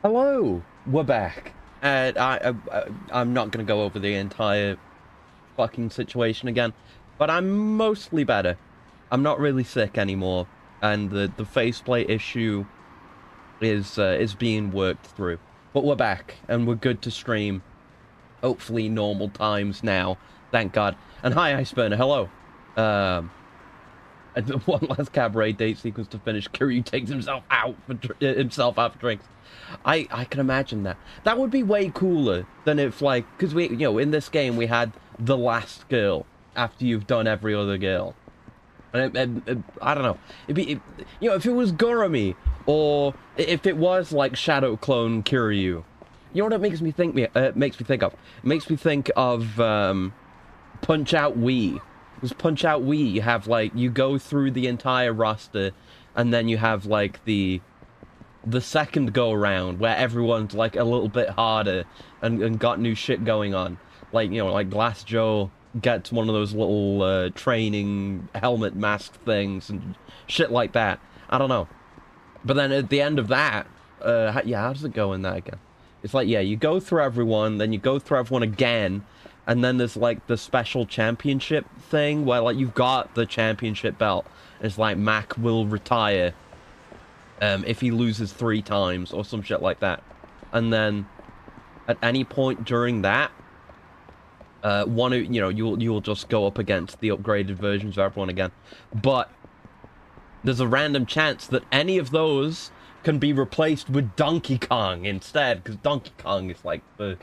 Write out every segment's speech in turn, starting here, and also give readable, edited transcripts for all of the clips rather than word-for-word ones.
Hello, we're back. I'm not gonna go over the entire fucking situation again, but I'm mostly better. I'm not really sick anymore, and the faceplate issue is being worked through. But we're back, and we're good to stream. Hopefully, normal times now. Thank God. And hi, Iceburner. Hello. Um, and one last cabaret date sequence to finish. Kiryu takes himself out for drinks. I can imagine that. That would be way cooler than if, like, because in this game we had the last girl after you've done every other girl. And I don't know. If it was Gurumi, or if it was like Shadow Clone Kiryu. You know what it makes me think? Makes me think of. It makes me think of Punch Out Wii. Because Punch Out Wii, you have like you go through the entire roster, and then you have like the second go around where everyone's like a little bit harder and got new shit going on. Like, like Glass Joe gets one of those little training helmet mask things and shit like that. I don't know. But then at the end of that, yeah, how does it go in that again? It's like, yeah, you go through everyone, then you go through everyone again, and then there's like the special championship thing where like you've got the championship belt. It's like Mac will retire if he loses 3 times or some shit like that. And then at any point during that, you'll just go up against the upgraded versions of everyone again. But there's a random chance that any of those can be replaced with Donkey Kong instead, because Donkey Kong is like the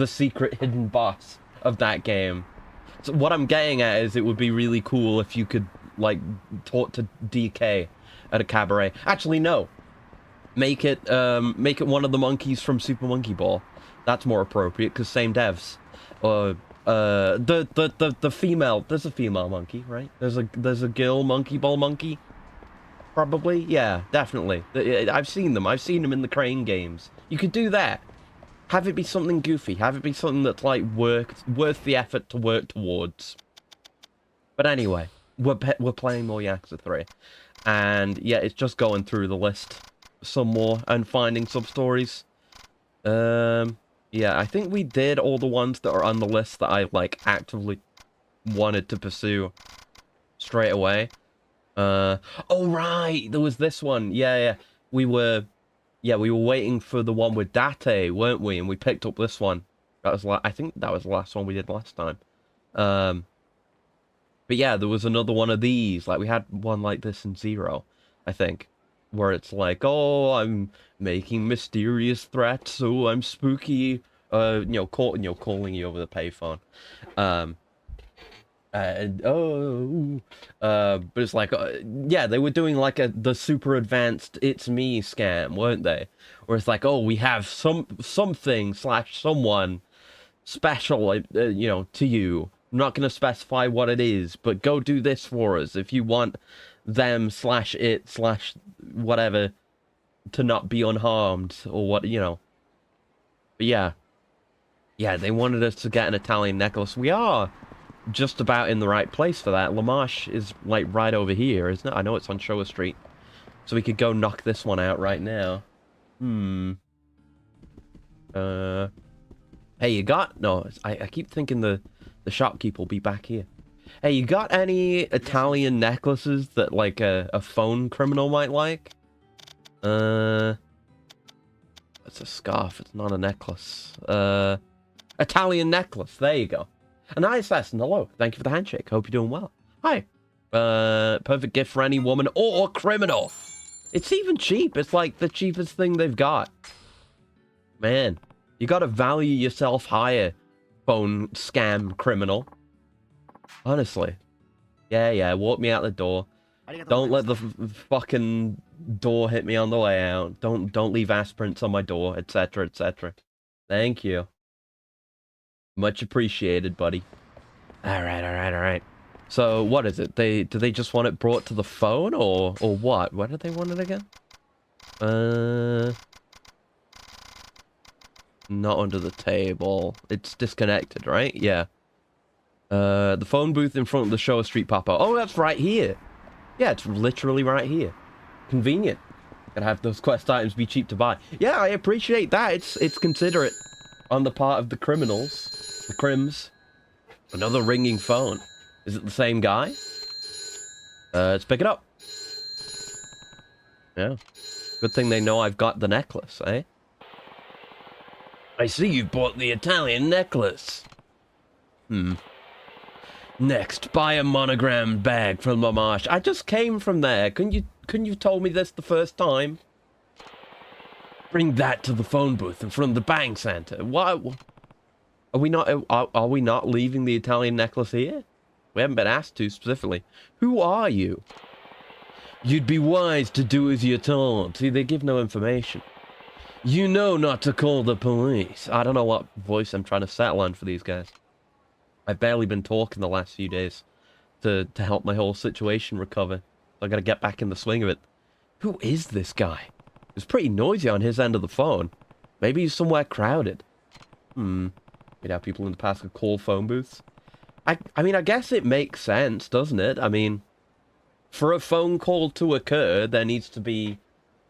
secret hidden boss of that game. So what I'm getting at is it would be really cool if you could like talk to DK at a cabaret. Actually, no. Make it one of the monkeys from Super Monkey Ball. That's more appropriate because same devs. The female. There's a female monkey, right? There's a girl Monkey Ball monkey. Probably, yeah, definitely. I've seen them. I've seen them in the Crane games. You could do that. Have it be something goofy. Have it be something that's like worth the effort to work towards. But anyway, we're playing more Yakuza 3, and yeah, it's just going through the list some more and finding sub-stories. Yeah, I think we did all the ones that are on the list that I like actively wanted to pursue straight away. Oh right, there was this one. Yeah, we were waiting for the one with Date, weren't we? And we picked up this one. That was I think that was the last one we did last time. But yeah, there was another one of these. Like we had one like this in Zero, I think, where it's like, oh, I'm making mysterious threats. Oh, I'm spooky. Calling you over the payphone. But it's like, yeah, they were doing like the super advanced "it's me" scam, weren't they? Where it's like, oh, we have something slash someone special, to you. I'm not gonna specify what it is, but go do this for us if you want them slash it slash whatever to not be unharmed or what. But yeah, they wanted us to get an Italian necklace. We are just about in the right place for that. Lamarche is like right over here, isn't it? I know it's on Showa Street, so we could go knock this one out right now. Hey, you got no? I keep thinking the shopkeeper will be back here. Hey, you got any Italian necklaces that like a phone criminal might like? It's a scarf. It's not a necklace. Italian necklace. There you go. A nice assassin. Hello. Thank you for the handshake. Hope you're doing well. Hi. Perfect gift for any woman or criminal. It's even cheap. It's like the cheapest thing they've got. Man, you gotta value yourself higher, phone scam criminal. Honestly. Yeah, walk me out the door. Don't let the fucking door hit me on the way out. Don't leave aspirants on my door, etc., etc. Thank you. Much appreciated, buddy. All right. So, what is it? Do they just want it brought to the phone, or what? Where did they want it again? Not under the table. It's disconnected, right? Yeah. The phone booth in front of the Showa Street Papa. Oh, that's right here. Yeah, it's literally right here. Convenient. Gotta have those quest items be cheap to buy. Yeah, I appreciate that. It's considerate on the part of the criminals. The crims. Another ringing phone. Is it the same guy? Let's pick it up. Yeah. Good thing they know I've got the necklace, eh? I see you bought the Italian necklace. Next, buy a monogrammed bag from La Marche. I just came from there. Couldn't you told me this the first time? Bring that to the phone booth in front of the bank center. Why? Are we not leaving the Italian necklace here? We haven't been asked to specifically. Who are you? You'd be wise to do as you're told. See, they give no information. You know not to call the police. I don't know what voice I'm trying to settle on for these guys. I've barely been talking the last few days to help my whole situation recover. So I gotta get back in the swing of it. Who is this guy? It's pretty noisy on his end of the phone. Maybe he's somewhere crowded. You'd have people in the past could call phone booths. I mean, I guess it makes sense, doesn't it? I mean, for a phone call to occur, there needs to be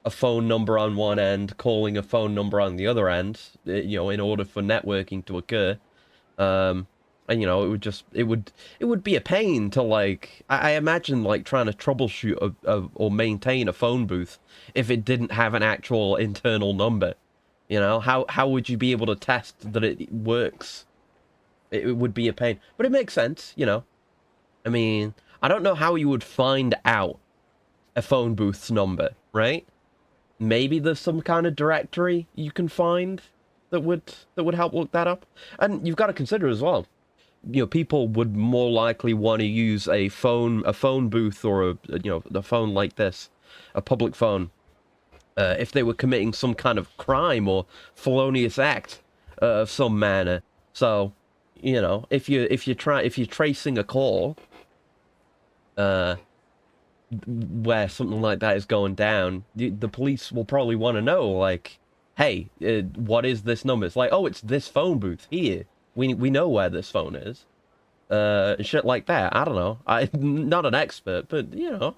a phone number on one end calling a phone number on the other end, you know, in order for networking to occur. And, you know, it would be a pain to, like, I imagine, like, trying to troubleshoot or maintain a phone booth if it didn't have an actual internal number. You know, how would you be able to test that it works? It would be a pain. But it makes sense, you know. I mean, I don't know how you would find out a phone booth's number, right? Maybe there's some kind of directory you can find that would help look that up. And you've got to consider as well, you know, people would more likely want to use a phone booth or a phone like this, a public phone, if they were committing some kind of crime or felonious act of some manner. So, you know, if you're tracing a call, where something like that is going down, the police will probably want to know, like, hey, what is this number? It's like, oh, it's this phone booth here. We know where this phone is. Shit like that. I don't know. I'm not an expert, but, you know.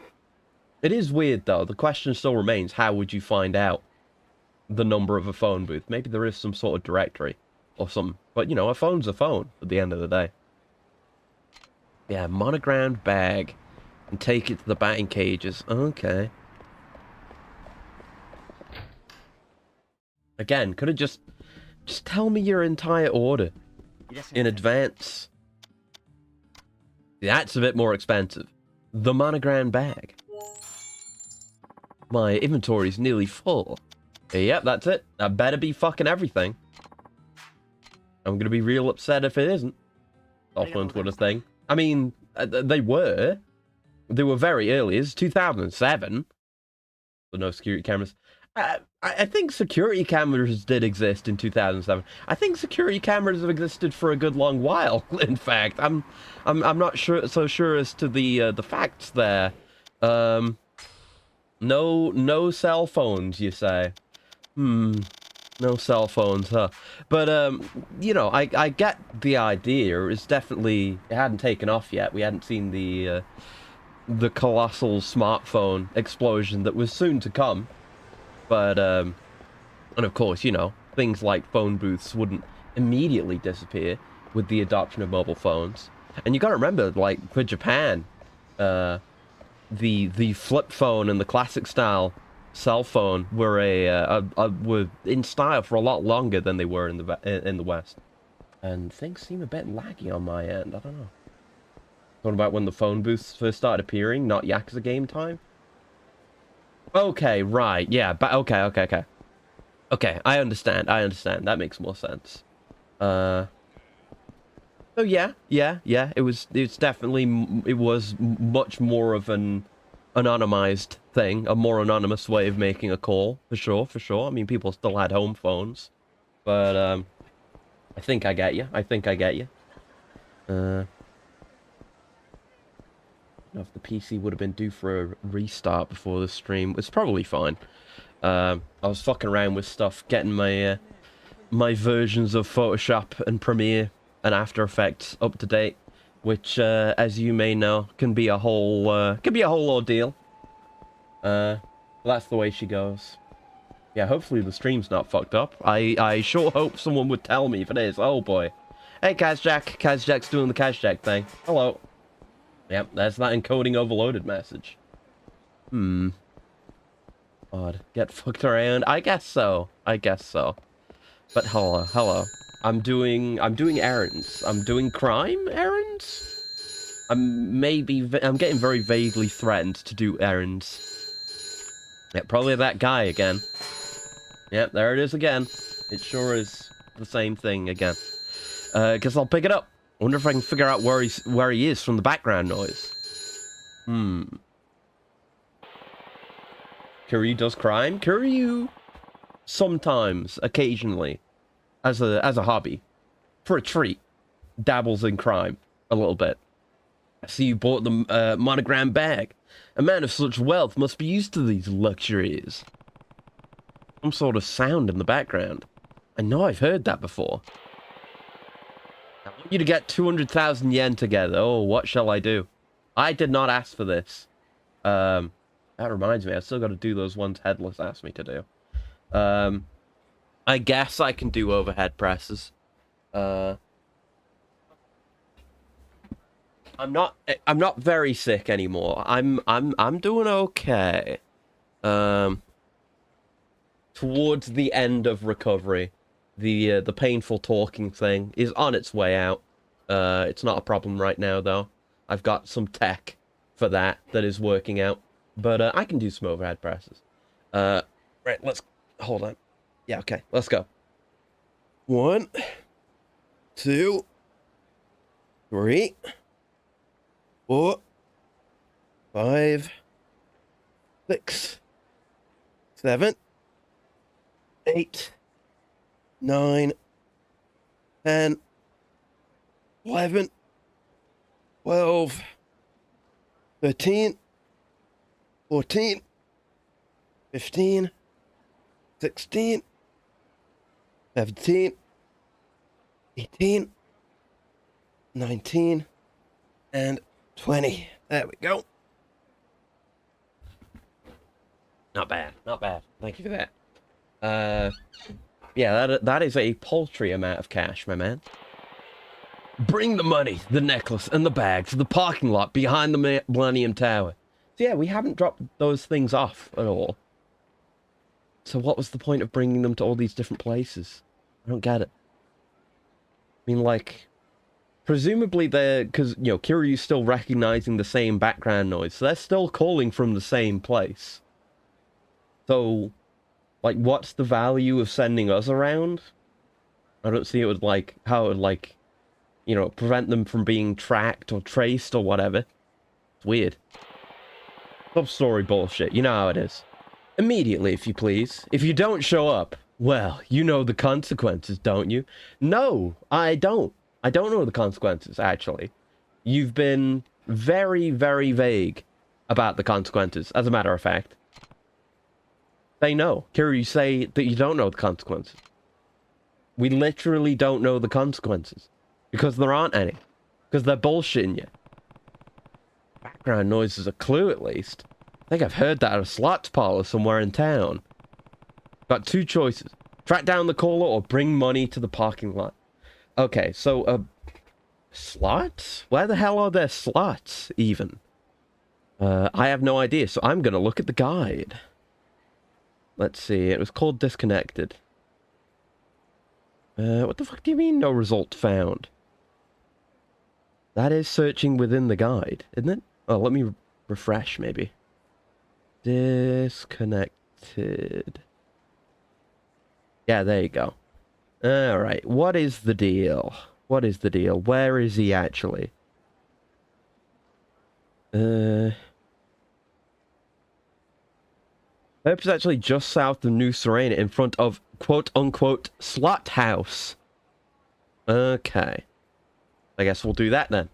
It is weird, though. The question still remains, how would you find out the number of a phone booth? Maybe there is some sort of directory or something. But, you know, a phone's a phone at the end of the day. Yeah, monogrammed bag. And take it to the batting cages. Okay. Again, could have just tell me your entire order in advance. That's a bit more expensive. The monogram bag. My inventory's nearly full. Yep, that's it. That better be fucking everything. I'm gonna be real upset if it isn't. Cell phones were a thing. I mean, they were. They were very early. It's 2007. But no security cameras. I think security cameras did exist in 2007. I think security cameras have existed for a good long while. In fact, I'm not so sure as to the facts there. No cell phones, you say? No cell phones, huh? But you know, I get the idea. It's definitely, it hadn't taken off yet. We hadn't seen the colossal smartphone explosion that was soon to come. But, and of course, you know, things like phone booths wouldn't immediately disappear with the adoption of mobile phones. And you gotta remember, like, for Japan, the flip phone and the classic style cell phone were were in style for a lot longer than they were in the West. And things seem a bit laggy on my end, I don't know. Talking about when the phone booths first started appearing, not Yakuza game time? Okay, right, yeah, but okay. Okay, I understand, that makes more sense. So yeah, it's definitely, it was much more of an anonymized thing, a more anonymous way of making a call, for sure. I mean, people still had home phones, but, I think I get you. If the PC would have been due for a restart before the stream, it's probably fine. I was fucking around with stuff, getting my my versions of Photoshop and Premiere and After Effects up to date, which, as you may know, can be a whole ordeal. That's the way she goes. Yeah, hopefully the stream's not fucked up. I sure hope someone would tell me if it is. Oh boy. Hey, Kazjack. Kazjack's doing the Kazjack thing. Hello. Yep, there's that encoding overloaded message. Odd. Get fucked around? I guess so. I guess so. But hello. I'm doing errands. I'm doing crime errands? I'm getting very vaguely threatened to do errands. Yeah, probably that guy again. Yep, there it is again. It sure is the same thing again. Guess I'll pick it up. I wonder if I can figure out where he is from the background noise. Kiryu does crime? Kiryu sometimes, occasionally, as a hobby, for a treat, dabbles in crime a little bit. I see you bought the monogram bag. A man of such wealth must be used to these luxuries. Some sort of sound in the background. I know I've heard that before. I want you to get 200,000 yen together. Oh, what shall I do? I did not ask for this. That reminds me, I still got to do those ones Headless asked me to do. I guess I can do overhead presses. I'm not very sick anymore. I'm doing okay. Towards the end of recovery, the painful talking thing is on its way out. It's not a problem right now though. I've got some tech for that is working out. But I can do some overhead presses. Right, hold on. Yeah, okay, let's go. 1, 2, 3, 4, 5, 6, 7, 8, 9, 10, 11, 12, 13, 14, 15, 16, 17, 18, 19, and 20. There we go. Not bad. Thank you for that. Yeah, that is a paltry amount of cash, my man. Bring the money, the necklace, and the bag to the parking lot behind the Millennium Tower. So yeah, we haven't dropped those things off at all. So what was the point of bringing them to all these different places? I don't get it. I mean, like, presumably because, you know, Kiryu's still recognizing the same background noise, so they're still calling from the same place. So, like, what's the value of sending us around? I don't see how it would, like, you know, prevent them from being tracked or traced or whatever. It's weird. Sub-story bullshit, you know how it is. Immediately, if you please. If you don't show up, well, you know the consequences, don't you? No, I don't. I don't know the consequences, actually. You've been very, very vague about the consequences, as a matter of fact. Say no. Kiryu, say that you don't know the consequences. We literally don't know the consequences. Because there aren't any. Because they're bullshitting you. Background noise is a clue, at least. I think I've heard that at a slots parlor somewhere in town. Got two choices. Track down the caller or bring money to the parking lot. Okay, so, slots? Where the hell are there slots, even? I have no idea, so I'm gonna look at the guide. Let's see, it was called Disconnected. What the fuck do you mean, no result found? That is searching within the guide, isn't it? Oh, let me refresh, maybe. Disconnected. Yeah, there you go. Alright, what is the deal? What is the deal? Where is he actually? Herb is actually just south of New Serena in front of quote-unquote slot house. Okay. I guess we'll do that then.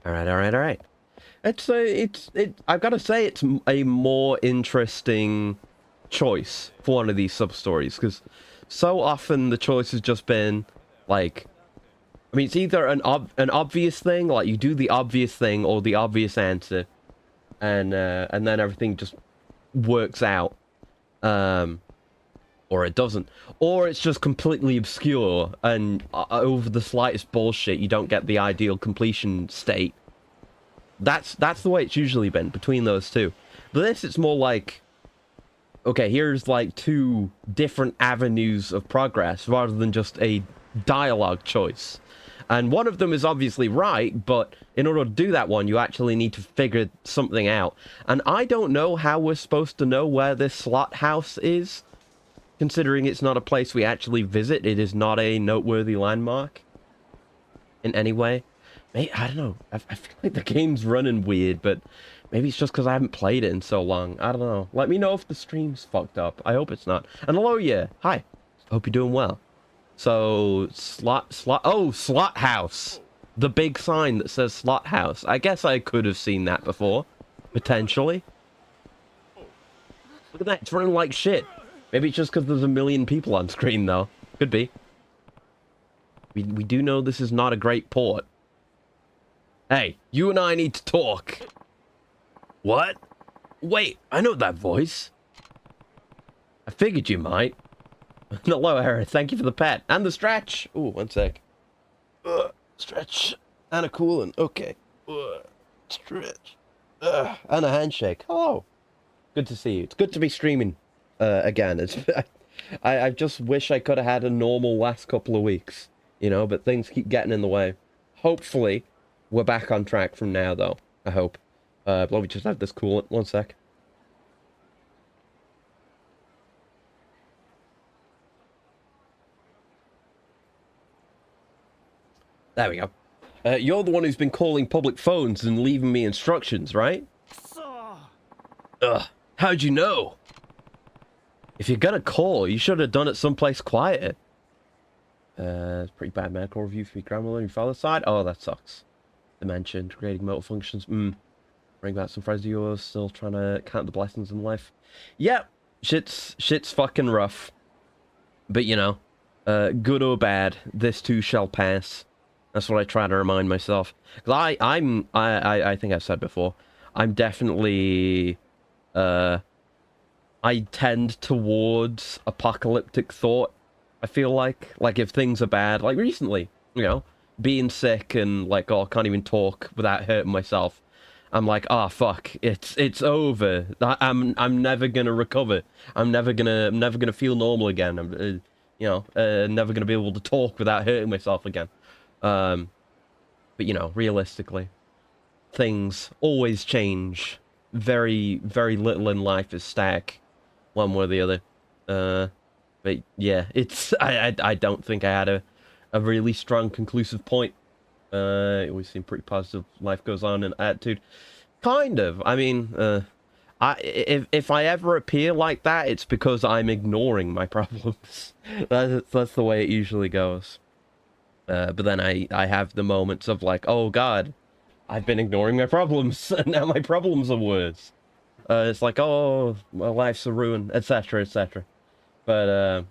Alright. I've got to say it's a more interesting choice for one of these sub-stories, because so often the choice has just been, like, I mean, it's either an obvious thing, like you do the obvious thing or the obvious answer, and then everything just works out, or it doesn't, or it's just completely obscure, and over the slightest bullshit, you don't get the ideal completion state. That's the way it's usually been between those two. But this, it's more like, okay, here's like two different avenues of progress rather than just a dialogue choice. And one of them is obviously right, but in order to do that one, you actually need to figure something out. And I don't know how we're supposed to know where this slot house is, considering it's not a place we actually visit. It is not a noteworthy landmark in any way. I don't know. I feel like the game's running weird, but maybe it's just because I haven't played it in so long. I don't know. Let me know if the stream's fucked up. I hope it's not. And hello, yeah. Hi. Hope you're doing well. So, oh, slot house. The big sign that says slot house. I guess I could have seen that before. Potentially. Look at that. It's running like shit. Maybe it's just because there's a million people on screen, though. Could be. We do know this is not a great port. Hey, you and I need to talk. What? Wait, I know that voice. I figured you might. Hello, Harry. Thank you for the pet. And the stretch. Ooh, one sec. Stretch. And a coolant. Okay. Stretch. And a handshake. Hello. Good to see you. It's good to be streaming again. I just wish I could have had a normal last couple of weeks. You know, but things keep getting in the way. Hopefully, we're back on track from now, though. I hope. Let me just have this coolant. One sec. There we go. You're the one who's been calling public phones and leaving me instructions, right? Ugh. How'd you know? If you're gonna call, you should have done it someplace quieter. It's pretty bad medical review for your grandmother on your father's side. Oh, that sucks. Dementia, integrating motor functions. Bring back some friends of yours, still trying to count the blessings in life. Yep, shit's fucking rough. But you know, good or bad, this too shall pass. That's what I try to remind myself. Cause I think I've said before, I'm definitely, I tend towards apocalyptic thought. I feel like if things are bad, like recently, you know, being sick and like, oh, I can't even talk without hurting myself. I'm like, oh fuck, it's over. I'm never gonna recover. I'm never gonna feel normal again. I'm, you know, never gonna be able to talk without hurting myself again. But you know, realistically, things always change. Very, very little in life is static, one way or the other. But yeah, it's I don't think I had a really strong conclusive point. It always seemed pretty positive. Life goes on and attitude. Kind of. I mean, if I ever appear like that, it's because I'm ignoring my problems. That's the way it usually goes. But then I have the moments of like, oh god, I've been ignoring my problems, and now my problems are worse. It's like, oh, my life's a ruin, etc., etc. But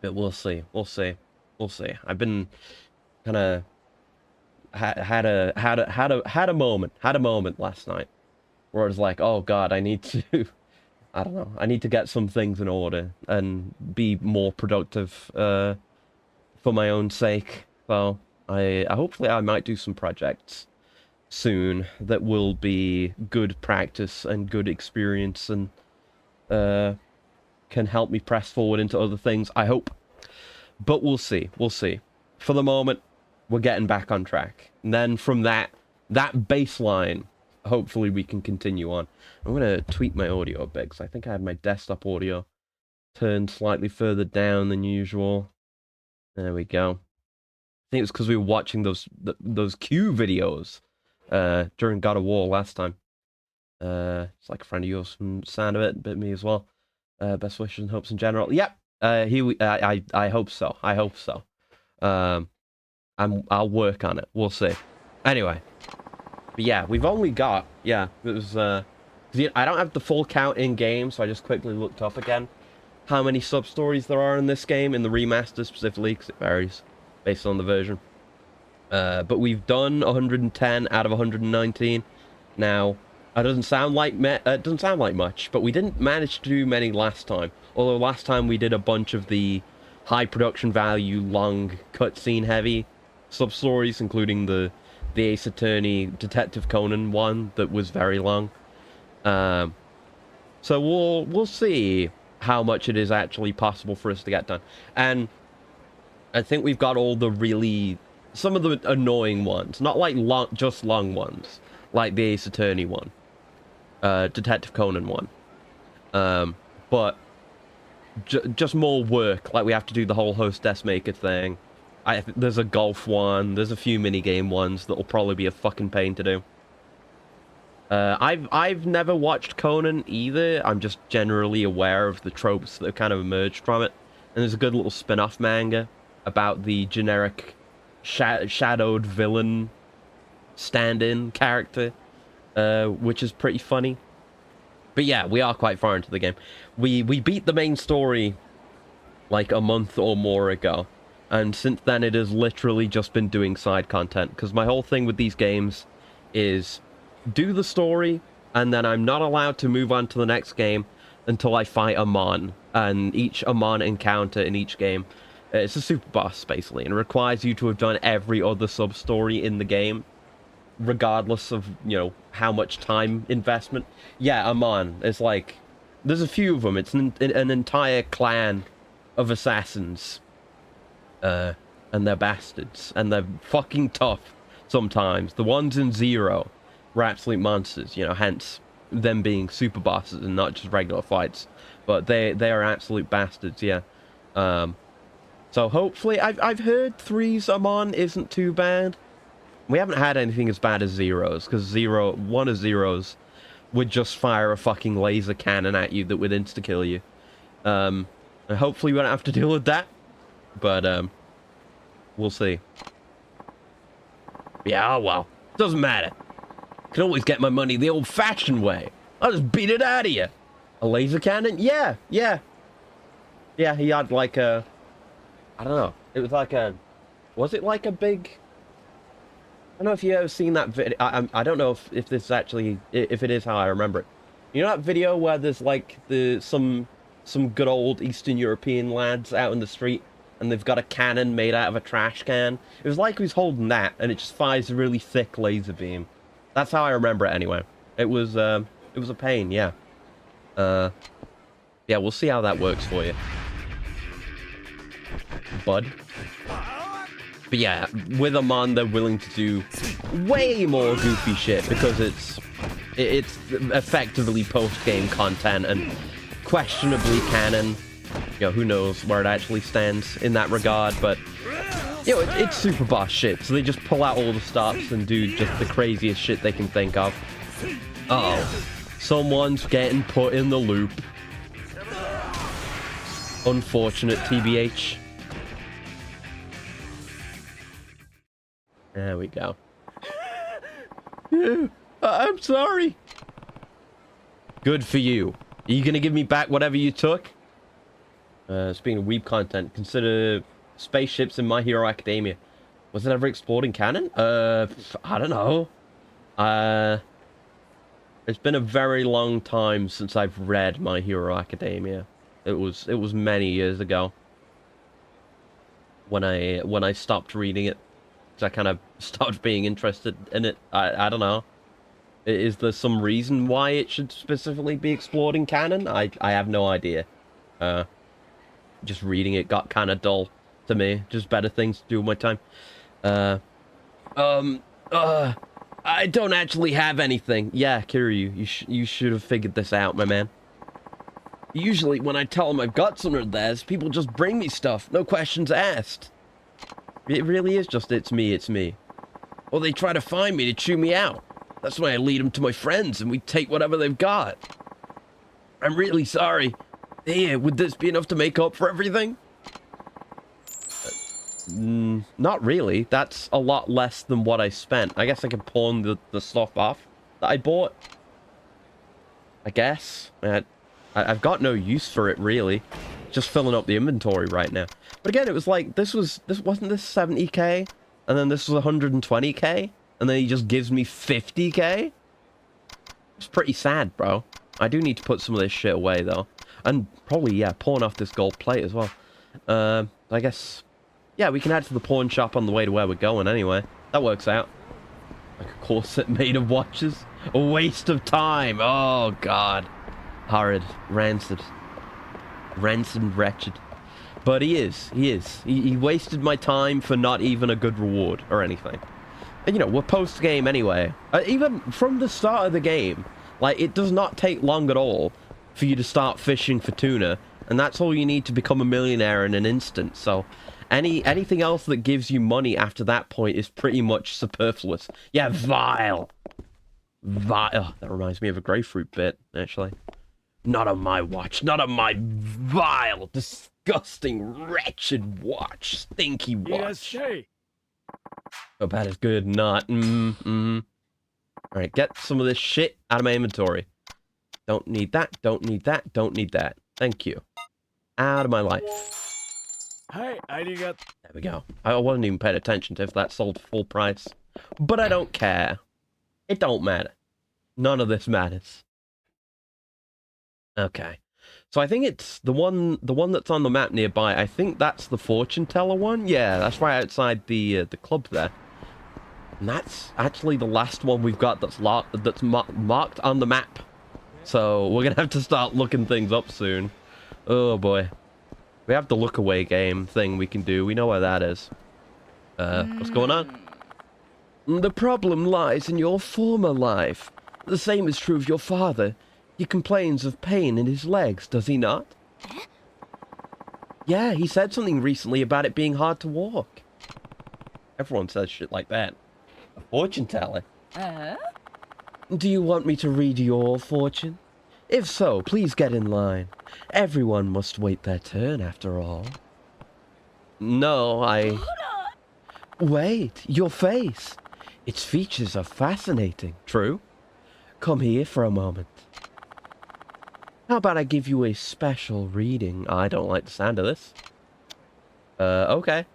we'll see. I've been kind of had a moment last night where I was like, oh god, I need to, I don't know, I need to get some things in order and be more productive for my own sake. So I hopefully I might do some projects soon that will be good practice and good experience and can help me press forward into other things, I hope. But we'll see. For the moment, we're getting back on track. And then from that baseline, hopefully we can continue on. I'm going to tweak my audio a bit, because I think I had my desktop audio turned slightly further down than usual. There we go. I think it's because we were watching those Q videos during God of War last time. It's like a friend of yours from the sound of it, bit me as well. Best wishes and hopes in general. Yep. I hope so. I'll work on it. We'll see. Anyway, but yeah, we've only got it was I don't have the full count in game, so I just quickly looked up again how many sub stories there are in this game, in the remaster specifically, because it varies based on the version. But we've done 110 out of 119. Now, It doesn't sound like much, but we didn't manage to do many last time. Although last time we did a bunch of the high production value, long cutscene heavy sub-stories, including the Ace Attorney Detective Conan one that was very long. So we'll see how much it is actually possible for us to get done. And I think we've got all the some of the annoying ones, not like just long ones, like the Ace Attorney one, Detective Conan one, but just more work. Like we have to do the whole hostess maker thing. There's a golf one. There's a few minigame ones that will probably be a fucking pain to do. I've never watched Conan either. I'm just generally aware of the tropes that have kind of emerged from it. And there's a good little spin-off manga about the generic shadowed villain stand-in character, which is pretty funny. But yeah, we are quite far into the game. We beat the main story like a month or more ago, and since then it has literally just been doing side content, because my whole thing with these games is do the story, and then I'm not allowed to move on to the next game until I fight Amon. And each Amon encounter in each game, it's a super boss, basically, and it requires you to have done every other sub-story in the game, regardless of, you know, how much time investment. Yeah, Amon, it's like, there's a few of them. It's an entire clan of assassins. And they're bastards. And they're fucking tough sometimes. The ones in Zero were absolute monsters, you know, hence them being super bosses and not just regular fights. But they are absolute bastards, yeah. So hopefully, I've heard 3's Amon isn't too bad. We haven't had anything as bad as Zero's, because one of Zero's would just fire a fucking laser cannon at you that would insta-kill you. And hopefully we won't have to deal with that. But, we'll see. Yeah, well, doesn't matter. Can always get my money the old-fashioned way. I'll just beat it out of you. A laser cannon? Yeah. Yeah, he had like a... I don't know. It was like a... Was it like a big... I don't know if you ever seen that video. I don't know if this actually... If it is how I remember it. You know that video where there's like some good old Eastern European lads out in the street, and they've got a cannon made out of a trash can? It was like he was holding that, and it just fires a really thick laser beam. That's how I remember it anyway. It was a pain, yeah. Yeah, we'll see how that works for you, bud. But yeah, with Amon, they're willing to do way more goofy shit because it's effectively post-game content and questionably canon. You know, who knows where it actually stands in that regard, but you know, it's super boss shit, so they just pull out all the stops and do just the craziest shit they can think of. Uh-oh. Someone's getting put in the loop. Unfortunate, TBH. There we go. I'm sorry. Good for you. Are you gonna give me back whatever you took? Speaking of weeb content, consider spaceships in My Hero Academia. Was it ever explored in canon? I don't know. It's been a very long time since I've read My Hero Academia. It was many years ago when I stopped reading it. I kind of stopped being interested in it. I don't know. Is there some reason why it should specifically be explored in canon? I have no idea. Just reading it got kind of dull to me. Just better things to do with my time. I don't actually have anything. Yeah, Kiryu, you should have figured this out, my man. Usually when I tell them I've got some of theirs, people just bring me stuff. No questions asked. It really is just, it's me. Or they try to find me to chew me out. That's why I lead them to my friends and we take whatever they've got. I'm really sorry. Here, would this be enough to make up for everything? Not really. That's a lot less than what I spent. I guess I could pawn the stuff off that I bought. I guess. I've got no use for it, really. Just filling up the inventory right now. But again, it was like, wasn't this 70k? And then this was 120k? And then he just gives me 50k? It's pretty sad, bro. I do need to put some of this shit away, though. And probably, yeah, pawn off this gold plate as well. I guess... Yeah, we can head to the pawn shop on the way to where we're going anyway. That works out. Like a corset made of watches. A waste of time. Oh, God. Horrid. Rancid. Rancid wretched. But he is. He wasted my time for not even a good reward or anything. And, you know, we're post-game anyway. Even from the start of the game, like, it does not take long at all for you to start fishing for tuna. And that's all you need to become a millionaire in an instant. So, anything else that gives you money after that point is pretty much superfluous. Yeah, vile. Vile. Oh, that reminds me of a grapefruit bit, actually. Not on my watch. Not on my vile, disgusting, wretched watch. Stinky watch. So bad is good, not. Alright, get some of this shit out of my inventory. Don't need that, don't need that, don't need that. Thank you. Out of my life. Hi, there we go. I wasn't even paying attention to if that sold full price. But I don't care. It don't matter. None of this matters. Okay. So I think it's the one that's on the map nearby. I think that's the fortune teller one. Yeah, that's right outside the club there. And that's actually the last one we've got that's marked on the map. So we're gonna have to start looking things up soon. Oh boy. We have the look away game thing we can do. We know where that is. What's going on? The problem lies in your former life. The same is true of your father. He complains of pain in his legs, does he not? Yeah, he said something recently about it being hard to walk. Everyone says shit like that. A fortune teller? Do you want me to read your fortune? If so, please get in line. Everyone must wait their turn, after all. No, Wait, your face. Its features are fascinating, true? Come here for a moment. How about I give you a special reading? I don't like the sound of this. Okay.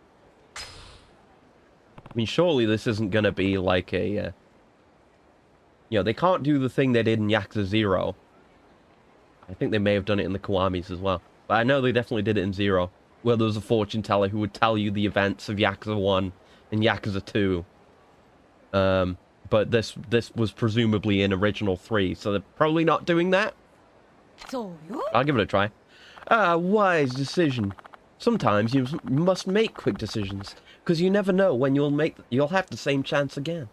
I mean, surely this isn't gonna be like a, you know, they can't do the thing they did in Yakuza 0. I think they may have done it in the Kiwamis as well. But I know they definitely did it in 0, where there was a fortune teller who would tell you the events of Yakuza 1 and Yakuza 2. But this was presumably in original 3, so they're probably not doing that. I'll give it a try. Wise decision. Sometimes you must make quick decisions, because you never know when you'll have the same chance again.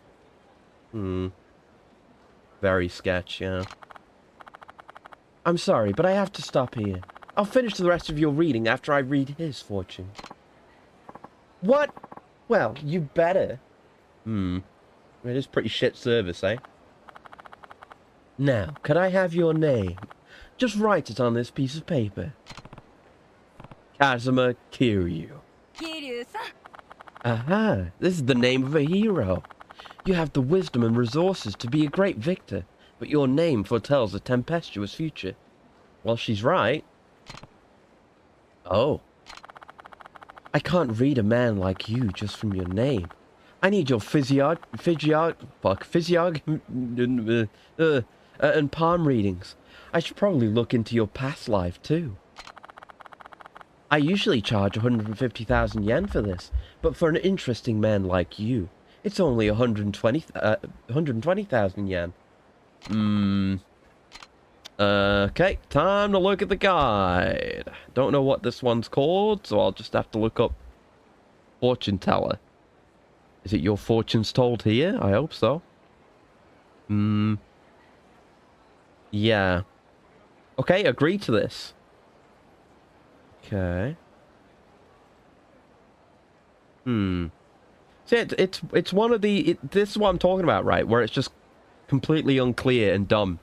Very sketch, yeah. I'm sorry, but I have to stop here. I'll finish the rest of your reading after I read his fortune. What? Well, you better. It is pretty shit service, eh? Now, could I have your name? Just write it on this piece of paper. Kazuma Kiryu. Kiryu-san. Aha, this is the name of a hero. You have the wisdom and resources to be a great victor, but your name foretells a tempestuous future. Well, she's right. Oh. I can't read a man like you just from your name. I need your and palm readings. I should probably look into your past life, too. I usually charge 150,000 yen for this, but for an interesting man like you, it's only 120,000 yen. Okay, time to look at the guide. Don't know what this one's called, so I'll just have to look up fortune teller. Is it your fortunes told here? I hope so. Yeah. Okay, agree to this. Okay. See, it's one of the... this is what I'm talking about, right? Where it's just completely unclear and dumb.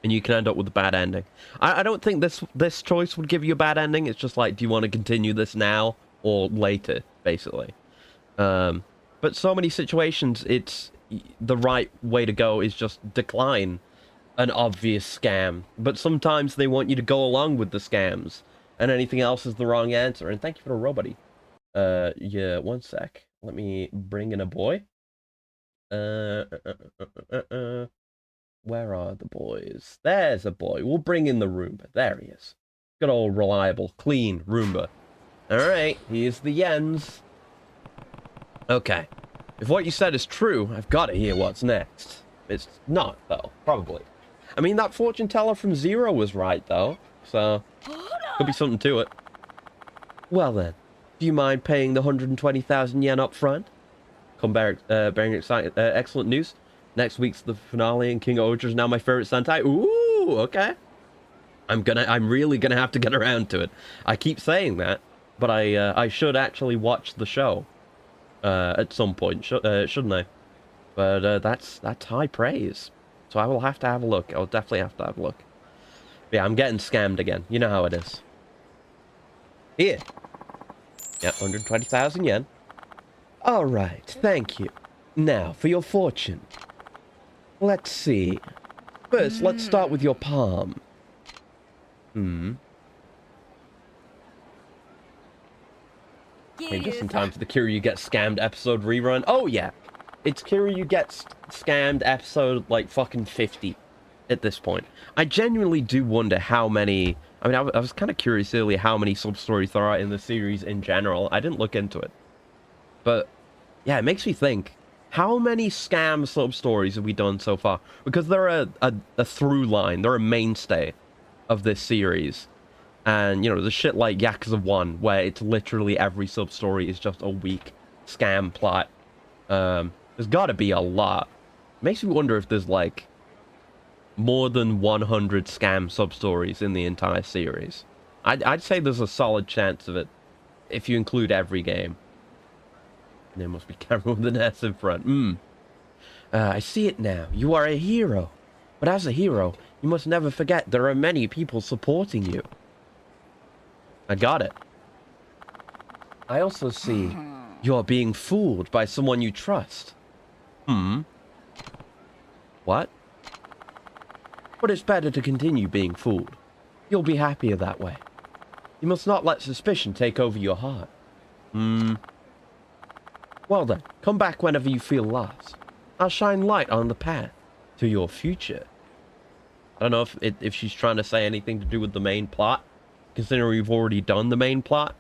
And you can end up with a bad ending. I don't think this choice would give you a bad ending. It's just like, do you want to continue this now or later, basically? But so many situations, it's... the right way to go is just decline an obvious scam. But sometimes they want you to go along with the scams. And anything else is the wrong answer. And thank you for the robot. Yeah, one sec. Let me bring in a boy. Where are the boys? There's a boy. We'll bring in the Roomba. There he is. Good old reliable, clean Roomba. Alright, here's the yens. Okay. If what you said is true, I've got to hear what's next. It's not, though. Probably. I mean, that fortune teller from Zero was right, though. So, could be something to it. Well then, do you mind paying the 120,000 yen up front? Bearing excellent news. Next week's the finale, and King Oger's now my favorite Sentai. Ooh, okay. I'm really gonna have to get around to it. I keep saying that, but I should actually watch the show at some point, shouldn't I? But that's high praise. So I will have to have a look. I'll definitely have to have a look. But yeah, I'm getting scammed again. You know how it is. Here. Yep, 120,000 yen. All right, thank you. Now, for your fortune. Let's see. First, let's start with your palm. Just in time for the Kiryu Gets Scammed episode rerun. Oh, yeah. It's Kiryu Gets Scammed episode, like, fucking 50 at this point. I genuinely do wonder how many... I mean, I was kind of curious earlier how many sub-stories there are in the series in general. I didn't look into it. But, yeah, it makes me think, how many scam sub-stories have we done so far? Because they're a through line. They're a mainstay of this series. And, you know, the shit like Yakuza 1, where it's literally every sub-story is just a weak scam plot. There's gotta be a lot. Makes me wonder if there's, like, more than 100 scam sub-stories in the entire series. I'd say there's a solid chance of it, if you include every game. There must be camera with an S in front. I see it now. You are a hero. But as a hero, you must never forget there are many people supporting you. I got it. I also see you're being fooled by someone you trust. What? But it's better to continue being fooled. You'll be happier that way. You must not let suspicion take over your heart. Well then, come back whenever you feel lost. I'll shine light on the path to your future. I don't know if she's trying to say anything to do with the main plot, considering we've already done the main plot.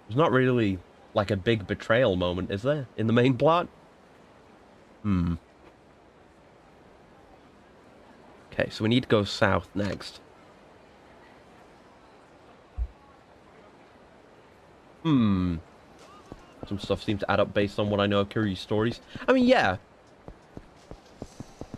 There's not really, like, a big betrayal moment, is there, in the main plot? Okay, so we need to go south next. Some stuff seems to add up based on what I know of Kiryu's stories. I mean, yeah.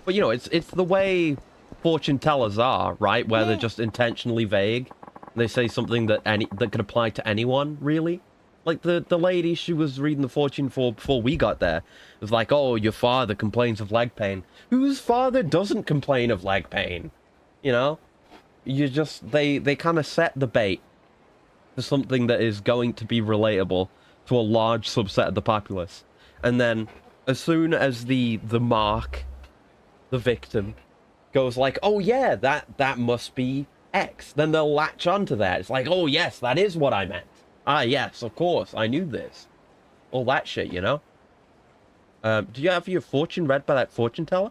But, you know, it's the way fortune tellers are, right? Where they're just intentionally vague. They say something that could apply to anyone, really. Like, the lady she was reading the fortune for before we got there was like, oh, your father complains of leg pain. Whose father doesn't complain of leg pain? You know? You just... They kind of set the bait for something that is going to be relatable to a large subset of the populace. And then, as soon as the mark, the victim, goes like, oh yeah, that must be X, then they'll latch onto that. It's like, oh yes, that is what I meant. Ah yes, of course, I knew this. All that shit, you know? Do you have your fortune read by that fortune teller?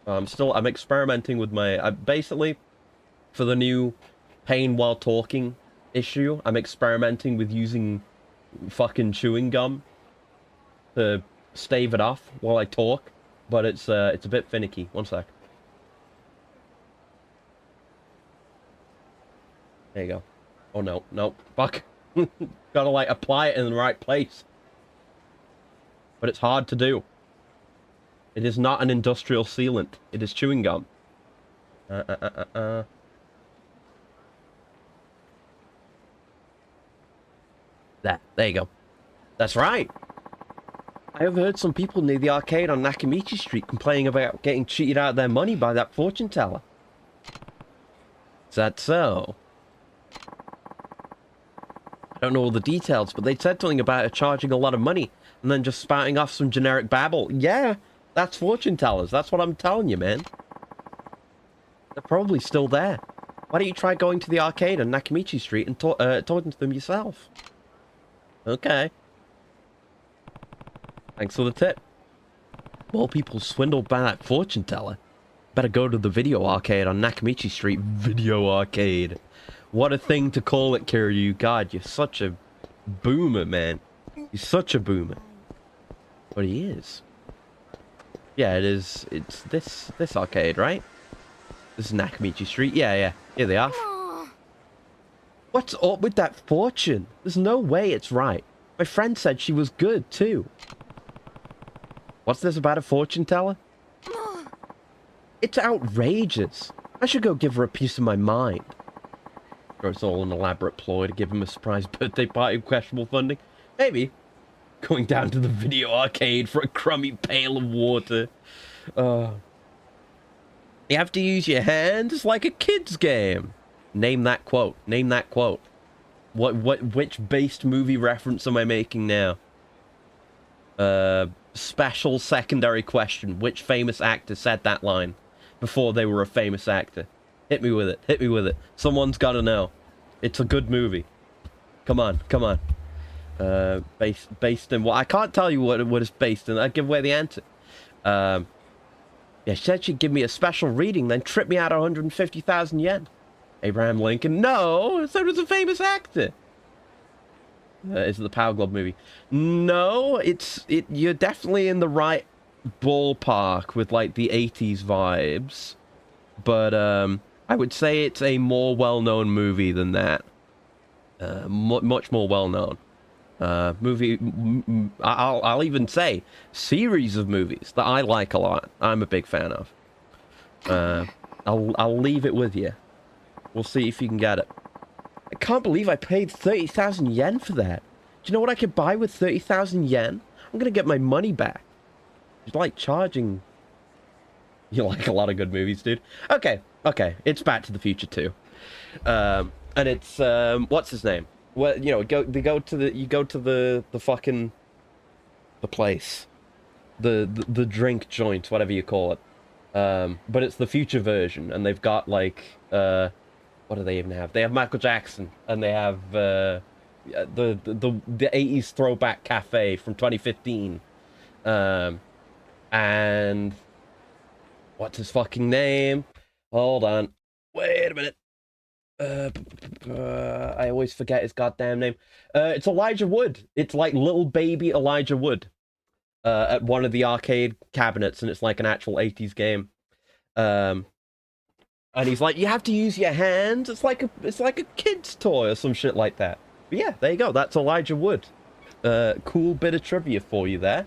I'm experimenting with my, basically, for the new pain while talking issue, I'm experimenting with using fucking chewing gum to stave it off while I talk, but it's a bit finicky. One sec. There you go. Oh no, no, fuck. Gotta like apply it in the right place. But it's hard to do. It is not an industrial sealant. It is chewing gum. There you go. That's right. I have heard some people near the arcade on Nakamichi Street complaining about getting cheated out of their money by that fortune teller. Is that so? I don't know all the details, but they said something about her charging a lot of money and then just spouting off some generic babble. Yeah, that's fortune tellers. That's what I'm telling you, man. They're probably still there. Why don't you try going to the arcade on Nakamichi Street and talking to them yourself? Okay. Thanks for the tip. More people swindled by that fortune teller. Better go to the video arcade on Nakamichi Street. Video arcade. What a thing to call it, Kiryu. God, you're such a boomer, man. You're such a boomer. But he is. Yeah, it is. It's this arcade, right? This is Nakamichi Street. Yeah. Here they are. What's up with that fortune? There's no way it's right. My friend said she was good, too. What's this about a fortune teller? It's outrageous. I should go give her a piece of my mind. Or it's all an elaborate ploy to give him a surprise birthday party with questionable funding. Maybe. Going down to the video arcade for a crummy pail of water. You have to use your hands like a kid's game. Name that quote. Name that quote. Which based movie reference am I making now? Special secondary question. Which famous actor said that line before they were a famous actor? Hit me with it. Hit me with it. Someone's got to know. It's a good movie. Come on. Come on. Based in what? I can't tell you what it's based in. I'd give away the answer. Yeah, she said she'd give me a special reading, then trip me out 150,000 yen. Abraham Lincoln. No, so does a famous actor. Is it the Power Glove movie? No, you're definitely in the right ballpark with like the 80s vibes. But I would say it's a more well-known movie than that. Much more well-known. Movie, I'll even say series of movies that I like a lot. I'm a big fan of. I'll leave it with you. We'll see if you can get it. I can't believe I paid 30,000 yen for that. Do you know what I could buy with 30,000 yen? I'm gonna get my money back. It's like charging. You like a lot of good movies, dude. Okay. It's Back to the Future 2. And it's what's his name? Well, you know, you go to the fucking the place, the drink joint, whatever you call it. But it's the future version, and they've got like what do they even have? They have Michael Jackson, and they have the 80s throwback cafe from 2015. And what's his fucking name? Hold on, wait a minute. I always forget his goddamn name. It's Elijah Wood. It's like little baby Elijah Wood at one of the arcade cabinets, and it's like an actual 80s game. And he's like, you have to use your hands. It's like a kid's toy or some shit like that. But yeah, there you go. That's Elijah Wood. Cool bit of trivia for you there.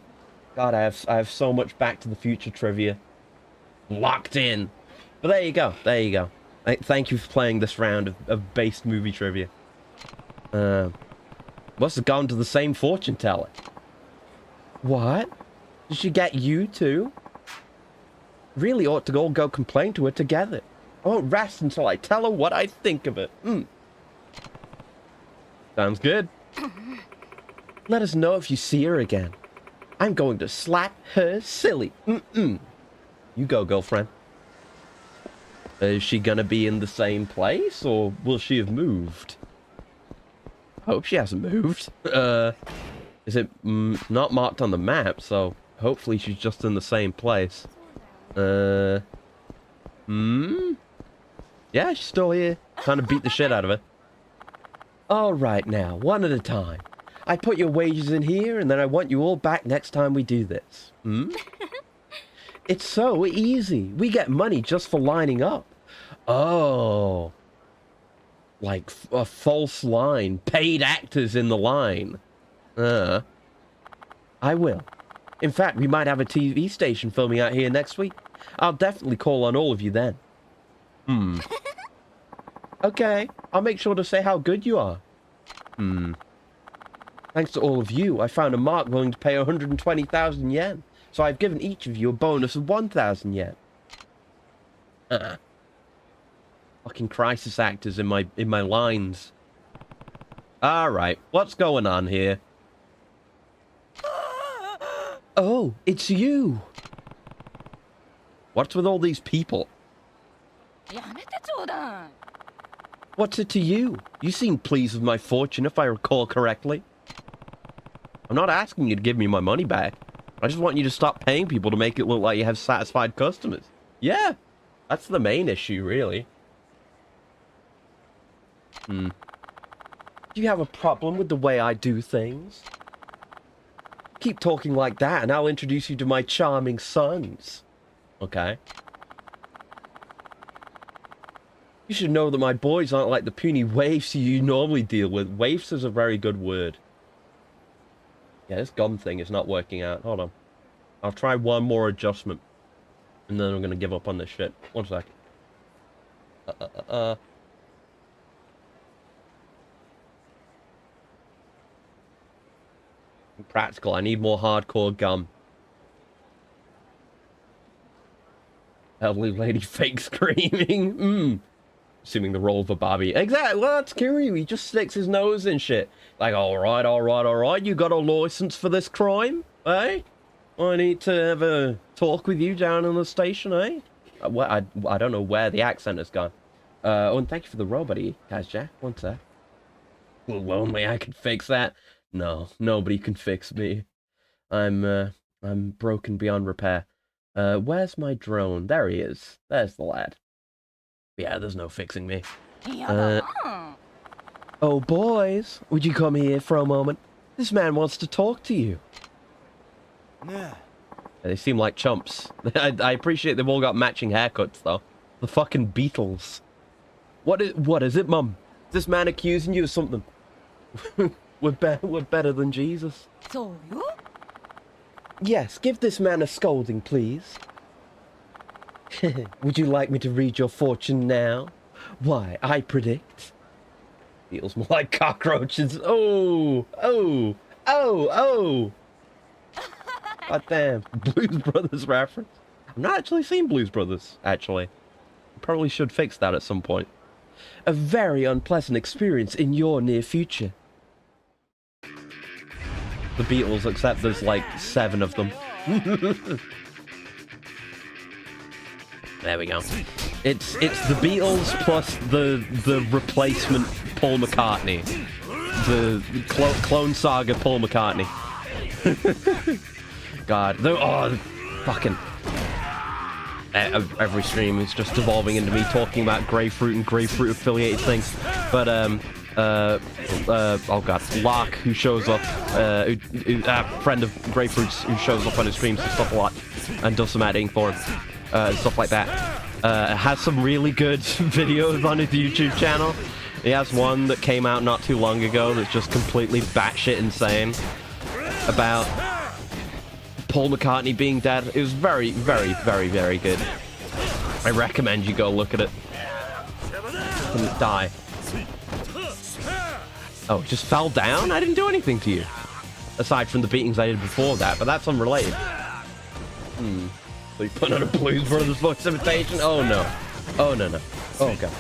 God, I have so much Back to the Future trivia locked in. But there you go. There you go. Thank you for playing this round of based movie trivia. Must have gone to the same fortune teller. What? Did she get you too? Really ought to all go complain to her together. I won't rest until I tell her what I think of it. Sounds good. Let us know if you see her again. I'm going to slap her silly. You go, girlfriend. Is she gonna be in the same place, or will she have moved? I hope she hasn't moved. Is it not marked on the map, so hopefully she's just in the same place. Yeah, she's still here. Trying to beat the shit out of her. Alright now, one at a time. I put your wages in here, and then I want you all back next time we do this. It's so easy. We get money just for lining up. Oh. Like a false line. Paid actors in the line. I will. In fact, we might have a TV station filming out here next week. I'll definitely call on all of you then. Okay, I'll make sure to say how good you are. Thanks to all of you, I found a mark willing to pay 120,000 yen. So I've given each of you a bonus of 1,000 yen. Fucking crisis actors in my lines. Alright, what's going on here? Oh, it's you. What's with all these people? What's it to you? You seem pleased with my fortune, if I recall correctly. I'm not asking you to give me my money back. I just want you to stop paying people to make it look like you have satisfied customers. Yeah, that's the main issue, really. Do you have a problem with the way I do things? Keep talking like that and I'll introduce you to my charming sons. Okay. You should know that my boys aren't like the puny waifs you normally deal with. Waifs is a very good word. Yeah, this gun thing is not working out. Hold on. I'll try one more adjustment. And then I'm going to give up on this shit. One sec. Practical. I need more hardcore gum. Elderly lady fake screaming. Assuming the role of a Barbie. Exactly. Well, that's Kiryu. He just sticks his nose in shit. Like, alright. You got a license for this crime? Eh? I need to have a talk with you down in the station, eh? I don't know where the accent has gone. Oh, and thank you for the roll, buddy. Guys, Jack, one sec. Well, lonely, I can fix that. No, nobody can fix me. I'm broken beyond repair. Where's my drone? There he is. There's the lad. Yeah, there's no fixing me. Oh, boys, would you come here for a moment? This man wants to talk to you. Yeah, they seem like chumps. I appreciate they've all got matching haircuts, though. The fucking Beatles. What is it, Mum? Is this man accusing you of something? We're better than Jesus. So? Yes, give this man a scolding, please. Would you like me to read your fortune now? Why, I predict... Feels more like cockroaches. Oh! God damn. Blues Brothers reference. I've not actually seen Blues Brothers, actually. Probably should fix that at some point. A very unpleasant experience in your near future. The Beatles, except there's like 7 of them. There we go. It's the Beatles plus the replacement Paul McCartney. The Clone Saga Paul McCartney. God, fucking... Every stream is just evolving into me talking about grapefruit and grapefruit affiliated things. But, oh god, Lark, who shows up, friend of Grapefruit's, who shows up on his streams and stuff a lot, and does some editing for him, and stuff like that. Has some really good videos on his YouTube channel. He has one that came out not too long ago that's just completely batshit insane about Paul McCartney being dead. It was very, very, very, very good. I recommend you go look at it. Didn't die. Oh, it just fell down? I didn't do anything to you. Aside from the beatings I did before that, but that's unrelated. So you put on a Blues Brothers voice imitation? Oh no. Oh no. Oh god.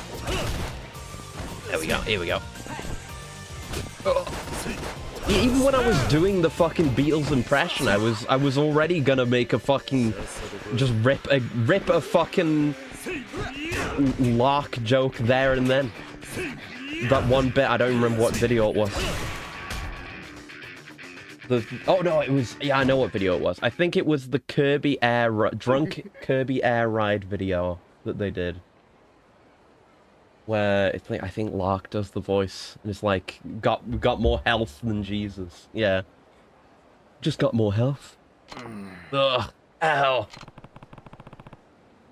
There we go, here we go. Oh. Even when I was doing the fucking Beatles impression, I was already gonna make a fucking... just rip a fucking... Lark joke there and then. That one bit, I don't remember what video it was. Oh no, it was... Yeah, I know what video it was. I think it was the Kirby drunk Kirby Air Ride video that they did. Where it's like, I think Lark does the voice, and it's like, got more health than Jesus. Yeah. Just got more health. Ugh. Ow.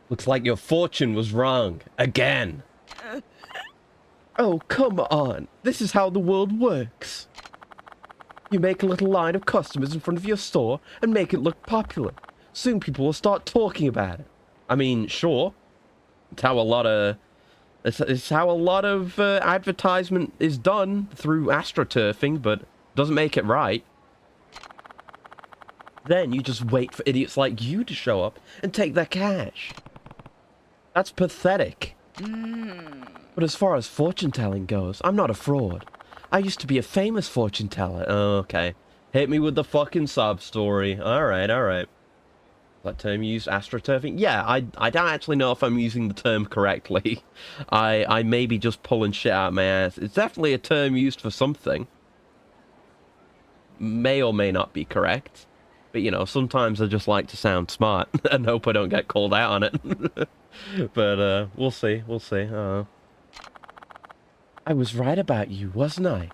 Looks like your fortune was wrong. Again. Oh, come on. This is how the world works. You make a little line of customers in front of your store and make it look popular. Soon people will start talking about it. I mean, sure. It's how a lot of... It's how a lot of advertisement is done through astroturfing, but doesn't make it right. Then you just wait for idiots like you to show up and take their cash. That's pathetic. But as far as fortune-telling goes, I'm not a fraud. I used to be a famous fortune-teller. Oh, okay. Hit me with the fucking sob story. Alright. That term used, astroturfing? Yeah, I don't actually know if I'm using the term correctly. I may be just pulling shit out of my ass. It's definitely a term used for something. May or may not be correct. But, you know, sometimes I just like to sound smart and hope I don't get called out on it. But, we'll see. We'll see. I was right about you, wasn't I?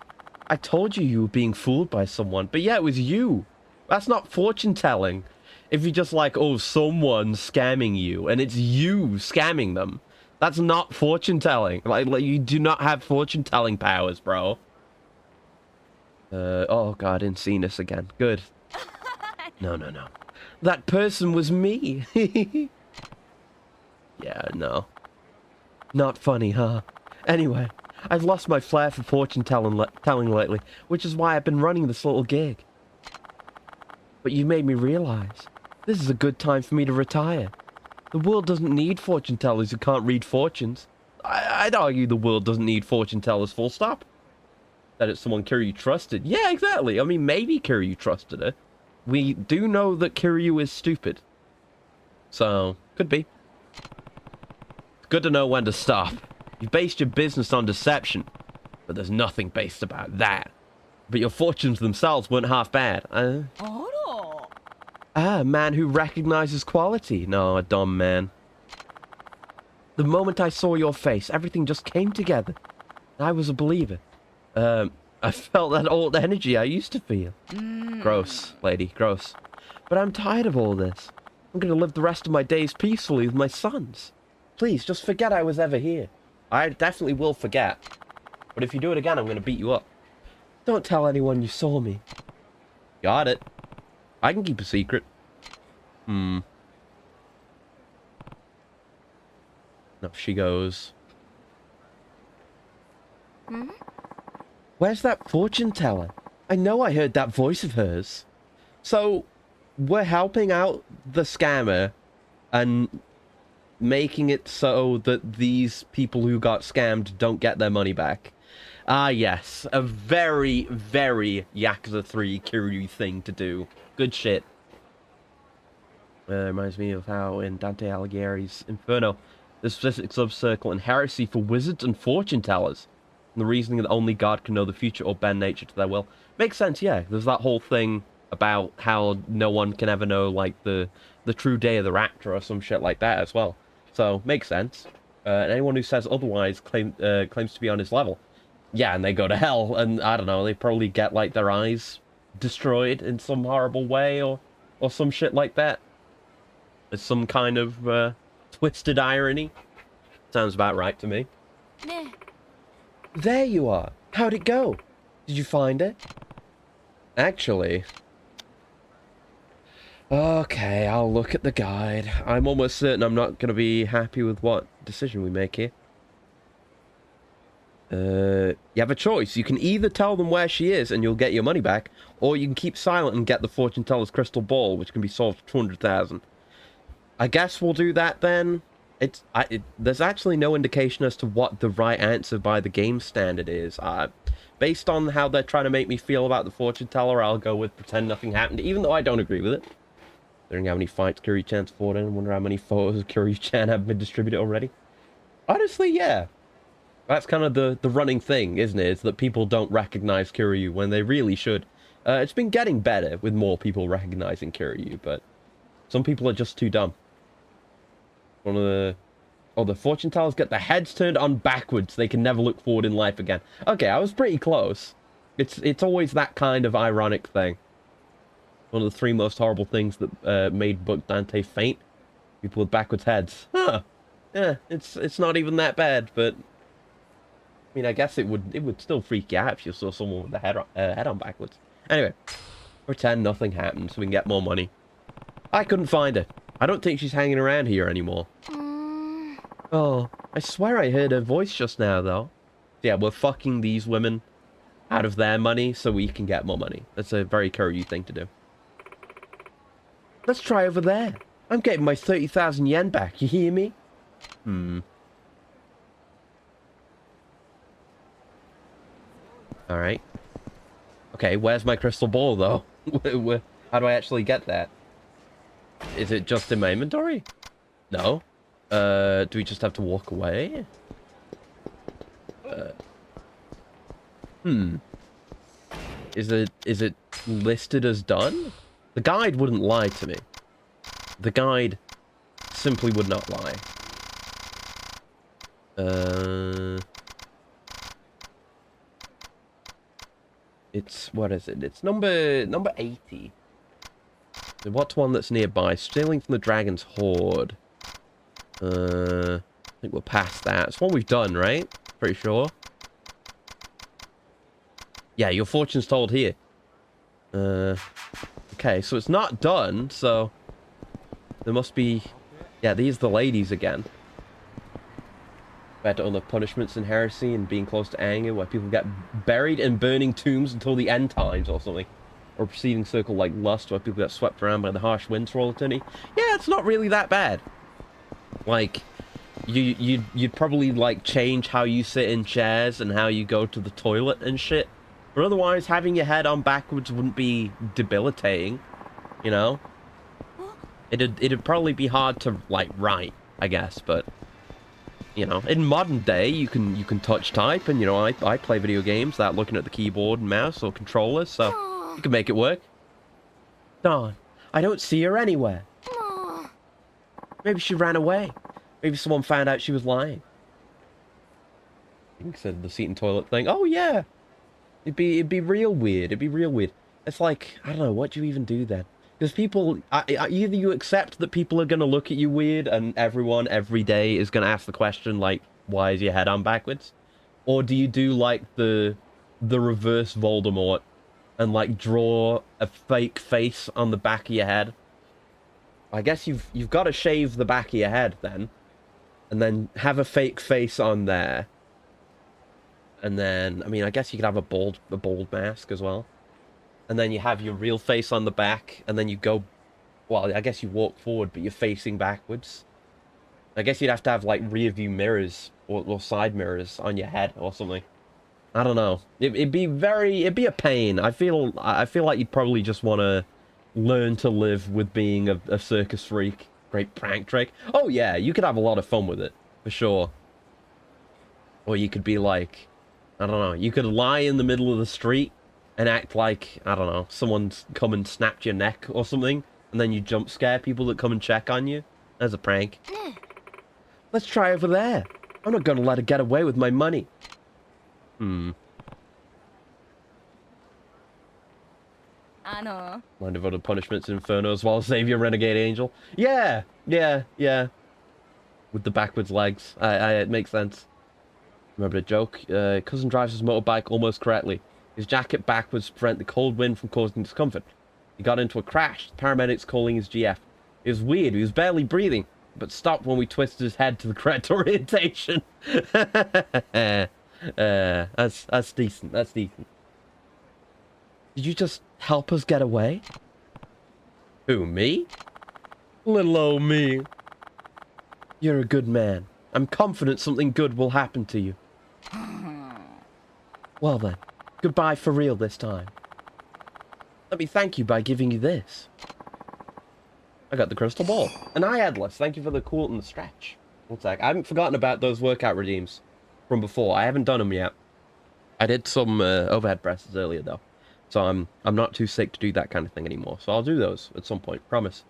I told you you were being fooled by someone. But yeah, it was you. That's not fortune-telling. If you're just like, oh, someone's scamming you, and it's you scamming them, that's not fortune-telling. Like, you do not have fortune-telling powers, bro. Oh god, I didn't see this again. Good. No. That person was me. Yeah, no. Not funny, huh? Anyway, I've lost my flair for fortune-telling lately, which is why I've been running this little gig. But you made me realize, this is a good time for me to retire. The world doesn't need fortune-tellers who can't read fortunes. I'd argue the world doesn't need fortune-tellers, full stop. That it's someone Kiryu trusted. Yeah, exactly. I mean, maybe Kiryu trusted her. We do know that Kiryu is stupid. So, could be. It's good to know when to stop. You've based your business on deception, but there's nothing based about that. But your fortunes themselves weren't half bad. A man who recognizes quality. No, a dumb man. The moment I saw your face, everything just came together. I was a believer. I felt that old energy I used to feel. Gross, lady, gross. But I'm tired of all this. I'm gonna live the rest of my days peacefully with my sons. Please, just forget I was ever here. I definitely will forget. But if you do it again, I'm gonna beat you up. Don't tell anyone you saw me. Got it. I can keep a secret. Off she goes. Where's that fortune teller? I know I heard that voice of hers. So, we're helping out the scammer and making it so that these people who got scammed don't get their money back. Ah, yes. A very, very Yakuza 3 Kiryu thing to do. Good shit. Reminds me of how in Dante Alighieri's Inferno, the specific subcircle and heresy for wizards and fortune tellers. And the reasoning that only God can know the future or bend nature to their will. Makes sense, yeah. There's that whole thing about how no one can ever know, like, the true day of the rapture or some shit like that as well. So, makes sense. And anyone who says otherwise claims to be on his level. Yeah, and they go to hell, and I don't know, they probably get, like, their eyes destroyed in some horrible way, or some shit like that. It's some kind of, twisted irony. Sounds about right to me. There you are. How'd it go? Did you find it? Actually... Okay, I'll look at the guide. I'm almost certain I'm not going to be happy with what decision we make here. You have a choice. You can either tell them where she is and you'll get your money back, or you can keep silent and get the fortune teller's crystal ball, which can be solved for 200,000. I guess we'll do that then. There's actually no indication as to what the right answer by the game standard is. Based on how they're trying to make me feel about the fortune teller, I'll go with pretend nothing happened, even though I don't agree with it. Considering how many fights Kiryu-chan's fought in, I wonder how many photos of Kiryu-chan have been distributed already. Honestly, yeah. That's kind of the running thing, isn't it? Is that people don't recognize Kiryu when they really should. It's been getting better with more people recognizing Kiryu, but some people are just too dumb. One of the... Oh, the fortune tellers get their heads turned on backwards. They can never look forward in life again. Okay, I was pretty close. It's always that kind of ironic thing. One of the 3 most horrible things that made Book Dante faint. People with backwards heads. Huh. Yeah, it's not even that bad, but... I mean, I guess it would still freak you out if you saw someone with the head on backwards. Anyway, pretend nothing happened so we can get more money. I couldn't find her. I don't think she's hanging around here anymore. Oh, I swear I heard her voice just now, though. Yeah, we're fucking these women out of their money so we can get more money. That's a very Kiryu thing to do. Let's try over there. I'm getting my 30,000 yen back, you hear me? Alright. Okay, where's my crystal ball, though? How do I actually get that? Is it just in my inventory? No. Do we just have to walk away? Is it listed as done? The guide wouldn't lie to me. The guide simply would not lie. It's, what is it? It's number 80. What's one that's nearby? Stealing from the Dragon's Hoard. I think we're past that. It's one we've done, right? Pretty sure. Yeah, your fortune's told here. Okay, so it's not done, so... There must be... Yeah, these are the ladies again. Compared to other punishments in heresy and being close to anger, where people get buried in burning tombs until the end times or something. Or a preceding circle like lust, where people get swept around by the harsh winds for all eternity. Yeah, it's not really that bad. Like, you'd probably, like, change how you sit in chairs and how you go to the toilet and shit. But otherwise, having your head on backwards wouldn't be debilitating, you know? It'd probably be hard to, like, write, I guess, but... You know, in modern day, you can touch type, and, you know, I play video games without looking at the keyboard and mouse or controller, so you can make it work. Darn, I don't see her anywhere. Maybe she ran away. Maybe someone found out she was lying. You said the seat and toilet thing. Oh yeah, it'd be real weird. It'd be real weird. It's like, I don't know, what do you even do then? Because people, either you accept that people are going to look at you weird and everyone every day is going to ask the question, like, why is your head on backwards? Or do you do, like, the reverse Voldemort and, like, draw a fake face on the back of your head? I guess you've got to shave the back of your head then. And then have a fake face on there. And then, I mean, I guess you could have a bald mask as well. And then you have your real face on the back, and then you go... Well, I guess you walk forward, but you're facing backwards. I guess you'd have to have, like, rear view mirrors, or side mirrors on your head, or something. I don't know. It'd be a pain. I feel like you'd probably just want to learn to live with being a circus freak. Great prank trick. Oh, yeah, you could have a lot of fun with it, for sure. Or you could be like... I don't know. You could lie in the middle of the street and act like, I don't know, someone's come and snapped your neck or something, and then you jump scare people that come and check on you. As a prank. Let's try over there. I'm not gonna let her get away with my money. Mind of other punishments in Inferno as well. Save your renegade angel. Yeah. With the backwards legs. It makes sense. Remember the joke? Cousin drives his motorbike almost correctly. His jacket backwards to prevent the cold wind from causing discomfort. He got into a crash. The paramedics calling his GF. It was weird. He was barely breathing, but stopped when we twisted his head to the correct orientation. That's decent. That's decent. Did you just help us get away? Who, me? Little old me. You're a good man. I'm confident something good will happen to you. Well then, goodbye for real this time. Let me thank you by giving you this. I got the crystal ball. An eye headless. Thank you for the cool and the stretch. One sec. I haven't forgotten about those workout redeems from before. I haven't done them yet. I did some overhead presses earlier though, so I'm not too sick to do that kind of thing anymore. So I'll do those at some point. Promise.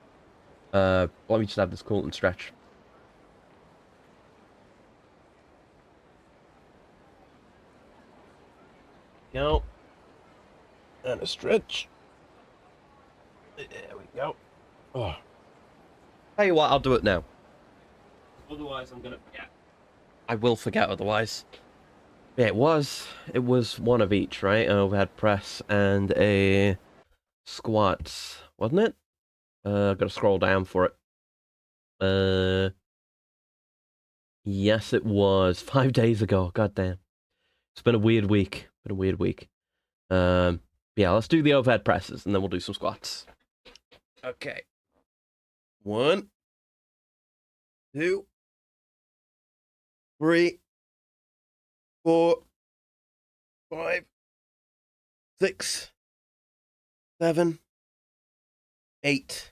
Let me just have this cool and stretch. Go. And a stretch. There we go. Oh. Tell you what, I'll do it now. Otherwise, I'm gonna forget. I will forget otherwise. Yeah, it was one of each, right? An overhead press and a squat, wasn't it? Gotta scroll down for it. Yes, it was 5 days ago. God damn. It's been a weird week. Yeah, let's do the overhead presses and then we'll do some squats. Okay. 1, 2, 3, 4, 5, 6, 7, 8,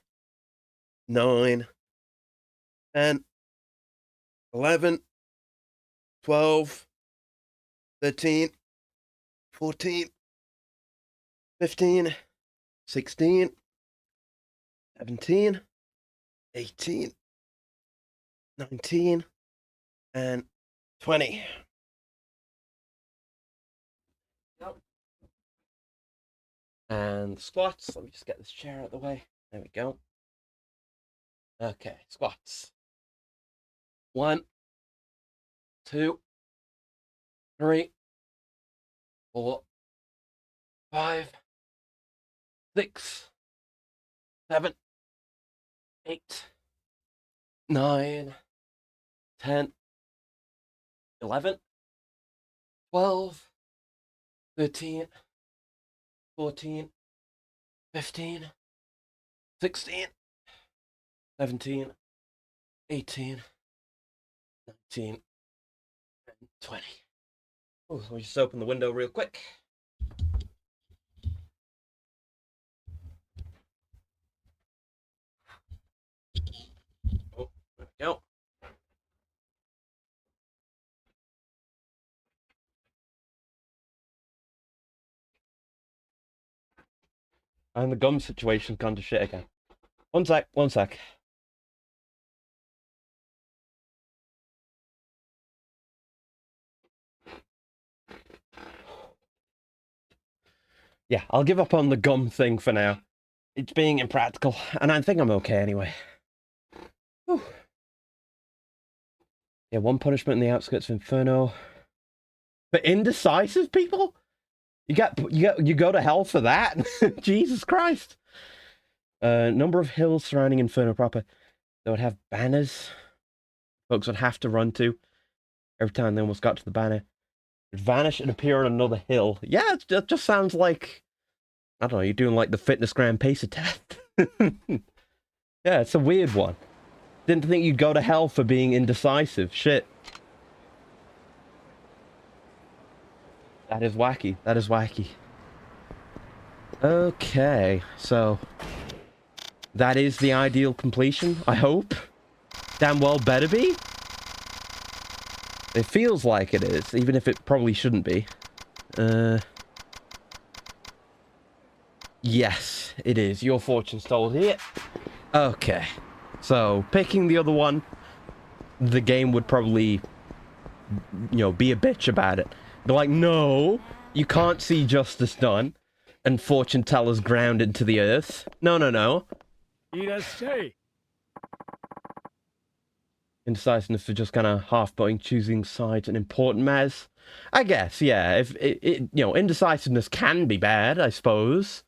9, 10, 11, 12, 13, 14, 15, 16, 17, 18, 19, and 20. Yep. And squats. Let me just get this chair out of the way. There we go. Okay, squats. 1, 2, 3, 4, 5, 6, 7, 8, 9, 10, 11, 12, 13, 14, 15, 16, 17, 18, 19, and 20. Oh, let me just open the window real quick. Oh, there we go. And the gum situation's gone to shit again. One sec, one sec. Yeah, I'll give up on the gum thing for now. It's being impractical, and I think I'm okay anyway. Whew. Yeah, one punishment in the outskirts of Inferno. For indecisive people? You go to hell for that? Jesus Christ. Number of hills surrounding Inferno proper. They would have banners folks would have to run to. Every time they almost got to the banner, it'd vanish and appear on another hill. Yeah, it just sounds like, I don't know, you're doing like the fitness gram pacer test. Yeah, it's a weird one. Didn't think you'd go to hell for being indecisive. Shit. That is wacky. That is wacky. Okay, so that is the ideal completion, I hope. Damn well better be. It feels like it is, even if it probably shouldn't be. Yes, it is. Your fortune's told here. Okay. So, picking the other one, the game would probably, you know, be a bitch about it. They're like, no, you can't see justice done, and fortune tellers grounded to the earth. No, no, no. Indecisiveness for just kind of half-putting, choosing sides, and important matters. I guess, yeah. If you know, indecisiveness can be bad, I suppose.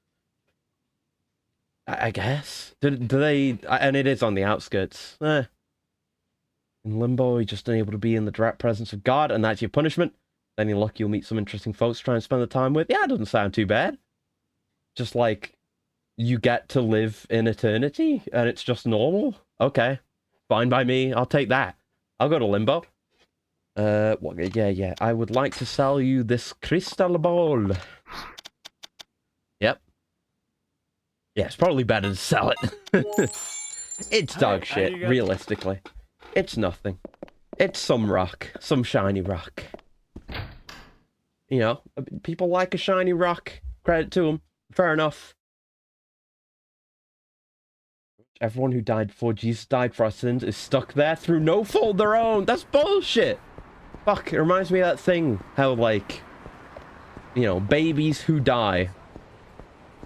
I guess. Do they? And it is on the outskirts. In limbo, you're just unable to be in the direct presence of God, and that's your punishment. Then you're lucky you'll meet some interesting folks to try and spend the time with. Yeah, it doesn't sound too bad. Just like, you get to live in eternity, and it's just normal. Okay. Fine by me. I'll take that. I'll go to limbo. What? Yeah. I would like to sell you this crystal ball. Yep. Yeah, it's probably better to sell it. It's dog shit, realistically. It's nothing. It's some rock. Some shiny rock. You know, people like a shiny rock. Credit to them. Fair enough. Everyone who died before Jesus died for our sins is stuck there through no fault of their own. That's bullshit. Fuck, it reminds me of that thing. How, like, you know, babies who die,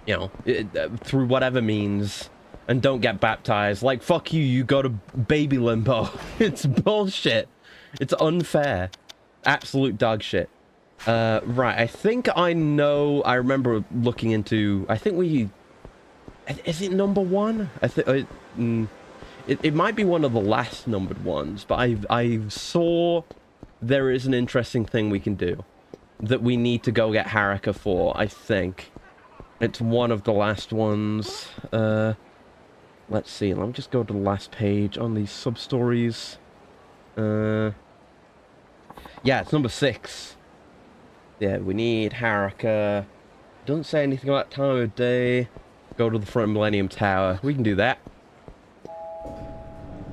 you know, through whatever means, and don't get baptized. Like, fuck you, you go to baby limbo. It's bullshit. It's unfair. Absolute dog shit. Right, I think I know, I remember looking into, I think we, is it number 1? I think, it might be one of the last numbered ones, but I saw there is an interesting thing we can do that we need to go get Haruka for, I think. It's one of the last ones. Let's see, let me just go to the last page on these sub-stories. Yeah, it's number 6. Yeah, we need Haruka. Doesn't say anything about time of day. Go to the front of Millennium Tower. We can do that.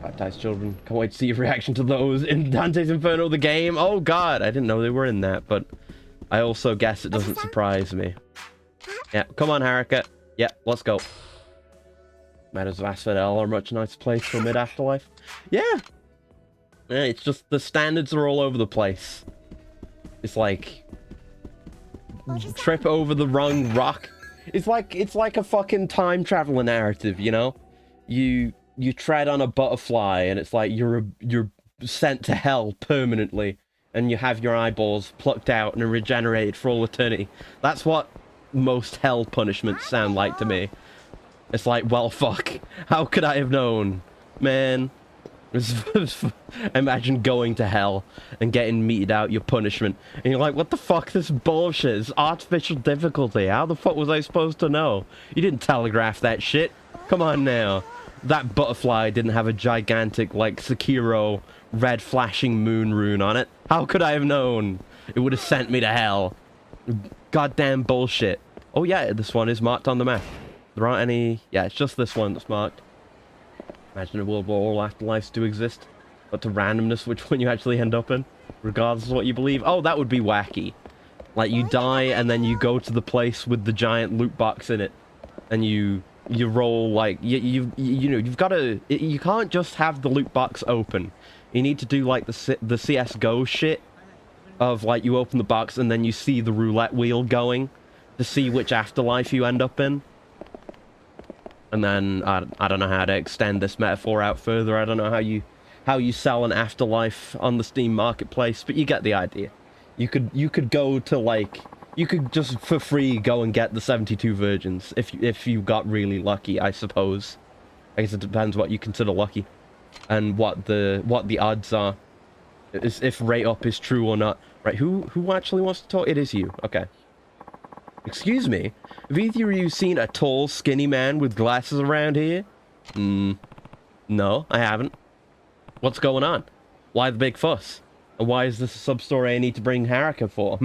Baptized children. Can't wait to see your reaction to those in Dante's Inferno, the game. Oh god, I didn't know they were in that, but I also guess it doesn't surprise me. Yeah, come on, Haruka. Yeah, let's go. Meadows of Asphodel are a much nicer place for mid-afterlife. Yeah. Yeah, it's just the standards are all over the place. It's like trip over the wrong rock. It's like a fucking time traveler narrative, you know? You tread on a butterfly and it's like you're sent to hell permanently and you have your eyeballs plucked out and regenerated for all eternity. That's what most hell punishments sound like to me. It's like, well, fuck. How could I have known? Man. Imagine going to hell and getting meted out your punishment. And you're like, what the fuck? This bullshit. It's artificial difficulty. How the fuck was I supposed to know? You didn't telegraph that shit. Come on now. That butterfly didn't have a gigantic, like, Sekiro red flashing moon rune on it. How could I have known? It would have sent me to hell. Goddamn bullshit. Oh yeah, this one is marked on the map. There aren't any... Yeah, it's just this one that's marked. Imagine a world where all afterlives do exist, but to randomness which one you actually end up in, regardless of what you believe. Oh, that would be wacky. Like, you die and then you go to the place with the giant loot box in it, and you roll, like, you know, you've got to... You can't just have the loot box open. You need to do, like, the CSGO shit of, like, you open the box and then you see the roulette wheel going to see which afterlife you end up in. And then, I don't know how to extend this metaphor out further. I don't know how you sell an afterlife on the Steam marketplace, but you get the idea. You could go to, like... You could just, for free, go and get the 72 virgins, if you got really lucky, I suppose. I guess it depends what you consider lucky. And what the odds are. If rate up is true or not. Right, who actually wants to talk? It is you. Okay. Excuse me, have either of you seen a tall, skinny man with glasses around here? No, I haven't. What's going on? Why the big fuss? And why is this a sub-story I need to bring Haruka for?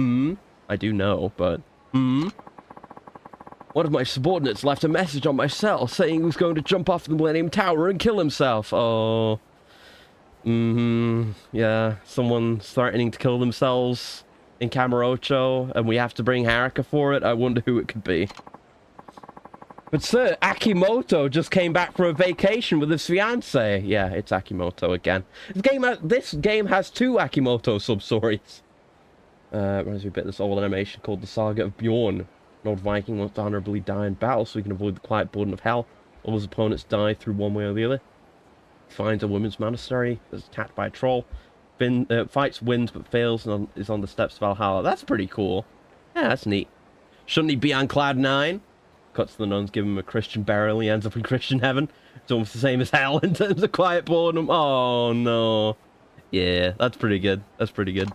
I do know, but... One of my subordinates left a message on my cell saying he was going to jump off the Millennium Tower and kill himself. Oh. Yeah, someone's threatening to kill themselves in Kamurocho, and we have to bring Haruka for it. I wonder who it could be. But sir, Akimoto just came back from a vacation with his fiancée. Yeah, it's Akimoto again. This game has two Akimoto sub-stories. Reminds me a bit of this old animation called The Saga of Bjorn. An old Viking wants to honorably die in battle so he can avoid the quiet burden of hell. All his opponents die through one way or the other. He finds a women's monastery that's attacked by a troll. Fights, wins, but fails and is on the steps of Valhalla. That's pretty cool. Yeah, that's neat. Shouldn't he be on Cloud 9? Cuts to the nuns, give him a Christian burial. He ends up in Christian heaven. It's almost the same as hell in terms of quiet boredom. Oh, no. Yeah, that's pretty good. That's pretty good.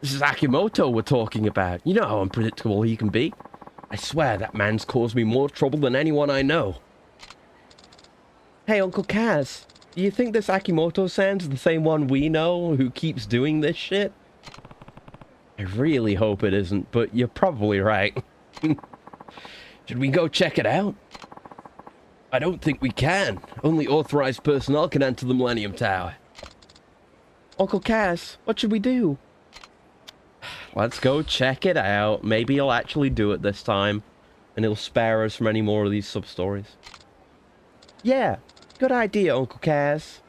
This is Akimoto we're talking about. You know how unpredictable he can be. I swear that man's caused me more trouble than anyone I know. Hey, Uncle Kaz. Do you think this Akimoto-san's the same one we know who keeps doing this shit? I really hope it isn't, but you're probably right. Should we go check it out? I don't think we can. Only authorized personnel can enter the Millennium Tower. Uncle Kaz, what should we do? Let's go check it out. Maybe he'll actually do it this time, and he'll spare us from any more of these sub-stories. Yeah, good idea, Uncle Kaz.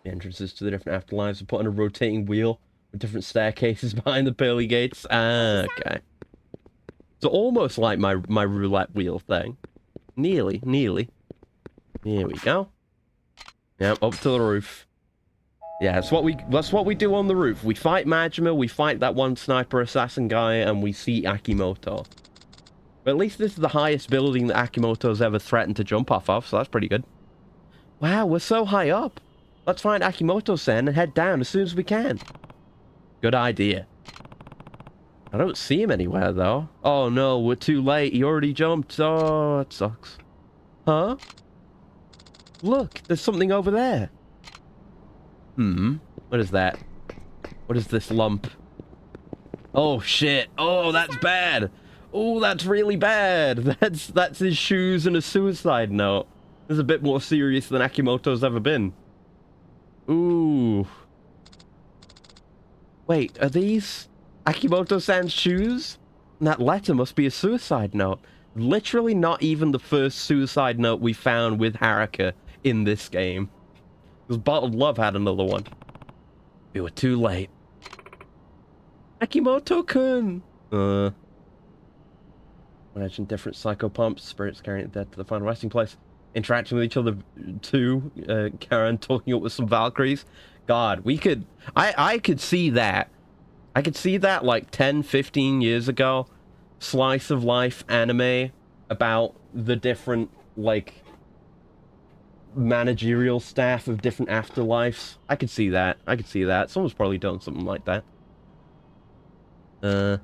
The entrances to the different afterlives are put on a rotating wheel with different staircases behind the pearly gates. Ah, okay. So almost like my roulette wheel thing. Nearly. Here we go. Yep, up to the roof. Yeah, that's what we do on the roof. We fight Majima, we fight that one sniper assassin guy, and we see Akimoto. But at least this is the highest building that Akimoto's ever threatened to jump off of, so that's pretty good. Wow, we're so high up. Let's find Akimoto-san and head down as soon as we can. Good idea. I don't see him anywhere, though. Oh no, we're too late. He already jumped. Oh, that sucks. Huh? Look, there's something over there. What is that? What is this lump? Oh shit. Oh, that's bad. Oh, that's really bad. That's his shoes and a suicide note. This is a bit more serious than Akimoto's ever been. Ooh. Wait, are these Akimoto-san's shoes? And that letter must be a suicide note. literally not even the first suicide note we found with Haruka in this game. Because Bottled Love had another one. We were too late. Akimoto-kun! Imagine different psychopomps, spirits carrying the dead to the final resting place. Interacting with each other too. Karen talking up with some Valkyries. God, we could... I could see that. I could see that like 10, 15 years ago. Slice of life anime about the different, like, managerial staff of different afterlives. I could see that. I could see that. Someone's probably done something like that. Oh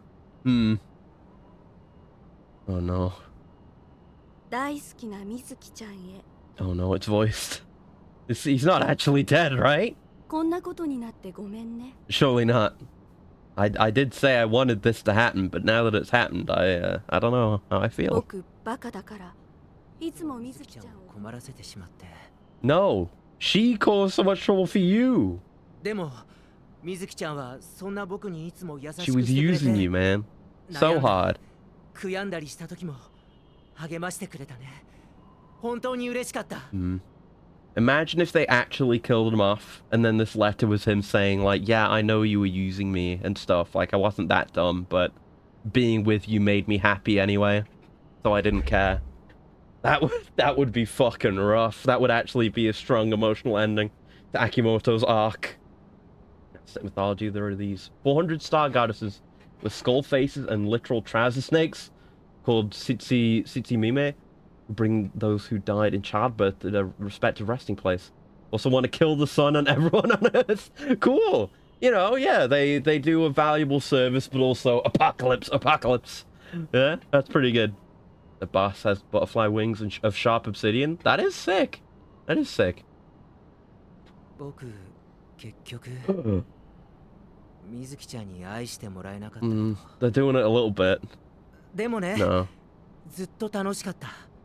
no. Oh no, it's voiced. He's not actually dead, right? Surely not. I did say I wanted this to happen, but now that it's happened, I don't know how I feel. No, she caused so much trouble for you. She was using you, man. So hard. Imagine if they actually killed him off, and then this letter was him saying, like, yeah, I know you were using me and stuff. Like, I wasn't that dumb, but being with you made me happy anyway, so I didn't care. That would be fucking rough. That would actually be a strong emotional ending to Akimoto's arc. In mythology, there are these 400-star goddesses with skull faces and literal trouser snakes called Tsitsimime, who bring those who died in childbirth to their respective resting place. Also want to kill the sun and everyone on Earth. Cool. You know, yeah, they do a valuable service, but also apocalypse. Yeah, that's pretty good. The boss has butterfly wings and of sharp obsidian. That is sick. That is sick. They're doing it a little bit. No.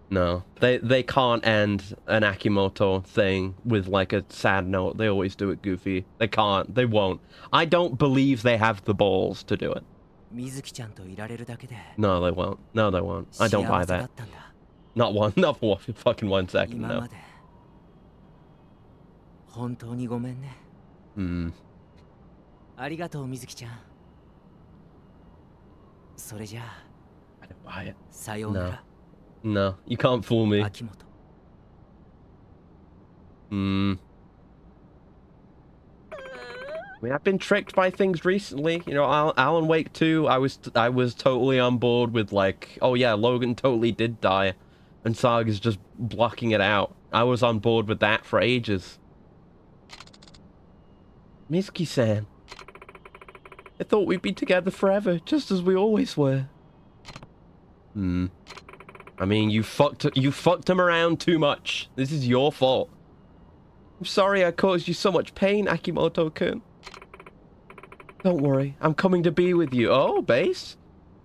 No. They can't end an Akimoto thing with like a sad note. They always do it goofy. They can't. They won't. I don't believe they have the balls to do it. No, they won't. No, they won't. I don't buy that. Not for fucking 1 second, no. I don't buy it. No. No, you can't fool me. I mean, I've been tricked by things recently. You know, Alan Wake 2, I was totally on board with, like, oh yeah, Logan totally did die, and Saga's just blocking it out. I was on board with that for ages. Mizuki-san. I thought we'd be together forever, just as we always were. I mean, you fucked him around too much. This is your fault. I'm sorry I caused you so much pain, Akimoto-kun. Don't worry, I'm coming to be with you. Oh, base?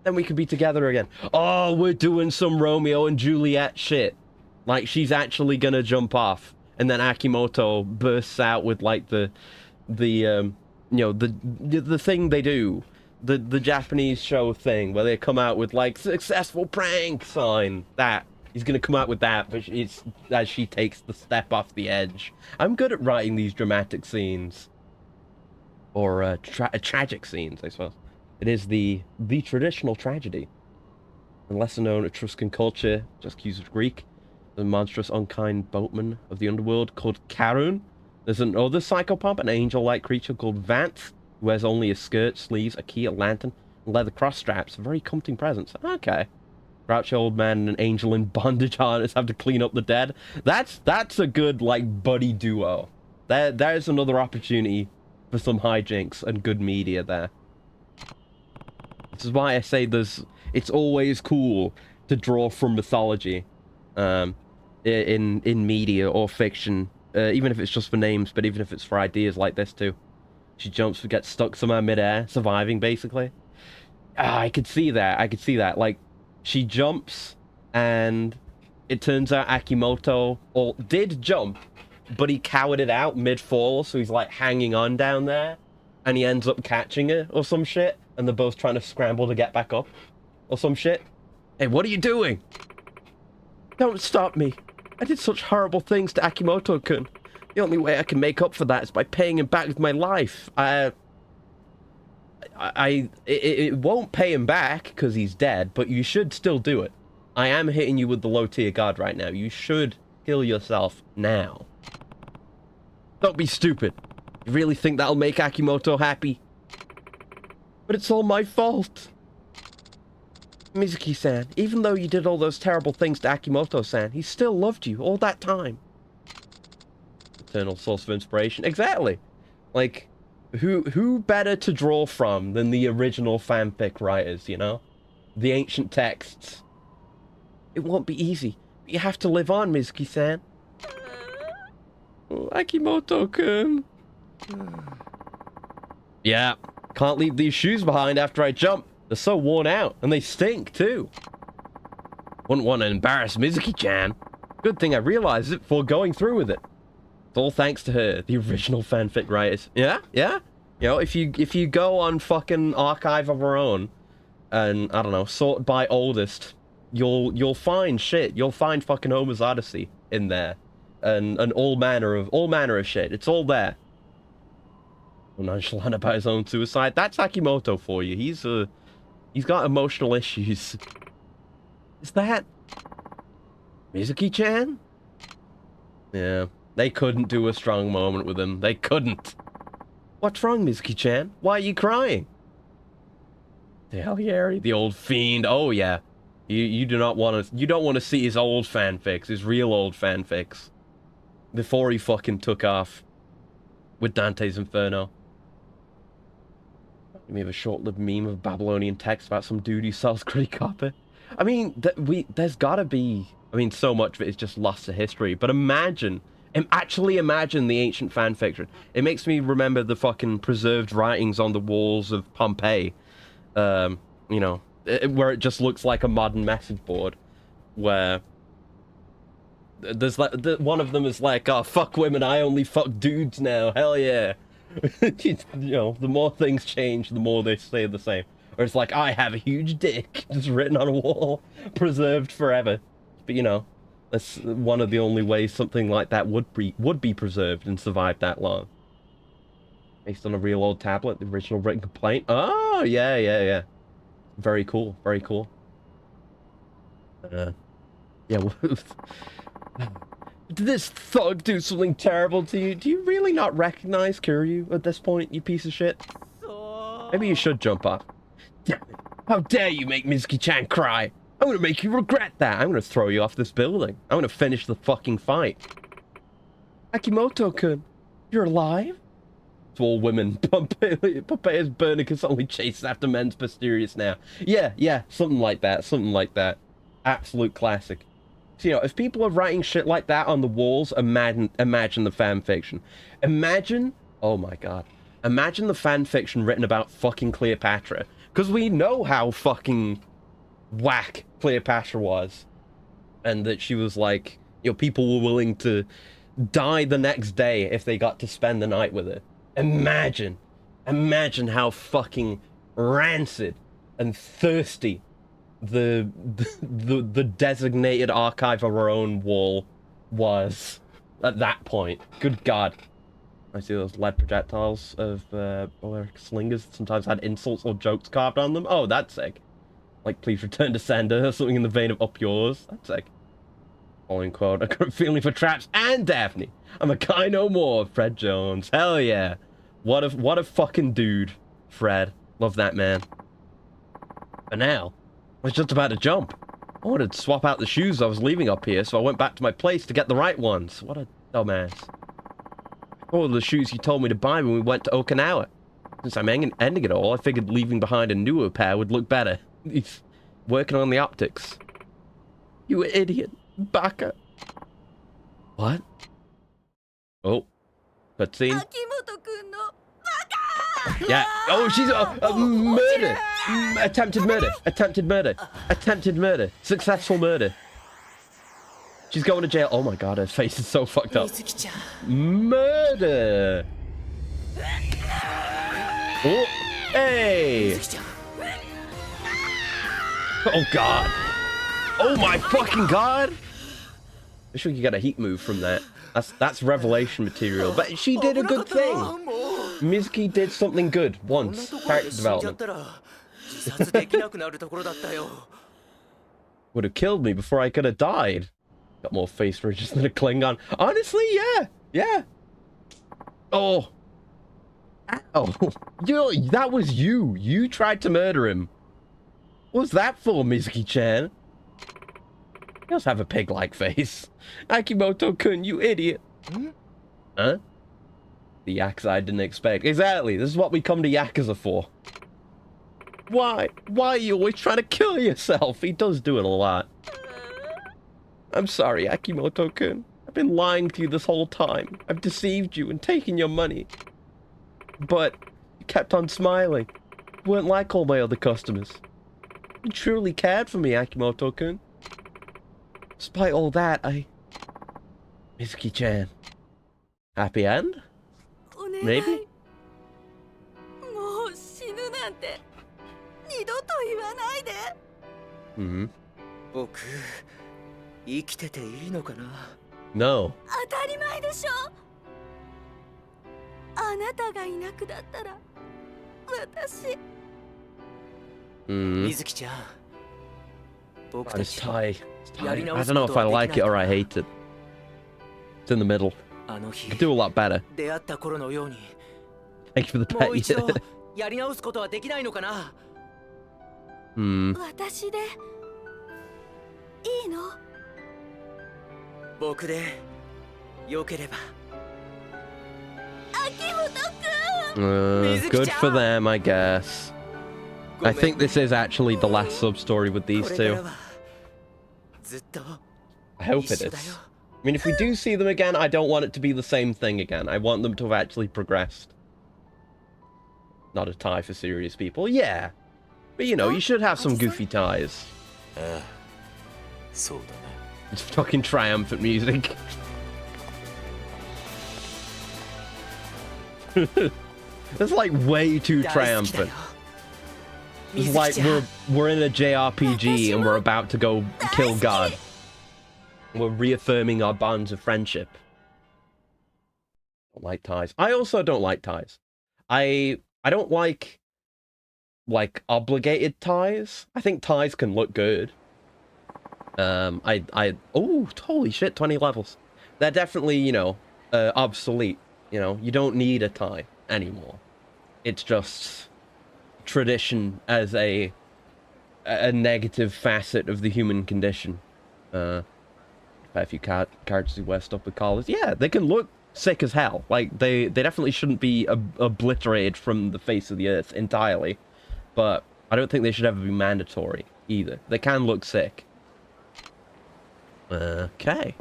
Then we can be together again. Oh, we're doing some Romeo and Juliet shit. Like, she's actually gonna jump off. And then Akimoto bursts out with, like, the thing they do. The Japanese show thing, where they come out with, like, successful prank sign. That. He's gonna come out with that, but it's as she takes the step off the edge. I'm good at writing these dramatic scenes. Or tragic scenes, I suppose. It is the traditional tragedy. In lesser-known Etruscan culture, just accused of Greek, the monstrous, unkind boatman of the underworld called Karun. There's another psychopomp, an angel-like creature called Vance, who wears only a skirt, sleeves, a key, a lantern, and leather cross straps. A very comforting presence. Okay. Grouchy old man and an angel in bondage harness have to clean up the dead. That's a good, like, buddy duo. There's another opportunity for some hijinks and good media there. This is why I say it's always cool to draw from mythology in media or fiction, even if it's just for names, but even if it's for ideas like this too. She jumps, gets stuck somewhere midair, surviving basically. I could see that. Like, she jumps, and it turns out Akimoto did jump, but he cowered it out mid-fall, so he's like hanging on down there, and he ends up catching her or some shit, and they're both trying to scramble to get back up or some shit. Hey, what are you doing? Don't stop me. I did such horrible things to Akimoto-kun. The only way I can make up for that is by paying him back with my life. It won't pay him back because he's dead, but you should still do it. I am hitting you with the low tier guard right now. You should kill yourself now. Don't be stupid. You really think that'll make Akimoto happy? But it's all my fault. Mizuki-san, even though you did all those terrible things to Akimoto-san, he still loved you all that time. Eternal source of inspiration. Exactly. Like, who better to draw from than the original fanfic writers, you know? The ancient texts. It won't be easy, but you have to live on, Mizuki-san. Oh, Akimoto-kun. Yeah, can't leave these shoes behind after I jump. They're so worn out, and they stink, too. Wouldn't want to embarrass Mizuki-chan. Good thing I realized it before going through with it. It's all thanks to her, the original fanfic writers. Yeah? You know, if you go on fucking Archive of Our Own, and, I don't know, sort by oldest, you'll find shit. You'll find fucking Homer's Odyssey in there. And all manner of shit. It's all there. Nonchalant about his own suicide. That's Akimoto for you. He's got emotional issues. Is that Mizuki-chan? Yeah, they couldn't do a strong moment with him. They couldn't. What's wrong, Mizuki-chan? Why are you crying? The Alighieri, the old fiend. Oh yeah, you don't want to see his old fanfics, his real old fanfics, before he fucking took off with Dante's Inferno. We have a short-lived meme of Babylonian text about some dude who sells gritty copper. I mean, there's gotta be... I mean, so much of it is just lost to history. But actually imagine the ancient fanfiction. It makes me remember the fucking preserved writings on the walls of Pompeii. You know, where it just looks like a modern message board. Where... There's like... one of them is like, oh, fuck women, I only fuck dudes now. Hell yeah. You know, the more things change, the more they stay the same. Or it's like, I have a huge dick, just written on a wall, preserved forever. But you know, that's one of the only ways something like that would be preserved and survive that long. Based on a real old tablet, the original written complaint. Oh, yeah. Very cool, very cool. Yeah, did this thug do something terrible to you? Do you really not recognize Kiryu at this point, you piece of shit? Maybe you should jump off. Damn it. How dare you make Mizuki-chan cry? I'm gonna make you regret that. I'm gonna throw you off this building. I'm gonna finish the fucking fight. Akimoto-kun, you're alive? To all women, Pompeia's burning because only chases after men's posteriors now. Yeah, something like that. Absolute classic. So, you know, if people are writing shit like that on the walls, imagine the fanfiction. Imagine, oh my god. Imagine the fanfiction written about fucking Cleopatra. Because we know how fucking whack Cleopatra was. And that she was like, you know, people were willing to die the next day if they got to spend the night with her. Imagine how fucking rancid and thirsty the designated Archive of Our Own wall was at that point. Good god. I see those lead projectiles of slingers sometimes had insults or jokes carved on them. Oh, that's sick. Like, please return to sender, or something in the vein of up yours. That's sick. Following quote, I got a feeling for traps and Daphne. I'm a guy no more, Fred Jones. Hell yeah. What a fucking dude, Fred. Love that man. But now, I was just about to jump. I wanted to swap out the shoes I was leaving up here, so I went back to my place to get the right ones. What a dumbass. I thought of the shoes you told me to buy when we went to Okinawa. Since I'm ending it all, I figured leaving behind a newer pair would look better. He's working on the optics. You idiot. Baka. What? Oh. Cutscene. Yeah. Oh, she's murder. Attempted murder. Successful murder. She's going to jail. Oh my god, her face is so fucked up. Murder. Oh, hey. Oh god. Oh my fucking god! Wish we could get a heat move from that. That's revelation material. But she did a good thing. Mizuki did something good once. Character development. Would have killed me before I could have died. Got more face ridges than a Klingon. Honestly, yeah. Yeah. Oh. Ow. That was you. You tried to murder him. What was that for, Mizuki-chan? He does have a pig-like face. Akimoto-kun, you idiot. Huh? The Yakuza I didn't expect. Exactly. This is what we come to Yakuza for. Why? Why are you always trying to kill yourself? He does do it a lot. I'm sorry, Akimoto-kun. I've been lying to you this whole time. I've deceived you and taken your money. But you kept on smiling. You weren't like all my other customers. You truly cared for me, Akimoto-kun. Despite all that, Mizuki-chan. Happy end? Maybe? Mm-hmm. No. Oh, this tie. I don't know if I like it or I hate it. It's in the middle. Could do a lot better. Thank you for the pet. Good for them, I guess. I think this is actually the last sub-story with these two. I hope it is. I mean, if we do see them again, I don't want it to be the same thing again. I want them to have actually progressed. Not a tie for serious people. Yeah. But, you know, you should have some goofy ties. It's fucking triumphant music. That's like way too triumphant. It's like we're in a JRPG and we're about to go kill God. We're reaffirming our bonds of friendship. Don't like ties. I also don't like ties. I don't like obligated ties. I think ties can look good. Oh, holy shit, 20 levels. They're definitely, you know, obsolete. You know, you don't need a tie anymore. It's just tradition as a negative facet of the human condition. A few characters who wear stuff with collars. Yeah, they can look sick as hell. Like, they definitely shouldn't be obliterated from the face of the earth entirely. But I don't think they should ever be mandatory either. They can look sick. Okay.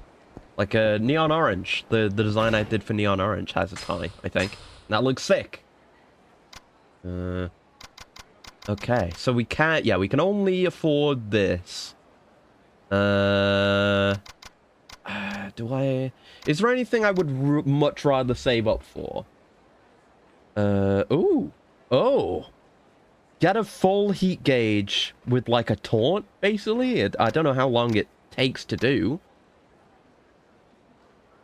Like a neon orange. The design I did for neon orange has a tie, I think. That looks sick. Okay, so we can't... Yeah, we can only afford this. Do I... Is there anything I would much rather save up for? Ooh. Oh. Get a full heat gauge with, like, a taunt, basically. I don't know how long it takes to do.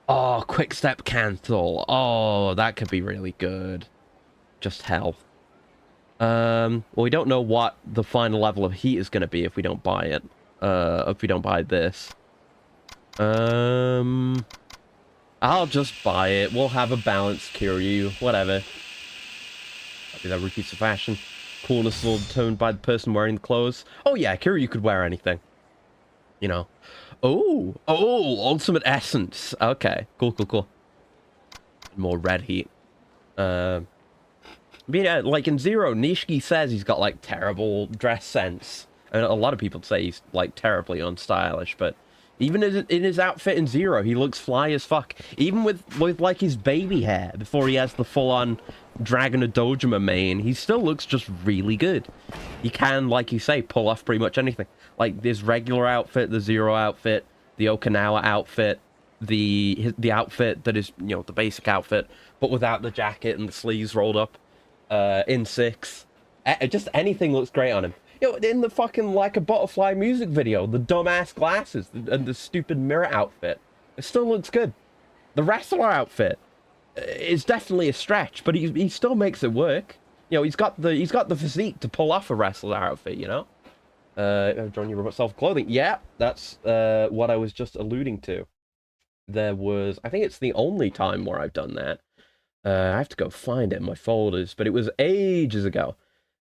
Oh, quick step cancel. Oh, that could be really good. Just health. Well, we don't know what the final level of heat is going to be if we don't buy it. If we don't buy this. I'll just buy it. We'll have a balanced Kiryu. Whatever. That'll be that rookies of fashion. Coolness will determined by the person wearing the clothes. Oh yeah, Kiryu could wear anything. You know. Oh, ultimate essence. Okay, cool. More red heat. But yeah, like in Zero, Nishiki says he's got like terrible dress sense. And a lot of people say he's like terribly unstylish, but even in his outfit in Zero, he looks fly as fuck. Even with like his baby hair before he has the full-on Dragon of Dojima mane, he still looks just really good. He can, like you say, pull off pretty much anything. Like this regular outfit, the Zero outfit, the Okinawa outfit, the outfit that is, you know, the basic outfit, but without the jacket and the sleeves rolled up. In 6, just anything looks great on him. You know, in the fucking Like a Butterfly music video, the dumbass glasses and the stupid mirror outfit, it still looks good. The wrestler outfit is definitely a stretch, but he still makes it work. You know, he's got the physique to pull off a wrestler outfit, you know? Drawing your robot self-clothing. Yeah, that's what I was just alluding to. There was, I think it's the only time where I've done that. I have to go find it in my folders, but it was ages ago.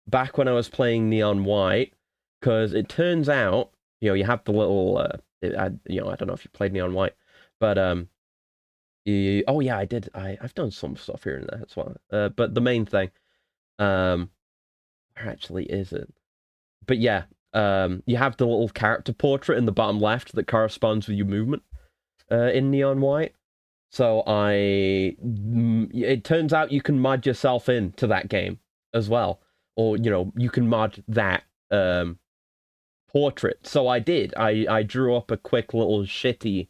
Back when I was playing Neon White, because it turns out, you know, you have the little, I don't know if you played Neon White, but, oh yeah, I did, I've done some stuff here and there as well. But the main thing, where actually is it? But yeah, you have the little character portrait in the bottom left that corresponds with your movement, in Neon White. So it turns out you can mod yourself into that game as well. Or, you know, you can mod that portrait. So I did. I drew up a quick little shitty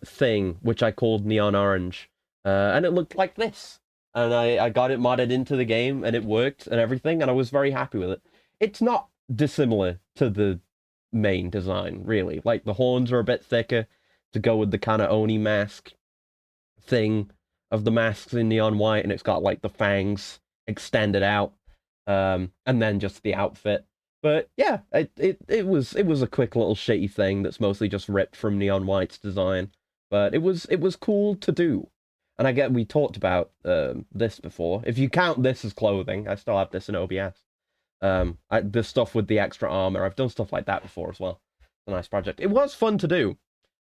thing, which I called Neon Orange. And it looked like this. And I got it modded into the game, and it worked and everything, and I was very happy with it. It's not dissimilar to the main design, really. Like, the horns are a bit thicker to go with the kind of Oni mask thing of the masks in Neon White, and it's got, like, the fangs extended out, and then just the outfit. But yeah, it was a quick little shitty thing that's mostly just ripped from Neon White's design. But it was cool to do. And I get we talked about this before. If you count this as clothing, I still have this in OBS. The stuff with the extra armor, I've done stuff like that before as well. It's a nice project. It was fun to do.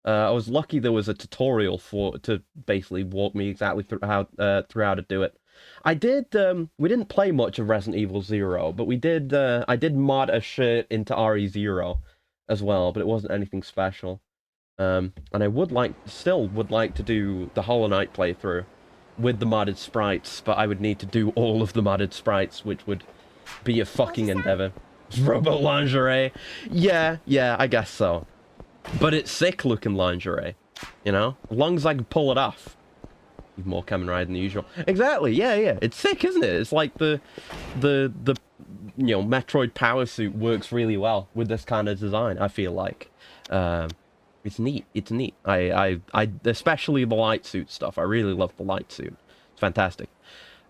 I was lucky there was a tutorial to basically walk me exactly through how to do it. I did. We didn't play much of Resident Evil 0, but we did. I did mod a shirt into RE0 as well, but it wasn't anything special. And I still would like to do the Hollow Knight playthrough with the modded sprites, but I would need to do all of the modded sprites, which would be a fucking endeavor. Robot lingerie. Yeah, I guess so. But it's sick looking lingerie, you know? As long as I can pull it off. Even more Kamen Rider than usual. Exactly, yeah. It's sick, isn't it? It's like the Metroid power suit works really well with this kind of design, I feel like. It's neat. I especially the light suit stuff. I really love the light suit. It's fantastic.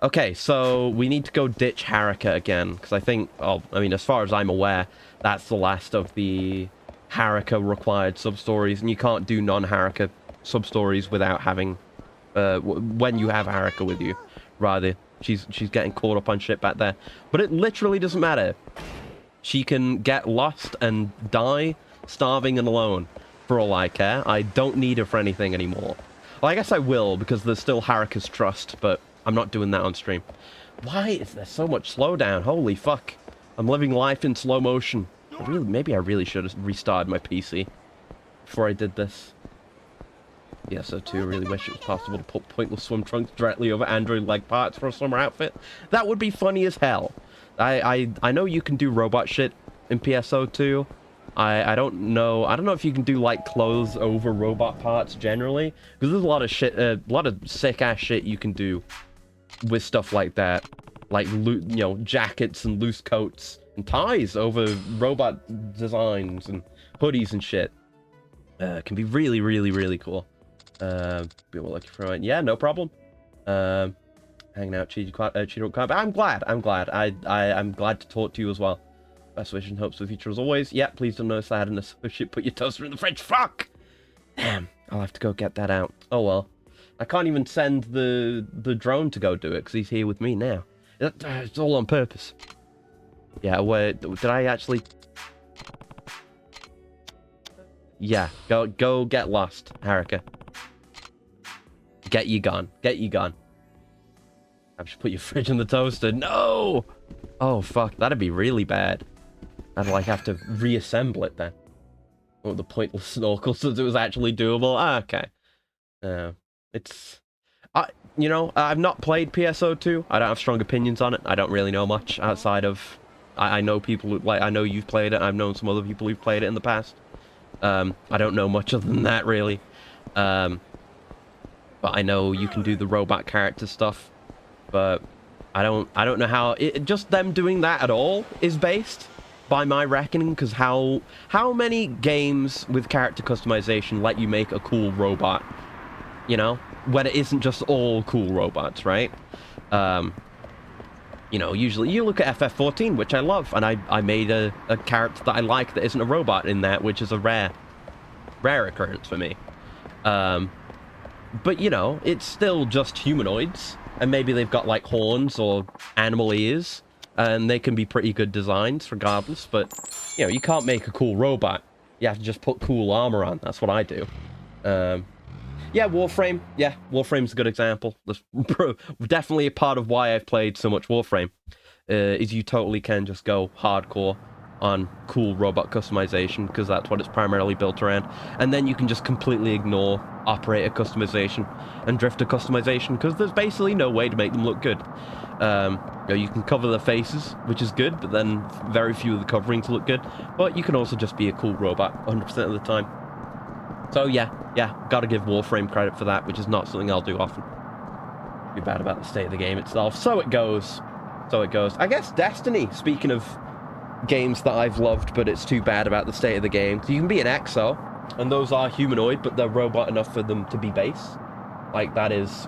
Okay, so we need to go ditch Haruka again, because I think, as far as I'm aware, that's the last of the Haruka required sub-stories, and you can't do non-Haruka sub-stories without having, when you have Haruka with you, rather. She's getting caught up on shit back there. But it literally doesn't matter. She can get lost and die starving and alone. For all I care. I don't need her for anything anymore. Well, I guess I will, because there's still Haruka's trust, but I'm not doing that on stream. Why is there so much slowdown? Holy fuck. I'm living life in slow motion. Maybe I really should have restarted my PC before I did this. Yeah, so too, I really wish it was possible to put pointless swim trunks directly over Android leg parts for a summer outfit. That would be funny as hell. I know you can do robot shit in PSO2. I don't know if you can do like clothes over robot parts generally, because there's a lot of shit, a lot of sick ass shit you can do with stuff like that, like jackets and loose coats and ties over robot designs and hoodies and shit. Can be really, really, really cool. Be more lucky for it. Yeah, no problem. Hanging out, Cheeto Club. I'm glad. I'm glad to talk to you as well. Best wishes and hopes for the future as always. Yeah, please don't notice I had an associate put your toaster in the fridge. Fuck! Damn, I'll have to go get that out. Oh well. I can't even send the drone to go do it because he's here with me now. It's all on purpose. Yeah, did I actually... Yeah, go get lost, Haruka. Get you gone. I should put your fridge in the toaster. No! Oh, fuck, that'd be really bad. I'd like have to reassemble it then. Oh, the pointless snorkel since it was actually doable. Okay. I've not played PSO2. I don't have strong opinions on it. I don't really know much outside of... I know people who, I know you've played it. I've known some other people who've played it in the past. I don't know much other than that, really. But I know you can do the robot character stuff. But I don't know how just them doing that at all is based, by my reckoning, because how many games with character customization let you make a cool robot, you know, when it isn't just all cool robots, right? You know, usually you look at FF14, which I love, and I made a character that I like that isn't a robot in that, which is a rare occurrence for me. But, you know, it's still just humanoids, and maybe they've got, like, horns or animal ears, and they can be pretty good designs regardless, but, you know, you can't make a cool robot. You have to just put cool armor on. That's what I do. Yeah, Warframe. Yeah, Warframe's a good example. That's definitely a part of why I've played so much Warframe, is you totally can just go hardcore on cool robot customization, because that's what it's primarily built around. And then you can just completely ignore operator customization and drifter customization, because there's basically no way to make them look good. You know, you can cover their faces, which is good, but then very few of the coverings look good. But you can also just be a cool robot 100% of the time. So yeah, gotta give Warframe credit for that, which is not something I'll do often. Be bad about the state of the game itself. So it goes. I guess Destiny, speaking of games that I've loved, but it's too bad about the state of the game. So you can be an Exo, and those are humanoid, but they're robot enough for them to be base. Like, that is...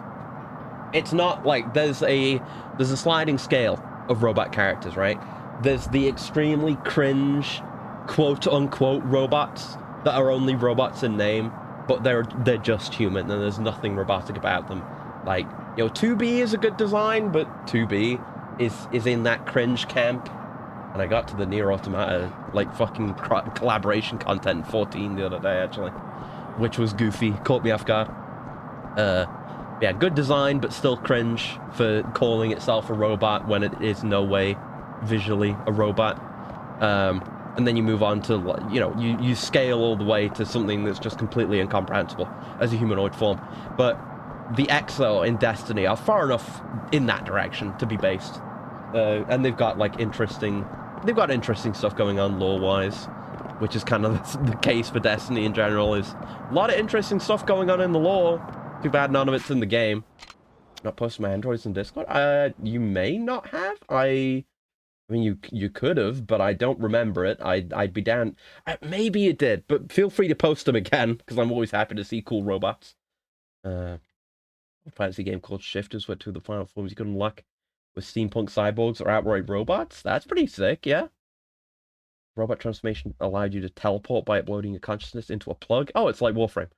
It's not like... There's a sliding scale of robot characters, right? There's the extremely cringe, quote-unquote robots that are only robots in name, but they're just human, and there's nothing robotic about them. Like, you know, 2B is a good design, but 2B is in that cringe camp. And I got to the Nier Automata, like, fucking collaboration content in 14 the other day, actually. Which was goofy. Caught me off guard. Yeah, good design, but still cringe for calling itself a robot when it is no way visually a robot. And then you move on to, you know, you scale all the way to something that's just completely incomprehensible as a humanoid form. But the Exo in Destiny are far enough in that direction to be based. And they've got, like, interesting stuff going on lore-wise, which is kind of the case for Destiny in general, is a lot of interesting stuff going on in the lore. Too bad none of it's in the game. Not posted my Androids in Discord? You may not have. I mean, you could have, but I don't remember it. I'd be down. Maybe it did, but feel free to post them again, because I'm always happy to see cool robots. A fantasy game called Shifters, where two of the final forms you could unlock with steampunk cyborgs or outright robots. That's pretty sick, yeah. Robot transformation allowed you to teleport by uploading your consciousness into a plug. Oh, it's like Warframe.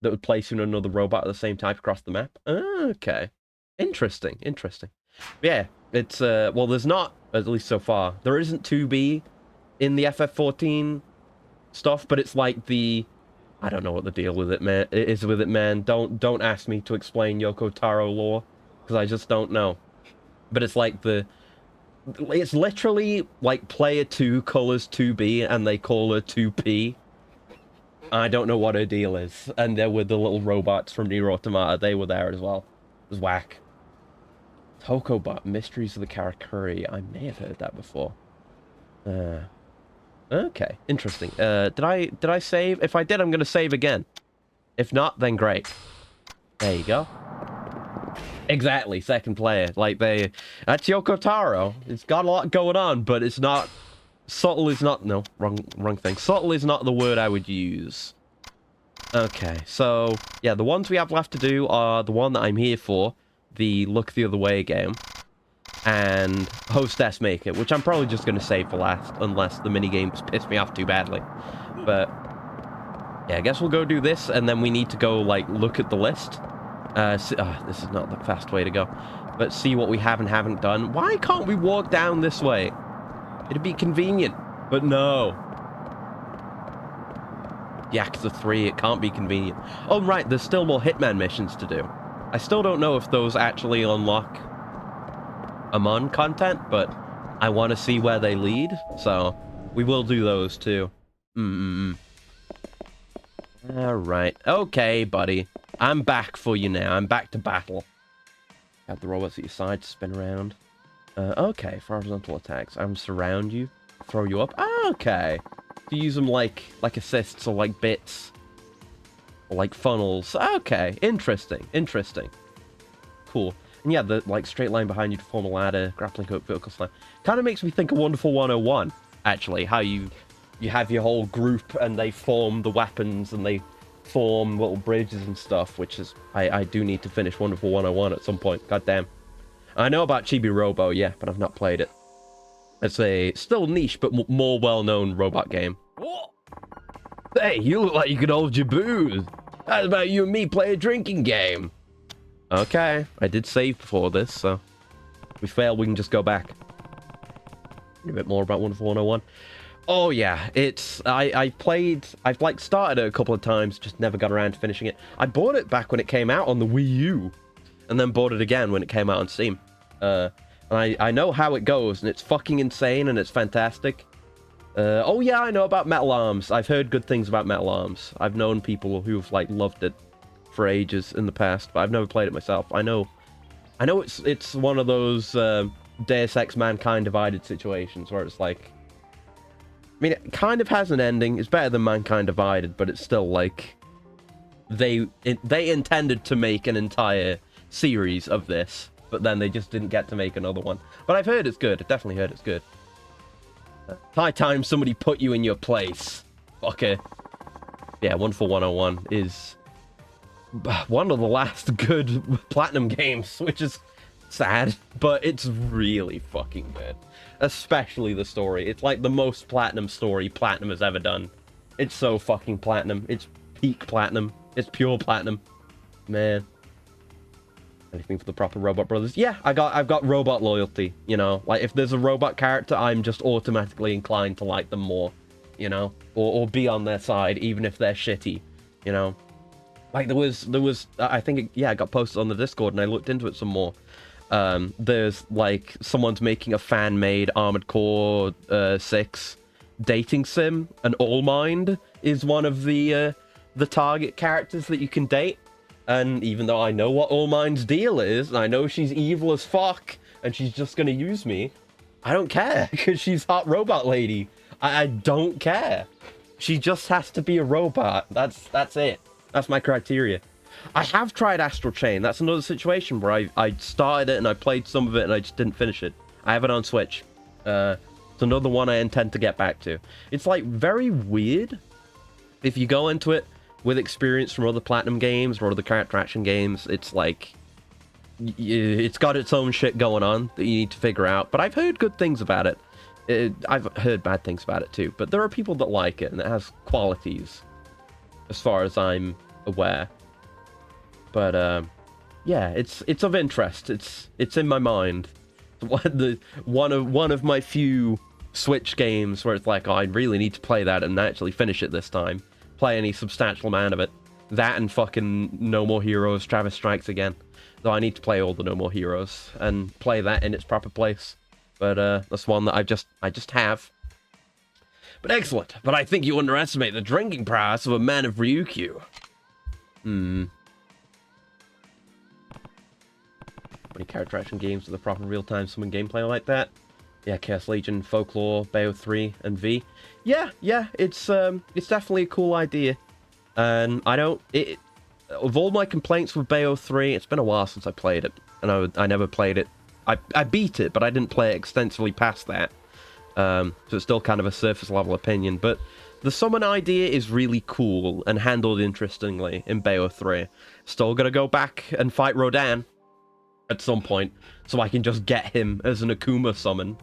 That would place you in another robot of the same type across the map. Okay. Interesting. Yeah, it's, well, there's not, at least so far, there isn't 2B in the FF14 stuff, but it's like the, I don't know what the deal with it, man. It is with it, man. Don't ask me to explain Yoko Taro lore, because I just don't know. But it's like it's literally like player 2 colors 2B and they call her 2P. I don't know what her deal is. And there were the little robots from Nier Automata. They were there as well. It was whack. Tokobot, Mysteries of the Karakuri. I may have heard that before. Okay, interesting. Did I save? If I did, I'm gonna save again. If not, then great. There you go. Exactly, second player. Like, that's Yoko Taro. It's got a lot going on, but it's not... Subtle is not... No, wrong thing. Subtle is not the word I would use. Okay, so, yeah, the ones we have left to do are the one that I'm here for, the Look the Other Way game, and Hostess Make It, which I'm probably just going to save for last, unless the minigames piss me off too badly. But, yeah, I guess we'll go do this, and then we need to go, like, look at the list. This is not the fast way to go. But see what we have and haven't done. Why can't we walk down this way? It'd be convenient. But no. Yakuza 3, it can't be convenient. Oh, right, there's still more Hitman missions to do. I still don't know if those actually unlock Amon content, but I want to see where they lead. So, we will do those too. Alright. Okay, buddy. I'm back for you now. I'm back to battle. Have the robots at your side to spin around. Okay, for horizontal attacks. I'm surround you, throw you up. Okay. To use them like assists or like bits. Or like funnels. Okay, interesting. Cool. And yeah, the like straight line behind you to form a ladder, grappling hook, vertical slam. Kind of makes me think of Wonderful 101, actually. How you have your whole group and they form the weapons and they form little bridges and stuff, which is... I do need to finish Wonderful 101 at some point. God damn. I know about Chibi Robo, yeah, but I've not played it. It's a still niche, but more well-known robot game. Hey, you look like you could hold your booze. How about you and me play a drinking game? Okay, I did save before this, so if we fail, we can just go back. A bit more about Wonderful 101. Oh yeah, it's... I've like started it a couple of times, just never got around to finishing it. I bought it back when it came out on the Wii U, and then bought it again when it came out on Steam. And I know how it goes, and it's fucking insane, and it's fantastic. Oh yeah, I know about Metal Arms. I've heard good things about Metal Arms. I've known people who've like loved it for ages in the past, but I've never played it myself. I know it's one of those Deus Ex Mankind Divided situations where it's like, I mean, it kind of has an ending. It's better than Mankind Divided, but it's still like they intended to make an entire series of this, but then they just didn't get to make another one. But I've heard it's good. I definitely heard it's good. High time somebody put you in your place. Okay. Yeah, Wonderful 101 is one of the last good Platinum games, which is sad, but it's really fucking good. Especially the story. It's like the most Platinum story Platinum has ever done. It's so fucking Platinum. It's peak Platinum. It's pure Platinum. Man. Anything for the proper Robot Brothers? Yeah, I've got robot loyalty, you know? Like, if there's a robot character, I'm just automatically inclined to like them more, you know? Or be on their side, even if they're shitty, you know? Like, there was I think, it got posted on the Discord, and I looked into it some more. There's, like, someone's making a fan-made Armored Core 6 dating sim, and Allmind is one of the target characters that you can date. And even though I know what Allmind's deal is, and I know she's evil as fuck, and she's just gonna use me, I don't care, because she's hot robot lady. I don't care. She just has to be a robot. That's it. That's my criteria. I have tried Astral Chain. That's another situation where I started it and I played some of it and I just didn't finish it. I have it on Switch. It's another one I intend to get back to. It's like very weird if you go into it with experience from other Platinum games or other character action games. It's like, it's got its own shit going on that you need to figure out. But I've heard good things about it. I've heard bad things about it too. But there are people that like it, and it has qualities, as far as I'm aware. But yeah, it's of interest. It's in my mind. One of my few Switch games where it's like, oh, I really need to play that and actually finish it this time. Play any substantial amount of it. That and fucking No More Heroes, Travis Strikes Again. Though I need to play all the No More Heroes and play that in its proper place. But that's one that I just have. But excellent. But I think you underestimate the drinking prowess of a man of Ryukyu. Many character action games with a proper real-time summon gameplay like that. Yeah, Chaos Legion, Folklore, Bayo 3, and V. Yeah, it's definitely a cool idea. And of all my complaints with Bayo 3, it's been a while since I played it. And I never played it. I beat it, but I didn't play it extensively past that. So it's still kind of a surface level opinion. But the summon idea is really cool and handled interestingly in Bayo 3. Still gonna go back and fight Rodan at some point, so I can just get him as an Akuma summon.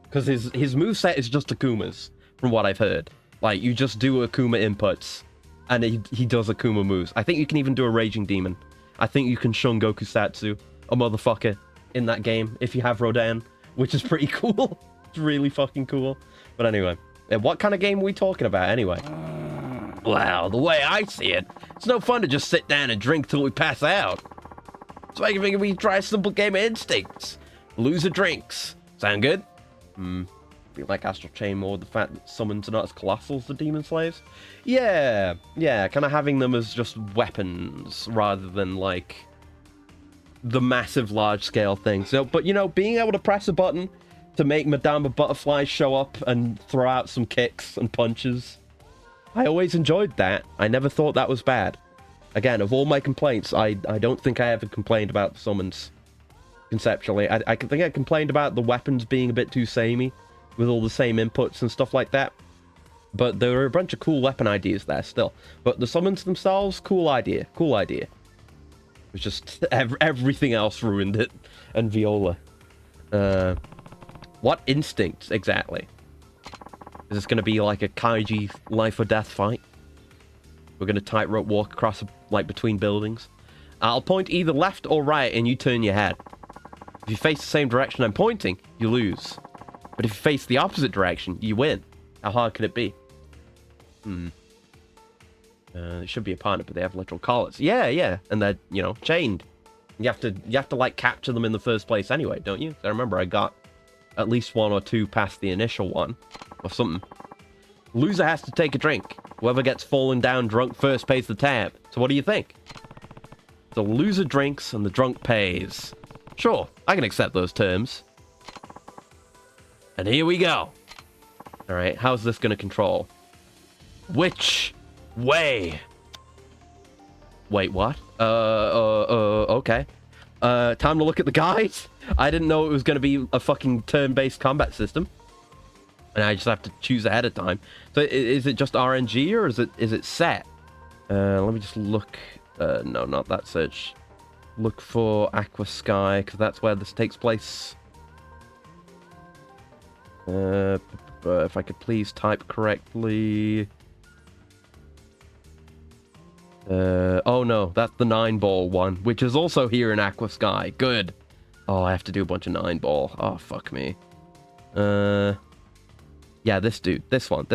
Because his moveset is just Akumas, from what I've heard. Like, you just do Akuma inputs, and he does Akuma moves. I think you can even do a Raging Demon. I think you can Shun Goku Satsu, a motherfucker, in that game, if you have Rodan, which is pretty cool. It's really fucking cool. But anyway, what kind of game are we talking about, anyway? Well, the way I see it, it's no fun to just sit down and drink till we pass out. So I think we try a simple game of instincts. Loser drinks. Sound good? Feel like Astral Chain more the fact that summons are not as colossal as the Demon Slaves. Yeah, kind of having them as just weapons rather than like the massive large-scale thing. So, but you know, being able to press a button to make Madama Butterfly show up and throw out some kicks and punches, I always enjoyed that. I never thought that was bad. Again, of all my complaints, I don't think I ever complained about the summons conceptually. I think I complained about the weapons being a bit too samey, with all the same inputs and stuff like that. But there were a bunch of cool weapon ideas there still. But the summons themselves, cool idea. Cool idea. It was just everything else ruined it. And Viola. What instinct, exactly? Is this going to be like a Kaiji life or death fight? We're going to tightrope walk across, like, between buildings. I'll point either left or right, and you turn your head. If you face the same direction I'm pointing, you lose. But if you face the opposite direction, you win. How hard can it be? It should be a partner, but they have literal collars. Yeah. And they're, you know, chained. You have to, like, capture them in the first place anyway, don't you? I remember I got at least 1 or 2 past the initial one. Or something. Loser has to take a drink. Whoever gets fallen down drunk first pays the tab. So what do you think? The loser drinks and the drunk pays. Sure, I can accept those terms. And here we go. Alright, how's this gonna control? Which way? Wait, what? Okay. Time to look at the guides? I didn't know it was gonna be a fucking turn-based combat system. And I just have to choose ahead of time. So is it just RNG or is it set? Let me just look. No, not that search. Look for Aqua Sky, because that's where this takes place. If I could please type correctly. Oh no, that's the 9-ball one, which is also here in Aqua Sky. Good. Oh, I have to do a bunch of 9-ball. Oh, fuck me. Yeah, this dude. This one.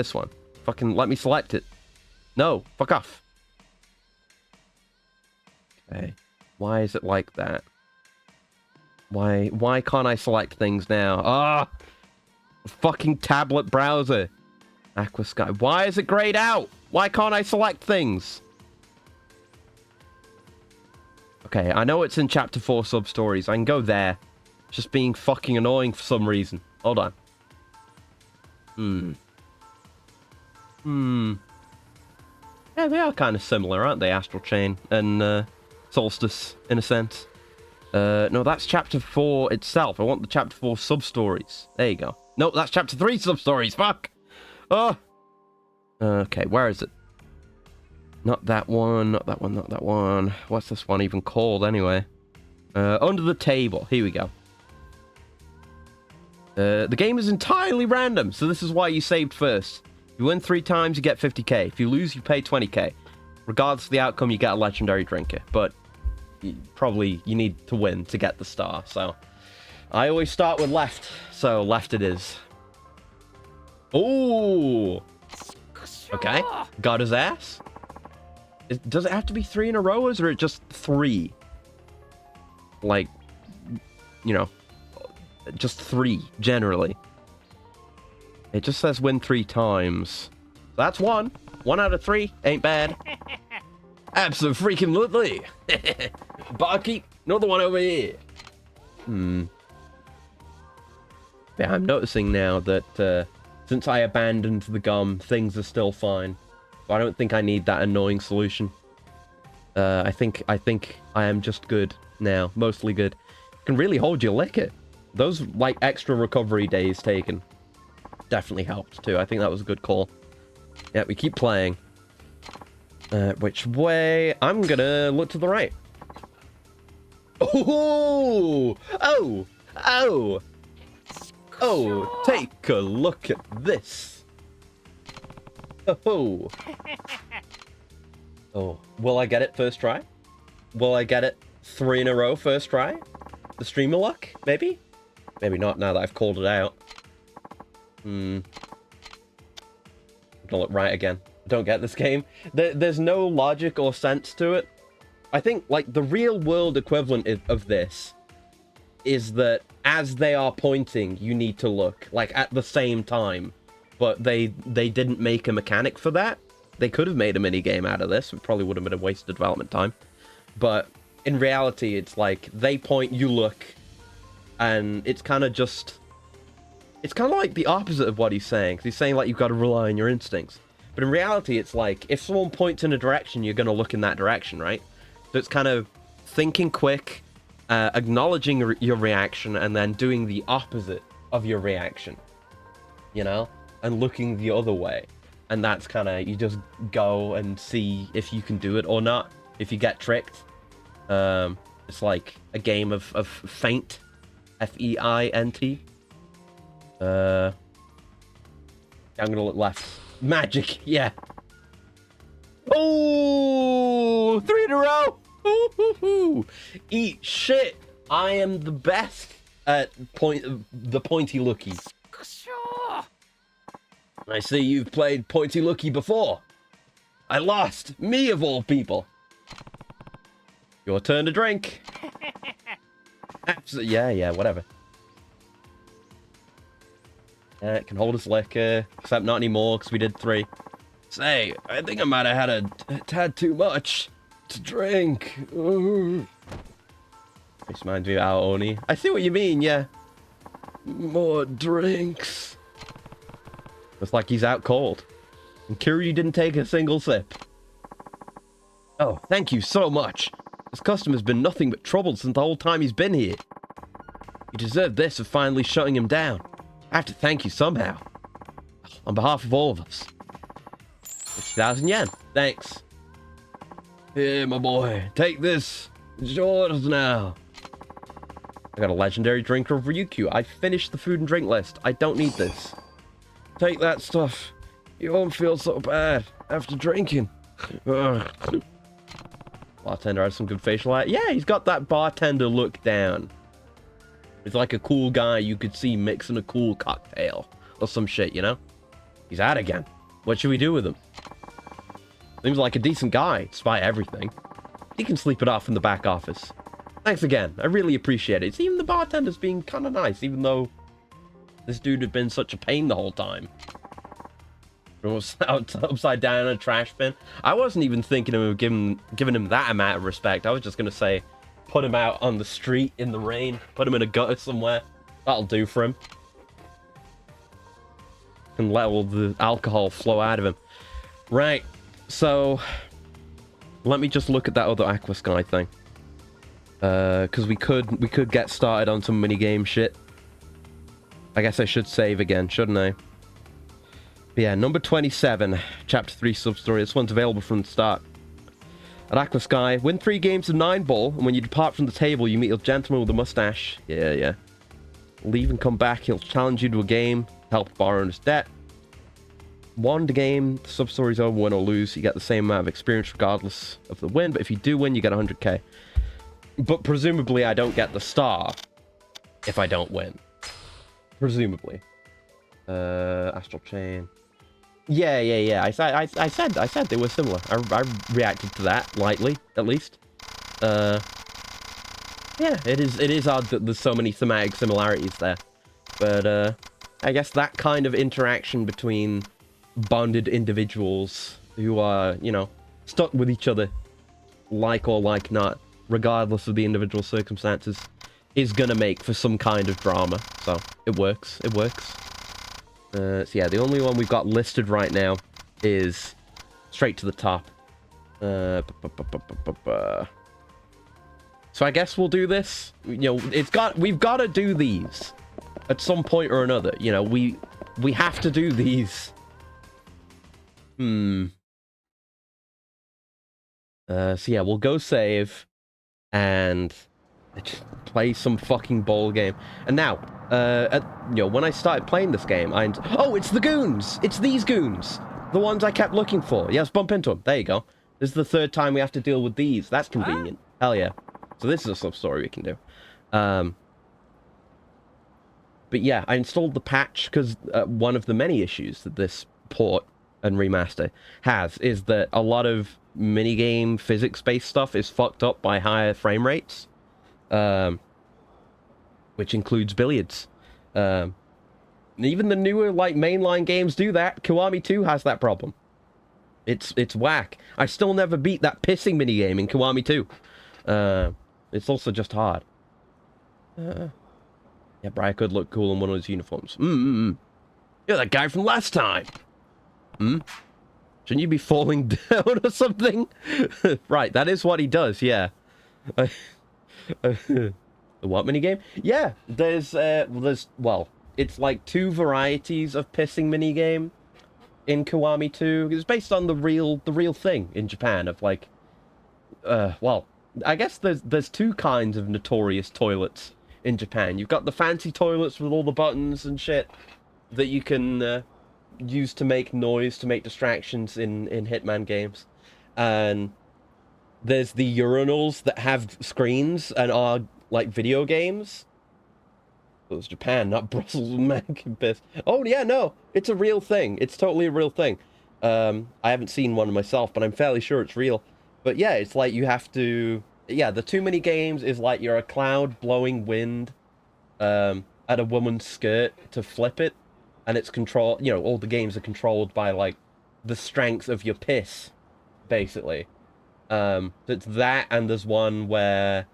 Fucking let me select it. No, fuck off. Okay. Why is it like that? Why can't I select things now? Ah! Fucking tablet browser. Aqua Sky. Why is it grayed out? Why can't I select things? Okay, I know it's in Chapter 4 sub-stories. I can go there. It's just being fucking annoying for some reason. Hold on. Yeah, they are kind of similar, aren't they? Astral Chain and Solstice, in a sense. No, that's Chapter 4 itself. I want the Chapter 4 sub-stories. There you go. No, that's Chapter 3 sub-stories. Fuck! Oh! Okay, where is it? Not that one, not that one, not that one. What's this one even called, anyway? Under the table. Here we go. The game is entirely random, so this is why you saved first. If you win 3 times, you get 50k. If you lose, you pay 20k. Regardless of the outcome, you get a legendary drinker. But probably you need to win to get the star, so... I always start with left, so left it is. Ooh! Okay, got his ass. Does it have to be 3 in a row, or is it just 3? Like, you know... Just 3, generally. It just says win 3 times. That's 1. 1 out of 3. Ain't bad. Abso-freaking-lutely. Barkeep, another one over here. Yeah, I'm noticing now that since I abandoned the gum, things are still fine. I don't think I need that annoying solution. I think I am just good now. Mostly good. Can really hold your liquor. Those, like, extra recovery days taken definitely helped, too. I think that was a good call. Yeah, we keep playing. Which way? I'm gonna look to the right. Oh! Oh! Oh! Oh, take a look at this. Oh! Oh, will I get it first try? Will I get it 3 in a row first try? The streamer luck? Maybe? Maybe not now that I've called it out. I'm gonna look right again. I don't get this game. There's no logic or sense to it. I think, like, the real world equivalent of this is that as they are pointing, you need to look, like, at the same time. But they didn't make a mechanic for that. They could have made a minigame out of this. It probably would have been a waste of development time. But in reality, it's like, they point, you look, and it's kind of just... It's kind of like the opposite of what he's saying. 'Cause he's saying, like, you've got to rely on your instincts. But in reality, it's like, if someone points in a direction, you're going to look in that direction, right? So it's kind of thinking quick, acknowledging your reaction and then doing the opposite of your reaction, you know, and looking the other way. And that's kind of, you just go and see if you can do it or not, if you get tricked. It's like a game of feint, F-E-I-N-T. I'm gonna look left. Magic, yeah. Oh, 3 in a row. Ooh, eat shit. I am the best at the pointy looky. I see you've played pointy looky before. I lost, me of all people. Your turn to drink. Yeah, whatever. It can hold us liquor, except not anymore because we did 3. Say, I think I might have had a tad too much to drink. Ooh. This reminds me of our Oni. I see what you mean, yeah. More drinks. Looks like he's out cold. And Kiryu didn't take a single sip. Oh, thank you so much. This customer's been nothing but trouble since the whole time he's been here. You deserve this for finally shutting him down. I have to thank you somehow. On behalf of all of us. 50,000 yen. Thanks. Here, my boy. Take this. It's yours now. I got a legendary drink of Ryukyu. I finished the food and drink list. I don't need this. Take that stuff. You won't feel so bad after drinking. Bartender has some good facial hair. Yeah, he's got that bartender look down. He's like a cool guy you could see mixing a cool cocktail. Or some shit, you know? He's out again. What should we do with him? Seems like a decent guy, despite everything. He can sleep it off in the back office. Thanks again. I really appreciate it. Even the bartender's being kind of nice, even though this dude had been such a pain the whole time. Upside down in a trash bin. I wasn't even thinking of giving him that amount of respect. I was just going to say, put him out on the street in the rain. Put him in a gutter somewhere. That'll do for him. And let all the alcohol flow out of him. Right. So, let me just look at that other Aqua Sky thing. Because we could get started on some minigame shit. I guess I should save again, shouldn't I? But yeah, number 27, Chapter 3 Substory. This one's available from the start. At Aqua Sky, win 3 games of 9-ball, and when you depart from the table, you meet a gentleman with a mustache. Yeah. Leave and come back, he'll challenge you to a game, help borrow his debt. Won the game, the sub-story's over, win or lose, you get the same amount of experience regardless of the win, but if you do win, you get 100k. But presumably I don't get the star if I don't win. Presumably. Astral Chain. Yeah. I said they were similar. I reacted to that lightly, at least. Yeah, it is odd that there's so many thematic similarities there. But I guess that kind of interaction between bonded individuals who are, you know, stuck with each other, like or like not, regardless of the individual circumstances, is gonna make for some kind of drama. So it works. So yeah, the only one we've got listed right now is straight to the top. So I guess we'll do this. You know, we've got to do these at some point or another. You know, we have to do these. So yeah, we'll go save and just play some fucking ball game. And now, you know, when I started playing this game, oh, it's the goons! It's these goons! The ones I kept looking for. Yes, bump into them. There you go. This is the 3rd time we have to deal with these. That's convenient. Hell yeah. So this is a sub-story we can do. But yeah, I installed the patch because one of the many issues that this port and remaster has is that a lot of minigame physics-based stuff is fucked up by higher frame rates. Which includes billiards. Even the newer, like, mainline games do that. Kiwami 2 has that problem. It's whack. I still never beat that pissing minigame in Kiwami 2. It's also just hard. Yeah, Brian could look cool in one of his uniforms. You're that guy from last time. Shouldn't you be falling down or something? Right, that is what he does, yeah. The what minigame? Yeah, well, it's like 2 varieties of pissing minigame in Kiwami 2. It's based on the real thing in Japan of like, well, I guess there's 2 kinds of notorious toilets in Japan. You've got the fancy toilets with all the buttons and shit that you can use to make noise, to make distractions in Hitman games, and there's the urinals that have screens and are like video games. It was Japan, not Brussels. Man can piss. Oh yeah, no, it's a real thing. It's totally a real thing. I haven't seen one myself, but I'm fairly sure it's real. But yeah, it's like you have to. Yeah, the too many games is like you're a cloud blowing wind at a woman's skirt to flip it, and it's control. You know, all the games are controlled by like the strength of your piss, basically. It's that, and there's one where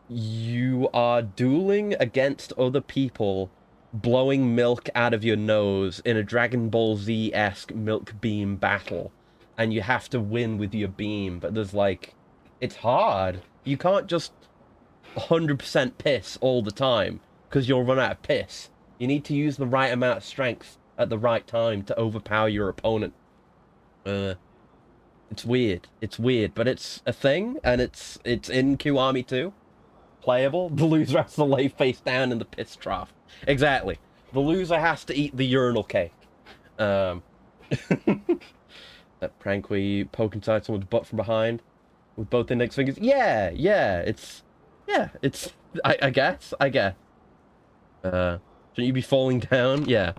you are dueling against other people, blowing milk out of your nose in a Dragon Ball Z-esque milk beam battle, and you have to win with your beam, but there's like, it's hard. You can't just 100% piss all the time, because you'll run out of piss. You need to use the right amount of strength at the right time to overpower your opponent. It's weird. It's weird, but it's a thing, and it's in Kiwami 2. Playable. The loser has to lay face down in the piss trough. Exactly. The loser has to eat the urinal cake. That prank where you poke inside someone's butt from behind with both index fingers. Yeah, it's I guess. Shouldn't you be falling down? Yeah.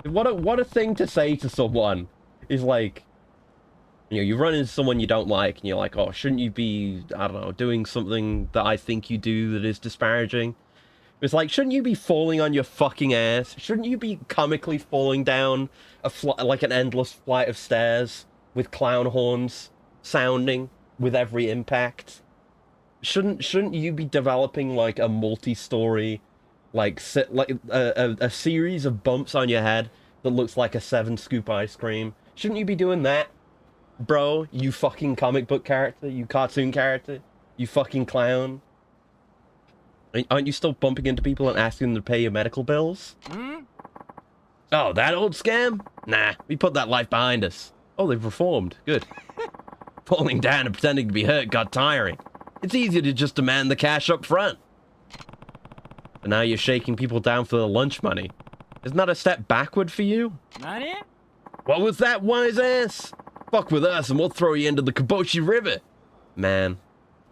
What a thing to say to someone is like, you know, you run into someone you don't like, and you're like, oh, shouldn't you be, I don't know, doing something that I think you do that is disparaging? It's like, shouldn't you be falling on your fucking ass? Shouldn't you be comically falling down like an endless flight of stairs with clown horns sounding with every impact? Shouldn't you be developing like a multi-story, like a series of bumps on your head that looks like a 7-scoop ice cream? Shouldn't you be doing that? Bro, you fucking comic book character, you cartoon character, you fucking clown. Aren't you still bumping into people and asking them to pay your medical bills? Oh, that old scam? Nah, we put that life behind us. Oh, they've reformed. Good. Falling down and pretending to be hurt got tiring. It's easier to just demand the cash up front. But now you're shaking people down for the lunch money. Isn't that a step backward for you? Nani? What was that, wise ass? Fuck with us and we'll throw you into the Kaboshi River. Man,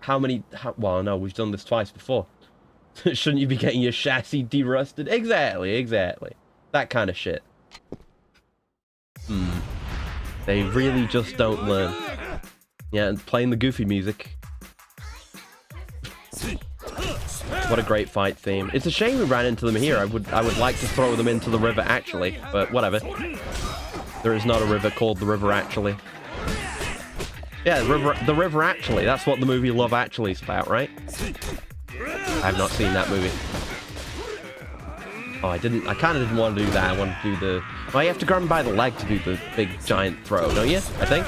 well, no, we've done this twice before. Shouldn't you be getting your chassis derusted? Exactly. That kind of shit. They really just don't learn. Yeah, and playing the goofy music. What a great fight theme. It's a shame we ran into them here. I would like to throw them into the river, actually, but whatever. There is not a river called the River Actually. Yeah, the river Actually. That's what the movie Love Actually is about, right? I have not seen that movie. Oh, I kind of didn't want to do that. I want to do the... Well, you have to grab him by the leg to do the big giant throw, don't you? I think?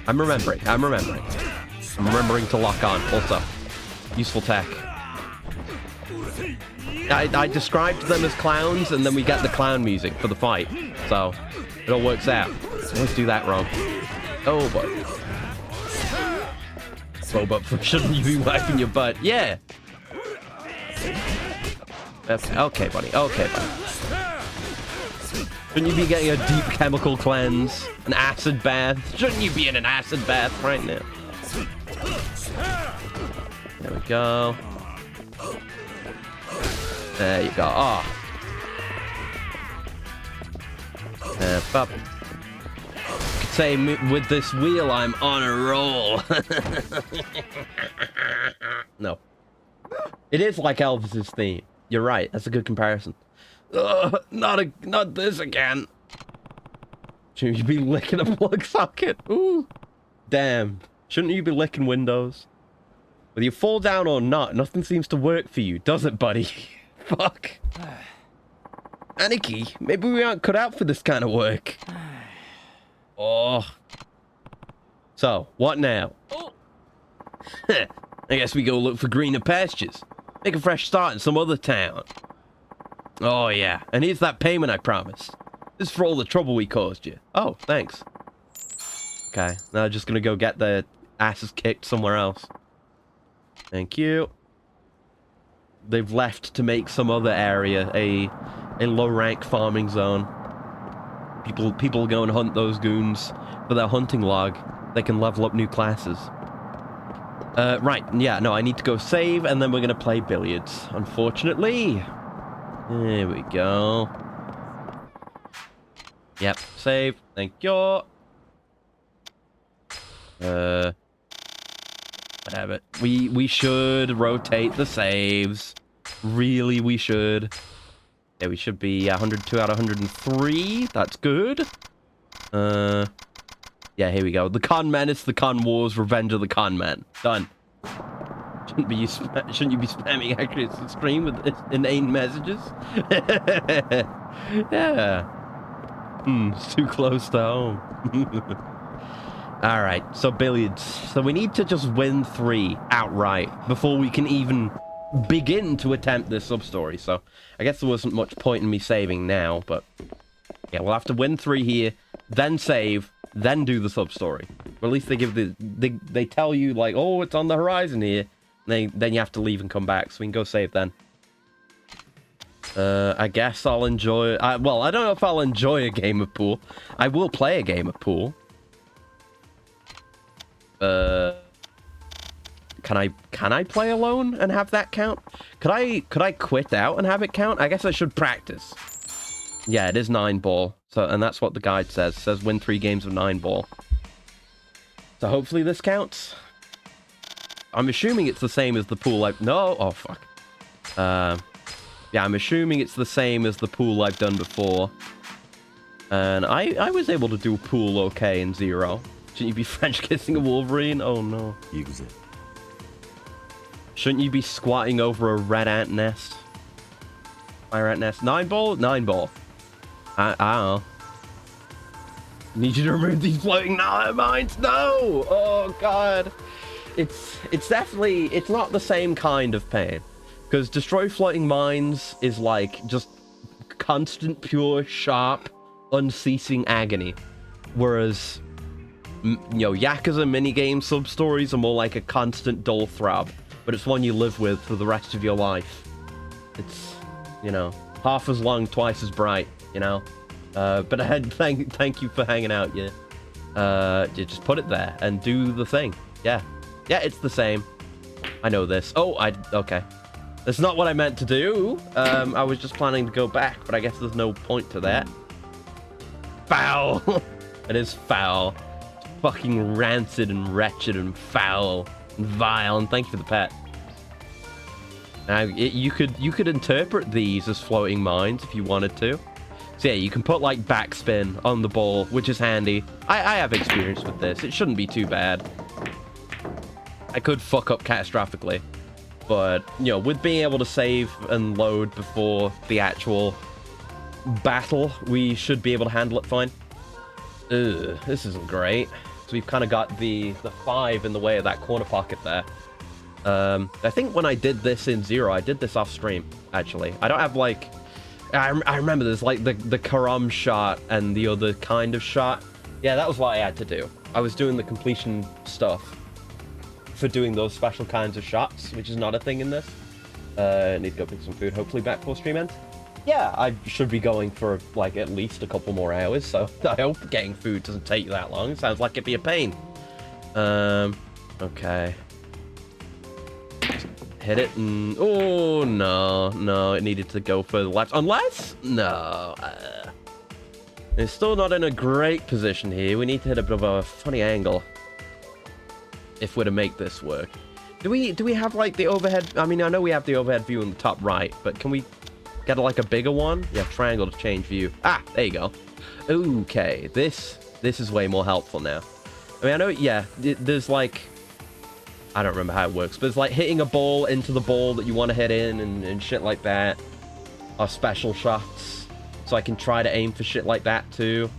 I'm remembering to lock on, also. Useful tech. I described them as clowns, and then we get the clown music for the fight. So, it all works out. Let's do that wrong. Oh, boy. But shouldn't you be wiping your butt? Yeah! Okay, buddy. Shouldn't you be getting a deep chemical cleanse? An acid bath? Shouldn't you be in an acid bath right now? There we go. There you go. Oh. Up. You could say with this wheel, I'm on a roll. No. It is like Elvis's theme. You're right. That's a good comparison. Not this again. Shouldn't you be licking a plug socket? Ooh. Damn. Shouldn't you be licking windows? Whether you fall down or not, nothing seems to work for you, does it, buddy? Fuck. Aniki, maybe we aren't cut out for this kind of work. Oh. So, what now? I guess we go look for greener pastures. Make a fresh start in some other town. Oh, yeah. And here's that payment I promised. This is for all the trouble we caused you. Oh, thanks. Okay. Now just gonna go get the asses kicked somewhere else. Thank you. They've left to make some other area a low-rank farming zone. People go and hunt those goons for their hunting log. They can level up new classes. Right, yeah, no, I need to go save, and then we're gonna play billiards. Unfortunately. There we go. Yep, save. Thank you. Whatever. We should rotate the saves. Really, we should. Yeah, we should be 102 out of 103. That's good. Yeah, here we go. The Con Menace, the Con Wars, Revenge of the Con Men. Done. Shouldn't you be spamming actually the stream with inane messages? Yeah. It's too close to home. Alright, so billiards. So we need to just win 3 outright before we can even begin to attempt this sub-story. So I guess there wasn't much point in me saving now, but yeah, we'll have to win 3 here, then save, then do the sub-story. Or at least they give they tell you like, oh, it's on the horizon here. Then you have to leave and come back, so we can go save then. I guess I'll enjoy... well, I don't know if I'll enjoy a game of pool. I will play a game of pool. Can I play alone and have that count? Could I quit out and have it count? I guess I should practice. Yeah, it is 9-ball. So, and that's what the guide says. It says win 3 games of 9-ball. So hopefully this counts. I'm assuming it's the same as the pool no, oh fuck. Yeah, I'm assuming it's the same as the pool I've done before. And I was able to do pool okay in 0. Shouldn't you be French kissing a Wolverine? Oh no. Yakuza. Shouldn't you be squatting over a red ant nest? Fire ant nest. 9-ball? 9-ball. I don't know. Need you to remove these floating mines? No! Oh god. It's definitely, it's not the same kind of pain. Because destroy floating mines is like just constant, pure, sharp, unceasing agony. Whereas, you know, Yakuza minigame sub-stories are more like a constant dull throb. But it's one you live with for the rest of your life. It's, you know, half as long, twice as bright, you know? But thank you for hanging out, yeah. Just put it there and do the thing. Yeah. Yeah, it's the same. I know this. Oh, okay. That's not what I meant to do. I was just planning to go back, but I guess there's no point to that. Foul! It is foul. It's fucking rancid and wretched and foul and vile, and thank you for the pet. Now, you could interpret these as floating mines if you wanted to. So yeah, you can put like backspin on the ball, which is handy. I have experience with this. It shouldn't be too bad. I could fuck up catastrophically, but you know, with being able to save and load before the actual battle, we should be able to handle it fine. Ugh, this isn't great. So we've kind of got the 5 in the way of that corner pocket there. I think when I did this in 0, I did this off stream, actually. I don't have like... I remember there's like the Karam shot and the other kind of shot. Yeah, that was what I had to do. I was doing the completion stuff for doing those special kinds of shots, which is not a thing in this. Need to go pick some food, hopefully back before stream ends. Yeah, I should be going for like at least a couple more hours, so I hope getting food doesn't take that long. It sounds like it'd be a pain. Okay. Hit it and... Oh, no, it needed to go further left. Unless... No. It's still not in a great position here. We need to hit a bit of a funny angle if we're to make this work. Do we have like the overhead? I mean, I know we have the overhead view in the top right, but can we get like a bigger one? Yeah, triangle to change view. Ah, there you go. Okay, this is way more helpful now. I mean, I know, yeah, there's like... I don't remember how it works, but it's like hitting a ball into the ball that you want to hit in and shit like that. Or special shots. So I can try to aim for shit like that too.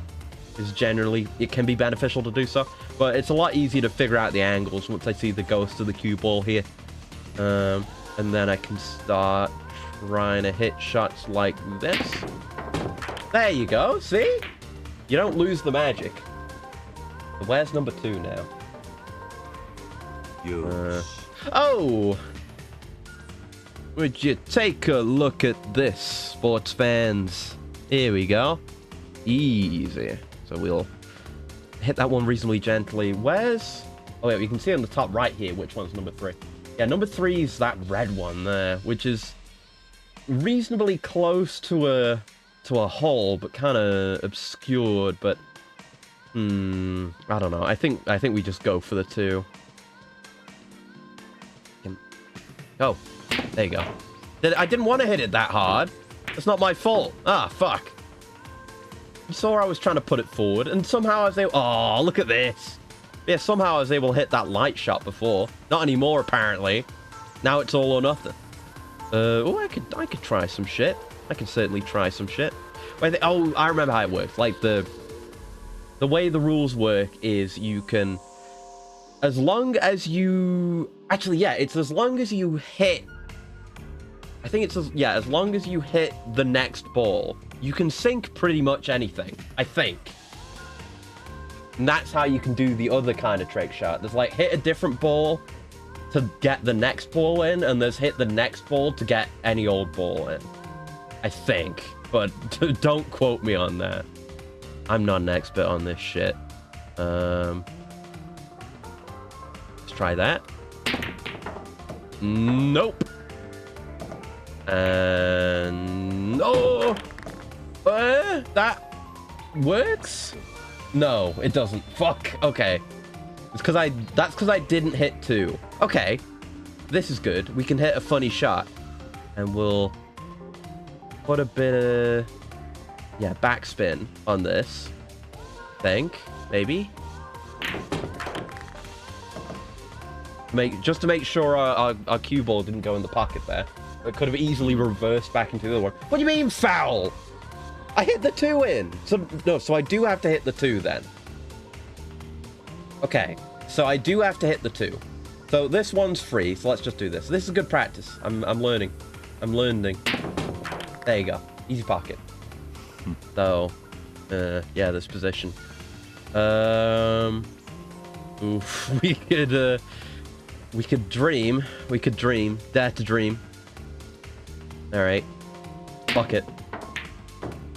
Because generally, it can be beneficial to do so. But it's a lot easier to figure out the angles once I see the ghost of the cue ball here. And then I can start trying to hit shots like this. There you go, see? You don't lose the magic. Where's number 2 now? Oh! Would you take a look at this, sports fans? Here we go. Easy. So we'll hit that one reasonably gently. Where's... Oh, yeah, you can see on the top right here which one's number 3. Yeah, number 3 is that red one there, which is reasonably close to a hole, but kind of obscured. But I don't know. I think we just go for the 2. Oh, there you go. I didn't want to hit it that hard. It's not my fault. Ah, fuck. You saw I was trying to put it forward, and somehow I was able... Oh, look at this. Yeah, somehow I was able to hit that light shot before. Not anymore, apparently. Now it's all or nothing. Oh, I could try some shit. I can certainly try some shit. Wait, oh, I remember how it works. Like, the way the rules work is you can... As long as you... Actually, yeah, it's as long as you hit... I think it's... as long as you hit the next ball, you can sink pretty much anything. I think. And that's how you can do the other kind of trick shot. There's like hit a different ball to get the next ball in, and there's hit the next ball to get any old ball in. I think. But don't quote me on that. I'm not an expert on this shit. Let's try that. Nope. And... Oh! That works? No, it doesn't. Fuck. Okay. It's because that's because I didn't hit 2. Okay. This is good. We can hit a funny shot. And we'll put a bit of... Yeah, backspin on this. Think. Maybe. Just to make sure our cue ball didn't go in the pocket there. It could have easily reversed back into the other one. What do you mean foul? I hit the 2 in. So I do have to hit the 2 then. Okay. So I do have to hit the 2. So this one's free. So let's just do this. This is good practice. I'm learning. I'm learning. There you go. Easy pocket. So, yeah, this position. Oof. We could dream. We could dream. Dare to dream. All right. Fuck it.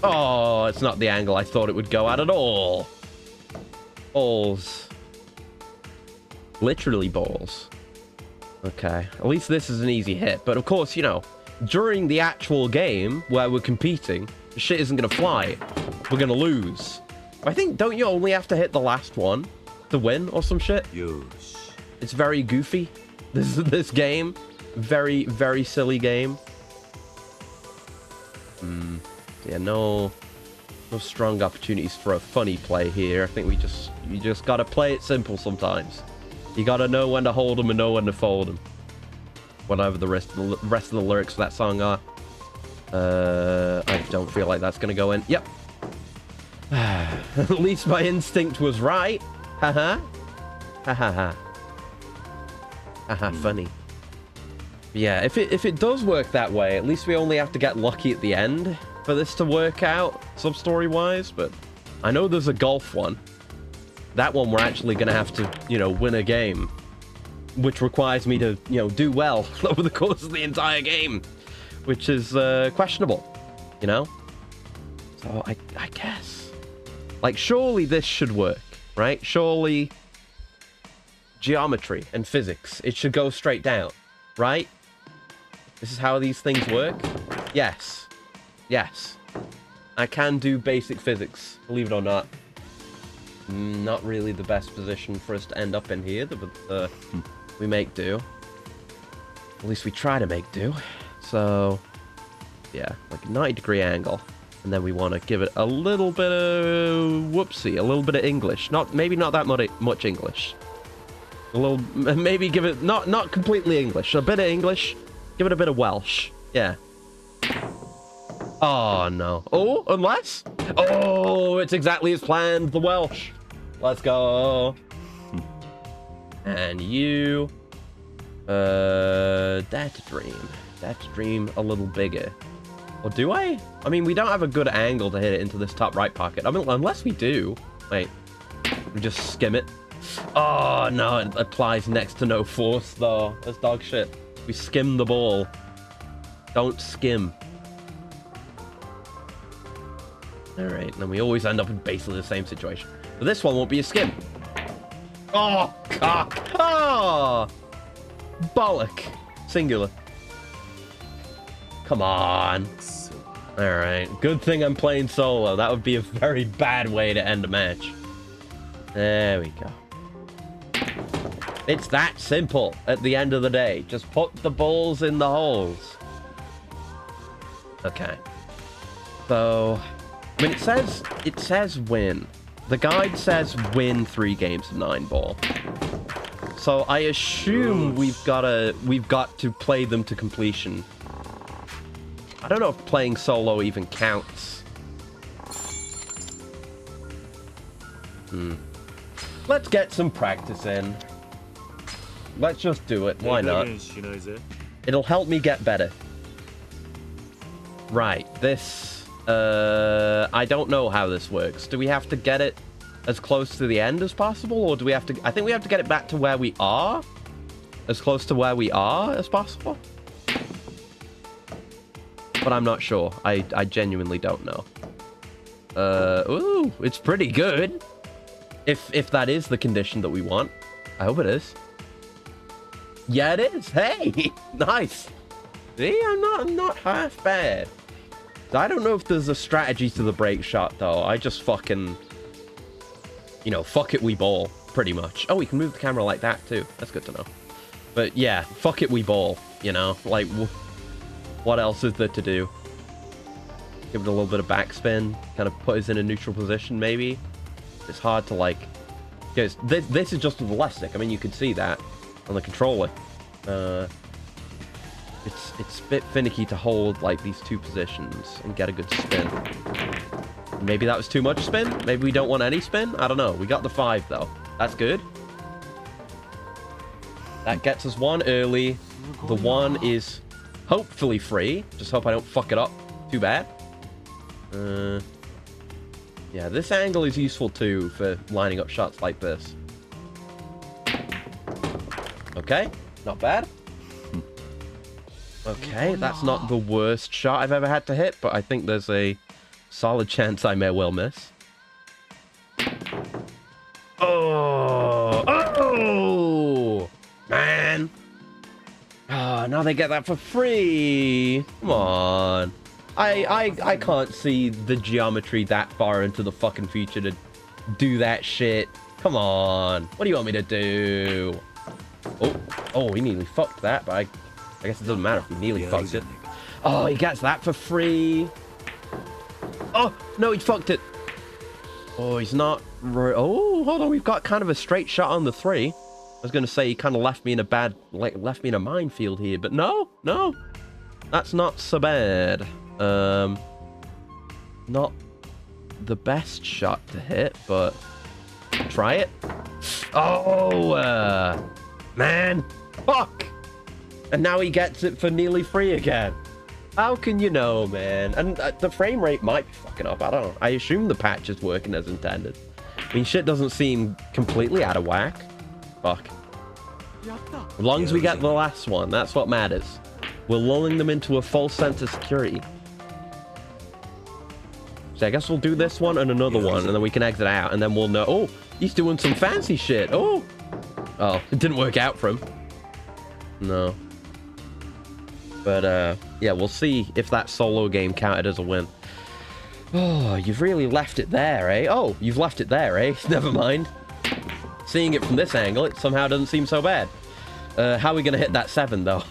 Oh, it's not the angle I thought it would go at all. Balls. Literally balls. Okay. At least this is an easy hit. But of course, you know, during the actual game where we're competing, the shit isn't going to fly. We're going to lose. I think, don't you only have to hit the last one to win or some shit? Yes. It's very goofy. This game. Very, very silly game. Yeah, no strong opportunities for a funny play here. I think you just gotta play it simple sometimes. You gotta know when to hold them and know when to fold them. Whatever the rest of the lyrics of that song are. I don't feel like that's gonna go in. Yep. At least my instinct was right. Haha. Haha. Haha. Funny. Yeah, if it does work that way, at least we only have to get lucky at the end for this to work out, sub-story-wise, but I know there's a golf one. That one we're actually going to have to, you know, win a game, which requires me to, you know, do well over the course of the entire game, which is questionable, you know? So I guess. Like, surely this should work, right? Surely geometry and physics, it should go straight down, right? This is how these things work? Yes. Yes. I can do basic physics, believe it or not. Not really the best position for us to end up in here, but we make do. At least we try to make do. So, yeah, like a 90-degree angle. And then we want to give it a little bit of whoopsie, a little bit of English. Maybe not that much English. A little, maybe give it, not completely English. A bit of English. Give it a bit of Welsh. Yeah. Oh, no. Oh, unless? Oh, it's exactly as planned. The Welsh. Let's go. And you... dare to dream. Dare to dream a little bigger. Or do I? I mean, we don't have a good angle to hit it into this top right pocket. I mean, unless we do. Wait. We just skim it. Oh, no, it applies next to no force, though. That's dog shit. We skim the ball. Don't skim. Alright, and then we always end up in basically the same situation. But this one won't be a skim. Oh, cock. Oh! Bollock. Singular. Come on. Alright, good thing I'm playing solo. That would be a very bad way to end a match. There we go. It's that simple at the end of the day. Just put the balls in the holes. Okay. So, I mean, it says win. The guide says win 3 games of 9 ball. So I assume we've got to play them to completion. I don't know if playing solo even counts. Let's get some practice in. Let's just do it. Why not? It'll help me get better. Right, this... I don't know how this works. Do we have to get it as close to the end as possible? Or do we have to... I think we have to get it back to where we are. As close to where we are as possible. But I'm not sure. I genuinely don't know. Ooh, it's pretty good. If that is the condition that we want. I hope it is. Yeah, it is. Hey, nice. See, I'm not half bad. I don't know if there's a strategy to the break shot, though. I just fucking... You know, fuck it, we ball. Pretty much. Oh, we can move the camera like that, too. That's good to know. But, yeah, fuck it, we ball. You know? Like, what else is there to do? Give it a little bit of backspin. Kind of put us in a neutral position, maybe. It's hard to, like... Because this is just with the left stick. I mean, you can see that on the controller. It's a bit finicky to hold, like, these 2 positions and get a good spin. Maybe that was too much spin? Maybe we don't want any spin? I don't know. We got the 5, though. That's good. That gets us 1 early. The 1 is hopefully free. Just hope I don't fuck it up too bad. Yeah, this angle is useful, too, for lining up shots like this. Okay, not bad. Okay, that's not the worst shot I've ever had to hit, but I think there's a solid chance I may well miss. Oh! Oh! Man! Ah, now they get that for free! Come on. I can't see the geometry that far into the fucking future to do that shit. Come on. What do you want me to do? Oh, he nearly fucked that, but I guess it doesn't matter if we nearly fucked it. Oh, he gets that for free. Oh, no, he fucked it. Oh, he's not... Oh, hold on. We've got kind of a straight shot on the 3. I was going to say he kind of left me in a bad... Like, left me in a minefield here. But no. That's not so bad. Not the best shot to hit, but... Try it. Oh, man. Fuck. And now he gets it for nearly free again. How can you know, man? And the frame rate might be fucking up. I don't know. I assume the patch is working as intended. I mean, shit doesn't seem completely out of whack. Fuck. As long as we get the last one, that's what matters. We're lulling them into a false sense of security. So I guess we'll do this one and another one, and then we can exit out, and then we'll know... Oh, he's doing some fancy shit. Oh, it didn't work out for him. No. But, yeah, we'll see if that solo game counted as a win. Oh, you've really left it there, eh? Oh, you've left it there, eh? Never mind. Seeing it from this angle, it somehow doesn't seem so bad. How are we going to hit that 7, though?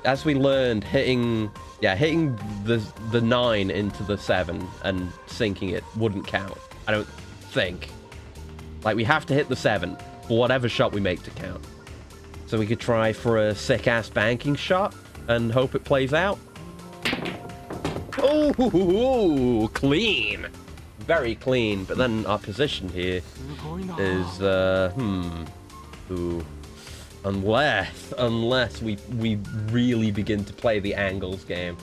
As we learned, hitting the 9 into the 7 and sinking it wouldn't count. I don't think. Like, we have to hit the 7 for whatever shot we make to count. So we could try for a sick-ass banking shot and hope it plays out. Oh, clean. very clean, but then our position here is, ooh. Unless we really begin to play the angles game.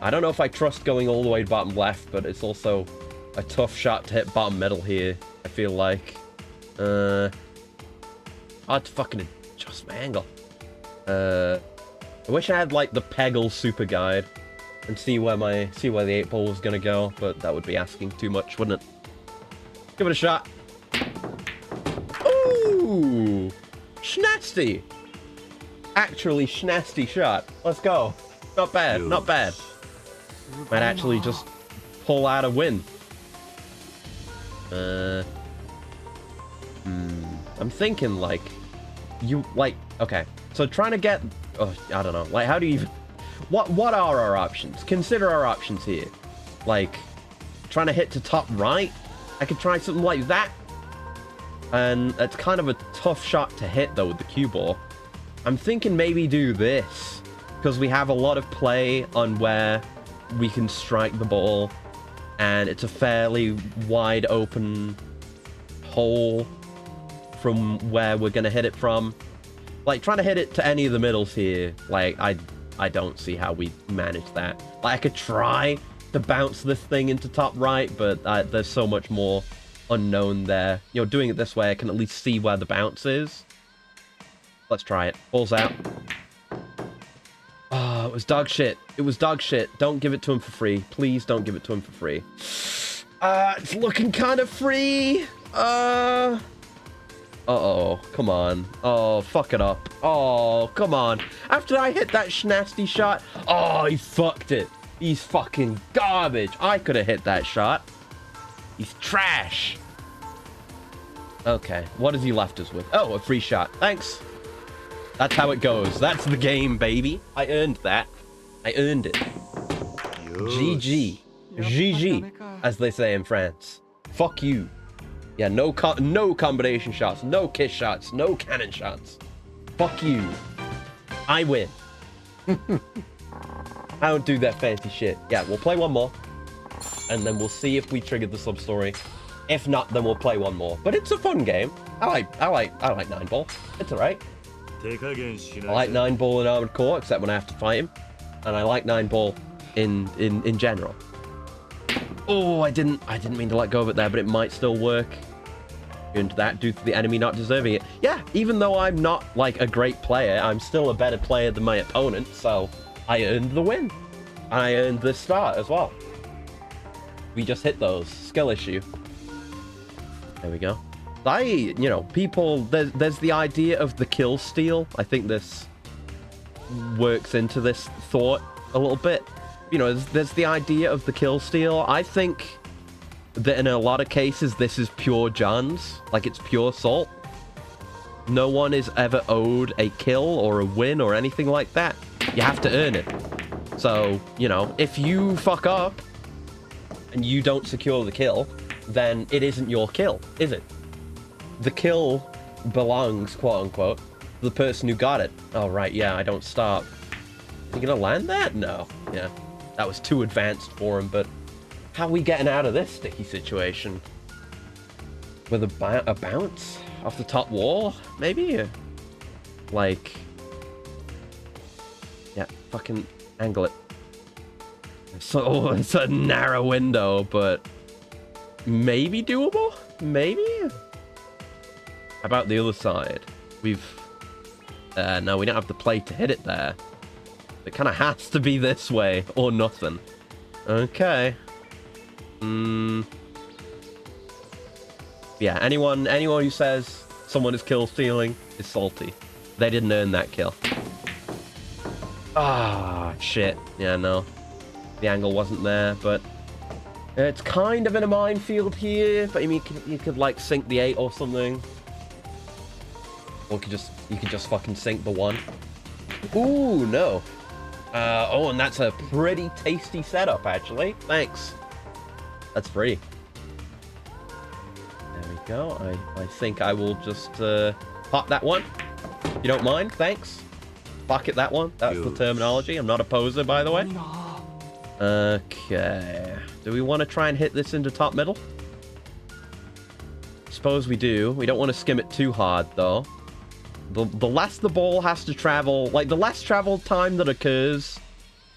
I don't know if I trust going all the way to bottom left, but it's also a tough shot to hit bottom middle here, I feel like. Hard to fucking adjust my angle. I wish I had, like, the Peggle super guide and see where the 8-ball was gonna go, but that would be asking too much, wouldn't it? Give it a shot. Ooh! Schnasty! Actually, schnasty shot. Let's go. Not bad, not bad. Might actually just pull out a win. I'm thinking, like, okay. So trying to get, I don't know. Like, how do you even, what are our options? Consider our options here. Like, trying to hit to top right? I could try something like that. And it's kind of a tough shot to hit, though, with the cue ball. I'm thinking maybe do this, because we have a lot of play on where we can strike the ball, and it's a fairly wide open hole from where we're going to hit it from. Like, trying to hit it to any of the middles here, like, I don't see how we manage that. Like, I could try to bounce this thing into top right, but there's so much more unknown there. You know, doing it this way, I can at least see where the bounce is. Let's try it. Ball's out. Oh, it was dog shit. It was dog shit. Don't give it to him for free. Please don't give it to him for free. It's looking kind of free. Uh-oh. Come on. Oh, fuck it up. Oh, come on. After I hit that schnasty shot. Oh, he fucked it. He's fucking garbage. I could have hit that shot. He's trash. Okay, what has he left us with? Oh, a free shot. Thanks. That's how it goes. That's the game, baby. I earned that. I earned it. GG. GG, as they say in France. Fuck you. Yeah, no combination shots, no kiss shots, no cannon shots. Fuck you. I win. I don't do that fancy shit. Yeah, we'll play one more. And then we'll see if we triggered the sub-story. If not, then we'll play one more. But it's a fun game. I like 9-ball. It's alright. I like 9-ball in Armored Core, except when I have to fight him. And I like 9-ball in general. Oh, I didn't mean to let go of it there, but it might still work. And that due to the enemy not deserving it. Yeah, even though I'm not like a great player, I'm still a better player than my opponent, so I earned the win. And I earned this start as well. We just hit those. Skill issue. There we go. You know, people, there's the idea of the kill steal. I think this works into this thought a little bit. You know, there's the idea of the kill steal. I think that in a lot of cases, this is pure John's. Like, it's pure salt. No one is ever owed a kill or a win or anything like that. You have to earn it. So, you know, if you fuck up and you don't secure the kill, then it isn't your kill, is it? The kill belongs, quote-unquote, to the person who got it. Oh, right, yeah, I don't stop. You gonna land that? No. Yeah, that was too advanced for him, but how are we getting out of this sticky situation? With a bounce off the top wall, maybe? Like, yeah, fucking angle it. So, it's a narrow window, but maybe doable? Maybe? How about the other side? No, we don't have the play to hit it there. It kind of has to be this way or nothing. Okay. Yeah, anyone who says someone is kill stealing is salty. They didn't earn that kill. Ah, shit. Yeah, no. The angle wasn't there, but it's kind of in a minefield here. But I mean, you could like sink the 8 or something. Or you could just fucking sink the 1. Ooh, no. Oh, and that's a pretty tasty setup, actually. Thanks. That's free. There we go. I think I will just pop that one. If you don't mind, thanks. Pocket that one. That's the terminology. I'm not a poser, by the way. Okay. Do we want to try and hit this into top middle? Suppose we do. We don't want to skim it too hard, though. The less the ball has to travel, like, the less travel time that occurs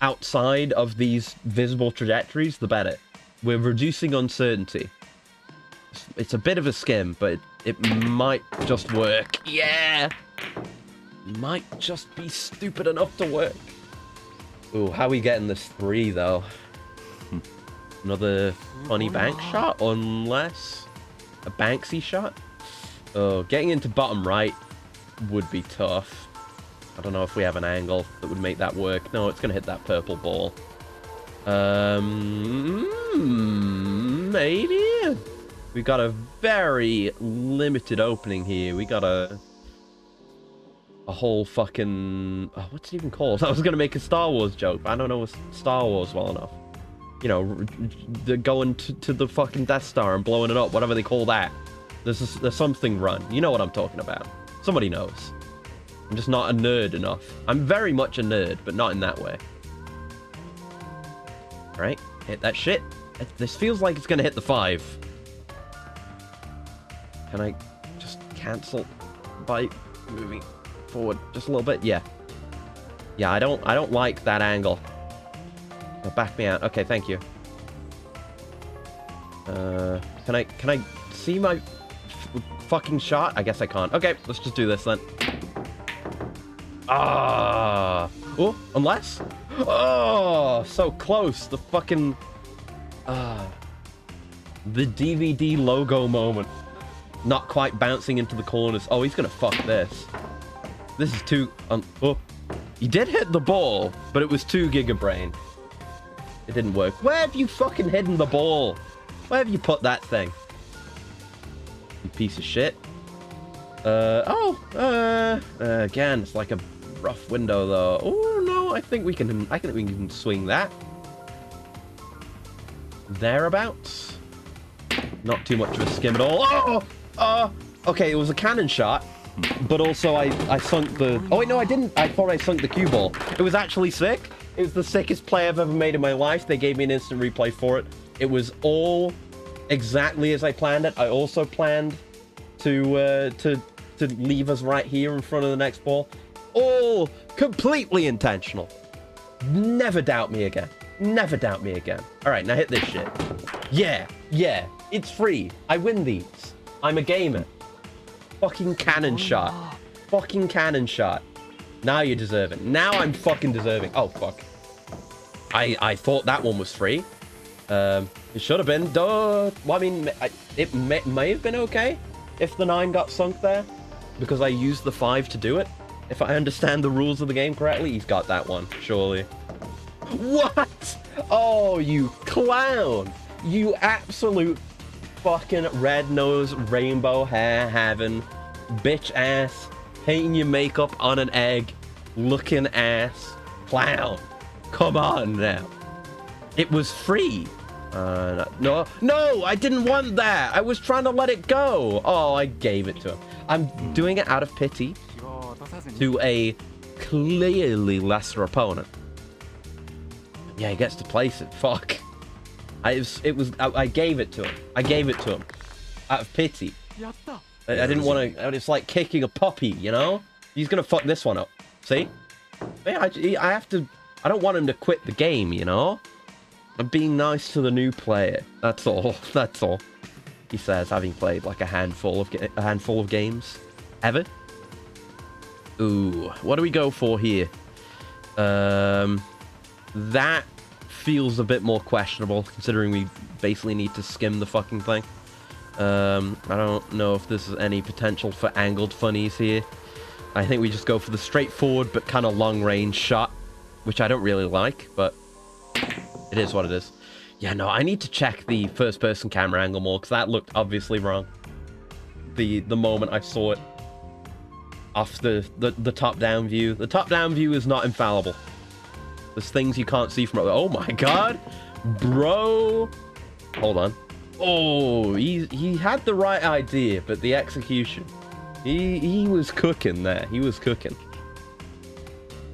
outside of these visible trajectories, the better. We're reducing uncertainty. It's a bit of a skim, but it might just work. Yeah! Might just be stupid enough to work. Ooh, how are we getting this 3, though? Another funny bank shot? Unless... a Banksy shot? Oh, getting into bottom right would be tough. I don't know if we have an angle that would make that work. No, it's going to hit that purple ball. Maybe? We got a very limited opening here. We got a whole fucking... oh, what's it even called? I was going to make a Star Wars joke, but I don't know Star Wars well enough. You know, they're going to the fucking Death Star and blowing it up, whatever they call that. There's something run. You know what I'm talking about. Somebody knows. I'm just not a nerd enough. I'm very much a nerd, but not in that way. Alright, hit that shit. This feels like it's going to hit the 5. Can I just cancel by moving forward just a little bit? Yeah. Yeah, I don't like that angle. Oh, back me out. Okay, thank you. Can I see my fucking shot? I guess I can't. Okay, let's just do this then. Ah. Oh, unless? Oh, so close. The fucking... the DVD logo moment. Not quite bouncing into the corners. Oh, he's gonna fuck this. This is too... oh. He did hit the ball, but it was too gigabrain. It didn't work. Where have you fucking hidden the ball? Where have you put that thing? You piece of shit. Again, it's like a rough window though. Oh no, I think we can swing that. Thereabouts. Not too much of a skim at all. Oh! Okay, it was a cannon shot, but also I sunk the... oh wait, no, I didn't. I thought I sunk the cue ball. It was actually sick. It was the sickest play I've ever made in my life. They gave me an instant replay for it. It was all exactly as I planned it. I also planned to leave us right here in front of the next ball. All completely intentional. Never doubt me again. Never doubt me again. All right, now hit this shit. Yeah, it's free. I win these. I'm a gamer. Fucking cannon shot. Fucking cannon shot. Now you deserve it. Now I'm fucking deserving. Oh, fuck. I thought that one was free. It should have been. Duh. Well, I mean, it may have been okay if the 9 got sunk there, because I used the 5 to do it. If I understand the rules of the game correctly, he's got that one, surely. What? Oh, you clown. You absolute fucking red-nosed, rainbow hair having, bitch ass, painting your makeup on an egg, looking ass, clown. Come on now. It was free. No, I didn't want that. I was trying to let it go. Oh, I gave it to him. I'm doing it out of pity to a clearly lesser opponent. Yeah, he gets to place it. Fuck. I gave it to him. I gave it to him out of pity. I didn't want to. It's like kicking a puppy, you know? He's gonna fuck this one up. See? Yeah, I have to. I don't want him to quit the game, you know? I'm being nice to the new player. That's all. That's all. He says, having played like a handful of games. Ever? Ooh, what do we go for here? That feels a bit more questionable, considering we basically need to skim the fucking thing. I don't know if there's any potential for angled funnies here. I think we just go for the straightforward but kind of long-range shot, which I don't really like, but it is what it is. Yeah, no, I need to check the first-person camera angle more, because that looked obviously wrong. The moment I saw it off the top-down view. The top-down view is not infallible. There's things you can't see from... oh my god! Bro! Hold on. Oh, he had the right idea, but the execution... He was cooking there. He was cooking.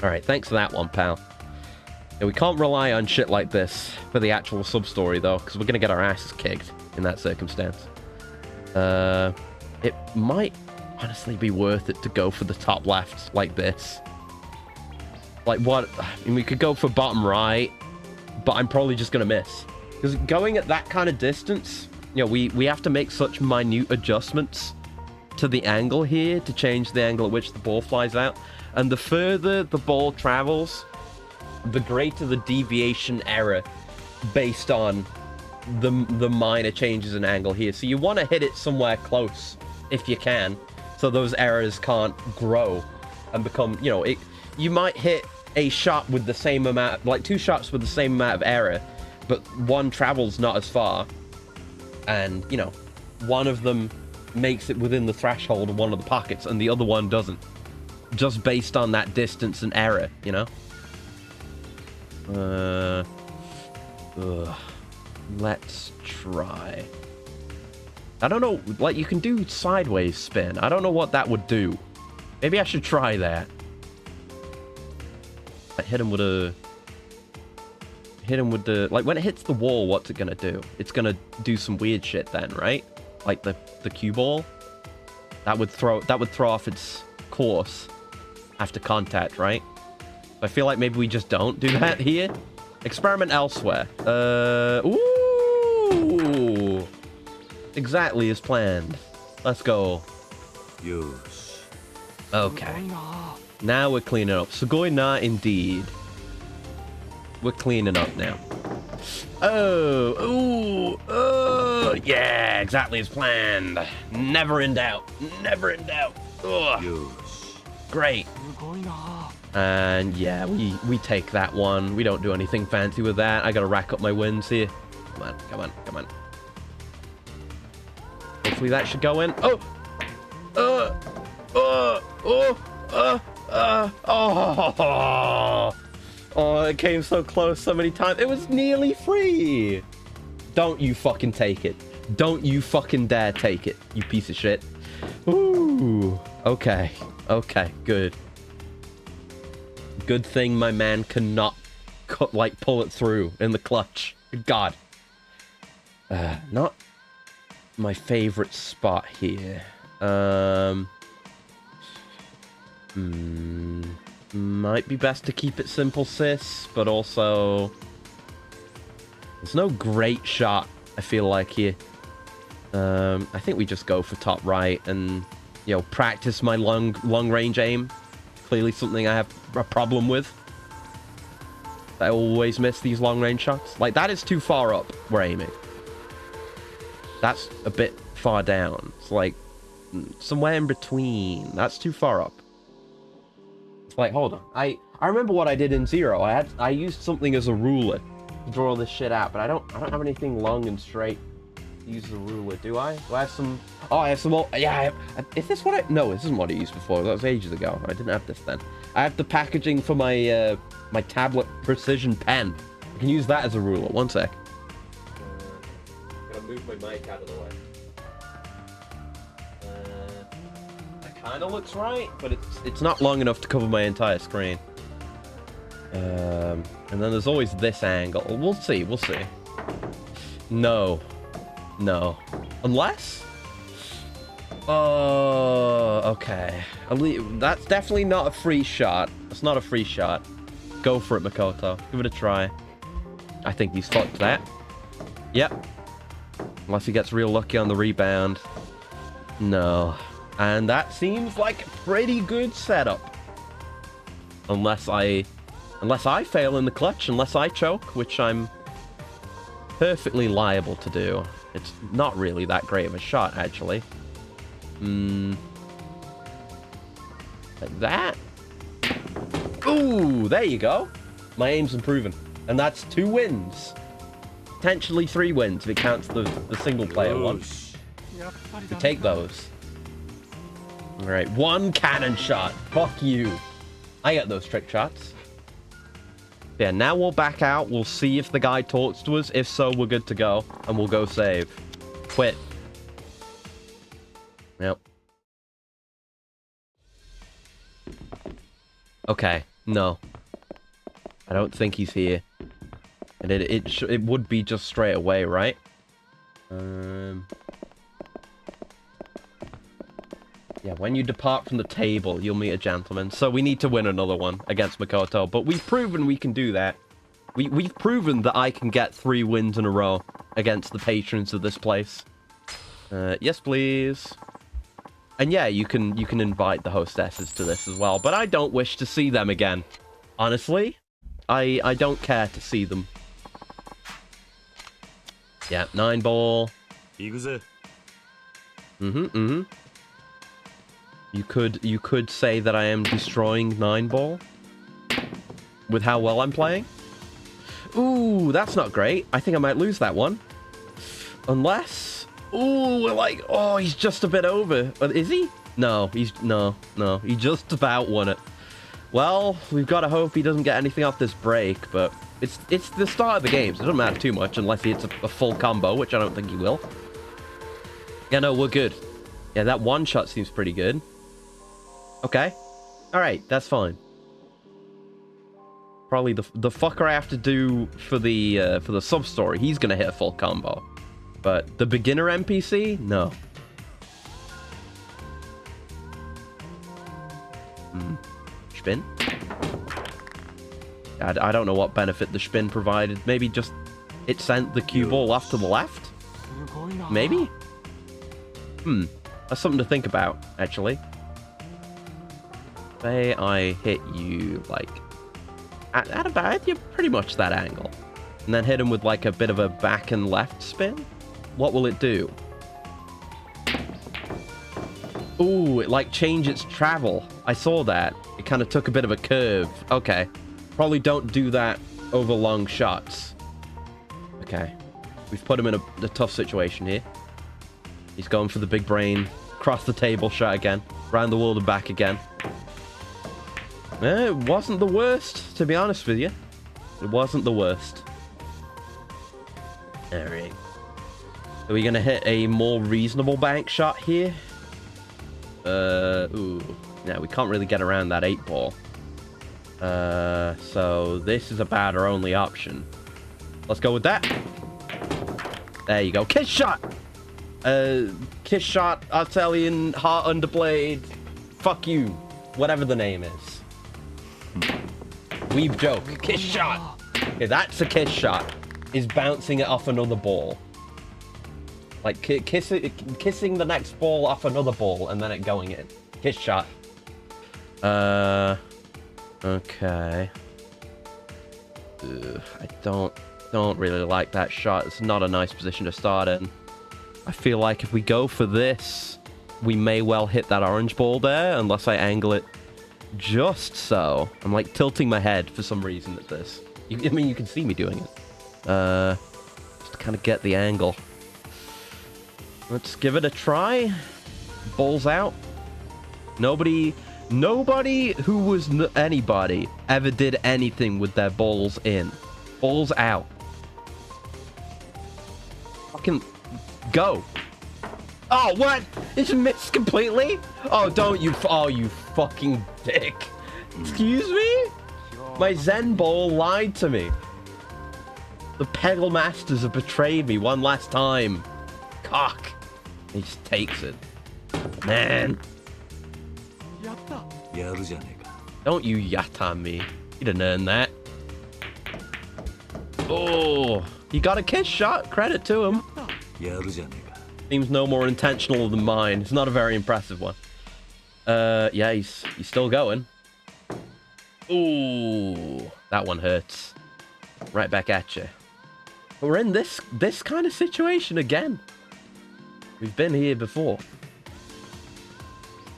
Alright, thanks for that one, pal. Yeah, we can't rely on shit like this for the actual sub-story, though, because we're going to get our asses kicked in that circumstance. It might honestly be worth it to go for the top left like this. Like, what? I mean, we could go for bottom right, but I'm probably just going to miss. Because going at that kind of distance, you know, we have to make such minute adjustments to the angle here to change the angle at which the ball flies out. And the further the ball travels, the greater the deviation error based on the minor changes in angle here. So you want to hit it somewhere close if you can, so those errors can't grow and become, you know, you might hit a shot with the same amount, like 2 shots with the same amount of error, but one travels not as far, and, you know, one of them makes it within the threshold of one of the pockets and the other one doesn't, just based on that distance and error, you know. Let's try. I don't know, like, you can do sideways spin. I don't know what that would do. Maybe I should try that. I hit him with the... Like, when it hits the wall, what's it gonna do? It's gonna do some weird shit then, right? Like the cue ball? That would throw off its course after contact, right? I feel like maybe we just don't do that here. Experiment elsewhere. Ooh! Exactly as planned. Let's go. Yosh. Okay. Now we're cleaning up. Sugoi na indeed. We're cleaning up now. Oh, yeah, exactly as planned. Never in doubt. Never in doubt. Ugh. Yosh. Great. And yeah, we take that one. We don't do anything fancy with that. I gotta rack up my wins here. Come on, come on, come on. Hopefully that should go in. Oh! Oh, it came so close so many times. It was nearly free. Don't you fucking take it. Don't you fucking dare take it, you piece of shit. Ooh. Okay. Okay, good. Good thing my man cannot, like, pull it through in the clutch. Good God. Not my favorite spot here. Might be best to keep it simple, sis, but also there's no great shot, I feel like, here. I think we just go for top right and, you know, practice my long range aim. Clearly something I have a problem with. I always miss these long range shots. Like, that is too far up we're aiming. That's a bit far down. It's like somewhere in between. That's too far up. It's like, hold on. I remember what I did in Zero. I used something as a ruler to draw this shit out, but I don't have anything long and straight to use the ruler, do I? Do I have some? Oh, I have some more. Yeah, is this what I? No, this isn't what I used before. That was ages ago. I didn't have this then. I have the packaging for my my tablet precision pen. I can use that as a ruler. One sec. Gotta move my mic out of the way. That kind of looks right, but it's not long enough to cover my entire screen. And then there's always this angle. We'll see. We'll see. No. No. Unless? Oh, okay. That's definitely not a free shot. That's not a free shot. Go for it, Makoto. Give it a try. I think he's fucked that. Yep. Unless he gets real lucky on the rebound. No. And that seems like a pretty good setup. Unless I fail in the clutch, unless I choke, which I'm perfectly liable to do. It's not really that great of a shot, actually. Like that. Ooh, there you go. My aim's improving. And that's 2 wins. Potentially 3 wins if it counts the single player one. We take those. Alright, 1 cannon shot. Fuck you. I get those trick shots. Yeah, now we'll back out. We'll see if the guy talks to us. If so, we're good to go. And we'll go save. Quit. Yep. Okay. No. I don't think he's here. And it would be just straight away, right? Yeah, when you depart from the table, you'll meet a gentleman. So we need to win another one against Makoto. But we've proven we can do that. We've proven that I can get 3 wins in a row against the patrons of this place. Yes, please. And yeah, you can invite the hostesses to this as well. But I don't wish to see them again. Honestly, I don't care to see them. Yeah, 9 ball. Yakuza. You could say that I am destroying 9 ball with how well I'm playing. Ooh, that's not great. I think I might lose that one. Unless, ooh, we're like, oh, he's just a bit over. Is he? No, no. He just about won it. Well, we've got to hope he doesn't get anything off this break, but it's the start of the game, so it doesn't matter too much unless he hits a full combo, which I don't think he will. Yeah, no, we're good. Yeah, that one shot seems pretty good. Okay. Alright, that's fine. Probably the fucker I have to do for the sub-story, he's gonna hit a full combo. But the beginner NPC? No. Spin? I don't know what benefit the spin provided. Maybe just it sent the cue ball off to the left? Maybe? That's something to think about, actually. Say I hit you, like, at about you're pretty much that angle. And then hit him with, like, a bit of a back and left spin. What will it do? Ooh, it, like, changed its travel. I saw that. It kind of took a bit of a curve. Okay. Probably don't do that over long shots. Okay. We've put him in a tough situation here. He's going for the big brain. Cross the table shot again. Round the world and back again. It wasn't the worst, to be honest with you. It wasn't the worst. Alright. Are we going to hit a more reasonable bank shot here? Ooh. No, we can't really get around that 8 ball. So this is about our only option. Let's go with that. There you go. Kiss shot! Kiss shot, Artelian, heart underblade. Fuck you. Whatever the name is. Weeb joke. Kiss shot. Okay, that's a kiss shot. Is bouncing it off another ball. Like, kissing the next ball off another ball and then it going in. Kiss shot. Okay. I don't really like that shot. It's not a nice position to start in. I feel like if we go for this, we may well hit that orange ball there, unless I angle it just so. I'm like tilting my head for some reason at this. I mean, you can see me doing it. Just to kind of get the angle. Let's give it a try. Balls out. Nobody who was anybody ever did anything with their balls in. Balls out. Fucking go. Oh, what? It just missed completely? Oh, don't you... Oh, you fucking dick. Excuse me? My Zen ball lied to me. The Peggle Masters have betrayed me one last time. Cock. He just takes it. Man. Don't you yatta me. You didn't earn that. Oh, he got a kiss shot. Credit to him. Seems no more intentional than mine. It's not a very impressive one. Yeah, he's still going. Ooh, that one hurts. Right back at you. But we're in this kind of situation again. We've been here before.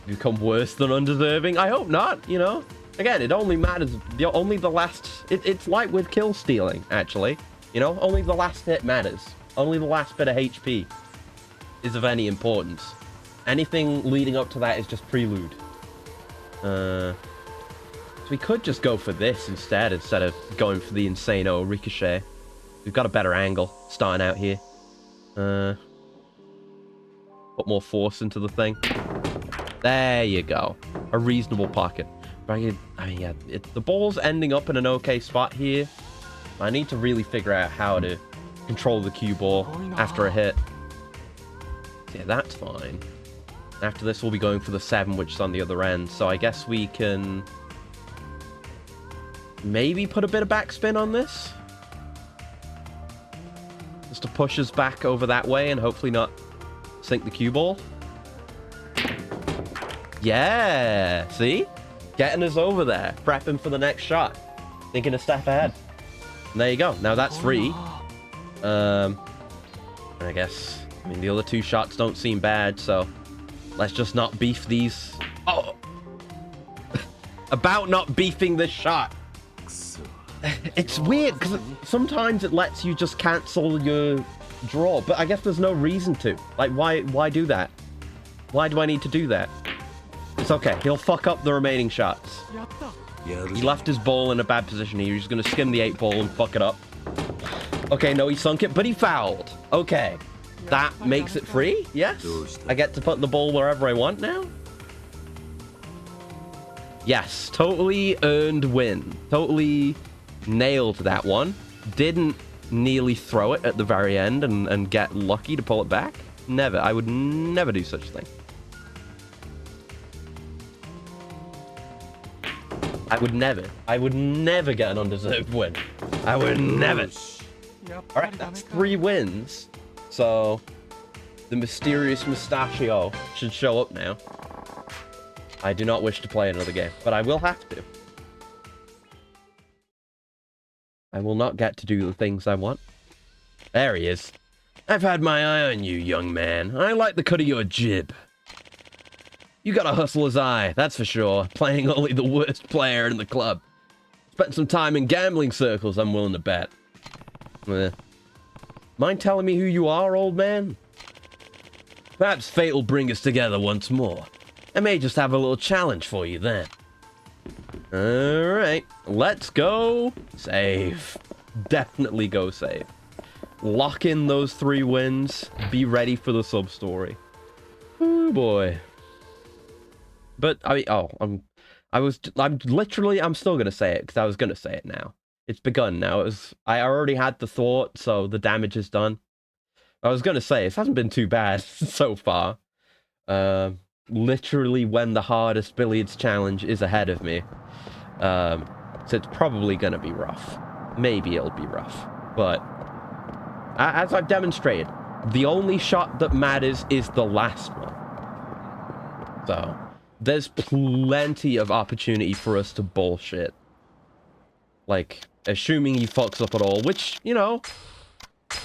Become worse than undeserving? I hope not, you know? Again, it only matters, only the last... It's like with kill stealing, actually. You know, only the last hit matters. Only the last bit of HP is of any importance. Anything leading up to that is just prelude. So we could just go for this instead of going for the Insano Ricochet. We've got a better angle starting out here. Put more force into the thing. There you go. A reasonable pocket. But I I mean, yeah, the ball's ending up in an okay spot here. I need to really figure out how to control the cue ball after a hit. Yeah, that's fine. After this, we'll be going for the 7, which is on the other end. So I guess we can maybe put a bit of backspin on this. Just to push us back over that way and hopefully not sink the cue ball. Yeah, see? Getting us over there. Prepping for the next shot. Thinking a step ahead. And there you go. Now that's free. I guess, I mean, the other 2 shots don't seem bad, so let's just not beef these. Oh! About not beefing this shot. It's weird, because sometimes it lets you just cancel your draw, but I guess there's no reason to. Like, why do that? Why do I need to do that? It's okay. He'll fuck up the remaining shots. He left his ball in a bad position here. He's going to skim the 8 ball and fuck it up. Okay, no, he sunk it, but he fouled. Okay. That makes it free? Yes? I get to put the ball wherever I want now? Yes. Totally earned win. Totally nailed that one. Didn't nearly throw it at the very end and get lucky to pull it back. Never. I would never do such a thing. I would never get an undeserved win. I would never. Alright, that's 3 wins. So, the mysterious mustachio should show up now. I do not wish to play another game, but I will have to. I will not get to do the things I want. There he is. I've had my eye on you, young man. I like the cut of your jib. You got a hustler's eye, that's for sure. Playing only the worst player in the club. Spent some time in gambling circles, I'm willing to bet. Mind telling me who you are, old man? Perhaps fate will bring us together once more. I may just have a little challenge for you then. Alright, let's go save. Definitely go save. Lock in those 3 wins. Be ready for the sub-story. Oh boy. But, I mean, I'm still gonna say it, because I was gonna say it now. It's begun now. I already had the thought, so the damage is done. I was gonna say, it hasn't been too bad so far. Literally when the hardest billiards challenge is ahead of me. So it's probably gonna be rough. Maybe it'll be rough. But, as I've demonstrated, the only shot that matters is the last one. So, there's plenty of opportunity for us to bullshit. Like, assuming he fucks up at all, which, you know,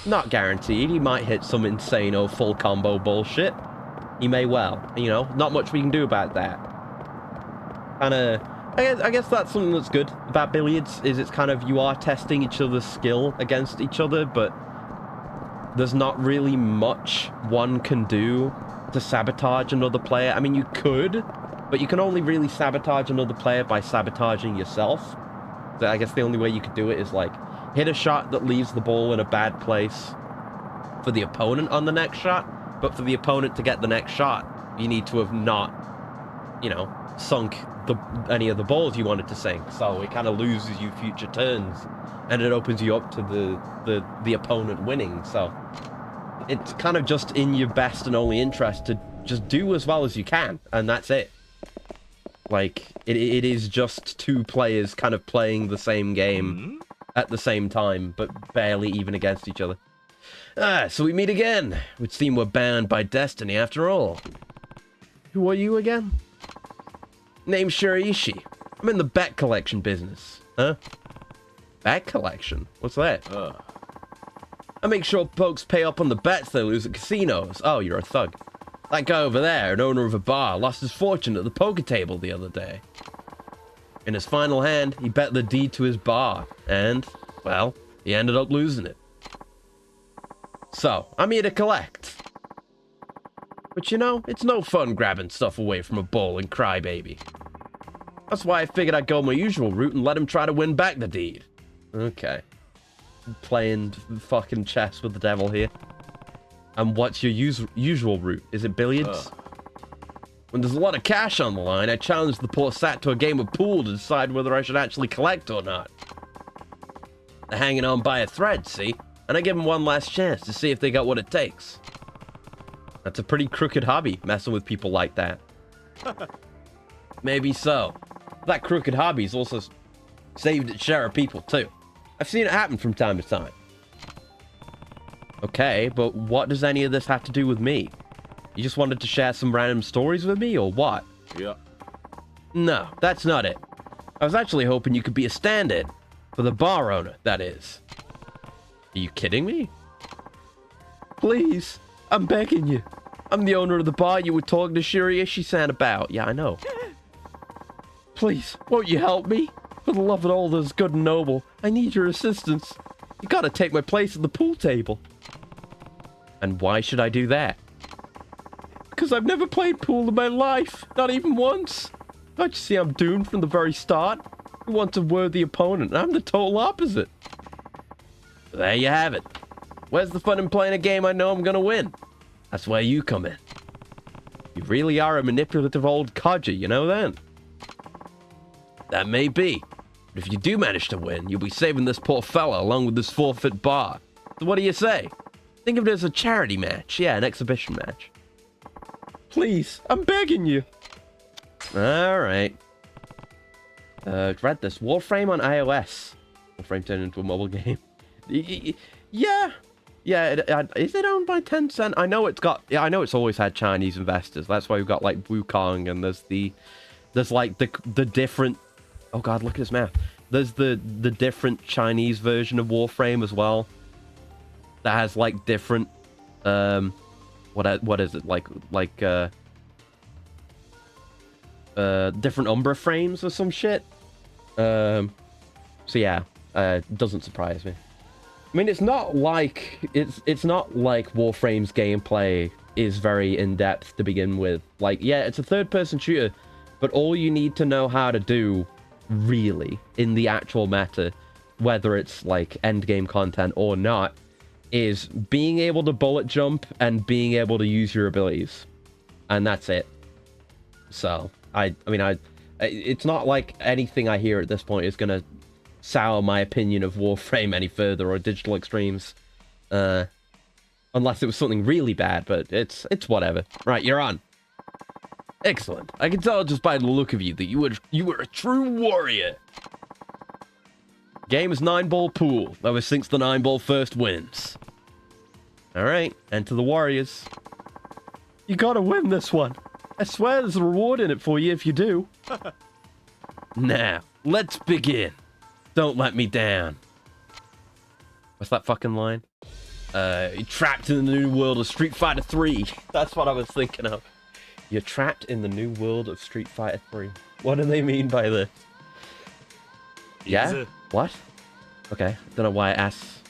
not guaranteed. He might hit some insane full combo bullshit. He may well. You know, not much we can do about that. I guess that's something that's good about billiards, is it's kind of, you are testing each other's skill against each other, but there's not really much one can do to sabotage another player. I mean, you could, but you can only really sabotage another player by sabotaging yourself. So I guess the only way you could do it is, like, hit a shot that leaves the ball in a bad place for the opponent on the next shot, but for the opponent to get the next shot, you need to have not, you know, sunk any of the balls you wanted to sink. So it kind of loses you future turns, and it opens you up to the opponent winning. So it's kind of just in your best and only interest to just do as well as you can, and that's it. Like, it is just 2 players kind of playing the same game at the same time, but barely even against each other. So we meet again. It would seem we're bound by destiny after all. Who are you again? Name's Shiraishi. I'm in the bet collection business. Huh? Bet collection? What's that? I make sure folks pay up on the bets they lose at casinos. Oh, you're a thug. That guy over there, an owner of a bar, lost his fortune at the poker table the other day. In his final hand, he bet the deed to his bar, and, well, he ended up losing it. So, I'm here to collect. But you know, it's no fun grabbing stuff away from a bowling crybaby. That's why I figured I'd go my usual route and let him try to win back the deed. Okay. Playing fucking chess with the devil here. And what's your usual route? Is it billiards? When there's a lot of cash on the line, I challenge the poor sat to a game of pool to decide whether I should actually collect or not. They're hanging on by a thread, see? And I give them one last chance to see if they got what it takes. That's a pretty crooked hobby, messing with people like that. Maybe so. That crooked hobby's also saved its share of people, too. I've seen it happen from time to time. Okay, but what does any of this have to do with me? You just wanted to share some random stories with me, or what? Yeah. No, that's not it. I was actually hoping you could be a stand-in. For the bar owner, that is. Are you kidding me? Please, I'm begging you. I'm the owner of the bar you were talking to Shiraishi-san about. Yeah, I know. Please, won't you help me? For the love of all that's good and noble, I need your assistance. You gotta take my place at the pool table. And why should I do that? Because I've never played pool in my life. Not even once. Don't you see I'm doomed from the very start? You want a worthy opponent, and I'm the total opposite. There you have it. Where's the fun in playing a game I know I'm gonna win? That's where you come in. You really are a manipulative old codger, you know that? That may be. But if you do manage to win, you'll be saving this poor fella along with this forfeit bar. So what do you say? Think of it as a charity match. Yeah, an exhibition match. Please, I'm begging you. Alright. Read this. Warframe on iOS. Warframe turned into a mobile game. Yeah. Yeah, is it owned by Tencent? I know it's got... Yeah, I know it's always had Chinese investors. That's why we've got, like, Wukong, and there's, like, the different... Oh, God, look at this map. There's the different Chinese version of Warframe as well. That has, like, different... What is it? Different Umbra frames or some shit. So yeah, doesn't surprise me. I mean, it's not like Warframe's gameplay is very in-depth to begin with. Like, yeah, it's a third-person shooter, but all you need to know how to do, really, in the actual meta, whether it's like endgame content or not, is being able to bullet jump and being able to use your abilities, and that's it. So I mean, it's not like anything I hear at this point is gonna sour my opinion of Warframe any further, or Digital Extremes, unless it was something really bad. But it's whatever. Right, you're on. Excellent. I can tell just by the look of you that you were a true warrior. Game is 9-ball pool. Ever since the 9-ball first wins. Alright, enter the warriors. You gotta win this one. I swear there's a reward in it for you if you do. Now, let's begin. Don't let me down. What's that fucking line? You're trapped in the new world of Street Fighter 3. That's what I was thinking of. You're trapped in the new world of Street Fighter 3. What do they mean by this? Yeah? What? Okay, don't know why I asked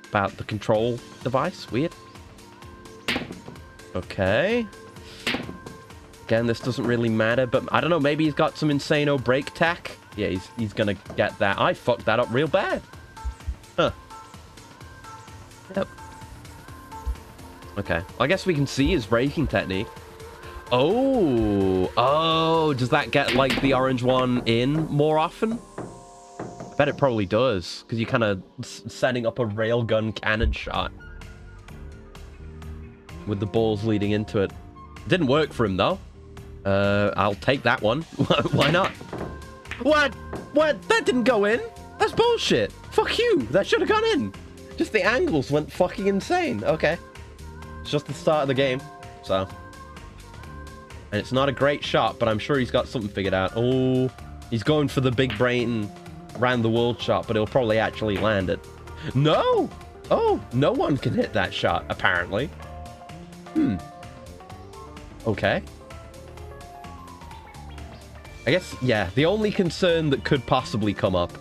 about the control device. Weird. Okay. Again, this doesn't really matter, but I don't know, maybe he's got some insano break tech. Yeah, he's gonna get that. I fucked that up real bad. Huh. Yep. Okay, I guess we can see his braking technique. Oh, does that get, like, the orange one in more often? I bet it probably does, because you're kind of setting up a railgun cannon shot with the balls leading into it. Didn't work for him, though. I'll take that one. Why not? What? That didn't go in? That's bullshit. Fuck you. That should have gone in. Just the angles went fucking insane. Okay. It's just the start of the game, so... And it's not a great shot, but I'm sure he's got something figured out. Oh, he's going for the big brain round the world shot, but he'll probably actually land it. No! Oh, no one can hit that shot, apparently. Okay. I guess, yeah, the only concern that could possibly come up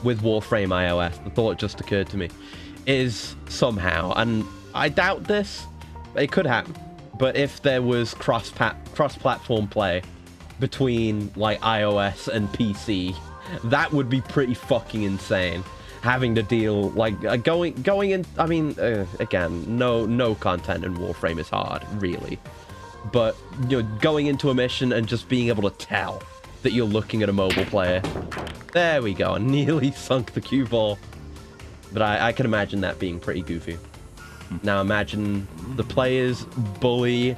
with Warframe iOS, the thought just occurred to me, is somehow, and I doubt this, it could happen, but if there was cross-platform play between, like, iOS and PC, that would be pretty fucking insane. Having to deal, like, going in, I mean, again, no content in Warframe is hard, really. but you know, going into a mission and just being able to tell that you're looking at a mobile player. There we go. I nearly sunk the cue ball. But I can imagine that being pretty goofy. Now imagine the players bully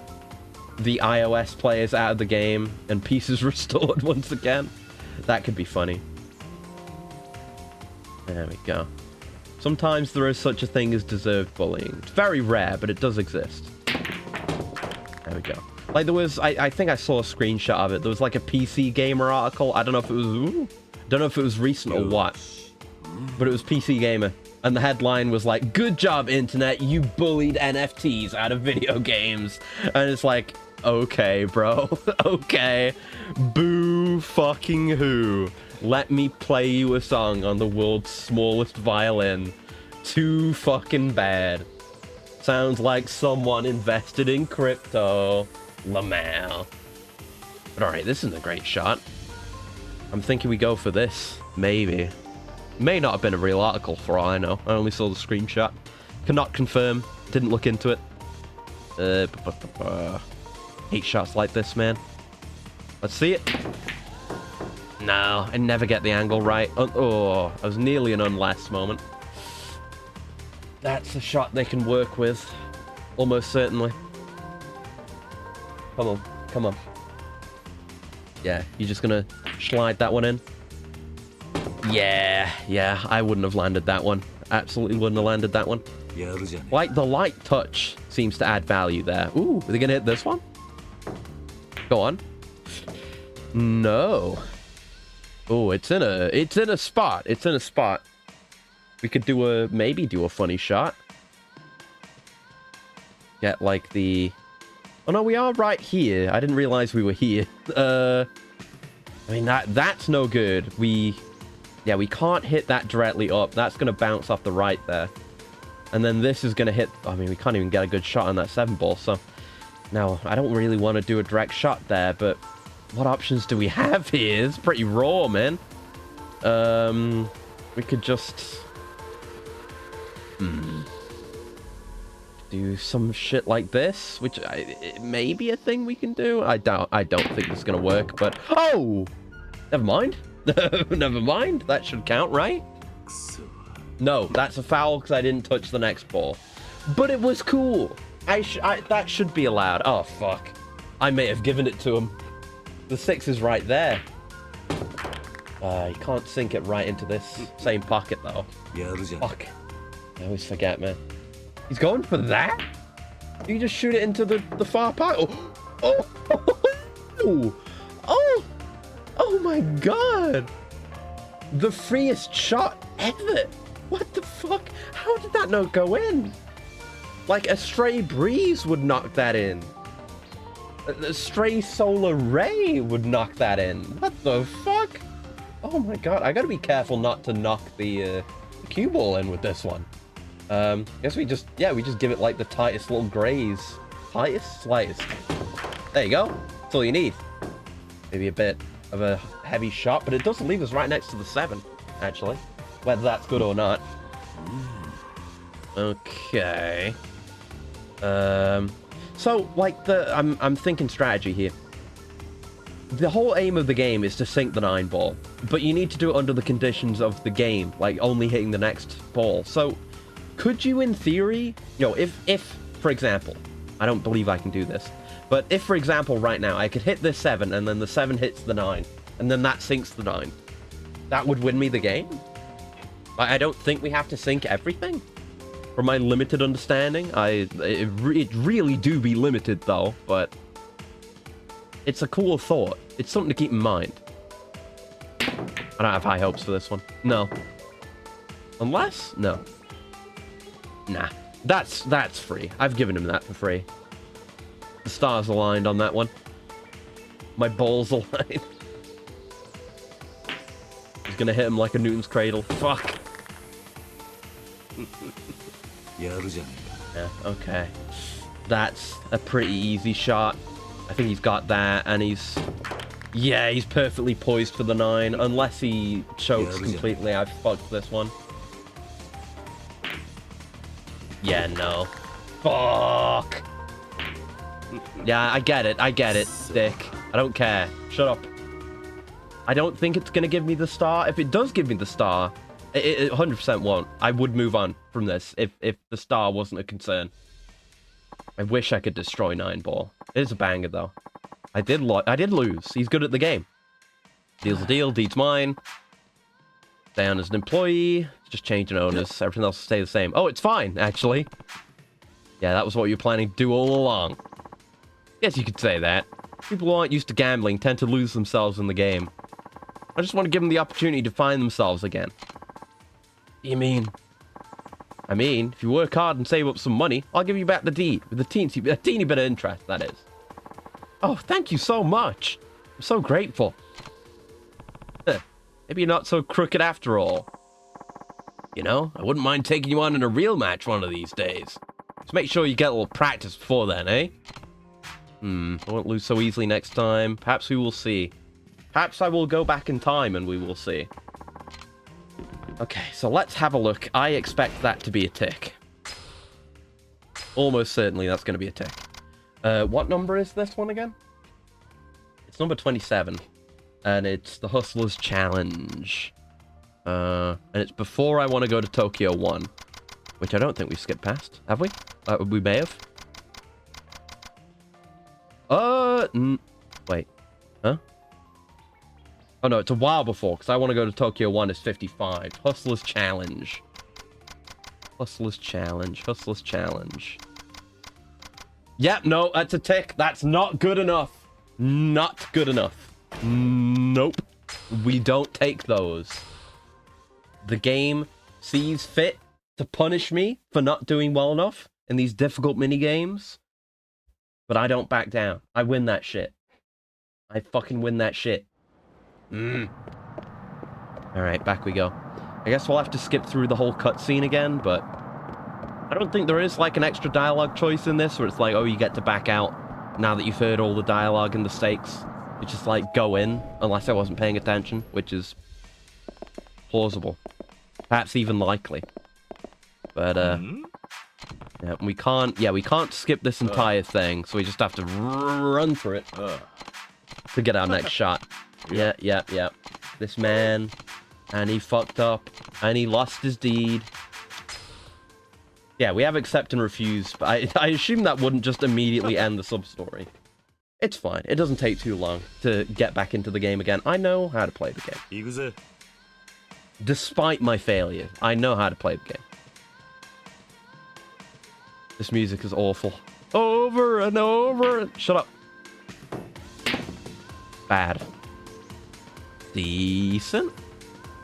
the iOS players out of the game and peace is restored once again. That could be funny. There we go. Sometimes there is such a thing as deserved bullying. It's very rare, but it does exist. There we go. Like there was, I think I saw a screenshot of it. There was like a PC Gamer article. I don't know if it was, don't know if it was recent or what, but it was PC Gamer. And the headline was like, "Good job, internet, you bullied NFTs out of video games." And it's like, okay, bro. Okay. Boo fucking who. Let me play you a song on the world's smallest violin. Too fucking bad. Sounds like someone invested in crypto. Lamau. But alright, this isn't a great shot. I'm thinking we go for this. Maybe. May not have been a real article for all I know. I only saw the screenshot. Cannot confirm. Didn't look into it. Hate shots like this, man. Let's see it. No, I never get the angle right. Oh, I was nearly an unless moment. That's a shot they can work with. Almost certainly. Come on. Come on. Yeah, you're just gonna slide that one in. Yeah, I wouldn't have landed that one. Absolutely wouldn't have landed that one. Like, the light touch seems to add value there. Ooh, are they gonna hit this one? Go on. No. Oh, it's in a spot. It's in a spot. We could maybe do a funny shot. Get like the... Oh no, we are right here. I didn't realize we were here. I mean, that's no good. Yeah, we can't hit that directly up. That's going to bounce off the right there. And then this is going to hit... I mean, we can't even get a good shot on that 7 ball, so... Now, I don't really want to do a direct shot there, but... What options do we have here? It's pretty raw, man. We could just... Do some shit like this, which it may be a thing we can do. I don't think this is going to work, but... Oh! Never mind. Never mind. That should count, right? No, that's a foul because I didn't touch the next ball. But it was cool. That should be allowed. Oh, fuck. I may have given it to him. The 6 is right there. You can't sink it right into this same pocket, though. Fuck. I always forget, man. He's going for that? You just shoot it into the far pocket. Oh! Oh! Oh! Oh my god! The freest shot ever! What the fuck? How did that not go in? Like a stray breeze would knock that in. A stray solar ray would knock that in. What the fuck? Oh my god, I gotta be careful not to knock the cue ball in with this one. Guess we just give it like the tightest little graze. Tightest? Slightest. There you go. That's all you need. Maybe a bit of a heavy shot, but it does leave us right next to the 7, actually. Whether that's good or not. Okay. So, like, I'm thinking strategy here. The whole aim of the game is to sink the 9 ball, but you need to do it under the conditions of the game, like only hitting the next ball. So, could you, in theory, you know, if for example, I don't believe I can do this, but if, for example, right now, I could hit this 7, and then the 7 hits the 9, and then that sinks the 9, that would win me the game? I don't think we have to sink everything. From my limited understanding, it really do be limited, though, but it's a cool thought. It's something to keep in mind. I don't have high hopes for this one. No. Unless? No. Nah. That's free. I've given him that for free. The stars aligned on that one. My balls aligned. He's gonna hit him like a Newton's cradle. Fuck. Yeah, okay. That's a pretty easy shot. I think he's got that, and he's perfectly poised for the 9. Unless he chokes completely, I've fucked this one. Yeah, no. Fuck! Yeah, I get it. I get it, Dick. I don't care. Shut up. I don't think it's going to give me the star. If it does give me the star, it 100% won't. I would move on from this if the star wasn't a concern. I wish I could destroy 9-ball. It is a banger, though. I did lose. He's good at the game. Deal's a deal. Deed's mine. Stay on as an employee. Just changing owners. Everything else will stay the same. Oh, it's fine, actually. Yeah, that was what you were planning to do all along. Guess you could say that. People who aren't used to gambling tend to lose themselves in the game. I just want to give them the opportunity to find themselves again. You mean? I mean, if you work hard and save up some money, I'll give you back the deed with a teeny bit of interest, that is. Oh, thank you so much. I'm so grateful. Maybe you're not so crooked after all. You know, I wouldn't mind taking you on in a real match one of these days. Just make sure you get a little practice before then, eh? I won't lose so easily next time. Perhaps we will see. Perhaps I will go back in time and we will see. Okay, so let's have a look. I expect that to be a tick. Almost certainly that's going to be a tick. What number is this one again? It's number 27. And it's the Hustlers Challenge. And it's before I want to go to Tokyo 1. Which I don't think we've skipped past. Have we? We may have. Wait. Huh? Oh no, it's a while before, because I want to go to Tokyo 1 is 55. Hustlers Challenge. Hustlers Challenge. Hustlers Challenge. Yep, no, that's a tick. That's not good enough. Not good enough. Nope. We don't take those. The game sees fit to punish me for not doing well enough in these difficult mini-games. But I don't back down. I win that shit. I fucking win that shit. Alright, back we go. I guess we'll have to skip through the whole cutscene again, but I don't think there is like an extra dialogue choice in this where it's like, oh, you get to back out now that you've heard all the dialogue and the stakes. It's just like, go in, unless I wasn't paying attention, which is plausible. Perhaps even likely. But, yeah, we can't skip this entire thing, so we just have to run through it to get our next shot. Yeah. This man, and he fucked up, and he lost his deed. Yeah, we have accept and refuse, but I assume that wouldn't just immediately end the sub-story. It's fine. It doesn't take too long to get back into the game again. I know how to play the game. Yakuza. Despite my failure, I know how to play the game. This music is awful. Over and over. Shut up. Bad. Decent.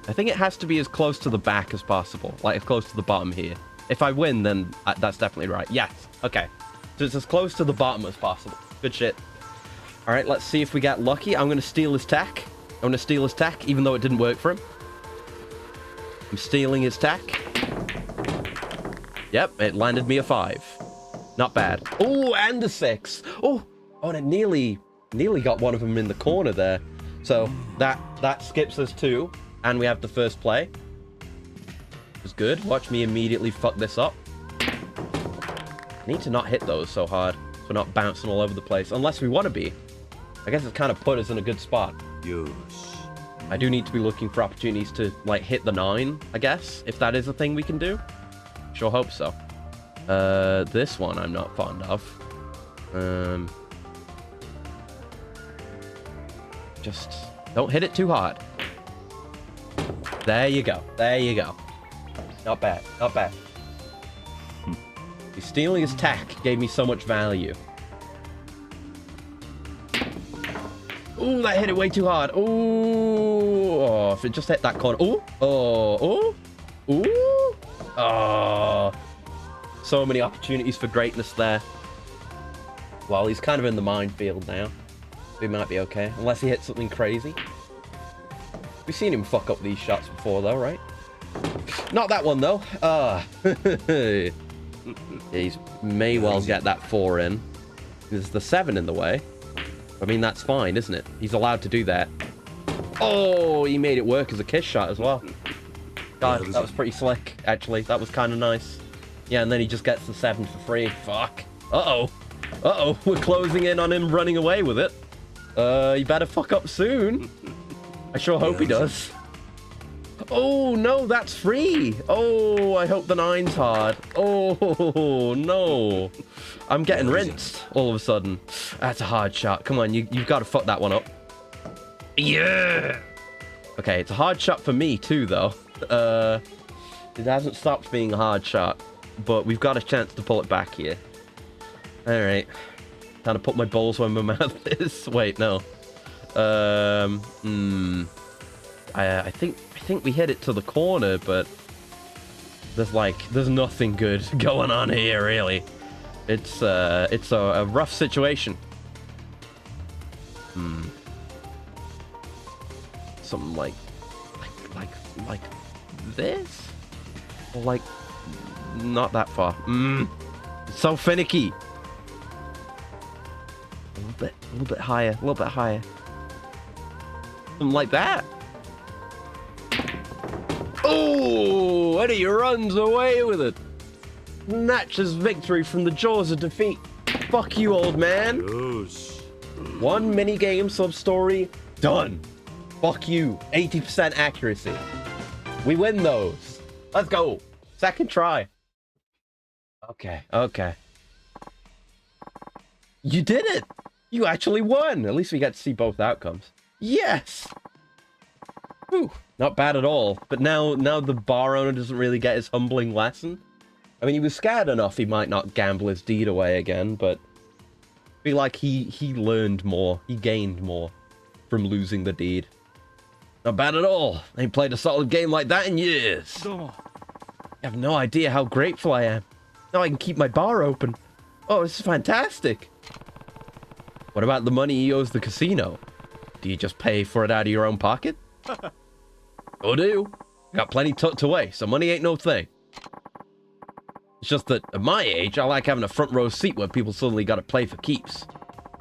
I think it has to be as close to the back as possible. Like, as close to the bottom here. If I win, then that's definitely right. Yes. Okay. So it's as close to the bottom as possible. Good shit. Alright, let's see if we get lucky. I'm going to steal his tech. I'm going to steal his tech, even though it didn't work for him. I'm stealing his tech. Yep, it landed me a 5. Not bad. Oh, and a 6. Oh, and it nearly got one of them in the corner there. So that skips us 2, and we have the first play. It was good. Watch me immediately fuck this up. I need to not hit those so hard, so we're not bouncing all over the place, unless we want to be. I guess it's kind of put us in a good spot. I do need to be looking for opportunities to, like, hit the 9, I guess, if that is a thing we can do. Sure hope so. This one I'm not fond of. Just don't hit it too hard. There you go. There you go. Not bad. Not bad. He's stealing his tech gave me so much value. Ooh, that hit it way too hard. Ooh. Oh, if it just hit that corner. Ooh. Oh. Ooh. Ooh. Oh. So many opportunities for greatness there. Well, he's kind of in the minefield now. We might be okay. Unless he hits something crazy. We've seen him fuck up these shots before, though, right? Not that one, though. He may well get that 4 in. There's the 7 in the way. I mean, that's fine, isn't it? He's allowed to do that. Oh, he made it work as a kiss shot as well. God, that was pretty slick, actually. That was kind of nice. Yeah, and then he just gets the 7 for free. Fuck. Uh-oh. Uh-oh, we're closing in on him running away with it. He better fuck up soon. I sure hope he does. Oh, no, that's free. Oh, I hope the 9's hard. Oh, no. I'm getting rinsed all of a sudden. That's a hard shot. Come on, you've got to fuck that one up. Yeah. Okay, it's a hard shot for me too, though. It hasn't stopped being a hard shot, but we've got a chance to pull it back here. All right. Trying to put my balls where my mouth is. Wait, no. I think we hit it to the corner, but there's nothing good going on here, really. It's a rough situation. Something like this, or like not that far. It's so finicky. A little bit higher, a little bit higher. Something like that. Oh, and he runs away with it. Snatches victory from the jaws of defeat. Fuck you, old man. Yosh. One minigame sub-story, done. Fuck you. 80% accuracy. We win those. Let's go. Second try. Okay, okay. You did it. You actually won. At least we got to see both outcomes. Yes. Whew. Not bad at all. But now the bar owner doesn't really get his humbling lesson. I mean, he was scared enough he might not gamble his deed away again, but I feel like he learned more. He gained more from losing the deed. Not bad at all. I ain't played a solid game like that in years. You have no idea how grateful I am. Now I can keep my bar open. Oh, this is fantastic. What about the money he owes the casino? Do you just pay for it out of your own pocket? Oh, do. Got plenty tucked away, so money ain't no thing. It's just that at my age, I like having a front row seat where people suddenly gotta play for keeps.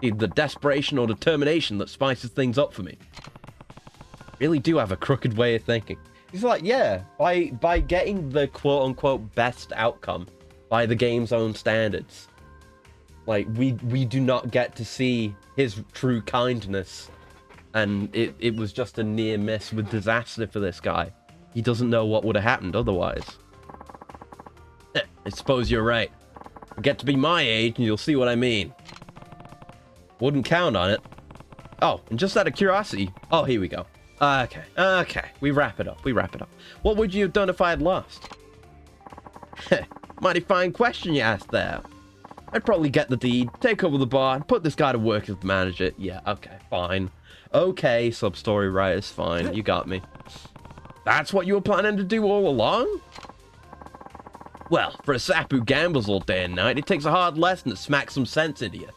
Either the desperation or determination that spices things up for me. Really do have a crooked way of thinking. He's like, yeah, by getting the quote-unquote best outcome by the game's own standards, like, we do not get to see his true kindness, and it was just a near miss with disaster for this guy. He doesn't know what would have happened otherwise. I suppose you're right. Get to be my age and you'll see what I mean. Wouldn't count on it. Oh, and just out of curiosity. Oh, here we go. Okay. We wrap it up. What would you have done if I had lost? Mighty fine question you asked there. I'd probably get the deed, take over the bar, and put this guy to work as the manager. Yeah, okay, fine. Okay, sub-story writers, fine. You got me. That's what you were planning to do all along? Well, for a sap who gambles all day and night, it takes a hard lesson to smack some sense into you.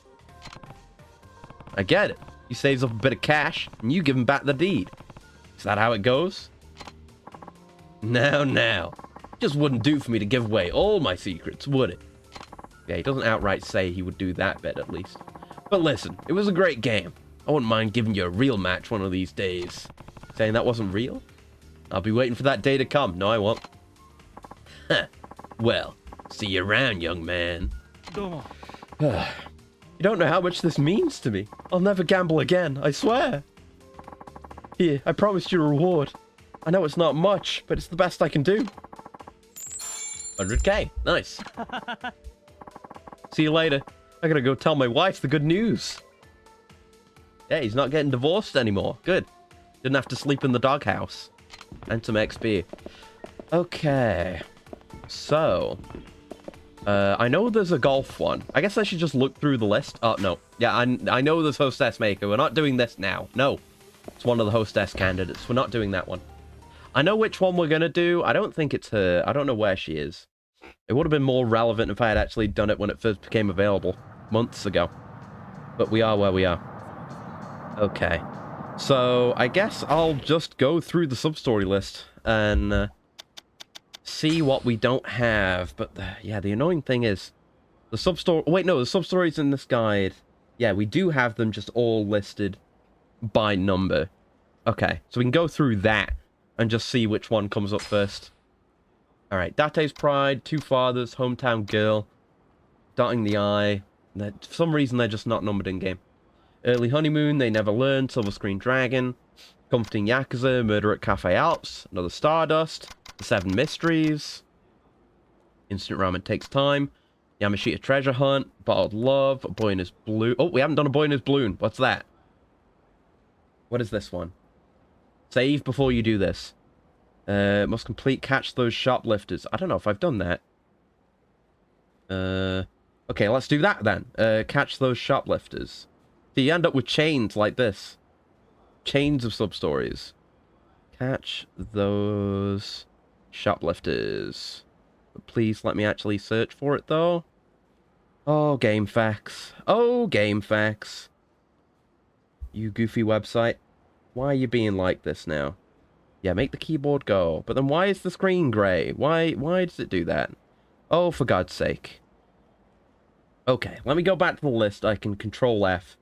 I get it. He saves up a bit of cash, and you give him back the deed. Is that how it goes? Now. Just wouldn't do for me to give away all my secrets, would it? Yeah, he doesn't outright say he would do that bit, at least. But listen, it was a great game. I wouldn't mind giving you a real match one of these days. Saying that wasn't real? I'll be waiting for that day to come. No, I won't. Well, see you around, young man. You don't know how much this means to me. I'll never gamble again, I swear. Here, I promised you a reward. I know it's not much, but it's the best I can do. 100k. Nice. See you later. I gotta go tell my wife the good news. Yeah, he's not getting divorced anymore. Good. Didn't have to sleep in the doghouse. And some XP. Okay. So, I know there's a golf one. I guess I should just look through the list. Oh, no. Yeah, I know there's Hostess Maker. We're not doing this now. No. It's one of the Hostess candidates. We're not doing that one. I know which one we're going to do. I don't think it's her. I don't know where she is. It would have been more relevant if I had actually done it when it first became available. Months ago. But we are where we are. Okay. So, I guess I'll just go through the sub-story list and see what we don't have. But, yeah, the annoying thing is, the sub-story... Wait, no, the sub-stories in this guide... Yeah, we do have them just all listed by number. Okay, so we can go through that and just see which one comes up first. Alright, Date's Pride, Two Fathers, Hometown Girl, Dotting the Eye, For some reason, they're just not numbered in game. Early Honeymoon, They Never Learned, Silver Screen Dragon, Comforting Yakuza, Murder at Cafe Alps, Another Stardust, The Seven Mysteries, Instant Ramen Takes Time, Yamashita Treasure Hunt, Bottled Love, A Boy in His Balloon. Oh, we haven't done A Boy in His Balloon. What's that? What is this one? Save before you do this. Must complete Catch Those Shoplifters. I don't know if I've done that. Okay, let's do that then. Catch Those Shoplifters. So you end up with chains like this. Chains of sub-stories. Catch those shoplifters. But please let me actually search for it, though. Oh, game facts. Oh, game facts. You goofy website. Why are you being like this now? Yeah, make the keyboard go. But then why is the screen grey? Why does it do that? Oh, for God's sake. Okay, let me go back to the list. I can Control F.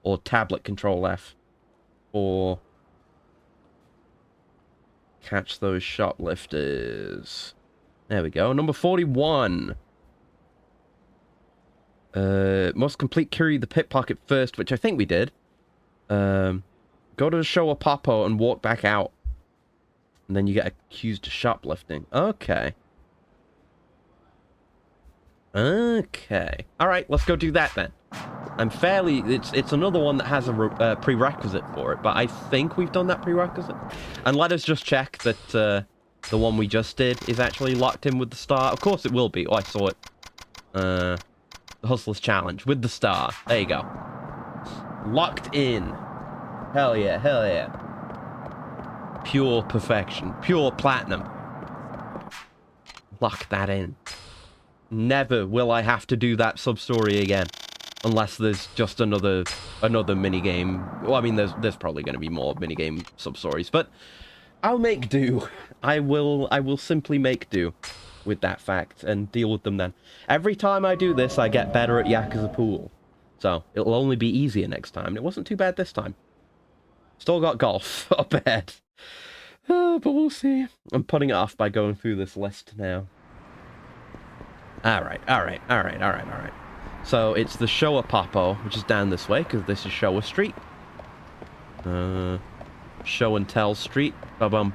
Or tablet Control F. Or catch those shoplifters. There we go. Number 41. Must complete Kiryu the pickpocket first, which I think we did. Go to the show of Popo and walk back out. And then you get accused of shoplifting. Okay. Okay. Alright, let's go do that then. I'm fairly... It's another one that has a prerequisite for it, but I think we've done that prerequisite. And let us just check that the one we just did is actually locked in with the star. Of course it will be. Oh, I saw it. The Hustler's Challenge with the star. There you go. Locked in. Hell yeah, hell yeah. Pure perfection. Pure platinum. Lock that in. Never will I have to do that sub-story again. Unless there's just another minigame. Well, I mean, there's probably going to be more minigame sub-stories, but I'll make do. I will simply make do with that fact and deal with them then. Every time I do this, I get better at Yakuza Pool. So, it'll only be easier next time. And it wasn't too bad this time. Still got golf up ahead. But we'll see. I'm putting it off by going through this list now. Alright. So, it's the Showa Popo, which is down this way, because this is Showa Street. Show and Tell Street. Bum.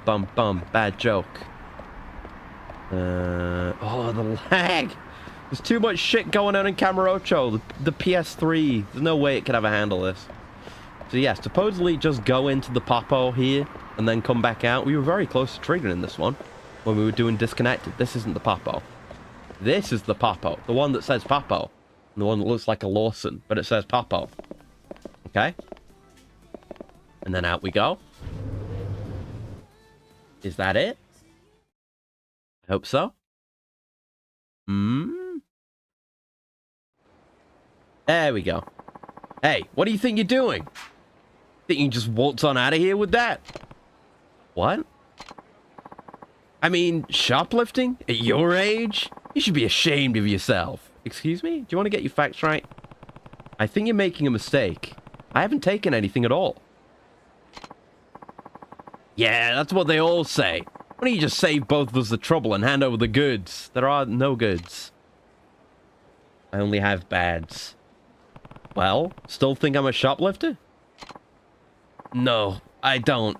Bad joke. Oh, the lag! There's too much shit going on in Kamurocho. The PS3. There's no way it could ever handle this. So, yeah, supposedly just go into the Popo here, and then come back out. We were very close to triggering this one when we were doing Disconnected. This isn't the Popo. This is the Popo. The one that says Popo. And the one that looks like a Lawson, but it says Popo. Okay? And then out we go. Is that it? I hope so. There we go. Hey, what do you think you're doing? Think you can just waltz on out of here with that? What? I mean, shoplifting? At your age? You should be ashamed of yourself. Excuse me? Do you want to get your facts right? I think you're making a mistake. I haven't taken anything at all. Yeah, that's what they all say. Why don't you just save both of us the trouble and hand over the goods? There are no goods. I only have bads. Well, still think I'm a shoplifter? No, I don't.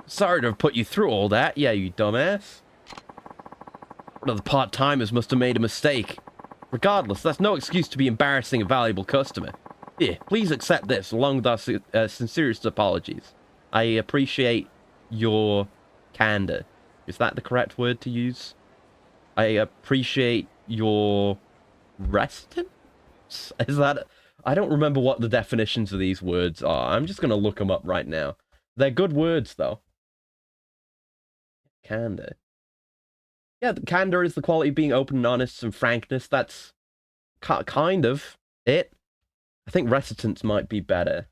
Sorry to have put you through all that, yeah, you dumbass. One of the part-timers must have made a mistake. Regardless, that's no excuse to be embarrassing a valuable customer. Here, please accept this, along with our sincerest apologies. I appreciate your candor. Is that the correct word to use? I appreciate your reticence? Is that... I don't remember what the definitions of these words are. I'm just going to look them up right now. They're good words, though. Candor. Yeah, candor is the quality of being open and honest and frankness. That's kind of it. I think reticence might be better.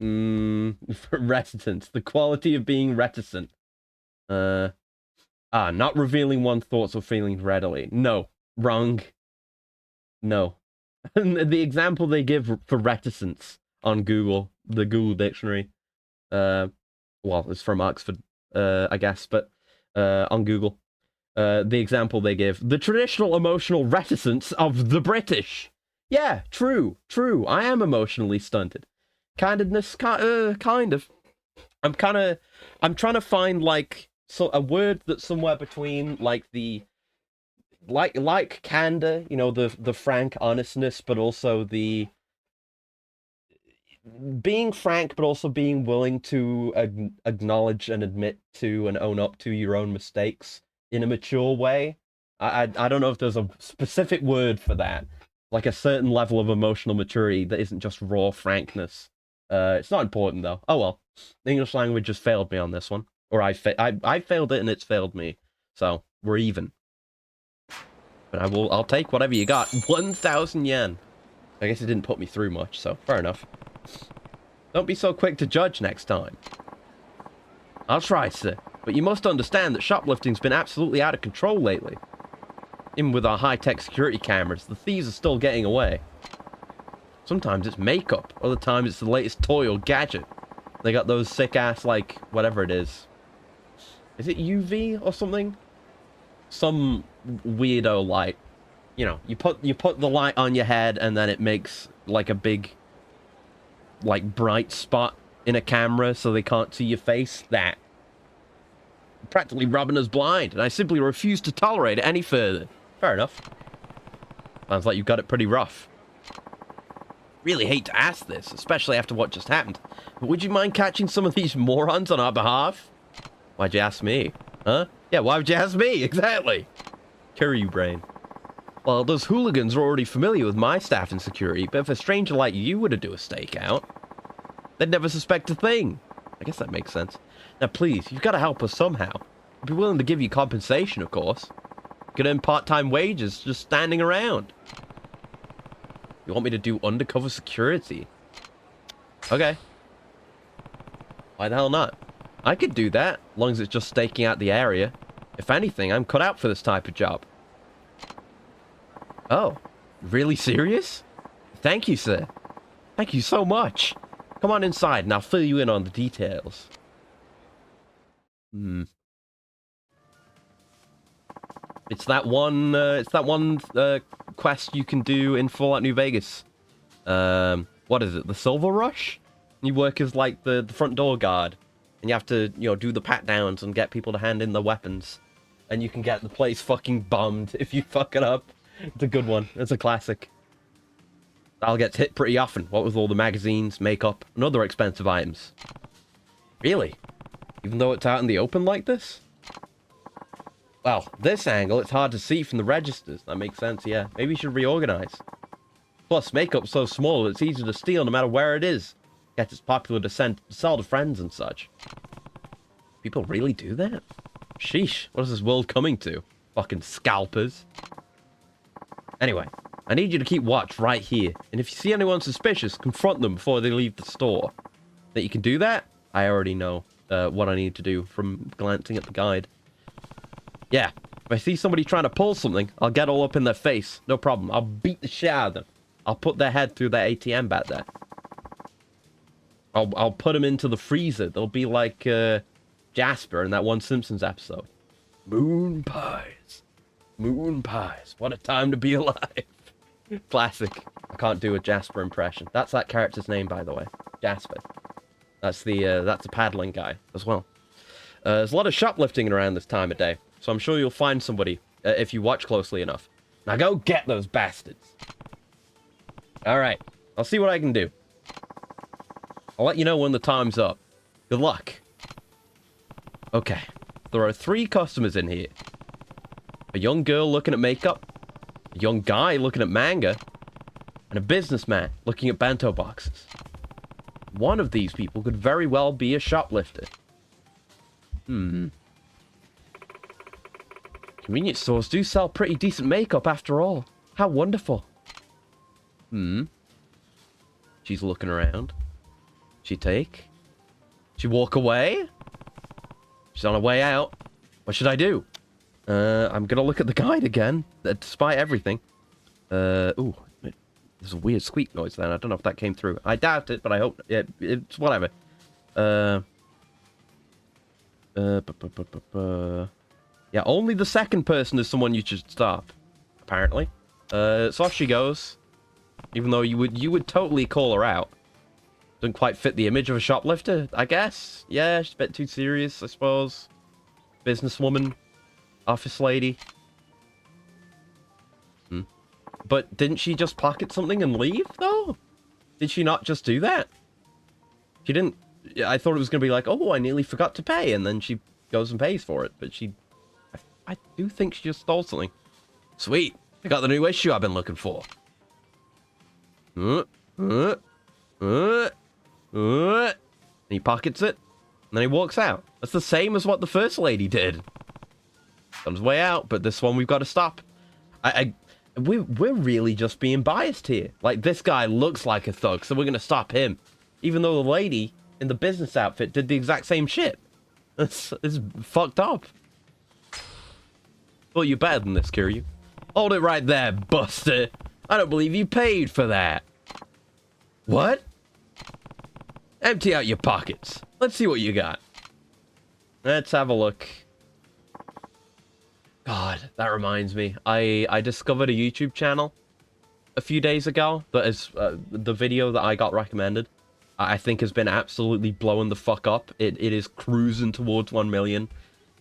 Reticence. The quality of being reticent. Not revealing one's thoughts or feelings readily. No. Wrong. No. The example they give for reticence on Google, the Google dictionary, well, it's from Oxford, I guess, but on Google. The example they give, the traditional emotional reticence of the British. Yeah, true. I am emotionally stunted. Kindness, kind of. I'm trying to find, like, so a word that's somewhere between, like, the, like candor, you know, the frank honestness, but also the being frank, but also being willing to acknowledge and admit to and own up to your own mistakes in a mature way. I don't know if there's a specific word for that, like a certain level of emotional maturity that isn't just raw frankness. It's not important though. Oh well, the English language just failed me on this one, or I failed it and it's failed me. So we're even. But I'll take whatever you got. 1,000 yen. I guess it didn't put me through much, so fair enough. Don't be so quick to judge next time. I'll try, sir, but you must understand that shoplifting's been absolutely out of control lately. Even with our high-tech security cameras, the thieves are still getting away. Sometimes it's makeup, other times it's the latest toy or gadget. They got those sick-ass, like, whatever it is. Is it UV or something? Some weirdo light. You know, you put the light on your head and then it makes, like, a big, like, bright spot in a camera so they can't see your face. That. Practically rubbing us blind, and I simply refuse to tolerate it any further. Fair enough. Sounds like you've got it pretty rough. Really hate to ask this, especially after what just happened, but would you mind catching some of these morons on our behalf? Why'd you ask me? Huh? Yeah, why would you ask me? Exactly. Kiryu brain. Well, those hooligans are already familiar with my staff and security, but if a stranger like you were to do a stakeout, they'd never suspect a thing. I guess that makes sense. Now, please, you've got to help us somehow. I'd be willing to give you compensation, of course. You could earn part-time wages just standing around. You want me to do undercover security? Okay. Why the hell not? I could do that, as long as it's just staking out the area. If anything, I'm cut out for this type of job. Oh, really serious? Thank you, sir. Thank you so much. Come on inside and I'll fill you in on the details. It's that one quest you can do in Fallout New Vegas. What is it? The Silver Rush? You work as, like, the front door guard. And you have to, you know, do the pat-downs and get people to hand in their weapons. And you can get the place fucking bombed if you fuck it up. It's a good one. It's a classic. I'll get hit pretty often, what with all the magazines, makeup, and other expensive items. Really? Even though it's out in the open like this? Well, this angle, it's hard to see from the registers. That makes sense, yeah. Maybe you should reorganize. Plus, makeup's so small, it's easy to steal no matter where it is. Yet it's popular to sell to friends and such. People really do that? Sheesh, what is this world coming to? Fucking scalpers. Anyway, I need you to keep watch right here. And if you see anyone suspicious, confront them before they leave the store. That you can do that? I already know what I need to do from glancing at the guide. Yeah, if I see somebody trying to pull something, I'll get all up in their face. No problem. I'll beat the shit out of them. I'll put their head through their ATM back there. I'll put them into the freezer. They'll be like Jasper in that one Simpsons episode. Moon pies. Moon pies. What a time to be alive. Classic. I can't do a Jasper impression. That's that character's name, by the way. Jasper. That's the paddling guy as well. There's a lot of shoplifting around this time of day, so I'm sure you'll find somebody if you watch closely enough. Now go get those bastards. Alright, I'll see what I can do. I'll let you know when the time's up. Good luck. Okay, there are 3 customers in here. A young girl looking at makeup, a young guy looking at manga, and a businessman looking at bento boxes. One of these people could very well be a shoplifter. Convenience stores do sell pretty decent makeup after all. How wonderful. She's looking around. She take? She walk away? She's on her way out. What should I do? I'm gonna look at the guide again, despite everything. Ooh, there's a weird squeak noise then. I don't know if that came through. I doubt it, but I hope it's whatever. Yeah, Yeah, only the second person is someone you should stop, apparently. So off she goes. Even though you would totally call her out. Doesn't quite fit the image of a shoplifter, I guess. Yeah, she's a bit too serious, I suppose. Businesswoman. Office lady. But didn't she just pocket something and leave, though? Did she not just do that? She didn't... I thought it was going to be like, oh, I nearly forgot to pay, and then she goes and pays for it. But she... I do think she just stole something. Sweet. I got the new issue I've been looking for. And he pockets it, and then he walks out. That's the same as what the first lady did. On his way out, but this one we've got to stop. We're really just being biased here. Like, this guy looks like a thug, so we're gonna stop him. Even though the lady in the business outfit did the exact same shit. It's fucked up. Well, you're better than this, Kiryu. Hold it right there, Buster. I don't believe you paid for that. What? Empty out your pockets. Let's see what you got. Let's have a look. God, that reminds me. I discovered a YouTube channel a few days ago that is the video that I got recommended. I think has been absolutely blowing the fuck up. It is cruising towards 1 million.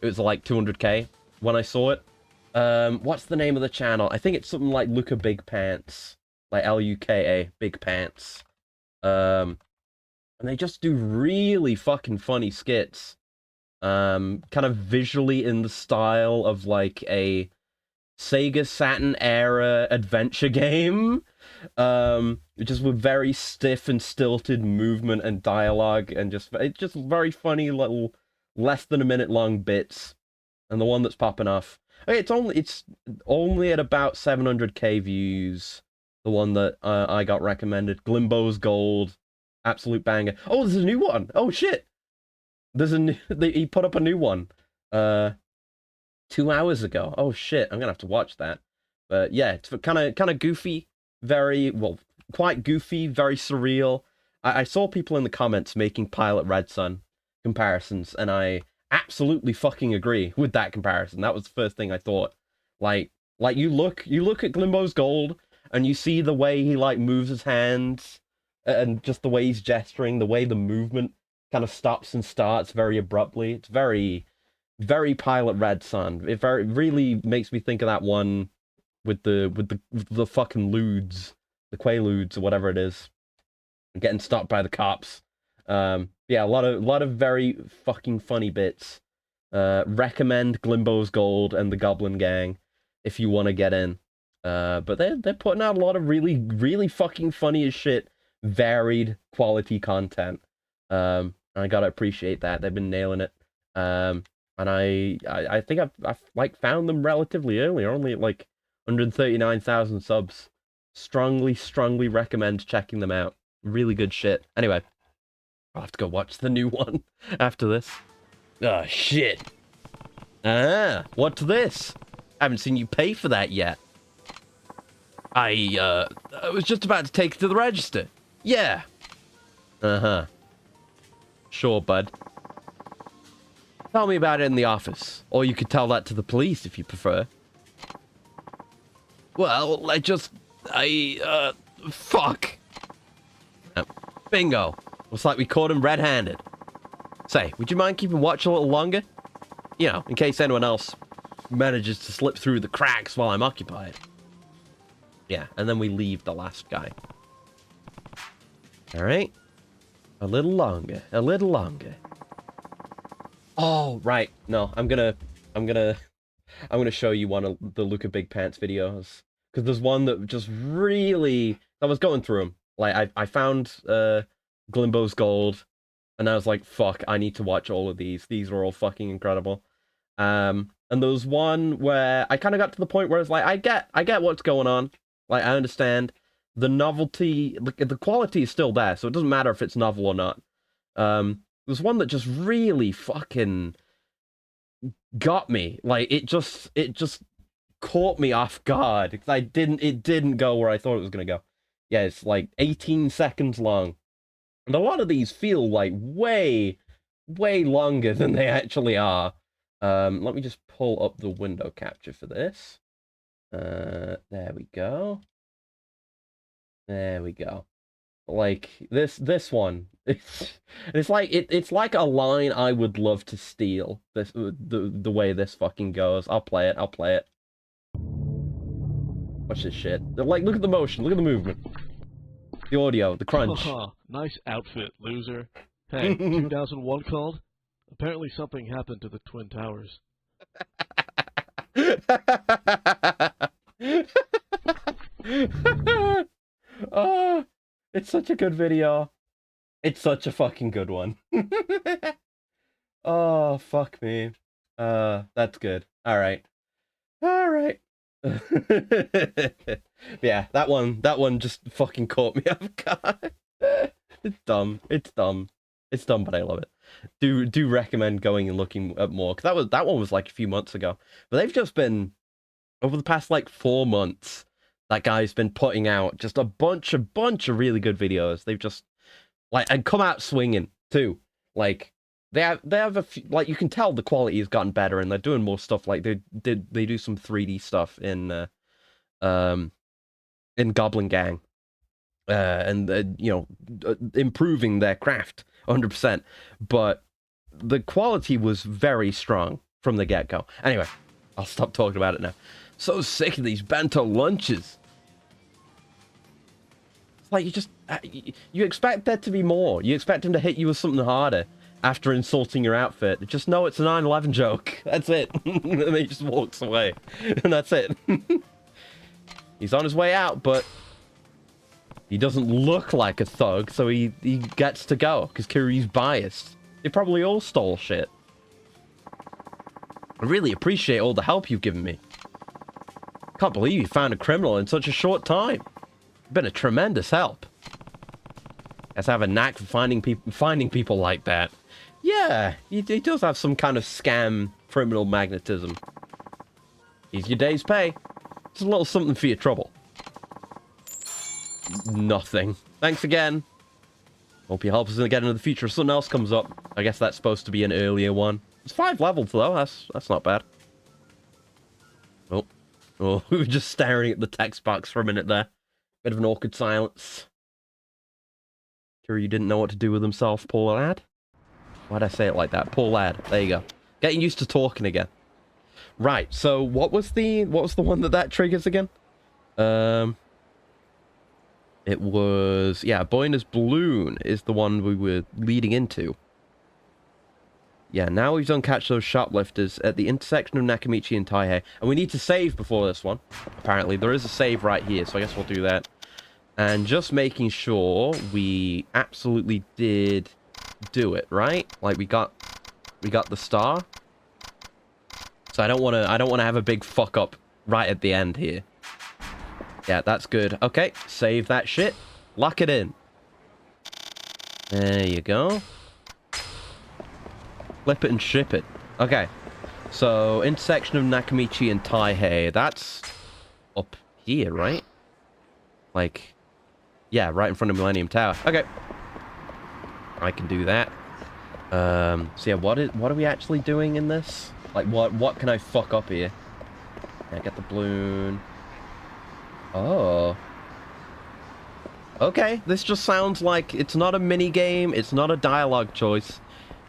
It was like 200k when I saw it. What's the name of the channel? I think it's something like Luka Big Pants. Like Luka Big Pants. And they just do really fucking funny skits. Kind of visually in the style of like a Sega Saturn era adventure game. Just with very stiff and stilted movement and dialogue, and it's just very funny little less than a minute long bits. And the one that's popping off, it's only at about 700k views. The one that I got recommended, Glimbo's Gold, absolute banger. Oh, there's a new one. Oh shit. There's a new, he put up a new one 2 hours ago. Oh shit, I'm gonna have to watch that. But yeah, it's kind of goofy, quite goofy, very surreal. I saw people in the comments making Pilot Red Sun comparisons, and I absolutely fucking agree with that comparison. That was the first thing I thought. Like you look at Glimbo's Gold, and you see the way he like moves his hands, and just the way he's gesturing, the way the movement kind of stops and starts very abruptly. It's very, very Pilot Red Sun. It really makes me think of that one with the fucking Ludes, the Quaaludes or whatever it is, getting stopped by the cops. Yeah, a lot of very fucking funny bits. Recommend Glimbo's Gold and the Goblin Gang if you want to get in. But they're putting out a lot of really, really fucking funny as shit, varied quality content. I gotta appreciate that. They've been nailing it. And I think I've like found them relatively early, only at like 139,000 subs. Strongly recommend checking them out. Really good shit. Anyway, I'll have to go watch the new one after this. Oh shit. What's this? I haven't seen you pay for that yet. I was just about to take it to the register. Yeah. Uh-huh. Sure, bud. Tell me about it in the office. Or you could tell that to the police if you prefer. Well, fuck. Bingo. Looks like we caught him red-handed. Say, would you mind keeping watch a little longer? You know, in case anyone else manages to slip through the cracks while I'm occupied. Yeah, and then we leave the last guy. Alright. A little longer. A little longer. Oh, right. No, I'm gonna show you one of the Luka Big Pants videos. Because there's one that just really... I was going through them. Like, I found Glimbo's Gold, and I was like, fuck, I need to watch all of these. These are all fucking incredible. And there was one where I kind of got to the point where it's like, I get what's going on. Like, I understand. The novelty, the quality is still there, so it doesn't matter if it's novel or not. There's one that just really fucking got me. Like, it just caught me off guard. Because it didn't go where I thought it was gonna go. Yeah, it's like 18 seconds long. And a lot of these feel like way longer than they actually are. Let me just pull up the window capture for this. There we go. There we go. Like this one, it's like it's like a line I would love to steal. The way this fucking goes. I'll play it. I'll play it. Watch this shit. Like, look at the motion. Look at the movement. The audio. The crunch. Nice outfit, loser. Hey, 2001 called? Apparently something happened to the Twin Towers. Oh, it's such a good video. It's such a fucking good one. Oh, fuck me. That's good. All right. All right. Yeah, that one just fucking caught me off guard. It's dumb. It's dumb. It's dumb, but I love it. Do recommend going and looking at more, because that one was like a few months ago. But they've just been over the past like 4 months. That guy's been putting out just a bunch of really good videos. They've just like, and come out swinging too. Like they have a few, like, you can tell the quality has gotten better, and they're doing more stuff. Like they do some 3D stuff in Goblin Gang, and you know, improving their craft 100%. But the quality was very strong from the get-go. Anyway, I'll stop talking about it now. So sick of these bento lunches. It's like, you just you expect there to be more. You expect him to hit you with something harder after insulting your outfit. Just know it's a 9/11 joke. That's it. And then he just walks away, and that's it. He's on his way out, but he doesn't look like a thug, so he gets to go because Kiryu's biased. They probably all stole shit. I really appreciate all the help you've given me. Can't believe you found a criminal in such a short time. You've been a tremendous help. Guess I have a knack for finding people like that. Yeah, he does have some kind of scam criminal magnetism. Here's your day's pay. Just a little something for your trouble. Nothing. Thanks again. Hope you help us again in the future if something else comes up. I guess that's supposed to be an earlier one. It's 5 levels though. That's not bad. Oh, we were just staring at the text box for a minute there. Bit of an awkward silence. Kiryu didn't know what to do with himself, poor lad. Why'd I say it like that? Poor lad. There you go. Getting used to talking again. Right, so what was the one that triggers again? It was, yeah, Boyner's Balloon is the one we were leading into. Yeah, now we've done catch those shoplifters at the intersection of Nakamichi and Taihei. And we need to save before this one. Apparently, there is a save right here, so I guess we'll do that. And just making sure we absolutely did do it, right? Like we got the star. So I don't want to have a big fuck up right at the end here. Yeah, that's good. Okay, save that shit. Lock it in. There you go. Flip it and ship it. Okay. So, intersection of Nakamichi and Taihei. That's up here, right? Like, yeah, right in front of Millennium Tower. Okay. I can do that. So yeah, what are we actually doing in this? Like, what can I fuck up here? Can I get the balloon? Oh. Okay, this just sounds like it's not a mini game, it's not a dialogue choice.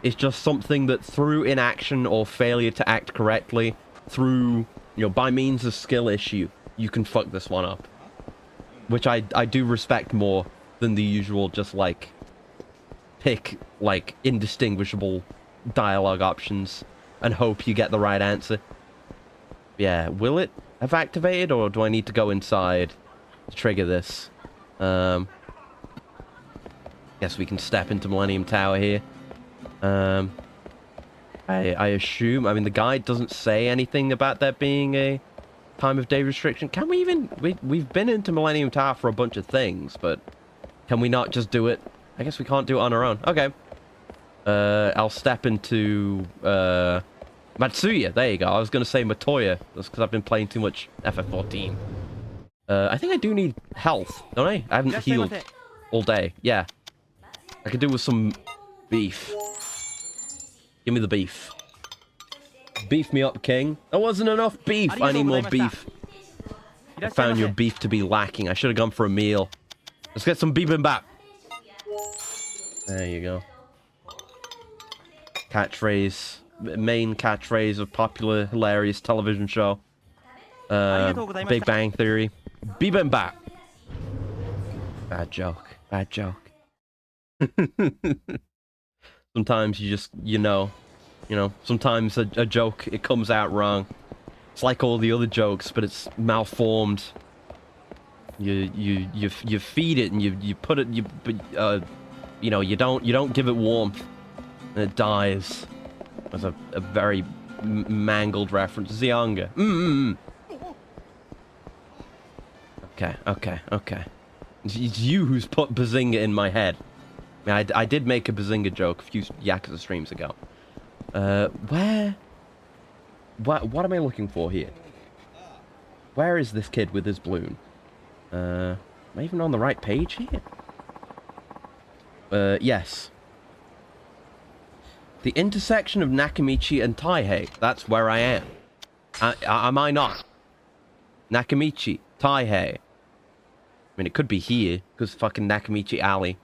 It's just something that through inaction or failure to act correctly, through, you know, by means of skill issue, you can fuck this one up. Which I do respect more than the usual just, like, pick, like, indistinguishable dialogue options and hope you get the right answer. Yeah, will it have activated, or do I need to go inside to trigger this? Guess we can step into Millennium Tower here. I assume, I mean, the guide doesn't say anything about there being a time of day restriction. Can we even, we've been into Millennium Tower for a bunch of things, but can we not just do it? I guess we can't do it on our own. Okay. I'll step into, Matsuya. There you go. I was going to say Matoya. That's because I've been playing too much FF14. I think I do need health, don't I? I haven't healed all day. Yeah. I could do with some beef. Give me the beef. Beef me up, King. There wasn't enough beef. I need more beef. I found your beef to be lacking. I should have gone for a meal. Let's get some bibimbap. There you go. Catchphrase. Main catchphrase of popular, hilarious television show. Big Bang Theory. Bibimbap. Bad joke. Bad joke. Sometimes you just, you know, sometimes a joke, it comes out wrong. It's like all the other jokes, but it's malformed. You feed it and you put it, you know, you don't give it warmth, and it dies. That's a very mangled reference. Zyanga. Okay. It's you who's put Bazinga in my head. I mean, I did make a Bazinga joke a few Yakuza streams ago. What am I looking for here? Where is this kid with his balloon? Am I even on the right page here? Yes. The intersection of Nakamichi and Taihei. That's where I am. Am I not? Nakamichi, Taihei. I mean, it could be here, because fucking Nakamichi Alley.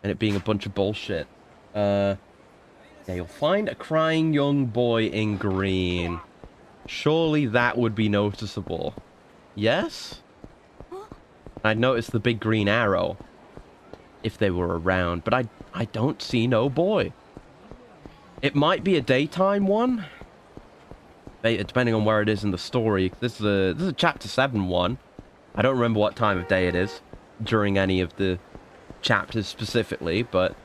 And it being a bunch of bullshit. Yeah, you'll find a crying young boy in green. Surely that would be noticeable. Yes? I'd notice the big green arrow. If they were around. But I don't see no boy. It might be a daytime one. Depending on where it is in the story. This is a chapter 7 one. I don't remember what time of day it is. During any of the chapters specifically, but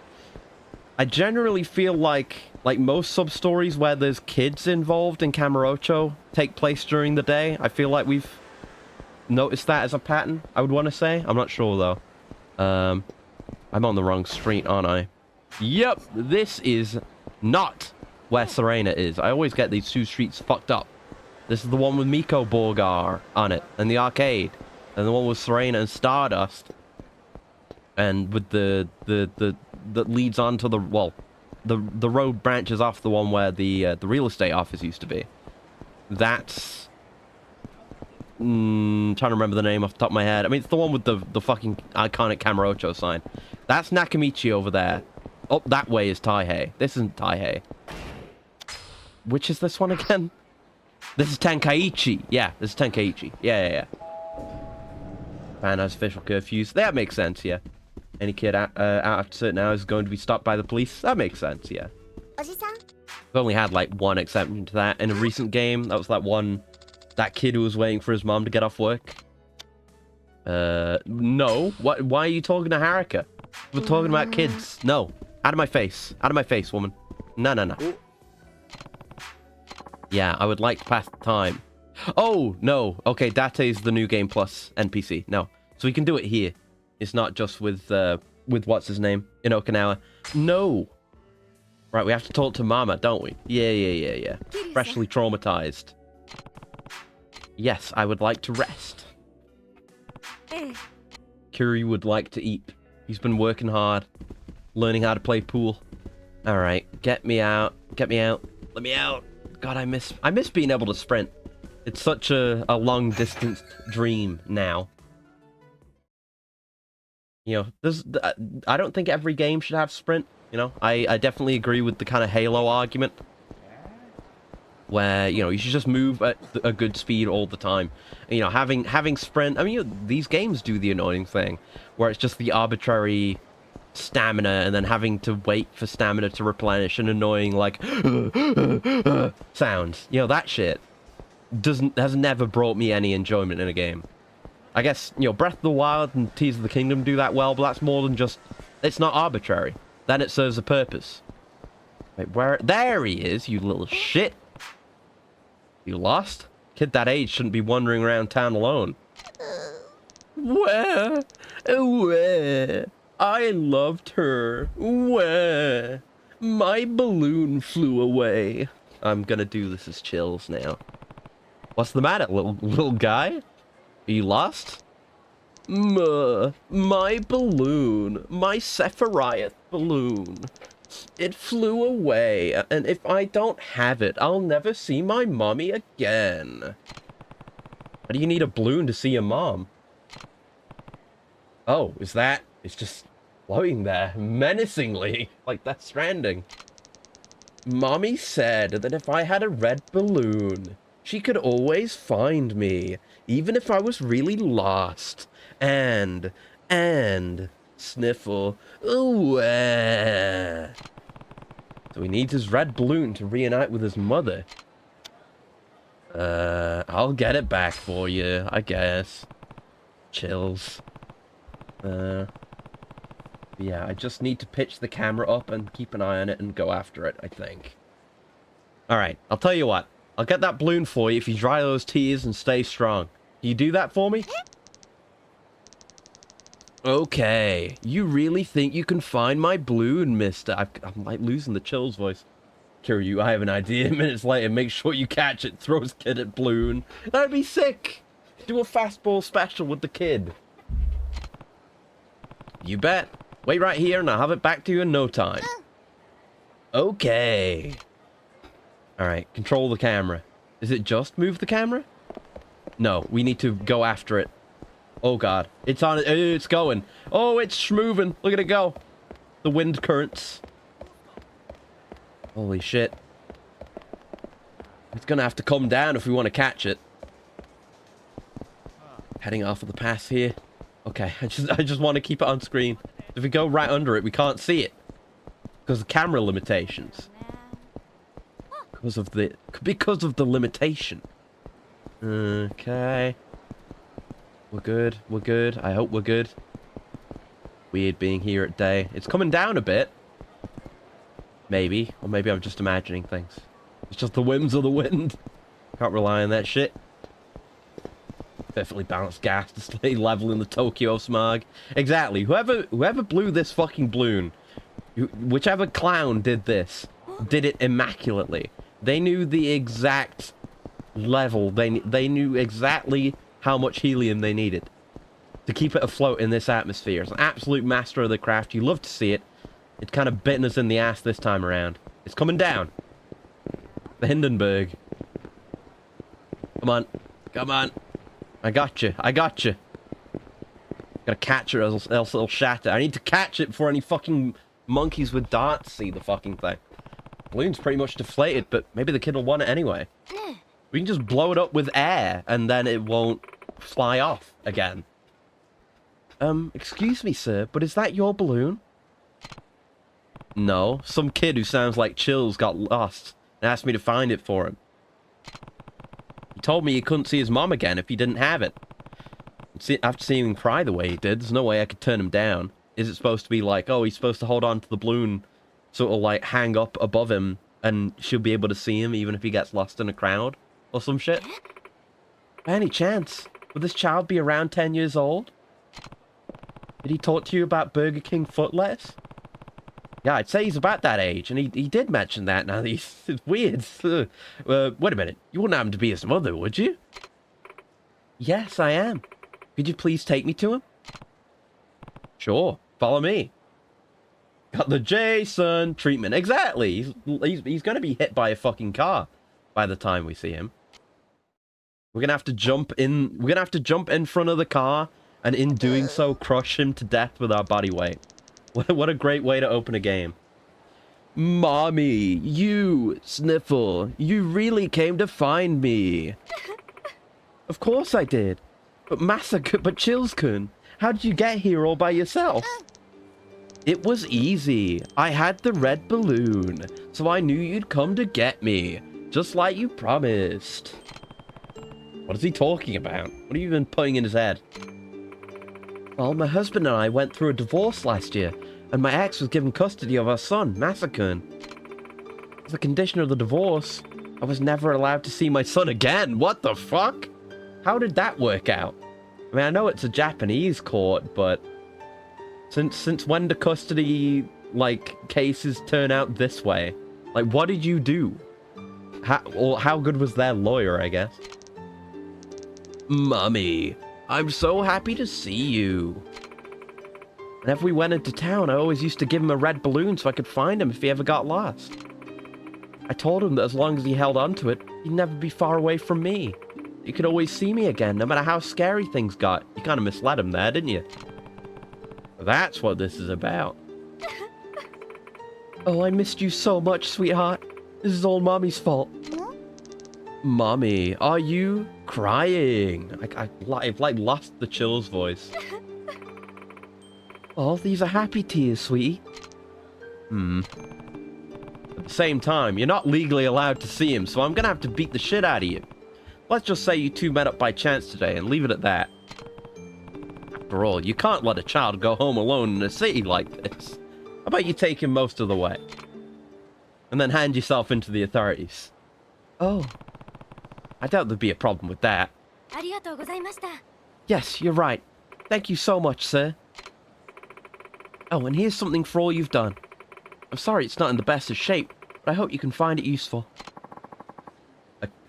I generally feel like most sub-stories where there's kids involved in Kamurocho take place during the day. I feel like we've noticed that as a pattern, I would want to say. I'm not sure, though. I'm on the wrong street, aren't I? Yep, this is not where Serena is. I always get these two streets fucked up. This is the one with Miko Borgar on it, and the arcade. And the one with Serena and Stardust. And with that leads on to the, well, the road branches off the one where the real estate office used to be. That's trying to remember the name off the top of my head. I mean, it's the one with the fucking iconic Kamurocho sign. That's Nakamichi over there. Oh, that way is Taihei. This isn't Taihei. Which is this one again? This is Tenkaichi. Yeah, this is Tenkaichi. Yeah. Japan has official curfews. That makes sense, yeah. Any kid out after certain hours is going to be stopped by the police. That makes sense, yeah. We've only had like one exception to that in a recent game. That was that kid who was waiting for his mom to get off work. No. Why are you talking to Haruka? We're talking about kids. No. Out of my face. Out of my face, woman. No. Yeah, I would like to pass the time. Oh, no. Okay, Date is the new game plus NPC. No. So we can do it here. It's not just with what's his name in Okinawa. No. Right, we have to talk to Mama, don't we? Yeah. Freshly traumatized. Yes, I would like to rest. Kiryu would like to eat. He's been working hard, learning how to play pool. All right, get me out. Let me out. God, I miss being able to sprint. It's such a long distance dream now. You know, I don't think every game should have sprint. You know, I definitely agree with the kind of Halo argument, where, you know, you should just move at a good speed all the time. And, you know, having sprint. I mean, you know, these games do the annoying thing, where it's just the arbitrary stamina, and then having to wait for stamina to replenish, and annoying like sounds. You know, that shit has never brought me any enjoyment in a game. I guess, you know, Breath of the Wild and Tears of the Kingdom do that well, but that's more than just... It's not arbitrary. Then it serves a purpose. Wait, where... There he is, you little shit. You lost? Kid that age shouldn't be wandering around town alone. Where? I loved her. Where? My balloon flew away. I'm gonna do this as chills now. What's the matter, little guy? Are you lost? My balloon. My Sephiroth balloon. It flew away, and if I don't have it, I'll never see my mommy again. Why do you need a balloon to see your mom? Oh, is that... It's just floating there, menacingly, like Death Stranding. Mommy said that if I had a red balloon, she could always find me, even if I was really lost. And, sniffle, ooh, So he needs his red balloon to reunite with his mother. I'll get it back for you, I guess. Chills. Yeah, I just need to pitch the camera up and keep an eye on it and go after it, I think. Alright, I'll tell you what. I'll get that balloon for you if you dry those tears and stay strong. Can you do that for me? Okay, you really think you can find my balloon, mister? I'm like losing the chills voice. Kiryu, I have an idea. Minutes later, make sure you catch it. Throws kid at balloon. That'd be sick. Do a fastball special with the kid. You bet. Wait right here and I'll have it back to you in no time. Okay. Alright, control the camera. Is it just move the camera? No, we need to go after it. Oh god. It's on. It's going. Oh, it's moving. Look at it go. The wind currents. Holy shit. It's gonna have to come down if we want to catch it. Heading off of the path here. Okay, I just want to keep it on screen. If we go right under it, we can't see it. Because of camera limitations. Because of the limitation. Okay. We're good. We're good. I hope we're good. Weird being here at day. It's coming down a bit. Maybe. Or maybe I'm just imagining things. It's just the whims of the wind. Can't rely on that shit. Perfectly balanced gas to stay level in the Tokyo smog. Exactly. Whoever blew this fucking balloon, whichever clown did this, did it immaculately. They knew the exact level. They knew exactly how much helium they needed to keep it afloat in this atmosphere. It's an absolute master of the craft. You love to see it. It's kind of bitten us in the ass this time around. It's coming down. The Hindenburg. Come on. Come on. I got you. I got you. Gotta catch it, else it'll shatter. I need to catch it before any fucking monkeys with darts see the fucking thing. Balloon's pretty much deflated, but maybe the kid will want it anyway. We can just blow it up with air, and then it won't fly off again. Excuse me, sir, but is that your balloon? No, some kid who sounds like Chills got lost and asked me to find it for him. He told me he couldn't see his mom again if he didn't have it. After seeing him cry the way he did, there's no way I could turn him down. Is it supposed to be like, oh, he's supposed to hold on to the balloon so it'll, like, hang up above him and she'll be able to see him even if he gets lost in a crowd? Or some shit? By any chance, would this child be around 10 years old? Did he talk to you about Burger King footless? Yeah, I'd say he's about that age, and he did mention that. Now, it's weird. Wait a minute. You wouldn't happen to be his mother, would you? Yes, I am. Could you please take me to him? Sure. Follow me. Got the Jason treatment. Exactly. He's going to be hit by a fucking car by the time we see him. We're going to have to jump in. We're going to have to jump in front of the car, and in doing so, crush him to death with our body weight. What a great way to open a game. Mommy, you, Sniffle, you really came to find me. Of course I did. But Chills-kun, how did you get here all by yourself? It was easy. I had the red balloon, so I knew you'd come to get me, just like you promised. What is he talking about? What have you been putting in his head? Well, my husband and I went through a divorce last year, and my ex was given custody of our son, Masakun. As a condition of the divorce, I was never allowed to see my son again. What the fuck? How did that work out? I mean, I know it's a Japanese court, but since when do custody, like, cases turn out this way? Like, what did you do? How good was their lawyer, I guess? Mommy, I'm so happy to see you. Whenever we went into town, I always used to give him a red balloon so I could find him if he ever got lost. I told him that as long as he held on to it, he'd never be far away from me. He could always see me again, no matter how scary things got. You kind of misled him there, didn't you? That's what this is about. Oh, I missed you so much, sweetheart. This is all Mommy's fault. Mommy, are you crying? I've like lost the chills voice. Oh, these are happy tears, sweetie. At the same time, you're not legally allowed to see him, so I'm gonna have to beat the shit out of you. Let's just say you two met up by chance today and leave it at that. After all, you can't let a child go home alone in a city like this. How about you take him most of the way? And then hand yourself into the authorities. Oh. I doubt there'd be a problem with that. Yes, you're right. Thank you so much, sir. Oh, and here's something for all you've done. I'm sorry it's not in the best of shape, but I hope you can find it useful.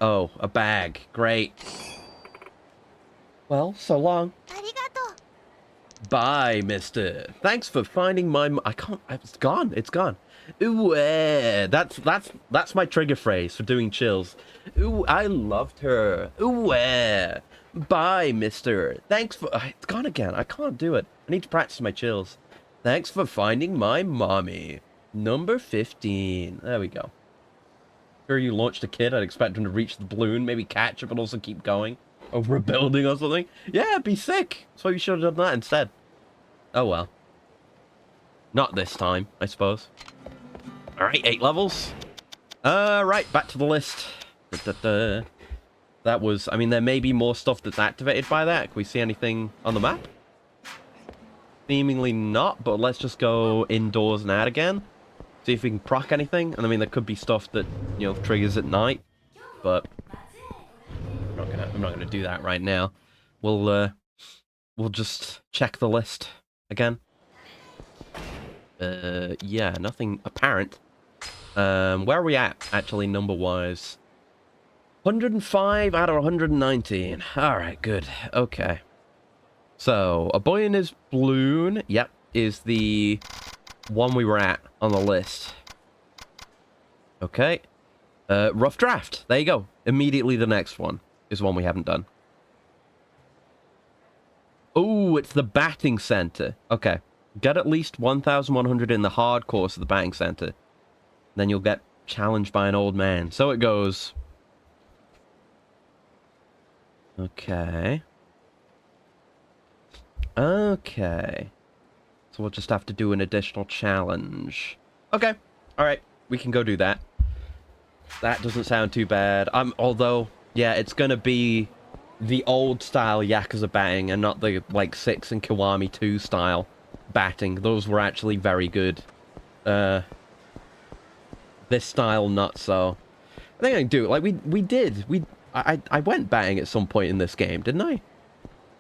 A bag. Great. Well, so long. Bye, mister. Thanks for finding my... It's gone. It's gone. Ooh, that's my trigger phrase for doing chills. Ooh, I loved her. Ooh, bye, mister. Thanks for... It's gone again. I can't do it. I need to practice my chills. Thanks for finding my mommy. Number 15. There we go. Sure, you launched a kid. I'd expect him to reach the balloon, maybe catch it, but also keep going. Over a building or something. Yeah, it'd be sick. So you should have done that instead. Oh well. Not this time, I suppose. Alright, 8 levels. Right, back to the list. That was... I mean, there may be more stuff that's activated by that. Can we see anything on the map? Seemingly not, but let's just go indoors and out again. See if we can proc anything. And I mean, there could be stuff that, you know, triggers at night. But I'm not gonna do that right now. We'll just check the list again. Yeah, nothing apparent. Where are we at, actually, number-wise? 105 out of 119. Alright, good. Okay. So, A Boy in His Balloon, yep, is the one we were at on the list. Okay. Rough Draft. There you go. Immediately the next one is one we haven't done. Oh, it's the batting center. Okay. Get at least 1,100 in the hard course of the batting center. Then you'll get challenged by an old man. So it goes. Okay. Okay. So we'll just have to do an additional challenge. Okay. Alright. We can go do that. That doesn't sound too bad. Although, yeah, it's gonna be the old style Yakuza batting and not the, like, 6 and Kiwami 2 style batting. Those were actually very good. This style, not so. I think I can do it. Like, I went batting at some point in this game, didn't I?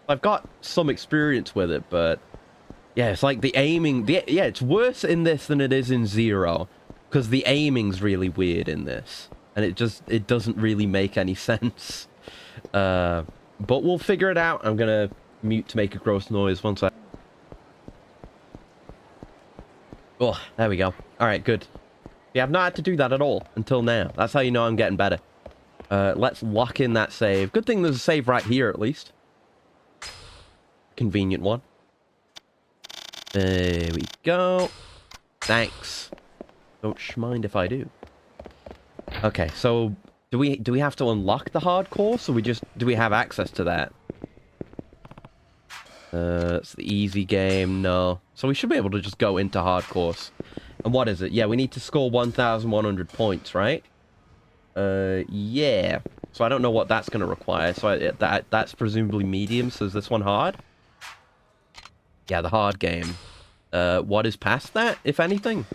I've got some experience with it, but yeah, it's like the aiming. Yeah, it's worse in this than it is in Zero, because the aiming's really weird in this, and it doesn't really make any sense. But we'll figure it out. I'm gonna mute to make a gross noise once I. Oh, there we go. All right, good. Yeah, I've not had to do that at all until now. That's how you know I'm getting better. Let's lock in that save. Good thing there's a save right here, at least. Convenient one. There we go. Thanks. Don't mind if I do. Okay, so do we have to unlock the hard course, or do we have access to that? It's the easy game. No. So we should be able to just go into hard course. And what is it? Yeah, we need to score 1,100 points, right? Yeah. So I don't know what that's going to require. So that's presumably medium. So is this one hard? Yeah, the hard game. What is past that, if anything?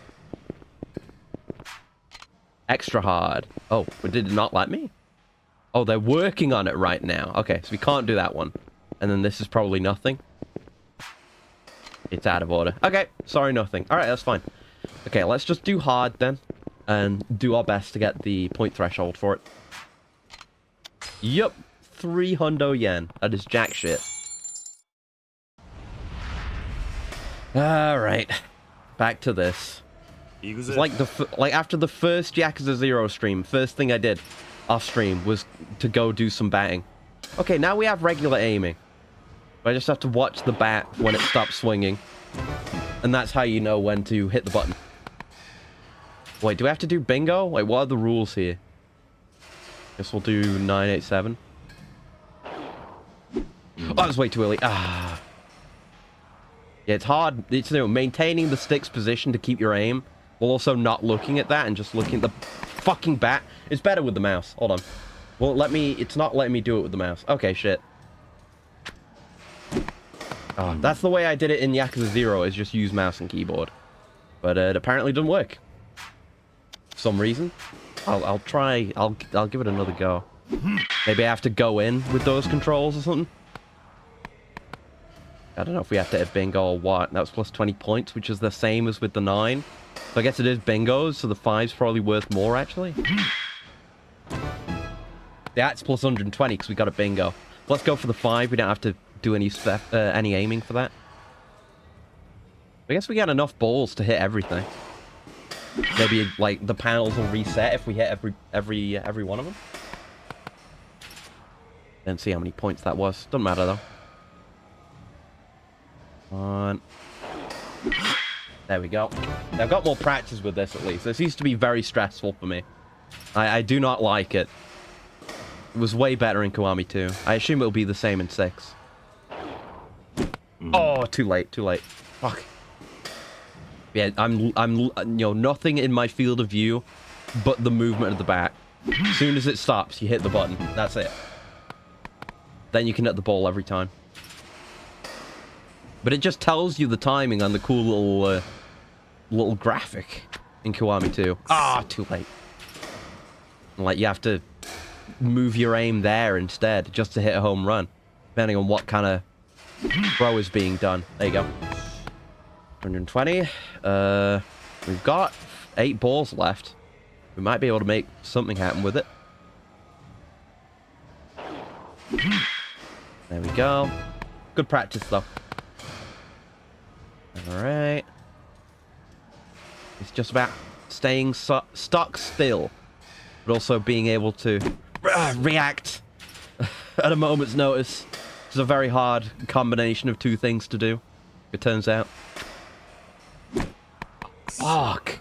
Extra hard. Oh, but did it not let me? Oh, they're working on it right now. Okay, so we can't do that one. And then this is probably nothing. It's out of order. Okay, sorry, nothing. Alright, that's fine. Okay, let's just do hard then. And do our best to get the point threshold for it. Yup. 300 yen. That is jack shit. All right, back to this. It's like after the first Yakuza 0 stream, first thing I did off stream was to go do some batting. Okay, now we have regular aiming. But I just have to watch the bat when it stops swinging. And that's how you know when to hit the button. Wait, do we have to do bingo? Wait, what are the rules here? Guess we'll do 987. Oh, that was way too early. Ah. Yeah, it's hard. It's, you know, maintaining the stick's position to keep your aim, while also not looking at that and just looking at the fucking bat. It's better with the mouse. Hold on. Well, it's not letting me do it with the mouse. Okay, shit. Oh, that's the way I did it in Yakuza 0, is just use mouse and keyboard. But it apparently doesn't work. For some reason. I'll try, I'll give it another go. Maybe I have to go in with those controls or something. I don't know if we have to hit bingo or what. That was plus 20 points, which is the same as with the 9. So I guess it is bingos, so the 5's probably worth more, actually. That's plus 120, because we got a bingo. Let's go for the 5. We don't have to do any aiming for that. I guess we got enough balls to hit everything. Maybe, like, the panels will reset if we hit every one of them. Didn't see how many points that was. Doesn't matter, though. On. There we go. I've got more practice with this, at least. This used to be very stressful for me. I do not like it. It was way better in Kiwami 2. I assume it'll be the same in 6. Oh, too late, too late. Fuck. Yeah, I'm, you know, nothing in my field of view but the movement of the bat. As soon as it stops, you hit the button. That's it. Then you can hit the ball every time. But it just tells you the timing on the cool little graphic in Kiwami 2. Ah, too late. Like, you have to move your aim there instead, just to hit a home run. Depending on what kind of throw is being done. There you go. 120. We've got 8 balls left. We might be able to make something happen with it. There we go. Good practice, though. Alright. It's just about staying stock still, but also being able to react at a moment's notice. It's a very hard combination of two things to do, it turns out. Fuck.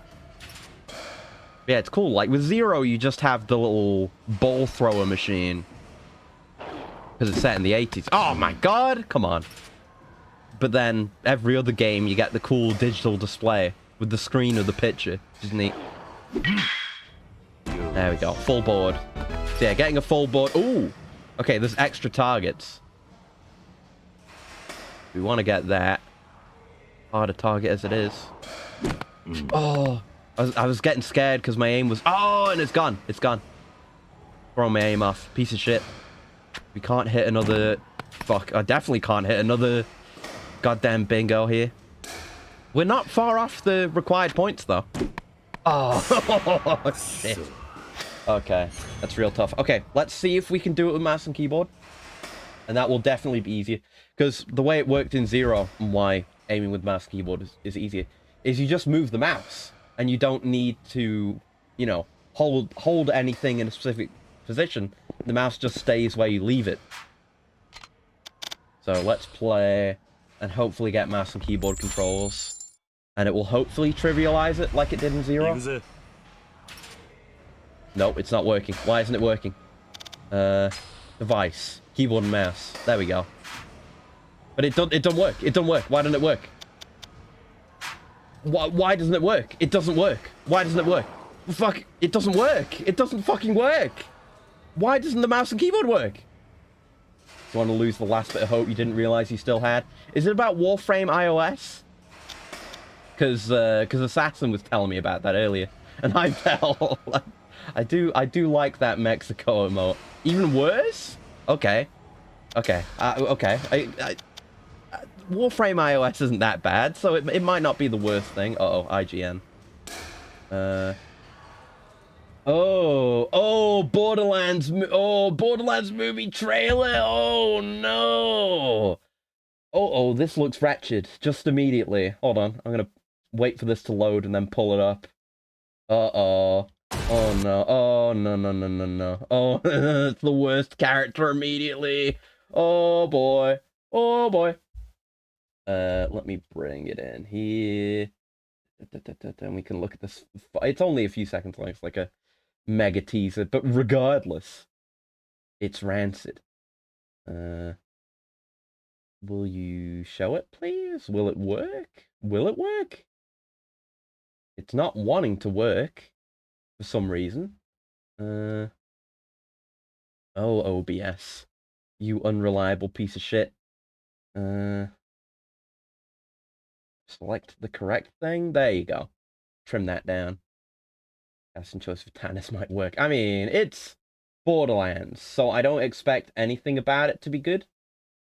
Yeah, it's cool. Like, with 0, you just have the little ball thrower machine. Because it's set in the 80s. Oh my god! Come on. But then, every other game, you get the cool digital display with the screen of the picture, which is neat. There we go. Full board. So yeah, getting a full board. Ooh! Okay, there's extra targets. We want to get that. Hard to target as it is. Oh! I was getting scared because my aim was... Oh, and it's gone. It's gone. Throw my aim off. Piece of shit. We can't hit another... Fuck, I definitely can't hit another goddamn bingo here. We're not far off the required points, though. Oh, shit. Okay, that's real tough. Okay, let's see if we can do it with mouse and keyboard. And that will definitely be easier. Because the way it worked in 0, and why aiming with mouse and keyboard is easier, is you just move the mouse. And you don't need to, you know, hold anything in a specific position. The mouse just stays where you leave it. So let's play and hopefully get mouse and keyboard controls. And it will hopefully trivialize it like it did in 0. Nope, it's not working. Why isn't it working? Device. Keyboard and mouse. There we go. But it don't work. It don't work. Why doesn't it work? Why doesn't it work? It doesn't work. Why doesn't it work? Fuck, it doesn't work. It doesn't fucking work. Why doesn't the mouse and keyboard work? You want to lose the last bit of hope you didn't realize you still had? Is it about Warframe iOS? Because Assassin was telling me about that earlier, and I fell. I do like that Mexico emote. Even worse? Okay. Okay. Okay. Warframe iOS isn't that bad, so it might not be the worst thing. Uh-oh, IGN. Borderlands movie trailer. Oh no. Oh, this looks wretched. Just immediately. Hold on. I'm gonna wait for this to load and then pull it up. Uh-oh. Oh, no. Oh, no, no, no, no, no. Oh, it's the worst character immediately. Oh, boy. Oh, boy. Let me bring it in here. And we can look at this. It's only a few seconds long. It's like a mega teaser. But regardless, it's rancid. Will you show it, please? Will it work? Will it work? It's not wanting to work for some reason. Oh, OBS. You unreliable piece of shit. Select the correct thing. There you go. Trim that down. Casting choice for Tannis might work. I mean, it's Borderlands, so I don't expect anything about it to be good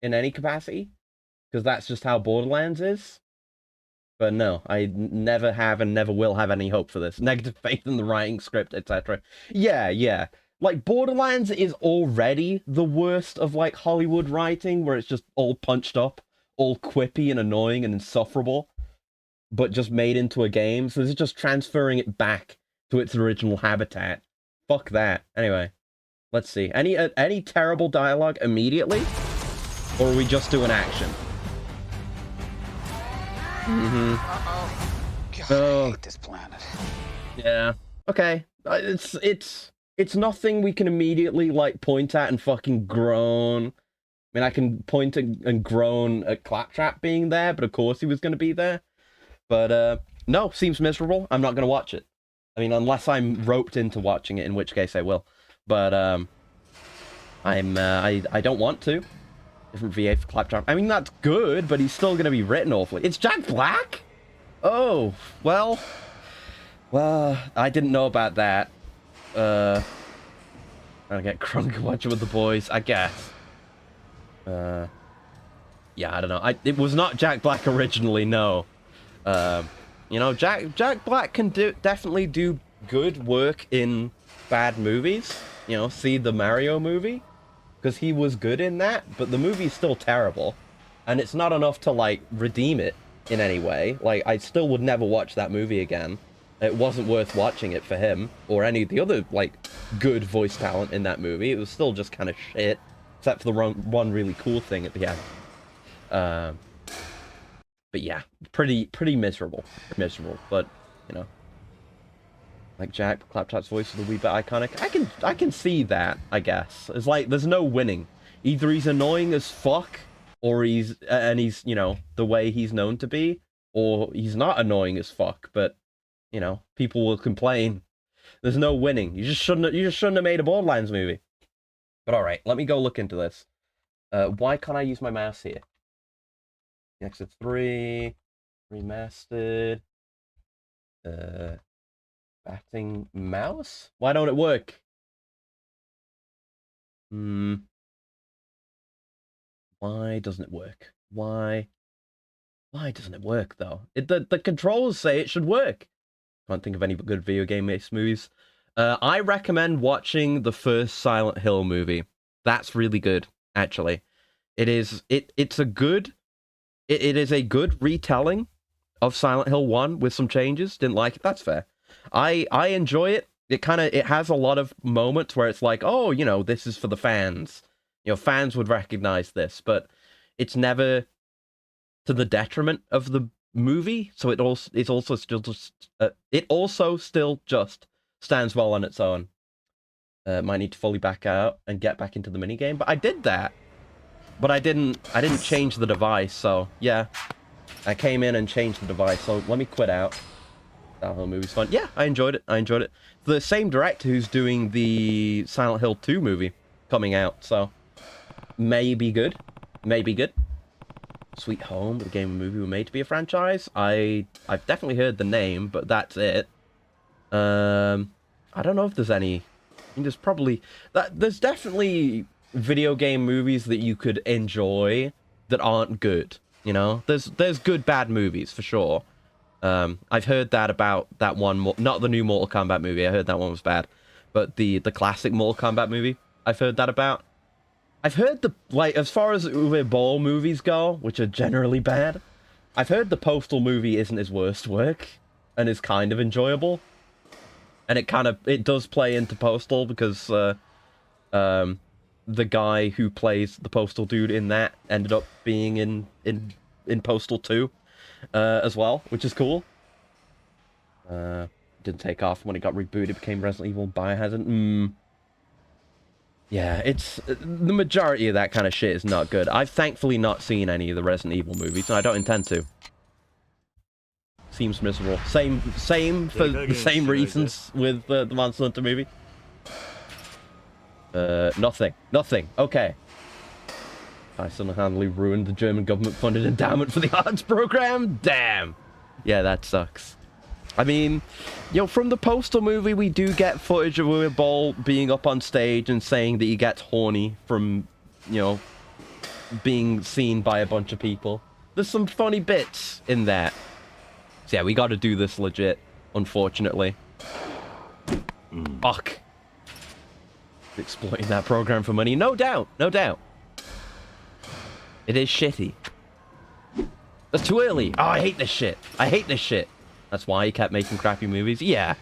in any capacity, because that's just how Borderlands is. But no, I never have and never will have any hope for this. Negative faith in the writing, script, etc. Yeah. Like, Borderlands is already the worst of, like, Hollywood writing, where it's just all punched up, all quippy and annoying and insufferable, but just made into a game. So this is just transferring it back to its original habitat. Fuck that. Anyway, let's see. Any terrible dialogue immediately? Or are we just doing action? Uh-oh. God, I hate this planet. Yeah. Okay. It's nothing we can immediately, like, point at and fucking groan. I mean, I can point and groan at Claptrap being there, but of course he was going to be there. But, no, seems miserable. I'm not going to watch it. I mean, unless I'm roped into watching it, in which case I will. But, I don't want to. Different VA for Claptrap. I mean, that's good, but he's still going to be written awfully. It's Jack Black? Oh, well, I didn't know about that. I'll get crunk watching with the boys, I guess. Yeah, I don't know. It was not Jack Black originally, no. You know, Jack Black can definitely do good work in bad movies. You know, see the Mario movie, because he was good in that, but the movie's still terrible, and it's not enough to, like, redeem it in any way. Like, I still would never watch that movie again. It wasn't worth watching it for him, or any of the other, like, good voice talent in that movie. It was still just kind of shit, except for the one really cool thing at the end. But yeah, pretty miserable. But, you know, like Jack Claptrap's voice is a wee bit iconic. I can see that, I guess. It's like, there's no winning. Either he's annoying as fuck, or he's, you know, the way he's known to be, or he's not annoying as fuck, but, you know, people will complain. There's no winning. You just shouldn't have made a Borderlands movie. But alright, let me go look into this. Why can't I use my mouse here? Yakuza 3, Remastered, batting mouse? Why don't it work? Why doesn't it work? Why doesn't it work, though? The controls say it should work. Can't think of any good video game-based movies. I recommend watching the first Silent Hill movie. That's really good, actually. It is a good retelling of Silent Hill 1 with some changes. Didn't like it. That's fair. I enjoy it. It has a lot of moments where it's like, oh, you know, this is for the fans. You know, fans would recognize this, but it's never to the detriment of the movie. So it also still just stands well on its own. Might need to fully back out and get back into the minigame, but I did that. But I didn't change the device, so yeah. I came in and changed the device, so let me quit out. Silent Hill movie's fun. Yeah, I enjoyed it. The same director who's doing the Silent Hill 2 movie coming out, so maybe good. Sweet Home, the game and movie were made to be a franchise. I've definitely heard the name, but that's it. I don't know if there's any. I mean, there's definitely video game movies that you could enjoy that aren't good. You know, there's good bad movies for sure. I've heard that about that one, not the new Mortal Kombat movie. I heard that one was bad, but the classic Mortal Kombat movie, I've heard that about. I've heard as far as Uwe Boll movies go, which are generally bad, I've heard the Postal movie isn't his worst work, and is kind of enjoyable. And it does play into Postal, because, the guy who plays the Postal dude in that ended up being in Postal 2, as well, which is cool. Didn't take off when it got rebooted, it became Resident Evil Biohazard. Yeah, the majority of that kind of shit is not good. I've thankfully not seen any of the Resident Evil movies, and I don't intend to. Seems miserable. Same for the same reasons with the Monster Hunter movie. Nothing. Okay. I single-handedly ruined the German government-funded endowment for the arts program? Damn! Yeah, that sucks. I mean, from the Postal movie, we do get footage of Uwe Boll being up on stage and saying that he gets horny from, being seen by a bunch of people. There's some funny bits in that. So yeah, we gotta do this legit, unfortunately. Fuck. Exploiting that program for money. No doubt. It is shitty. That's too early. Oh, I hate this shit. That's why he kept making crappy movies. Yeah.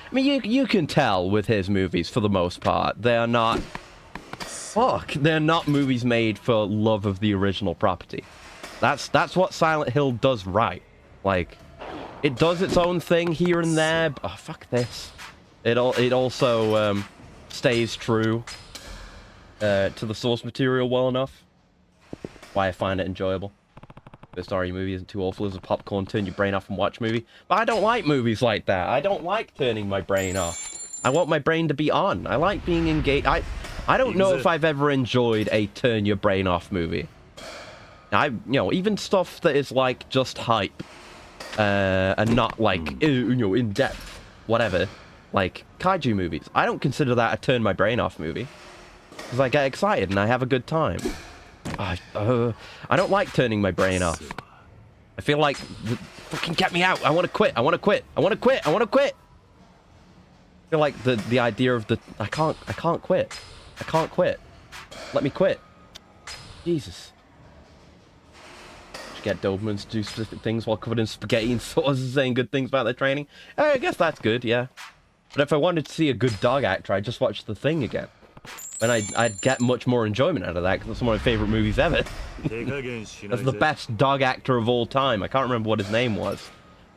I mean, you can tell with his movies, for the most part. They are not... Fuck. They're not movies made for love of the original property. That's what Silent Hill does right. Like, it does its own thing here and there. Oh, fuck this. It also stays true to the source material well enough. Why I find it enjoyable. The story movie isn't too awful as a popcorn turn your brain off and watch movie. But I don't like movies like that. I don't like turning my brain off. I want my brain to be on. I like being engaged. I don't know if I've ever enjoyed a turn your brain off movie. Even stuff that is like just hype. And not like, in depth. Whatever. Like kaiju movies. I don't consider that a turn my brain off movie. Because I get excited and I have a good time. I don't like turning my brain off. I feel like, fucking get me out. I want to quit. I feel like the idea of I can't quit. Let me quit. Jesus. Just get Dobermans to do specific things while covered in spaghetti and sauce and saying good things about their training. I guess that's good, yeah. But if I wanted to see a good dog actor, I'd just watch The Thing again. And I'd get much more enjoyment out of that, because it's one of my favorite movies ever. That's the best dog actor of all time. I can't remember what his name was.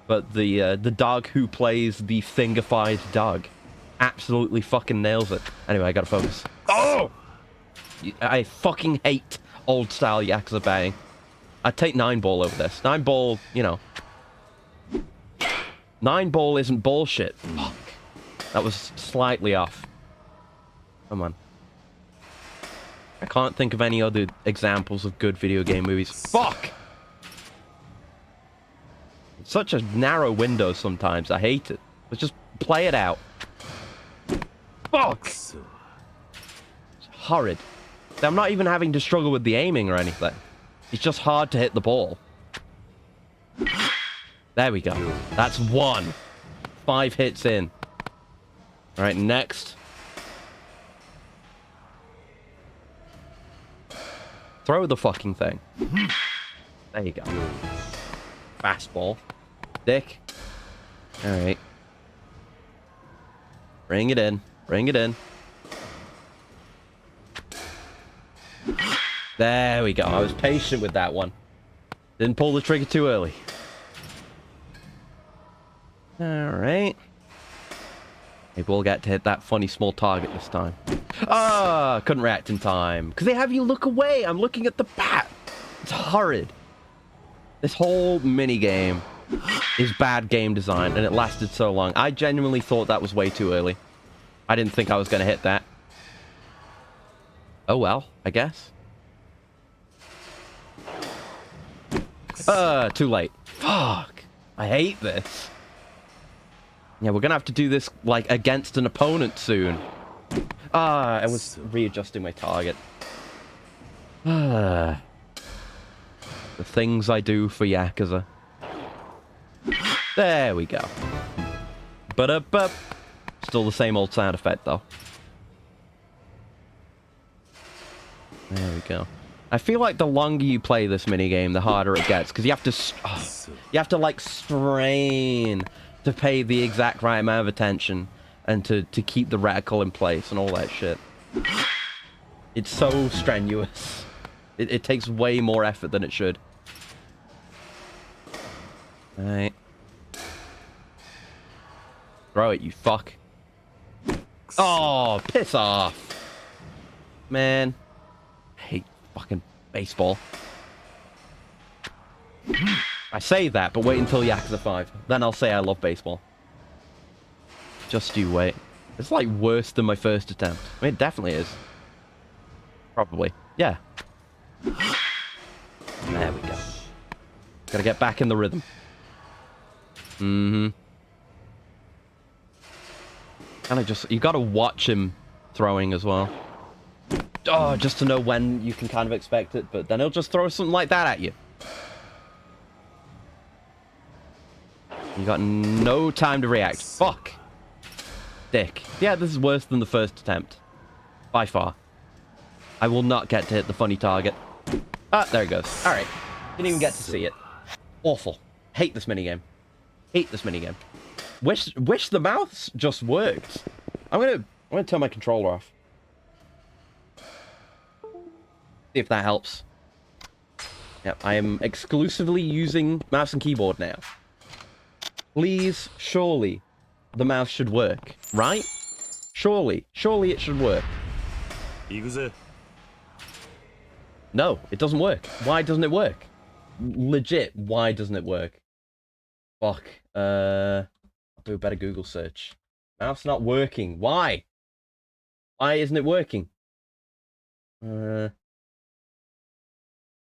But the dog who plays the thingified dog absolutely fucking nails it. Anyway, I gotta focus. Oh! I fucking hate old-style Yakuza bang. I'd take 9-ball over this. 9-ball, 9-ball isn't bullshit. Fuck. That was slightly off. Come on. I can't think of any other examples of good video game movies. Fuck! It's such a narrow window sometimes. I hate it. Let's just play it out. Fuck! It's horrid. I'm not even having to struggle with the aiming or anything. It's just hard to hit the ball. There we go. That's 1. 5 hits in. Alright, next. Throw the fucking thing. There you go. Fastball. Dick. Alright. Bring it in. There we go. I was patient with that one. Didn't pull the trigger too early. Alright. Maybe we'll get to hit that funny small target this time. Ah, couldn't react in time. Because they have you look away. I'm looking at the bat. It's horrid. This whole minigame is bad game design, and it lasted so long. I genuinely thought that was way too early. I didn't think I was going to hit that. Oh well, I guess. Too late. Fuck. I hate this. Yeah, we're gonna have to do this, like, against an opponent soon. I was readjusting my target. The things I do for Yakuza. There we go. But still the same old sound effect, though. There we go. I feel like the longer you play this minigame, the harder it gets, because you have to, you have to like strain to pay the exact right amount of attention and to keep the reticle in place and all that shit. It's so strenuous. It takes way more effort than it should. Alright. Throw it, you fuck. Oh, piss off. Man. I hate fucking baseball. I say that, but wait until Yakuza 5. Then I'll say I love baseball. Just you wait. It's like worse than my first attempt. I mean, it definitely is. Probably. Yeah. There we go. Gotta get back in the rhythm. Mm-hmm. Kind of just... You gotta watch him throwing as well. Oh, just to know when you can kind of expect it, but then he'll just throw something like that at you. You got no time to react. Fuck. Dick. Yeah, this is worse than the first attempt. By far. I will not get to hit the funny target. Ah, there it goes. Alright. Didn't even get to see it. Awful. Hate this minigame. Hate this minigame. Wish the mouse just worked. I'm gonna turn my controller off. See if that helps. Yep, I am exclusively using mouse and keyboard now. Please, surely, the mouse should work, right? Surely it should work. Yakuza. No, it doesn't work. Why doesn't it work? Legit, why doesn't it work? Fuck. I'll do a better Google search. Mouse not working. Why? Why isn't it working? No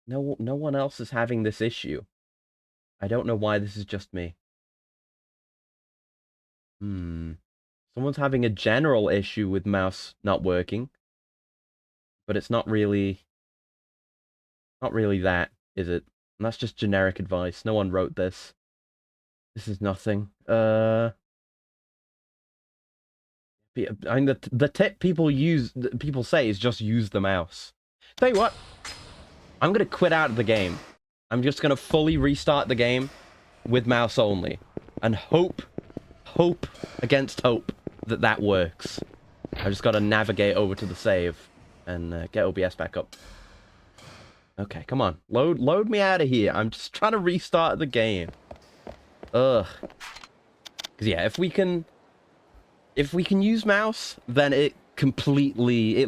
one else is having this issue. I don't know why this is just me. Someone's having a general issue with mouse not working. But it's not really that, is it? And that's just generic advice. No one wrote this. This is nothing. I mean, the tip people say is just use the mouse. Tell you what, I'm gonna quit out of the game. I'm just gonna fully restart the game with mouse only, and hope against hope that works. I just gotta navigate over to the save and get OBS back up. Okay, come on, load me out of here. I'm just trying to restart the game. Ugh. Because yeah, if we can use mouse, then it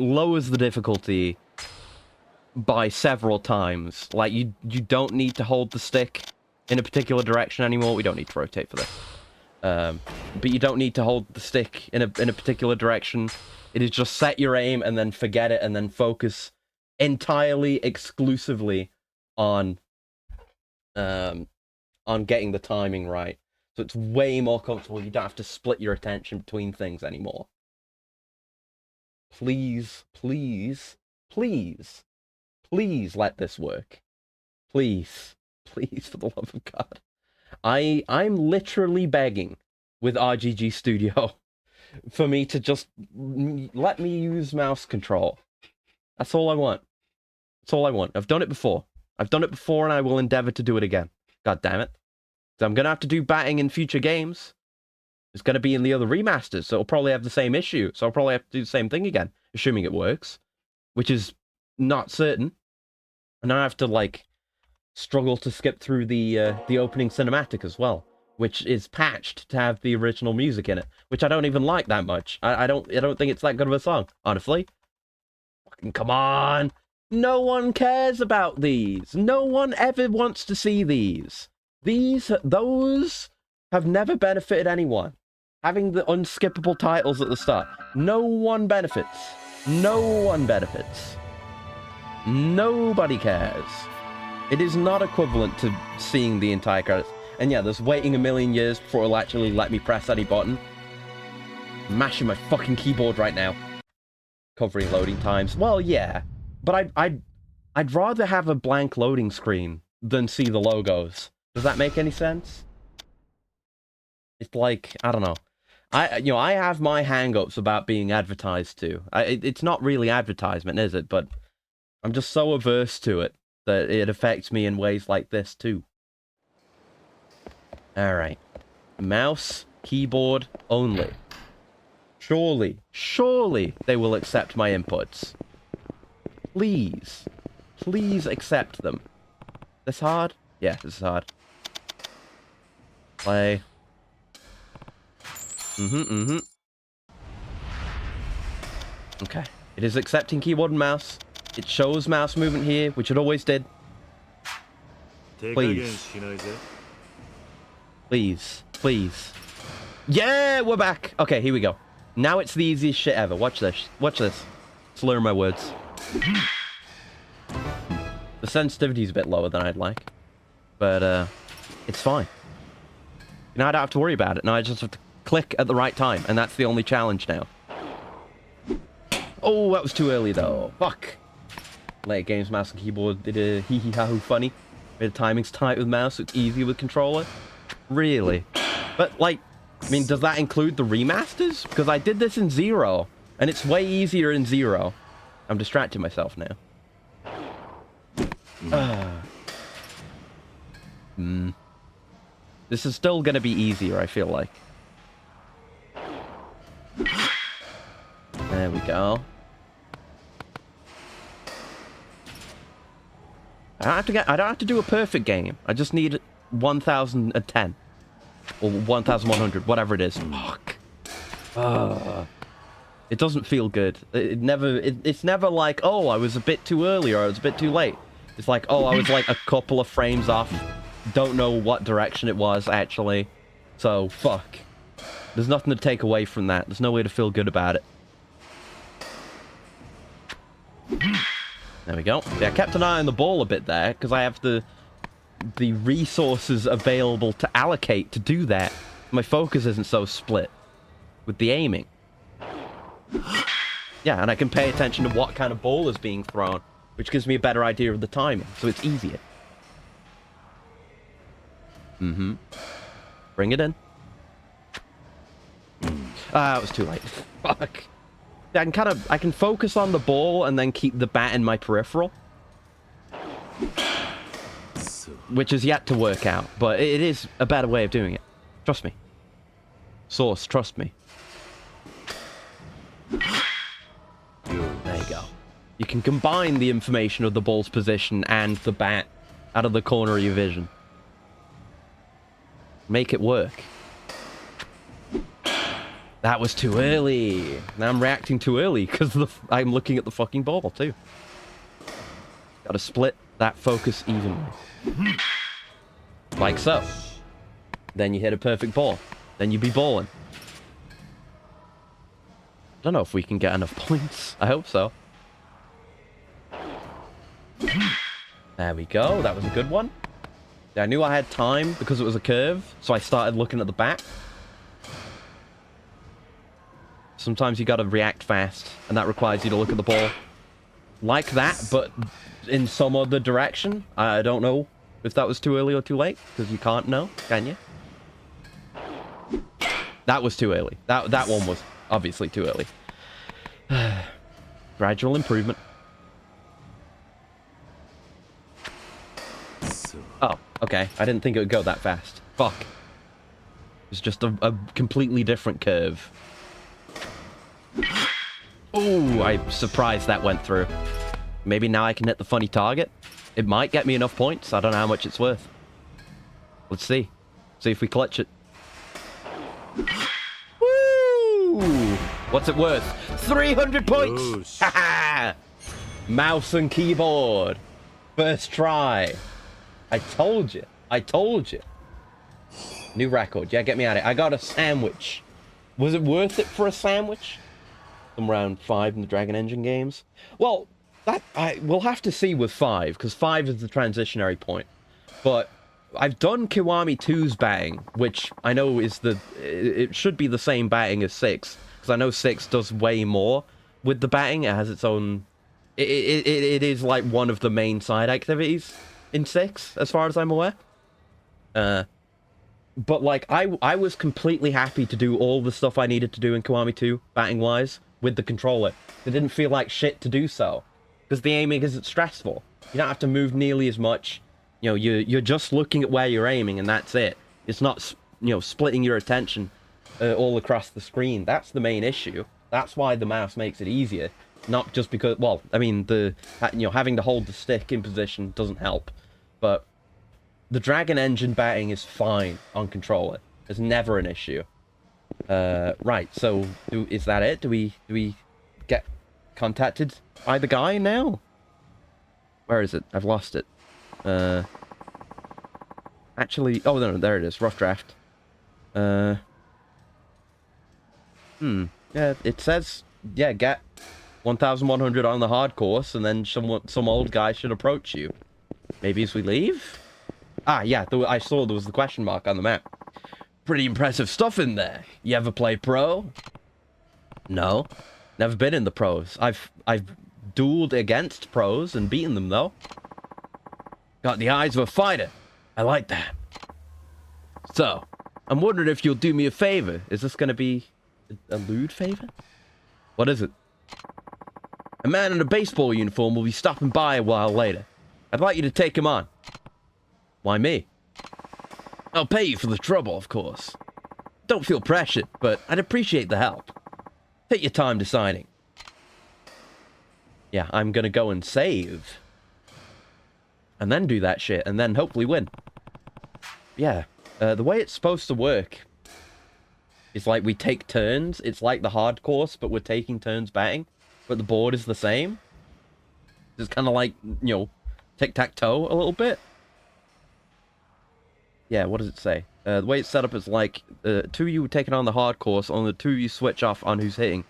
lowers the difficulty by several times. Like, you don't need to hold the stick in a particular direction anymore. We don't need to rotate for this. But you don't need to hold the stick in a particular direction. It is just set your aim and then forget it and then focus entirely, exclusively on getting the timing right. So it's way more comfortable. You don't have to split your attention between things anymore. Please, please, please, please let this work. Please, please, for the love of God. I'm literally begging with RGG Studio for me to just let me use mouse control. That's all I want. That's all I want. I've done it before. I've done it before and I will endeavor to do it again. God damn it. So I'm going to have to do batting in future games. It's going to be in the other remasters, so it'll probably have the same issue. So I'll probably have to do the same thing again, assuming it works, which is not certain. And I have to, like, struggle to skip through the opening cinematic as well, which is patched to have the original music in it, which I don't even like that much. I don't think it's that good of a song, honestly. Fucking come on! No one cares about these. No one ever wants to see these. Those have never benefited anyone. Having the unskippable titles at the start. No one benefits. No one benefits. Nobody cares. It is not equivalent to seeing the entire credits. And yeah, there's waiting a million years before it'll actually let me press any button. I'm mashing my fucking keyboard right now. Covering loading times. Well, yeah. But I'd rather have a blank loading screen than see the logos. Does that make any sense? It's like, I don't know. I have my hang-ups about being advertised to. It's not really advertisement, is it? But I'm just so averse to it that it affects me in ways like this too. Alright. Mouse, keyboard only. Surely they will accept my inputs. Please. Please accept them. This hard? Yeah, this is hard. Play. Okay. It is accepting keyboard and mouse. It shows mouse movement here, which it always did. Please. Please. Yeah, we're back. Okay, here we go. Now it's the easiest shit ever. Watch this. Watch this. Slur my words. The sensitivity's a bit lower than I'd like. But, it's fine. You know, I don't have to worry about it. Now I just have to click at the right time. And that's the only challenge now. Oh, that was too early, though. Fuck. Late games, mouse and keyboard did a hee-hee-ha-hoo funny. The timing's tight with mouse, so it's easy with controller. Really? But, like, I mean, does that include the remasters? Because I did this in Zero, and it's way easier in Zero. I'm distracting myself now. This is still gonna be easier, I feel like. There we go. I don't have to do a perfect game. I just need 1010 or 1100, whatever it is. Fuck. It doesn't feel good. It's never like, oh, I was a bit too early or I was a bit too late. It's like, oh, I was like a couple of frames off. Don't know what direction it was actually. So fuck. There's nothing to take away from that. There's no way to feel good about it. There we go. Yeah, I kept an eye on the ball a bit there, because I have the resources available to allocate to do that. My focus isn't so split with the aiming. Yeah, and I can pay attention to what kind of ball is being thrown, which gives me a better idea of the timing, so it's easier. Bring it in. Ah, it was too late. Fuck. I can focus on the ball and then keep the bat in my peripheral. Which is yet to work out, but it is a better way of doing it. Trust me. Source, trust me. There you go. You can combine the information of the ball's position and the bat out of the corner of your vision. Make it work. That was too early. Now I'm reacting too early because I'm looking at the fucking ball too. Gotta split that focus evenly. Like so. Then you hit a perfect ball. Then you be balling. Don't know if we can get enough points. I hope so. There we go. That was a good one. Yeah, I knew I had time because it was a curve, so I started looking at the bat. Sometimes you gotta react fast, and that requires you to look at the ball like that, but in some other direction. I don't know if that was too early or too late, because you can't know, can you? That was too early. That one was obviously too early. Gradual improvement. Oh, okay. I didn't think it would go that fast. Fuck. It's just a completely different curve. Oh, I'm surprised that went through. Maybe now I can hit the funny target. It might get me enough points. I don't know how much it's worth. Let's see. See if we clutch it. Woo! What's it worth? 300 points! Haha! Mouse and keyboard. First try. I told you. I told you. New record. Yeah, get me at it. I got a sandwich. Was it worth it for a sandwich? I'm around 5 in the Dragon Engine games. Well, we'll have to see with 5, because 5 is the transitionary point. But I've done Kiwami 2's batting, which I know is it should be the same batting as 6, because I know 6 does way more with the batting. It has its own... It is like one of the main side activities in 6, as far as I'm aware. But like, I was completely happy to do all the stuff I needed to do in Kiwami 2, batting-wise, with the controller. It didn't feel like shit to do so. because the aiming isn't stressful. You don't have to move nearly as much. You know, you're just looking at where you're aiming, and that's it. It's not, you know, splitting your attention all across the screen. That's the main issue. That's why the mouse makes it easier. Not just because, well, I mean, having to hold the stick in position doesn't help. But the Dragon Engine batting is fine on controller. It's never an issue. Right, so is that it? Do we get contacted by the guy now? Where is it? I've lost it. Actually, oh no, there it is. Rough draft. Yeah, it says, yeah, get 1,100 on the hard course, and then some old guy should approach you. Maybe as we leave? Ah, yeah, I saw there was the question mark on the map. Pretty impressive stuff in there. You ever play pro? No, never been in the pros. I've dueled against pros and beaten them though. Got the eyes of a fighter. I like that. So, I'm wondering if you'll do me a favor. Is this gonna be a lewd favor? What is it? A man in a baseball uniform will be stopping by a while later. I'd like you to take him on. Why me? I'll pay you for the trouble, of course. Don't feel pressured, but I'd appreciate the help. Take your time deciding. Yeah, I'm gonna go and save. And then do that shit, and then hopefully win. Yeah, the way it's supposed to work is like we take turns. It's like the hard course, but we're taking turns batting. But the board is the same. It's kind of like, you know, tic-tac-toe a little bit. Yeah, what does it say? The way it's set up is like, two of you taking on the hard course, only the two of you switch off on who's hitting.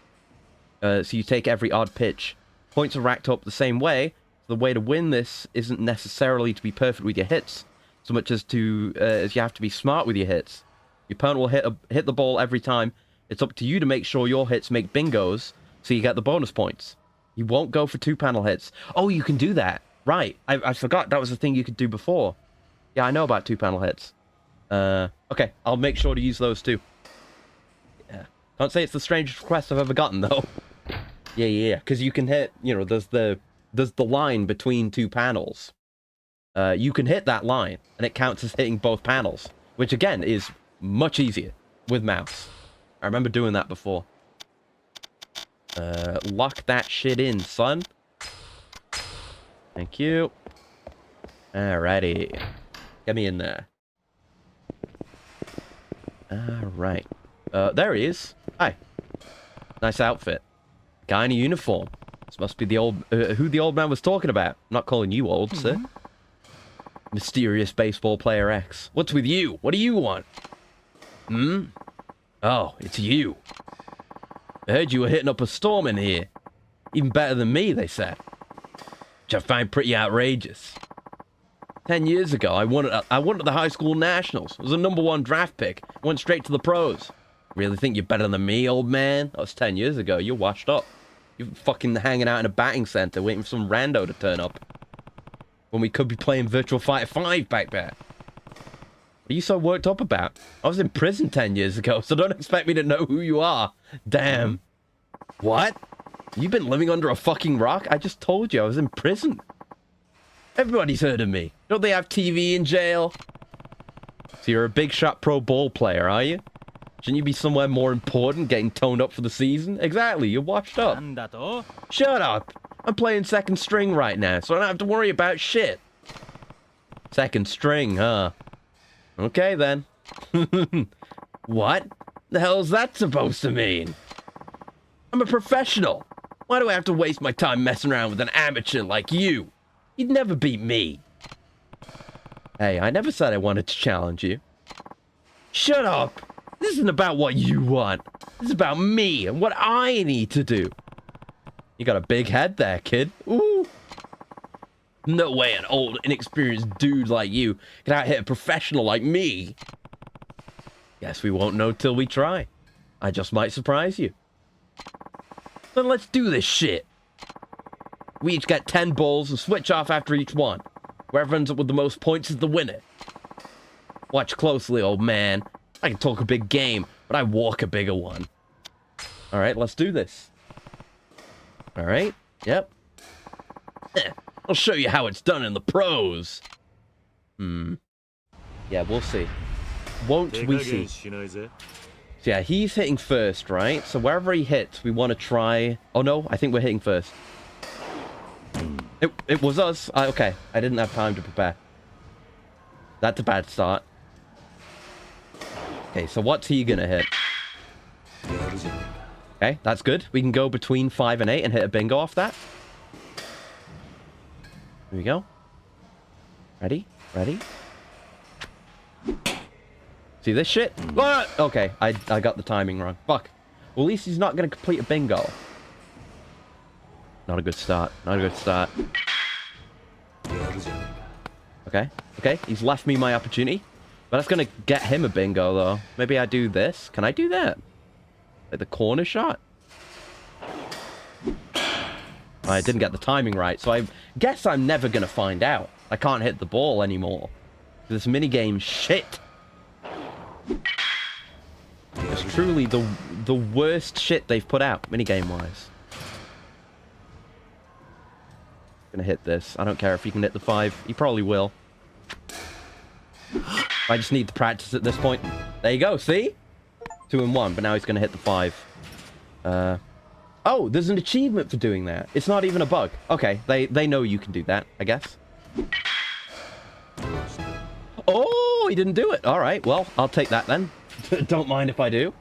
So you take every odd pitch. Points are racked up the same way. The way to win this isn't necessarily to be perfect with your hits, so much as you have to be smart with your hits. Your opponent will hit the ball every time. It's up to you to make sure your hits make bingos, so you get the bonus points. You won't go for 2-panel hits. Oh, you can do that. Right. I forgot that was the thing you could do before. Yeah, I know about 2-panel hits. Okay, I'll make sure to use those too. Yeah. Can't say it's the strangest request I've ever gotten, though. Yeah, because you can hit, you know, there's the line between 2 panels. You can hit that line, and it counts as hitting both panels, which, again, is much easier with mouse. I remember doing that before. Lock that shit in, son. Thank you. Alrighty. Get me in there. Alright. There he is. Hi. Nice outfit. Guy in a uniform. This must be the old... who the old man was talking about. I'm not calling you old, sir. Mysterious baseball player X. What's with you? What do you want? Hmm? Oh, it's you. I heard you were hitting up a storm in here. Even better than me, they said. Which I find pretty outrageous. 10 years ago, I won at the high school nationals. I was a #1 draft pick. Went straight to the pros. Really think you're better than me, old man? That was 10 years ago. You're washed up. You're fucking hanging out in a batting center waiting for some rando to turn up. When we could be playing Virtual Fighter 5 back there. What are you so worked up about? I was in prison 10 years ago, so don't expect me to know who you are. Damn. What? You've been living under a fucking rock? I just told you I was in prison. Everybody's heard of me. Don't they have TV in jail? So you're a big shot pro ball player, are you? Shouldn't you be somewhere more important, getting toned up for the season? Exactly, you're washed up. Shut up! I'm playing second string right now, so I don't have to worry about shit. Second string, huh? Okay, then. What? The hell's that supposed to mean? I'm a professional. Why do I have to waste my time messing around with an amateur like you? You'd never beat me. Hey, I never said I wanted to challenge you. Shut up! This isn't about what you want. This is about me and what I need to do. You got a big head there, kid. Ooh. No way an old, inexperienced dude like you can out-hit a professional like me. Guess we won't know till we try. I just might surprise you. Then let's do this shit. We each get 10 balls and switch off after each one. Whoever ends up with the most points is the winner. Watch closely, old man. I can talk a big game, but I walk a bigger one. Alright, let's do this. Alright, yep. I'll show you how it's done in the pros. Yeah, we'll see. Won't we see? So yeah, he's hitting first, right? So wherever he hits, we want to try... Oh, no, I think we're hitting first. It was us. Okay, I didn't have time to prepare. That's a bad start. Okay, so what's he gonna hit? Okay, that's good. We can go between 5 and 8 and hit a bingo off that. Here we go. Ready? Ready? See this shit? Ah! Okay, I got the timing wrong. Fuck. Well, at least he's not gonna complete a bingo. Not a good start. Not a good start. Okay. Okay, he's left me my opportunity. But that's gonna get him a bingo, though. Maybe I do this. Can I do that? Like the corner shot? I didn't get the timing right, so I guess I'm never gonna find out. I can't hit the ball anymore. This minigame's shit. It's truly the worst shit they've put out, minigame-wise. Gonna hit this. I don't care if he can hit the 5. He probably will. I just need to practice at this point. There you go, see? 2 and 1, but now he's gonna hit the 5. Oh, there's an achievement for doing that. It's not even a bug. Okay, they know you can do that, I guess. Oh, he didn't do it. All right, well, I'll take that then. Don't mind if I do.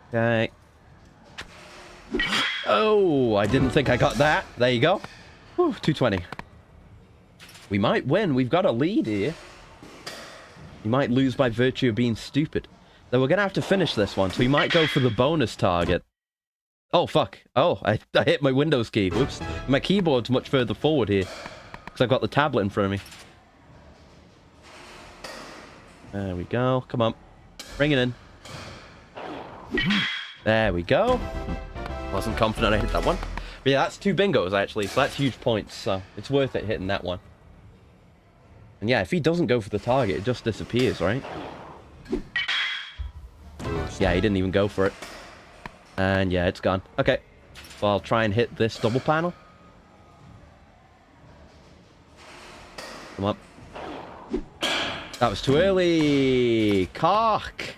Okay. Oh, I didn't think I got that. There you go. Whew, 220. We might win. We've got a lead here. You might lose by virtue of being stupid. Though we're going to have to finish this one, so we might go for the bonus target. Oh, fuck. Oh, I hit my Windows key. Whoops. My keyboard's much further forward here. Because I've got the tablet in front of me. There we go. Come on. Bring it in. There we go. Wasn't confident I hit that one. But yeah, that's 2 bingos, actually. So that's huge points. So it's worth it hitting that one. And yeah, if he doesn't go for the target, it just disappears, right? Yeah, he didn't even go for it. And yeah, it's gone. Okay. Well, I'll try and hit this double panel. Come on. That was too early. Cock.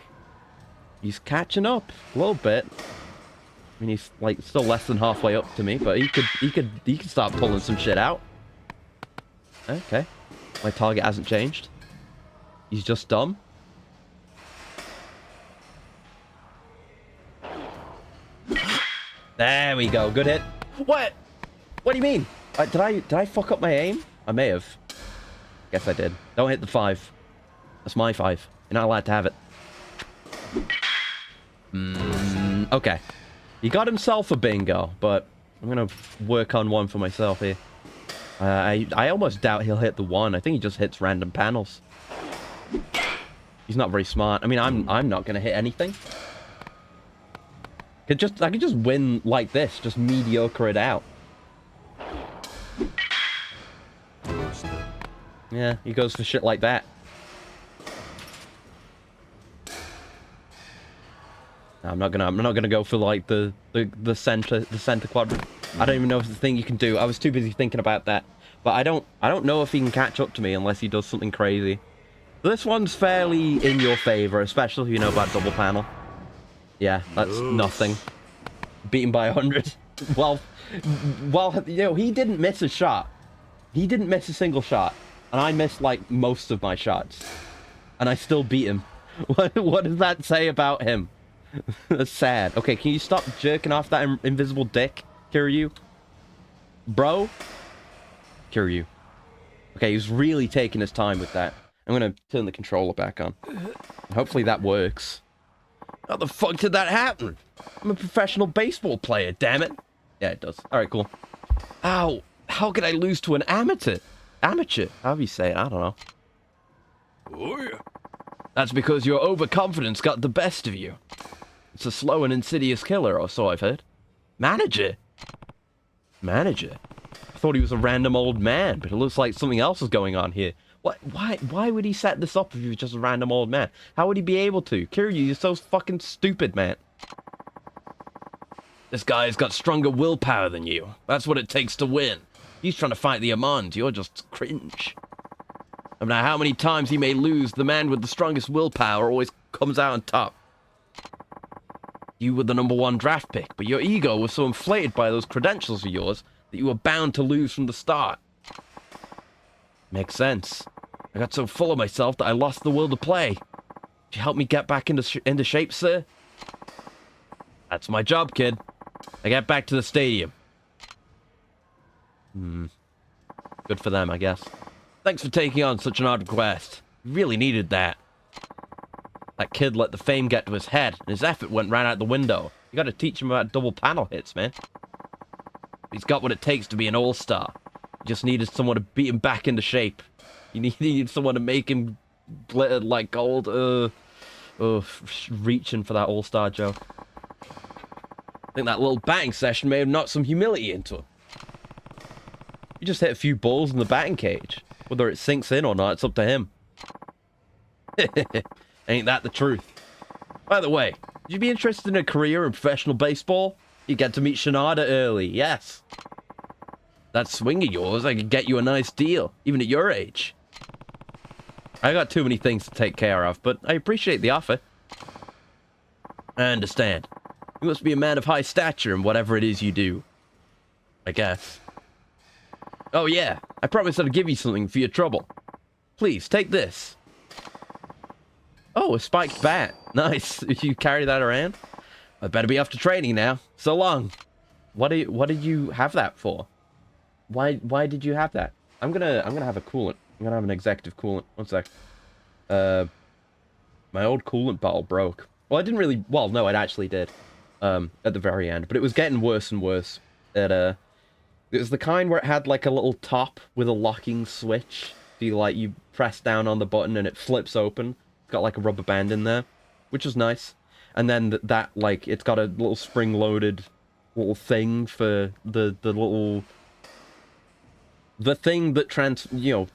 He's catching up a little bit. I mean, he's like still less than halfway up to me, but he could start pulling some shit out. Okay. My target hasn't changed. He's just dumb. There we go. Good hit. What? What do you mean? Did I fuck up my aim? I may have. Guess I did. Don't hit the 5. That's my 5. You're not allowed to have it. Okay. He got himself a bingo, but I'm gonna work on one for myself here. I almost doubt he'll hit the 1. I think he just hits random panels. He's not very smart. I mean, I'm not gonna hit anything. I could just win like this, just mediocre it out. Yeah, he goes for shit like that. No, I'm not gonna go for like the center quadrant. I don't even know if it's a thing you can do. I was too busy thinking about that. But I don't know if he can catch up to me unless he does something crazy. This one's fairly in your favor, especially if you know about double panel. Yeah, that's nothing. Beaten by 100. Well, you know, he didn't miss a shot. He didn't miss a single shot. And I missed, like, most of my shots. And I still beat him. What does that say about him? That's sad. Okay, can you stop jerking off that invisible dick, Kiryu? Bro? Kiryu. Okay, he's really taking his time with that. I'm gonna turn the controller back on. Hopefully that works. How the fuck did that happen? I'm a professional baseball player, damn it. Yeah, it does. Alright, cool. Ow! How could I lose to an amateur? Amateur? How do you say it? I don't know. Oh, yeah. That's because your overconfidence got the best of you. It's a slow and insidious killer, or so I've heard. Manager? Manager? I thought he was a random old man, but it looks like something else is going on here. What? Why would he set this up if he was just a random old man? How would he be able to? Kiryu, you're so fucking stupid, man. This guy's got stronger willpower than you. That's what it takes to win. He's trying to fight the Amand. You're just cringe. No matter how many times he may lose, the man with the strongest willpower always comes out on top. You were the #1 draft pick, but your ego was so inflated by those credentials of yours that you were bound to lose from the start. Makes sense. I got so full of myself that I lost the will to play. Could you help me get back into shape, sir? That's my job, kid. I get back to the stadium. Good for them, I guess. Thanks for taking on such an odd request. You really needed that. That kid let the fame get to his head, and his effort went right out the window. You gotta teach him about double panel hits, man. He's got what it takes to be an all-star. You just needed someone to beat him back into shape. You needed someone to make him glitter like gold. Reaching for that all-star joke. I think that little batting session may have knocked some humility into him. You just hit a few balls in the batting cage. Whether it sinks in or not, it's up to him. Ain't that the truth? By the way, would you be interested in a career in professional baseball? You get to meet Shinada early, yes. That swing of yours, I could get you a nice deal, even at your age. I got too many things to take care of, but I appreciate the offer. I understand. You must be a man of high stature in whatever it is you do. I guess. Oh yeah, I promised I'd give you something for your trouble. Please, take this. Oh, a spiked bat. Nice. You carry that around? I better be off to training now. So long. What did you have that for? Why did you have that? I'm gonna have a coolant. I'm gonna have an executive coolant. One sec. My old coolant bottle broke. Well, I didn't really. Well, no, it actually did. At the very end, but it was getting worse and worse. It was the kind where it had like a little top with a locking switch. So you press down on the button and it flips open. It's got like a rubber band in there, which is nice. And then that like it's got a little spring-loaded little thing for the thing that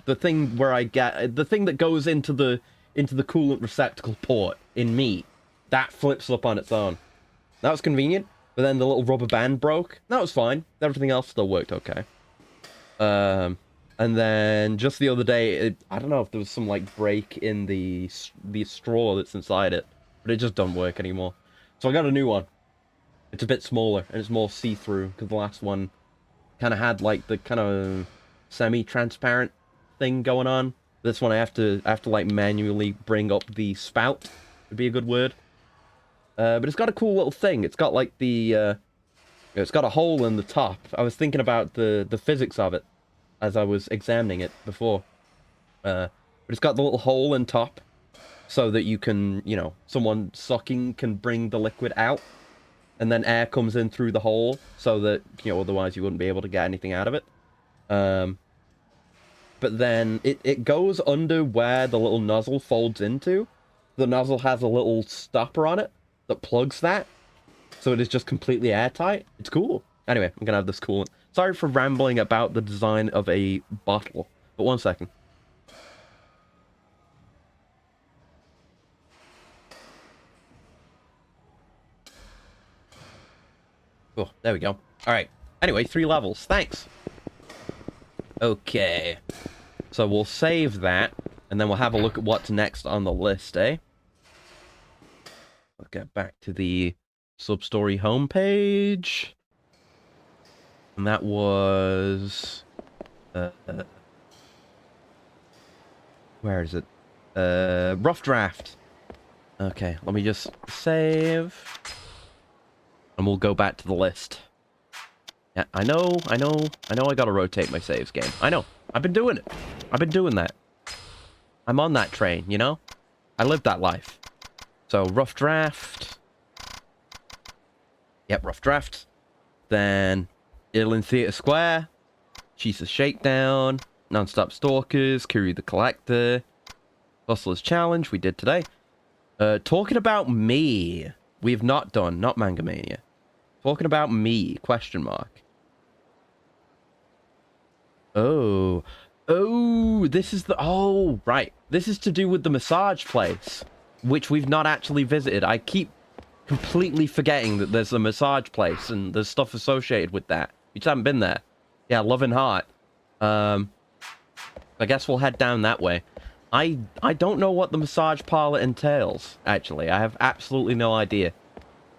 the thing where I get the thing that goes into the coolant receptacle port in me. That flips up on its own. That was convenient, but then the little rubber band broke. That was fine. Everything else still worked okay. And then just the other day, I don't know if there was some like break in the straw that's inside it, but it just doesn't work anymore. So I got a new one. It's a bit smaller and it's more see-through because the last one kind of had like the kind of semi-transparent thing going on. This one I have to like manually bring up the spout. Would be a good word. But it's got a cool little thing. It's got like it's got a hole in the top. I was thinking about the physics of it as I was examining it before. But it's got the little hole in top so that you can, someone sucking can bring the liquid out. And then air comes in through the hole so that, otherwise you wouldn't be able to get anything out of it. But then it goes under where the little nozzle folds into. The nozzle has a little stopper on it that plugs that, so it is just completely airtight. It's cool. Anyway, I'm gonna have this coolant. Sorry for rambling about the design of a bottle, but one second. Oh, there we go. All right. Anyway, 3 levels. Thanks. Okay. So we'll save that, and then we'll have a look at what's next on the list, eh? I'll get back to the sub-story homepage. And that was... where is it? Rough draft. Okay, let me just save. And we'll go back to the list. Yeah, I know I gotta rotate my saves game. I know. I've been doing it. I've been doing that. I'm on that train, I lived that life. So, rough draft. Yep, rough draft. Then, Ill Theatre Square. Jesus Shakedown. Non-Stop Stalkers. Kiryu the Collector. Hustler's Challenge, we did today. Talking About Me. We have not done, not Manga Mania. Talking About Me, question mark. Oh, this is right. This is to do with the massage place, which we've not actually visited. I keep completely forgetting that there's a massage place and there's stuff associated with that. You just haven't been there. Yeah, Loving Heart. I guess we'll head down that way. I don't know what the massage parlor entails, actually. I have absolutely no idea.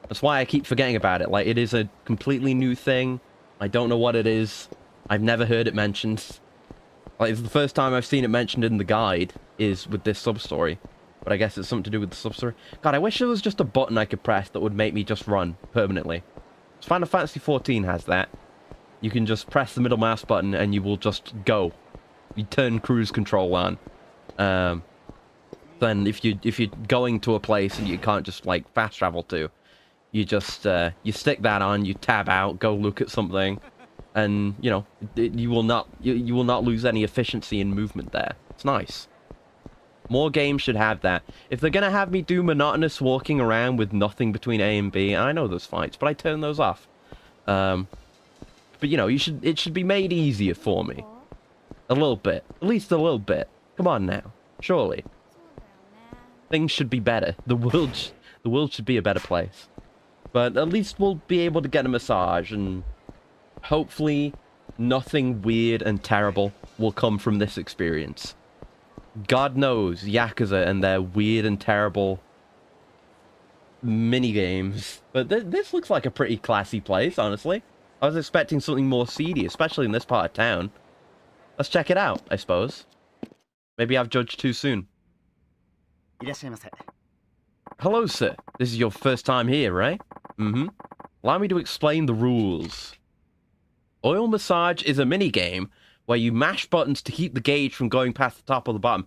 That's why I keep forgetting about it. Like, it is a completely new thing. I don't know what it is. I've never heard it mentioned. Like, it's the first time I've seen it mentioned in the guide is with this sub-story. But I guess it's something to do with the sub-story. God, I wish there was just a button I could press that would make me just run permanently. Final Fantasy XIV has that. You can just press the middle mouse button and you will just go. You turn cruise control on. Then if you're going to a place and you can't just, like, fast travel to, you just, you stick that on, you tab out, go look at something, and, you know, you will not lose any efficiency in movement there. It's nice. More games should have that. If they're gonna have me do monotonous walking around with nothing between A and B, I know there's fights, but I turn those off. But, you know, it should be made easier for me. A little bit. At least a little bit. Come on now. Surely. Things should be better. The world should be a better place. But at least we'll be able to get a massage, and hopefully nothing weird and terrible will come from this experience. God knows Yakuza and their weird and terrible minigames. But this looks like a pretty classy place, honestly. I was expecting something more seedy, especially in this part of town. Let's check it out, I suppose. Maybe I've judged too soon. Hello, sir. This is your first time here, right? Mm-hmm. Allow me to explain the rules. Oil massage is a minigame where you mash buttons to keep the gauge from going past the top or the bottom.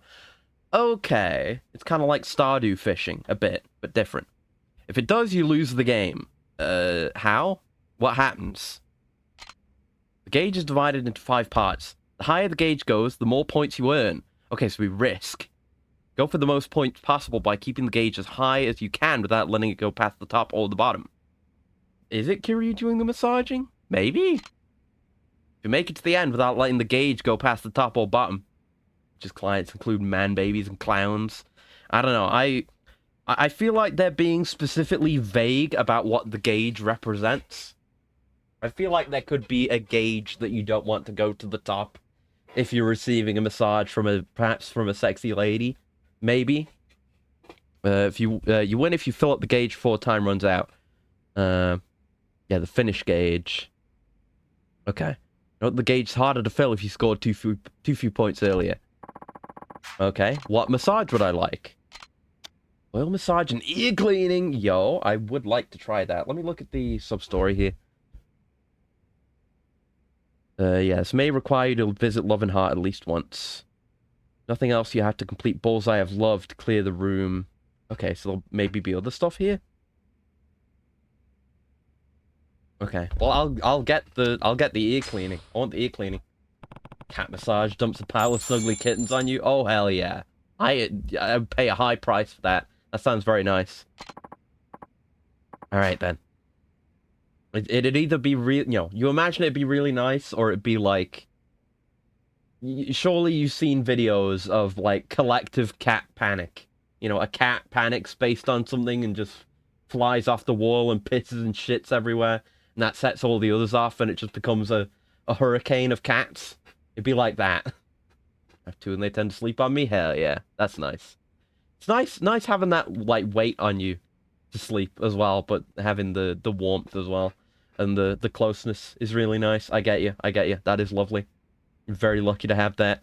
Okay. It's kind of like Stardew fishing, a bit, but different. If it does, you lose the game. How? What happens? The gauge is divided into 5 parts. The higher the gauge goes, the more points you earn. Okay, so we risk. Go for the most points possible by keeping the gauge as high as you can without letting it go past the top or the bottom. Is it Kiryu doing the massaging? Maybe? If you make it to the end without letting the gauge go past the top or bottom, which is clients include man babies and clowns. I don't know. I feel like they're being specifically vague about what the gauge represents. I feel like there could be a gauge that you don't want to go to the top if you're receiving a massage from perhaps from a sexy lady. Maybe. If you win if you fill up the gauge before time runs out. Yeah, the finish gauge. Okay. You know, the gauge is harder to fill if you scored too few points earlier. Okay. What massage would I like? Oil massage and ear cleaning. Yo, I would like to try that. Let me look at the sub-story here. Yeah, this may require you to visit Loving Heart at least once. Nothing else, you have to complete Bullseye of Love to clear the room. Okay, so there'll maybe be other stuff here? Okay, well, I'll get the ear cleaning. I want the ear cleaning. Cat massage, dumps a pile of snuggly kittens on you. Oh, hell yeah. I would pay a high price for that. That sounds very nice. Alright, then. It'd either be real, you know, you imagine it'd be really nice, or it'd be like... Surely you've seen videos of, like, collective cat panic. You know, a cat panics based on something and just flies off the wall and pisses and shits everywhere. And that sets all the others off, and it just becomes a hurricane of cats. It'd be like that. I have two and they tend to sleep on me? Hell yeah. That's nice. It's nice having that, like, weight on you to sleep as well, but having the warmth as well. And the closeness is really nice. I get you. That is lovely. I'm very lucky to have that.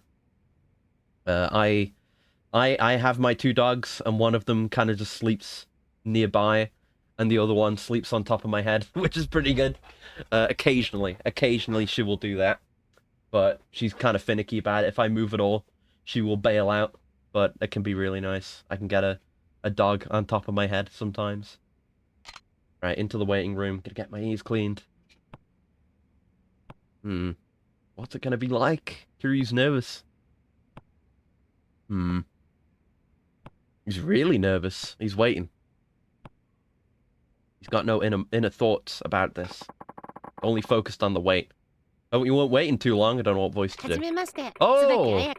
I have my 2 dogs, and one of them kind of just sleeps nearby, and the other one sleeps on top of my head, which is pretty good. Occasionally she will do that, but she's kind of finicky about it. If I move at all, she will bail out, but it can be really nice. I can get a dog on top of my head sometimes. Right, into the waiting room. Gonna get my ears cleaned. What's it gonna be like? Kiryu's nervous. He's really nervous. He's waiting. He's got no inner thoughts about this. Only focused on the wait. Oh, you weren't waiting too long. I don't know what voice to do. Oh!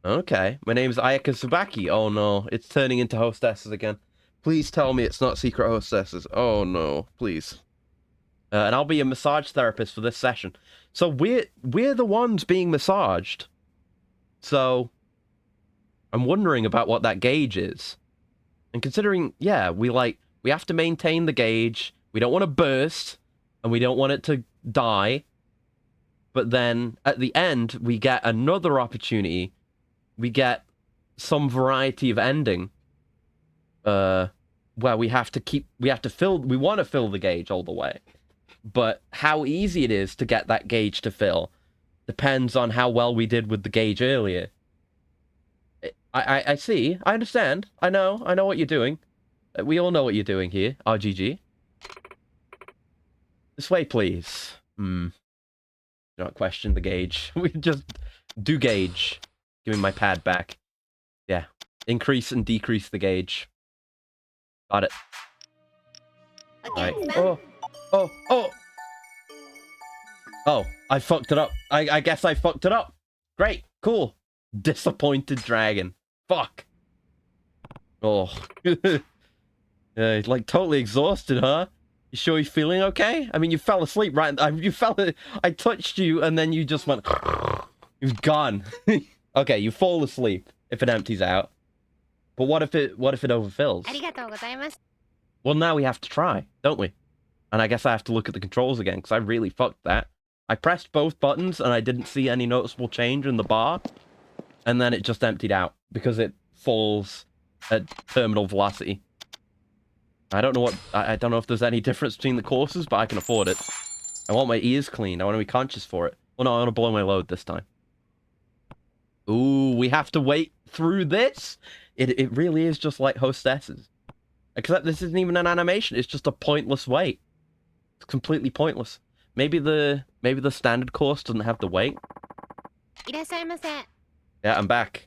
Okay. My name's Ayaka Tsubaki. Oh no, it's turning into hostesses again. Please tell me it's not secret hostesses. Oh no, please. And I'll be a massage therapist for this session. So we're the ones being massaged. So I'm wondering about what that gauge is. And considering, yeah, we have to maintain the gauge. We don't want to burst, and we don't want it to die. But then at the end, we get another opportunity. We get some variety of ending. Where we want to fill the gauge all the way. But how easy it is to get that gauge to fill depends on how well we did with the gauge earlier. I see. I understand. I know what you're doing. We all know what you're doing here, RGG. This way, please. Do not question the gauge. We just do gauge. Give me my pad back. Yeah. Increase and decrease the gauge. Got it. Alright. Oh, I fucked it up. I guess I fucked it up. Great. Cool. Disappointed dragon. Fuck. Oh. Like totally exhausted, huh? You sure you're feeling okay? I mean, you fell asleep, right? I touched you and then you just went... You've gone. Okay, you fall asleep if it empties out. But what if it overfills? Well, now we have to try, don't we? And I guess I have to look at the controls again, because I really fucked that. I pressed both buttons, and I didn't see any noticeable change in the bar. And then it just emptied out, because it falls at terminal velocity. I don't know if there's any difference between the courses, but I can afford it. I want my ears clean. I want to be conscious for it. Oh no, I want to blow my load this time. Ooh, we have to wait through this? It really is just like hostesses. Except this isn't even an animation, it's just a pointless wait. It's completely pointless. Maybe the standard course doesn't have the wait. Yeah, I'm back.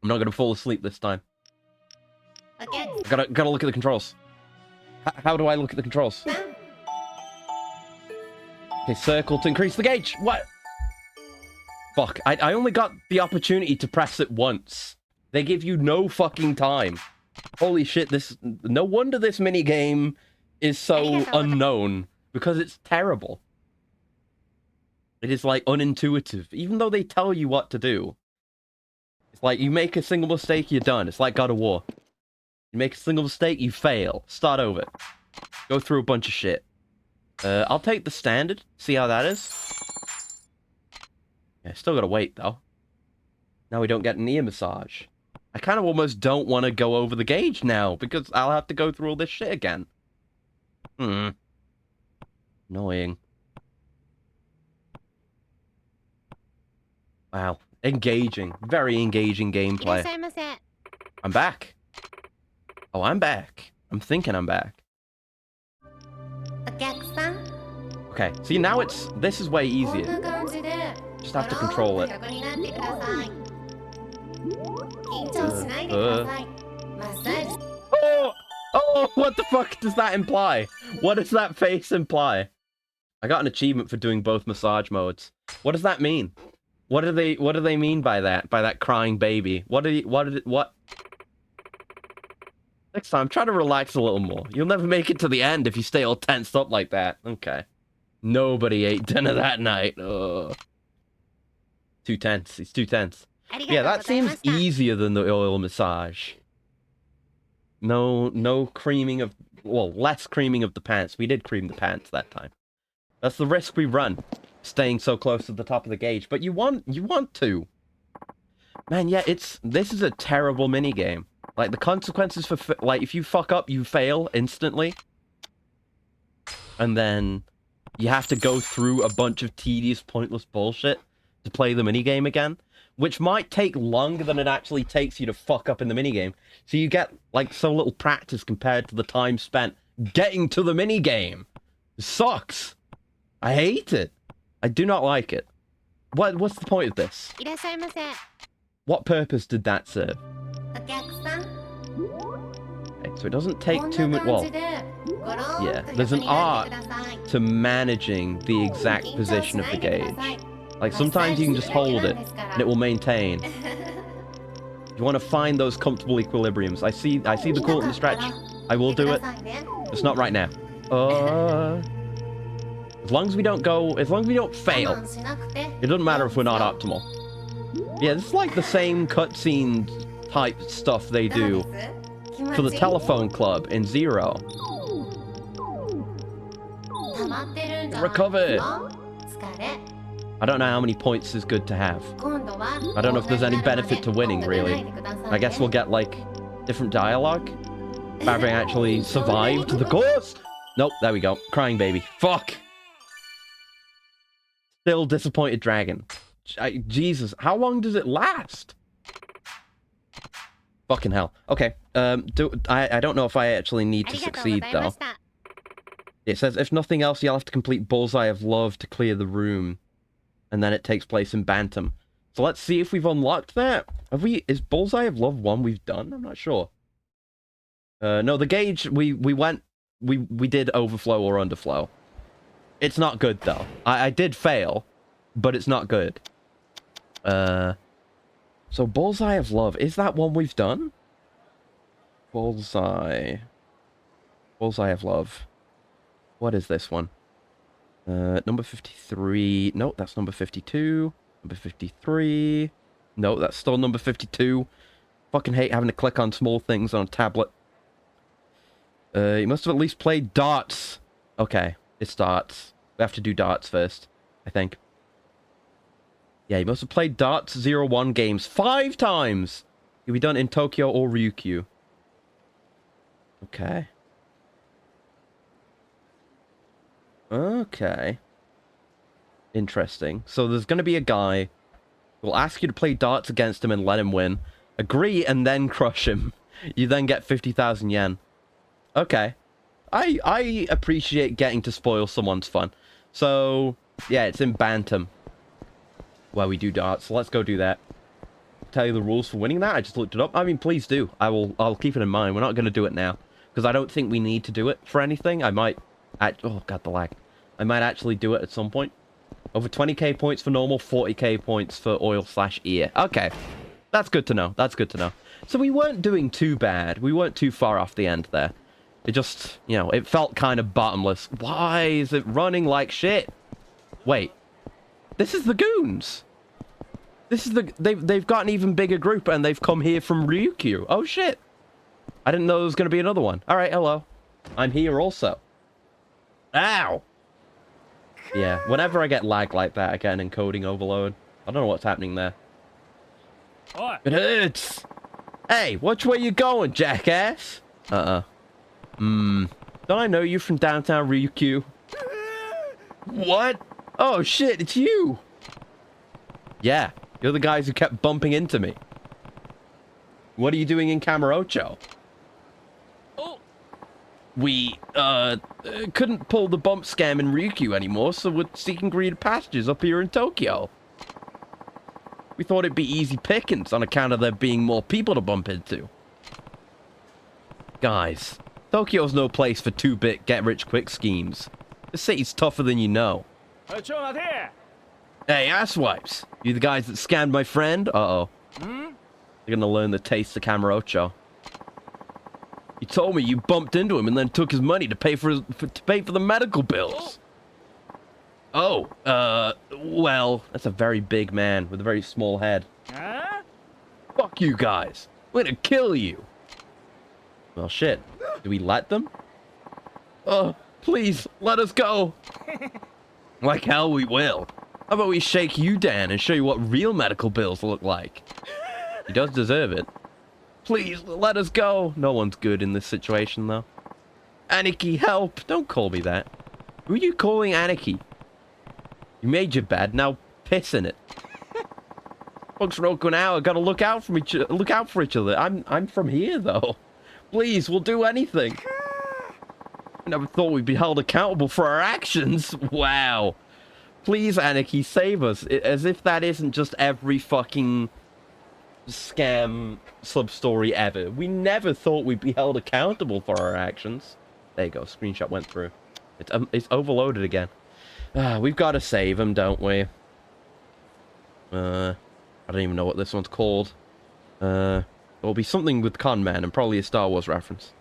I'm not gonna fall asleep this time. Gotta look at the controls. How do I look at the controls? Okay, circle to increase the gauge. What? Fuck, I only got the opportunity to press it once. They give you no fucking time. Holy shit, no wonder this minigame is so unknown, because it's terrible. It is, like, unintuitive, even though they tell you what to do. It's like, you make a single mistake, you're done. It's like God of War. You make a single mistake, you fail. Start over. Go through a bunch of shit. I'll take the standard, see how that is. Yeah, still gotta wait, though. Now we don't get an ear massage. I kind of almost don't want to go over the gauge now, because I'll have to go through all this shit again. Annoying. Wow. Engaging. Very engaging gameplay. I'm back. Oh, I'm back. I'm thinking I'm back. Okay, see now this is way easier. Just have to control it. Oh, what the fuck does that imply? What does that face imply? I got an achievement for doing both massage modes. What does that mean? What do they mean by that? By that crying baby? What? Next time, try to relax a little more. You'll never make it to the end if you stay all tensed up like that. Okay. Nobody ate dinner that night. Oh. Too tense. It's too tense. Yeah, that seems easier than the oil massage. No creaming of... Well, less creaming of the pants. We did cream the pants that time. That's the risk we run. Staying so close to the top of the gauge. But you want to. Man, yeah, this is a terrible minigame. Like, the consequences for... Like, if you fuck up, you fail instantly. And then you have to go through a bunch of tedious, pointless bullshit to play the minigame again. Which might take longer than it actually takes you to fuck up in the minigame. So you get, like, so little practice compared to the time spent getting to the minigame. It sucks. I hate it. I do not like it. What's the point of this? What purpose did that serve? Okay, so it doesn't take too much... Well, yeah, there's an art to managing the exact position of the gauge. Like, sometimes you can just hold it, and it will maintain. If You want to find those comfortable equilibriums. I see the cool in the stretch. I will do it. It's not right now. As long as we don't fail. It doesn't matter if we're not optimal. Yeah, this is like the same cutscene type stuff they do for the telephone club in Zero. Recover! I don't know how many points is good to have. I don't know if there's any benefit to winning, really. I guess we'll get, like, different dialogue. Having actually survived the course! Nope, there we go. Crying baby. Fuck! Still disappointed dragon. Jesus, how long does it last? Fucking hell. Okay, I don't know if I actually need to succeed, though. It says, if nothing else, you'll have to complete Bullseye of Love to clear the room. And then it takes place in Bantam. So let's see if we've unlocked that. Is Bullseye of Love one we've done? I'm not sure. No, the gauge, we did overflow or underflow. It's not good, though. I did fail, but it's not good. So Bullseye of Love, is that one we've done? Bullseye of Love. What is this one? Number 53. No, that's number 52. Number 53. No, that's still number 52. Fucking hate having to click on small things on a tablet. You must have at least played darts. Okay, it's darts. We have to do darts first, I think. Yeah, you must have played darts 01 games 5 times. You'll be done in Tokyo or Ryukyu. Okay. Okay. Interesting. So there's going to be a guy who'll ask you to play darts against him and let him win. Agree and then crush him. You then get 50,000 yen. Okay. I appreciate getting to spoil someone's fun. So, yeah, it's in Bantam where we do darts. So let's go do that. Tell you the rules for winning that? I just looked it up. I mean, please do. I'll keep it in mind. We're not going to do it now because I don't think we need to do it for anything. I might... Oh, God, the lag. I might actually do it at some point. Over 20k points for normal, 40k points for oil/ear. Okay. That's good to know. That's good to know. So we weren't doing too bad. We weren't too far off the end there. It just, you know, it felt kind of bottomless. Why is it running like shit? Wait. This is the goons. This is the... They've got an even bigger group and they've come here from Ryukyu. Oh, shit. I didn't know there was going to be another one. All right, hello. I'm here also. Ow! Yeah, whenever I get lag like that, I get an encoding overload. I don't know what's happening there. It hurts! Hey, which way you going, jackass? Don't I know you from downtown Ryukyu? What? Oh shit, it's you! Yeah, you're the guys who kept bumping into me. What are you doing in Kamurocho? We, couldn't pull the bump scam in Ryukyu anymore, so we're seeking greener pastures up here in Tokyo. We thought it'd be easy pickings on account of there being more people to bump into. Guys, Tokyo's no place for 2-bit get-rich-quick schemes. The city's tougher than you know. Hey, asswipes! You the guys that scammed my friend? Uh-oh. They're gonna learn the taste of Kamurocho. He told me you bumped into him and then took his money to pay for the medical bills. Oh, well, that's a very big man with a very small head. Fuck you guys. We're gonna kill you. Well, shit. Do we let them? Oh, please, let us go. Like hell we will. How about we shake you down and show you what real medical bills look like? He does deserve it. Please, let us go. No one's good in this situation, though. Aniki, help. Don't call me that. Who are you calling Aniki? You made your bed, now piss in it. Folks from Okinawa gotta look out for each other. I'm from here, though. Please, we'll do anything. I never thought we'd be held accountable for our actions. Wow. Please, Aniki, save us. As if that isn't just every fucking scam sub-story ever. We never thought we'd be held accountable for our actions. There you go, screenshot went through. It's overloaded again. We've got to save him, don't we? I don't even know what this one's called. It'll be something with con man and probably a Star Wars reference.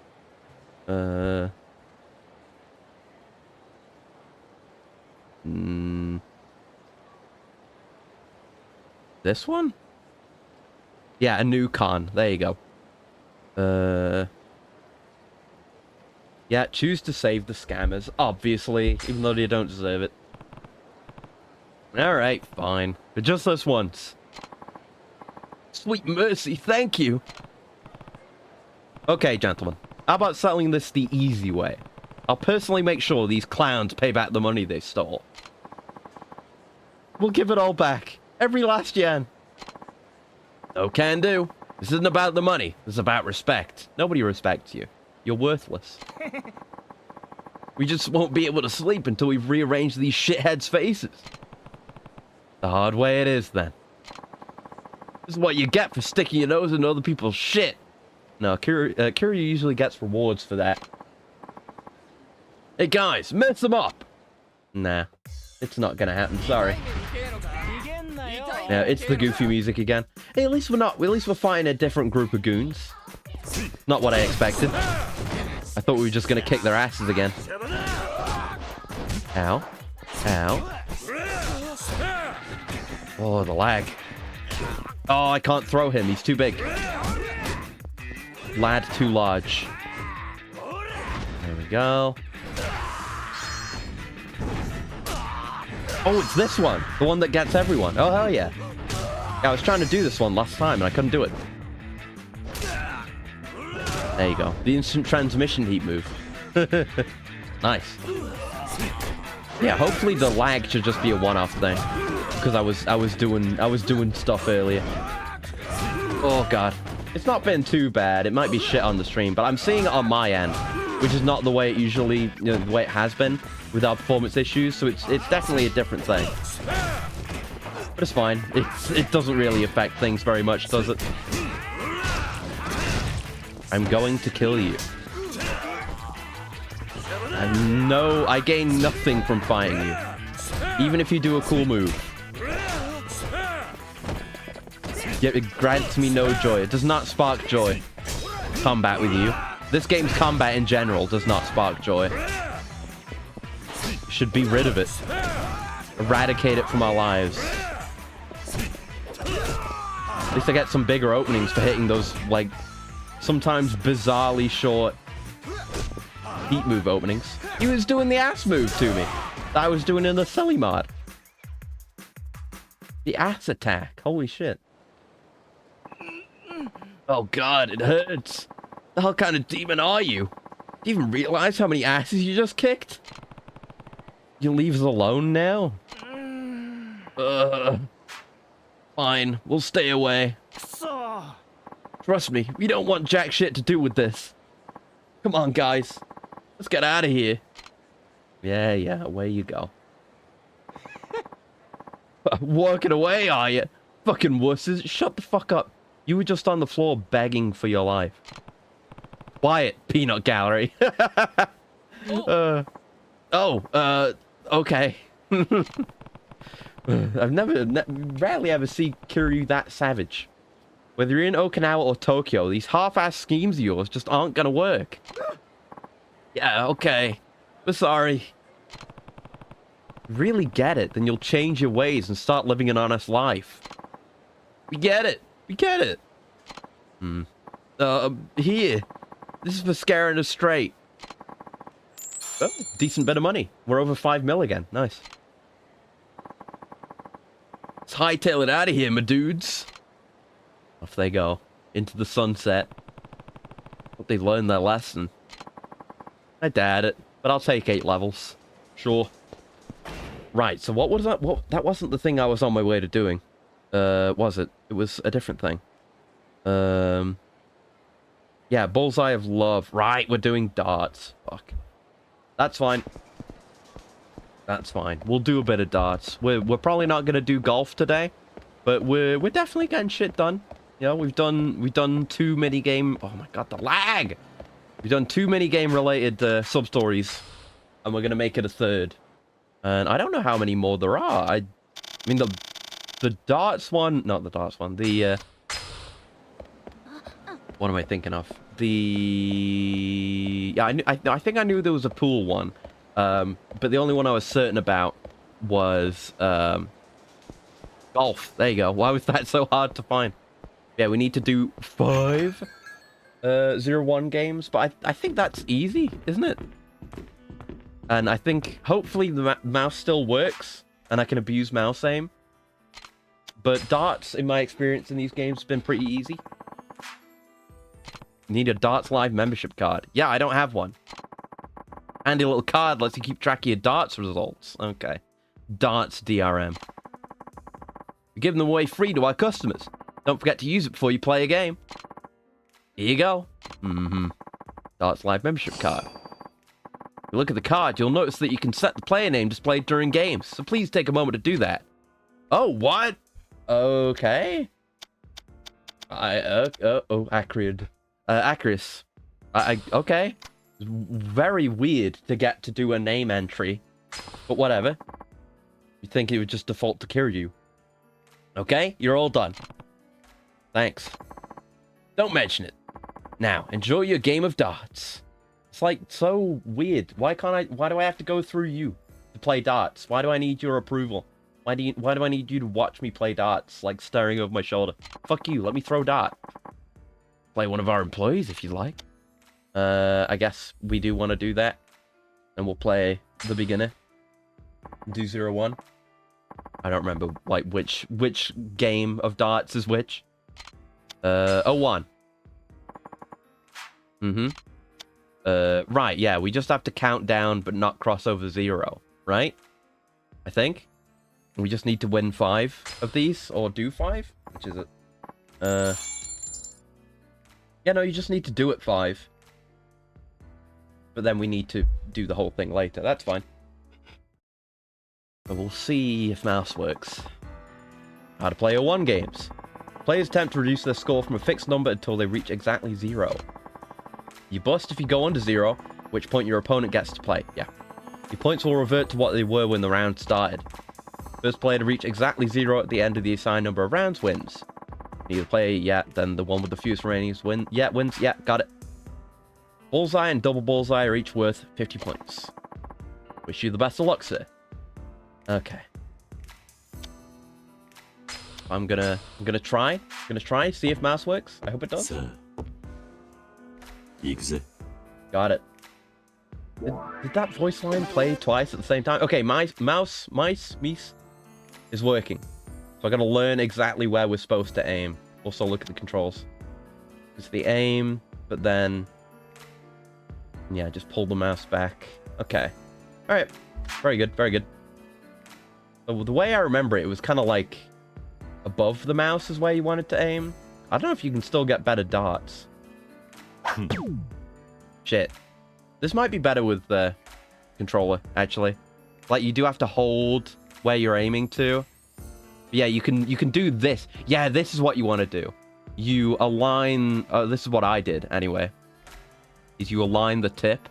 This one? Yeah, a new con. There you go. Yeah, choose to save the scammers, obviously, even though they don't deserve it. Alright, fine. But just this once. Sweet mercy, thank you! Okay, gentlemen. How about settling this the easy way? I'll personally make sure these clowns pay back the money they stole. We'll give it all back. Every last yen. No can do. This isn't about the money. This is about respect. Nobody respects you. You're worthless. We just won't be able to sleep until we've rearranged these shitheads' faces. The hard way it is, then. This is what you get for sticking your nose in other people's shit. No, Kiryu usually gets rewards for that. Hey guys, mess them up! Nah, it's not gonna happen, sorry. Yeah, it's the goofy music again. Hey, at least we're fighting a different group of goons. Not what I expected. I thought we were just gonna kick their asses again. Ow. Ow. Oh, the lag. Oh, I can't throw him. He's too big. Lad too large. There we go. Oh, it's this one. The one that gets everyone. Oh, hell yeah. Yeah, I was trying to do this one last time and I couldn't do it. There you go. The instant transmission heat move. Nice. Yeah, hopefully the lag should just be a one-off thing. Because I was doing stuff earlier. Oh god. It's not been too bad. It might be shit on the stream, but I'm seeing it on my end, which is not the way it usually, the way it has been with our performance issues. So it's definitely a different thing. But it's fine. It doesn't really affect things very much, does it? I'm going to kill you. I gain nothing from fighting you. Even if you do a cool move. Yet it grants me no joy. It does not spark joy. Combat with you. This game's combat in general does not spark joy. We should be rid of it. Eradicate it from our lives. At least I get some bigger openings for hitting those, like, sometimes bizarrely short heat move openings. He was doing the ass move to me. I was doing in the silly mod. The ass attack. Holy shit. Oh god, it hurts. The hell kind of demon are you? Do you even realize how many asses you just kicked? You leave us alone now? Fine, we'll stay away. Trust me, we don't want jack shit to do with this. Come on, guys. Let's get out of here. Yeah, away you go. Walking away, are you? Fucking wusses. Shut the fuck up. You were just on the floor begging for your life. Quiet, peanut gallery. Okay. I've rarely ever see Kiryu that savage. Whether you're in Okinawa or Tokyo, these half-ass schemes of yours just aren't gonna work. Yeah, okay. We're sorry. Really get it, then you'll change your ways and start living an honest life. We get it. We get it. Here. This is for scaring us straight. Oh, decent bit of money. We're over 5 mil again. Nice. Let's hightail it out of here, my dudes. Off they go. Into the sunset. Hope they've learned their lesson. I doubt it, but I'll take 8 levels. Sure. Right, so what was that? That wasn't the thing I was on my way to doing. Was it? It was a different thing. Yeah, Bullseye of Love. Right, we're doing darts. Fuck. That's fine. That's fine. We'll do a bit of darts. We're probably not gonna do golf today, but we're definitely getting shit done. You know, we've done 2 minigame. Oh my god, the lag! We've done 2 minigame related sub-stories, and we're gonna make it a 3rd. And I don't know how many more there are. I mean, the darts one, not the darts one, the What am I thinking of? Yeah, I think I knew there was a pool one, but the only one I was certain about was golf. There you go. Why was that so hard to find? Yeah, we need to do 5 0-1 games, but I think that's easy, isn't it? And I think hopefully the mouse still works, and I can abuse mouse aim. But darts, in my experience in these games, has been pretty easy. Need a Darts Live membership card. Yeah, I don't have one. Handy little card lets you keep track of your darts results. Okay. Darts DRM. We're giving them away free to our customers. Don't forget to use it before you play a game. Here you go. Darts Live membership card. If you look at the card, you'll notice that you can set the player name displayed during games. So please take a moment to do that. Oh, what? Okay. Acrid. Acris. Okay. It's very weird to get to do a name entry. But whatever. You think it would just default to Kiryu. Okay, you're all done. Thanks. Don't mention it. Now, enjoy your game of darts. It's like so weird. Why do I have to go through you to play darts? Why do I need your approval? Why do I need you to watch me play darts, like staring over my shoulder? Fuck you, let me throw dart. Play one of our employees if you like. I guess we do want to do that. And we'll play the beginner. Do 0-1. I don't remember like which game of darts is which. 01. Right, yeah, we just have to count down but not cross over 0, right? I think. We just need to win 5 of these, or do 5? Which is it? Yeah, no, you just need to do it 5. But then we need to do the whole thing later. That's fine. But we'll see if mouse works. How to play 01 games. Players attempt to reduce their score from a fixed number until they reach exactly 0. You bust if you go under 0, at which point your opponent gets to play. Yeah. Your points will revert to what they were when the round started. First player to reach exactly 0 at the end of the assigned number of rounds wins. Neither player yet, then the one with the fewest remainings wins. Yeah, got it. Bullseye and double bullseye are each worth 50 points. Wish you the best of luck, sir. Okay. I'm gonna try. See if mouse works. I hope it does. さあ行くぜ Got it. Did that voice line play twice at the same time? Okay, mice is working. So I gotta learn exactly where we're supposed to aim. Also look at the controls. It's the aim, but then... yeah, just pull the mouse back. Okay. Alright. Very good, very good. So the way I remember it, it was kind of like... above the mouse is where you wanted to aim. I don't know if you can still get better darts. Shit. This might be better with the controller, actually. Like, you do have to hold where you're aiming to. But yeah, you can do this. Yeah, this is what you want to do. You align... this is what I did, anyway. Is you align the tip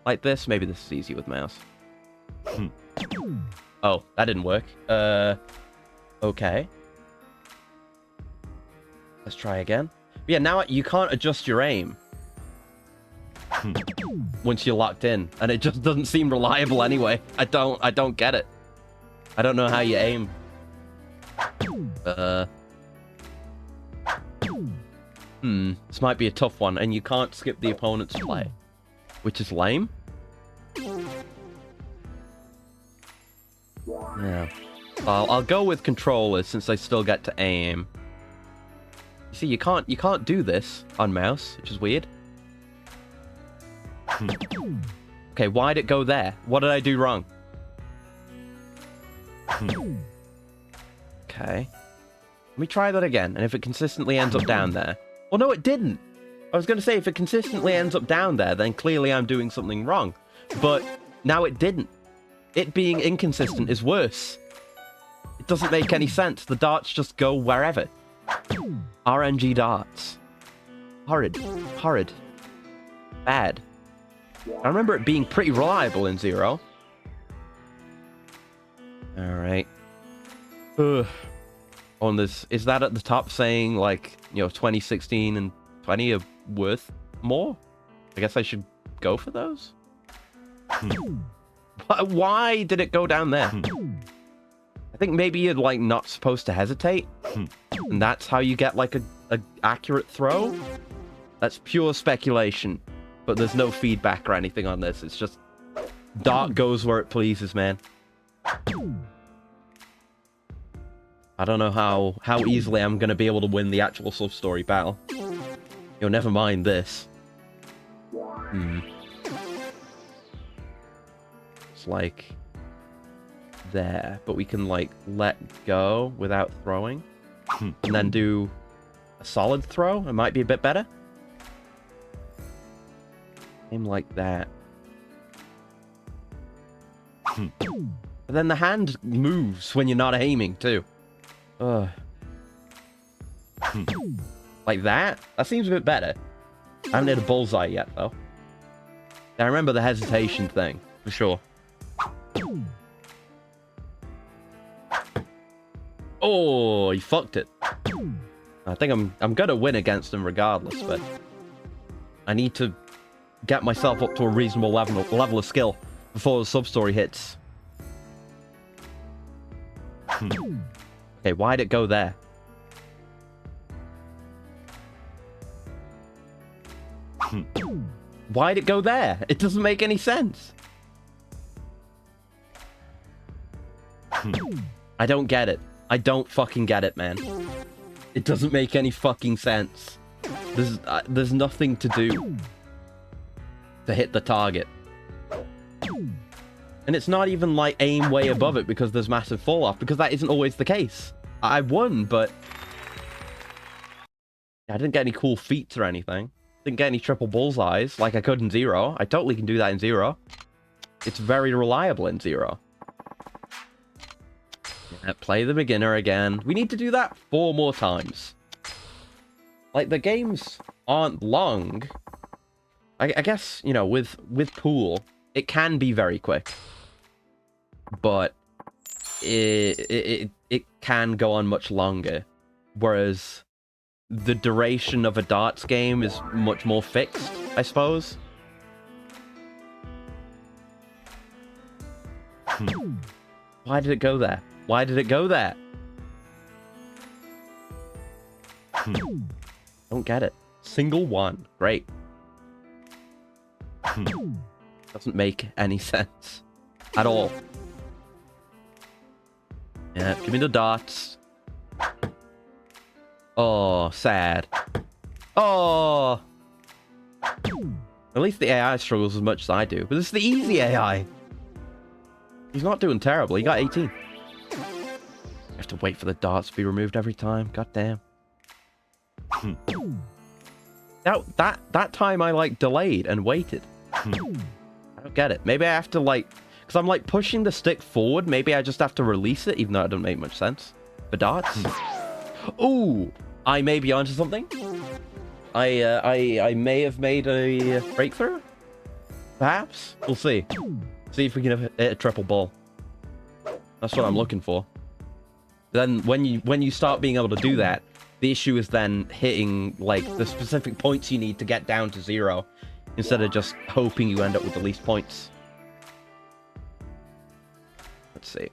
like this. Maybe this is easy with mouse. Oh, that didn't work. Okay. Let's try again. But yeah, now you can't adjust your aim. Once you're locked in, and it just doesn't seem reliable anyway. I don't get it. I don't know how you aim. This might be a tough one, and you can't skip the opponent's play, which is lame. Yeah. I'll go with controllers since I still get to aim. You see, you can't do this on mouse, which is weird. Okay, why'd it go there? What did I do wrong? Okay. Let me try that again, and if it consistently ends up down there... well, no, it didn't! I was going to say, if it consistently ends up down there, then clearly I'm doing something wrong. But now it didn't. It being inconsistent is worse. It doesn't make any sense. The darts just go wherever. RNG darts. Horrid. Horrid. Bad. I remember it being pretty reliable in 0. Alright. On this, is that at the top saying, like, you know, 2016 and 20 are worth more. I guess I should go for those. But why did it go down there? I think maybe you're like not supposed to hesitate, and that's how you get like a accurate throw. That's pure speculation, but there's no feedback or anything on this. It's just dart goes where it pleases, man. I don't know how easily I'm gonna be able to win the actual sub-story battle. You'll never mind this. It's like there, but we can like let go without throwing, and then do a solid throw. It might be a bit better. Aim like that. But then the hand moves when you're not aiming too. Ugh. Like that? That seems a bit better. I haven't hit a bullseye yet, though. I remember the hesitation thing, for sure. Oh, he fucked it. I think I'm gonna win against him regardless, but I need to get myself up to a reasonable level of skill before the sub-story hits. Okay, why'd it go there? Why'd it go there? It doesn't make any sense. I don't get it. I don't fucking get it, man. It doesn't make any fucking sense. There's nothing to do to hit the target. And it's not even like aim way above it because there's massive fall off, because that isn't always the case. I won, but I didn't get any cool feats or anything. Didn't get any triple bullseyes like I could in Zero. I totally can do that in Zero. It's very reliable in Zero. Yeah, play the beginner again. We need to do that 4 more times. Like, the games aren't long. I guess, you know, with Pool, it can be very quick. But it can go on much longer. Whereas the duration of a darts game is much more fixed, I suppose. Why did it go there? Why did it go there? Don't get it. Single one. Great. Doesn't make any sense. At all. Yeah, give me the darts. Oh, sad. Oh! At least the AI struggles as much as I do. But this is the easy AI. He's not doing terrible. He got 18. I have to wait for the darts to be removed every time. God damn. Now, that time I, like, delayed and waited. I don't get it. Maybe I have to, like... Because I'm, like, pushing the stick forward. Maybe I just have to release it, even though it doesn't make much sense. For darts. Ooh! I may be onto something. I may have made a breakthrough? Perhaps? We'll see. See if we can hit a triple ball. That's what I'm looking for. Then when you start being able to do that, the issue is then hitting like the specific points you need to get down to 0, instead of just hoping you end up with the least points. Let's see.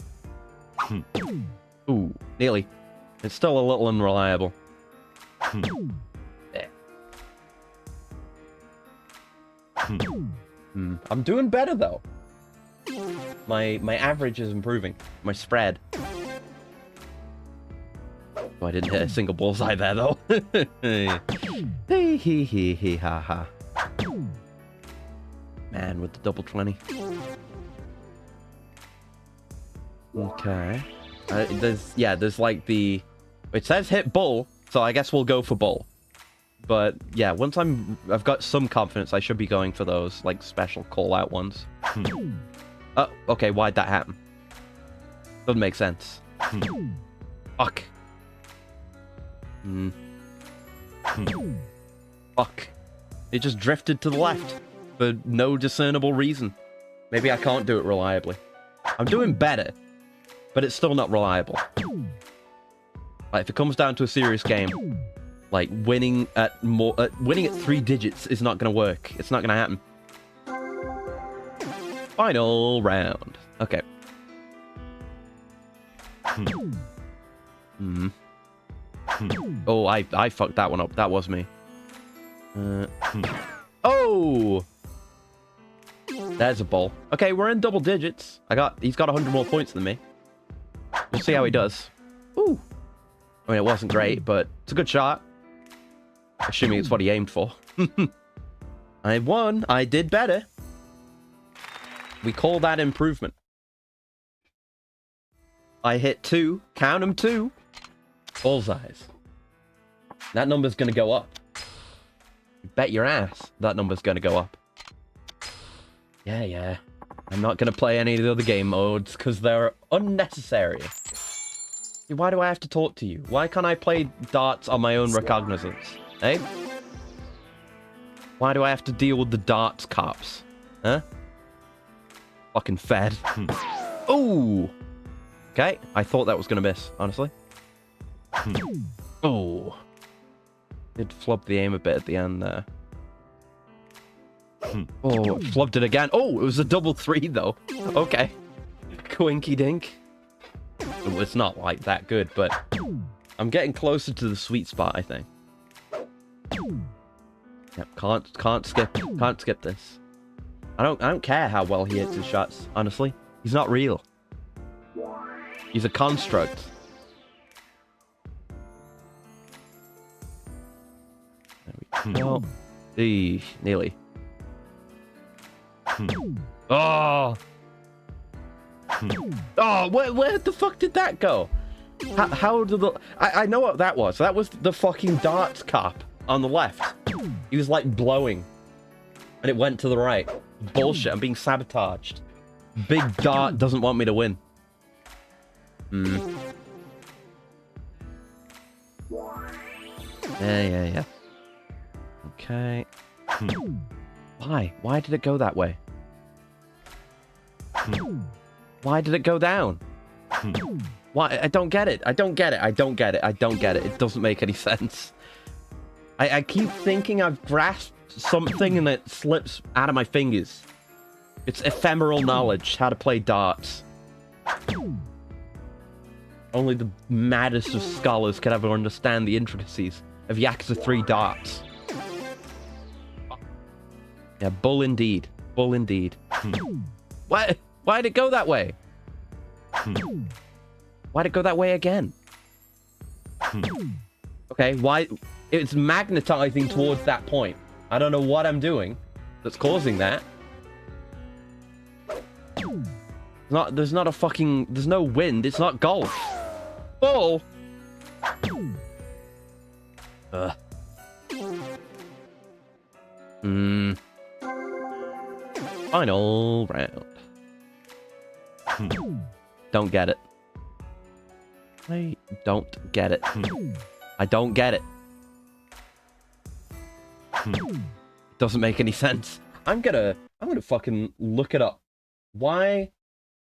Ooh, nearly. It's still a little unreliable. There. I'm doing better though. My average is improving. My spread. Oh, I didn't hit a single bullseye there though. Hee hee hee hee ha ha. Man with the double 20. Okay. There's like the... It says hit bull, so I guess we'll go for bull. But yeah, once I've got some confidence, I should be going for those like special call-out ones. Oh, okay, why'd that happen? Doesn't make sense. Fuck. Fuck. It just drifted to the left for no discernible reason. Maybe I can't do it reliably. I'm doing better, but it's still not reliable. Like, if it comes down to a serious game, Like, winning at 3 digits is not going to work. It's not going to happen. Final round. Okay. Oh, I fucked that one up. That was me. Oh! There's a ball. Okay, we're in double digits. He's got 100 more points than me. We'll see how he does. Ooh. I mean, it wasn't great, but it's a good shot. Assuming it's what he aimed for. I won. I did better. We call that improvement. I hit 2. Count them 2. Bullseyes. That number's going to go up. Bet your ass that number's going to go up. Yeah. I'm not going to play any of the other game modes because they're unnecessary. Why do I have to talk to you? Why can't I play darts on my own recognizance? Eh? Why do I have to deal with the darts cops? Huh? Fucking fed. Ooh! Okay, I thought that was going to miss, honestly. Oh. Did flub the aim a bit at the end there. Oh, it flubbed it again. Oh, it was a double 3 though. Okay. Coinky dink. Well, it's not like that good, but I'm getting closer to the sweet spot, I think. Yep, can't skip this. I don't care how well he hits his shots, honestly. He's not real. He's a construct. There we go. Nearly. Oh! Oh, where the fuck did that go? How did the... I know what that was. That was the fucking darts cop on the left. He was like blowing. And it went to the right. Bullshit, I'm being sabotaged. Big Dart doesn't want me to win. Yeah. Okay. Why? Why did it go that way? Why did it go down? Why? I don't get it. I don't get it. It doesn't make any sense. I keep thinking I've grasped something and it slips out of my fingers. It's ephemeral knowledge, how to play darts. Only the maddest of scholars could ever understand the intricacies of Yakuza 3 darts. Yeah, bull indeed. Bull indeed. Why'd it go that way? Why'd it go that way again? Okay, why? It's magnetizing towards that point. I don't know what I'm doing that's causing that. There's not a fucking... There's no wind. It's not golf. Ball! Final round. Don't get it. I don't get it. I don't get it. Doesn't make any sense. I'm gonna fucking look it up. Why?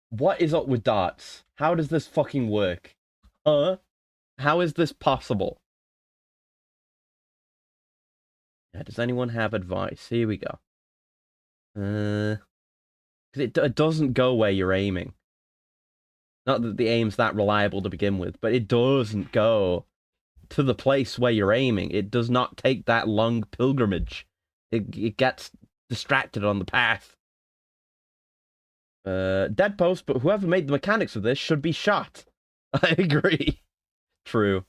What is up with darts? How does this fucking work? How is this possible? Yeah, does anyone have advice? Here we go. 'Cause it doesn't go where you're aiming. Not that the aim's that reliable to begin with, but it doesn't go to the place where you're aiming. It does not take that long pilgrimage. It gets distracted on the path. Dead post, but whoever made the mechanics of this should be shot. I agree. True.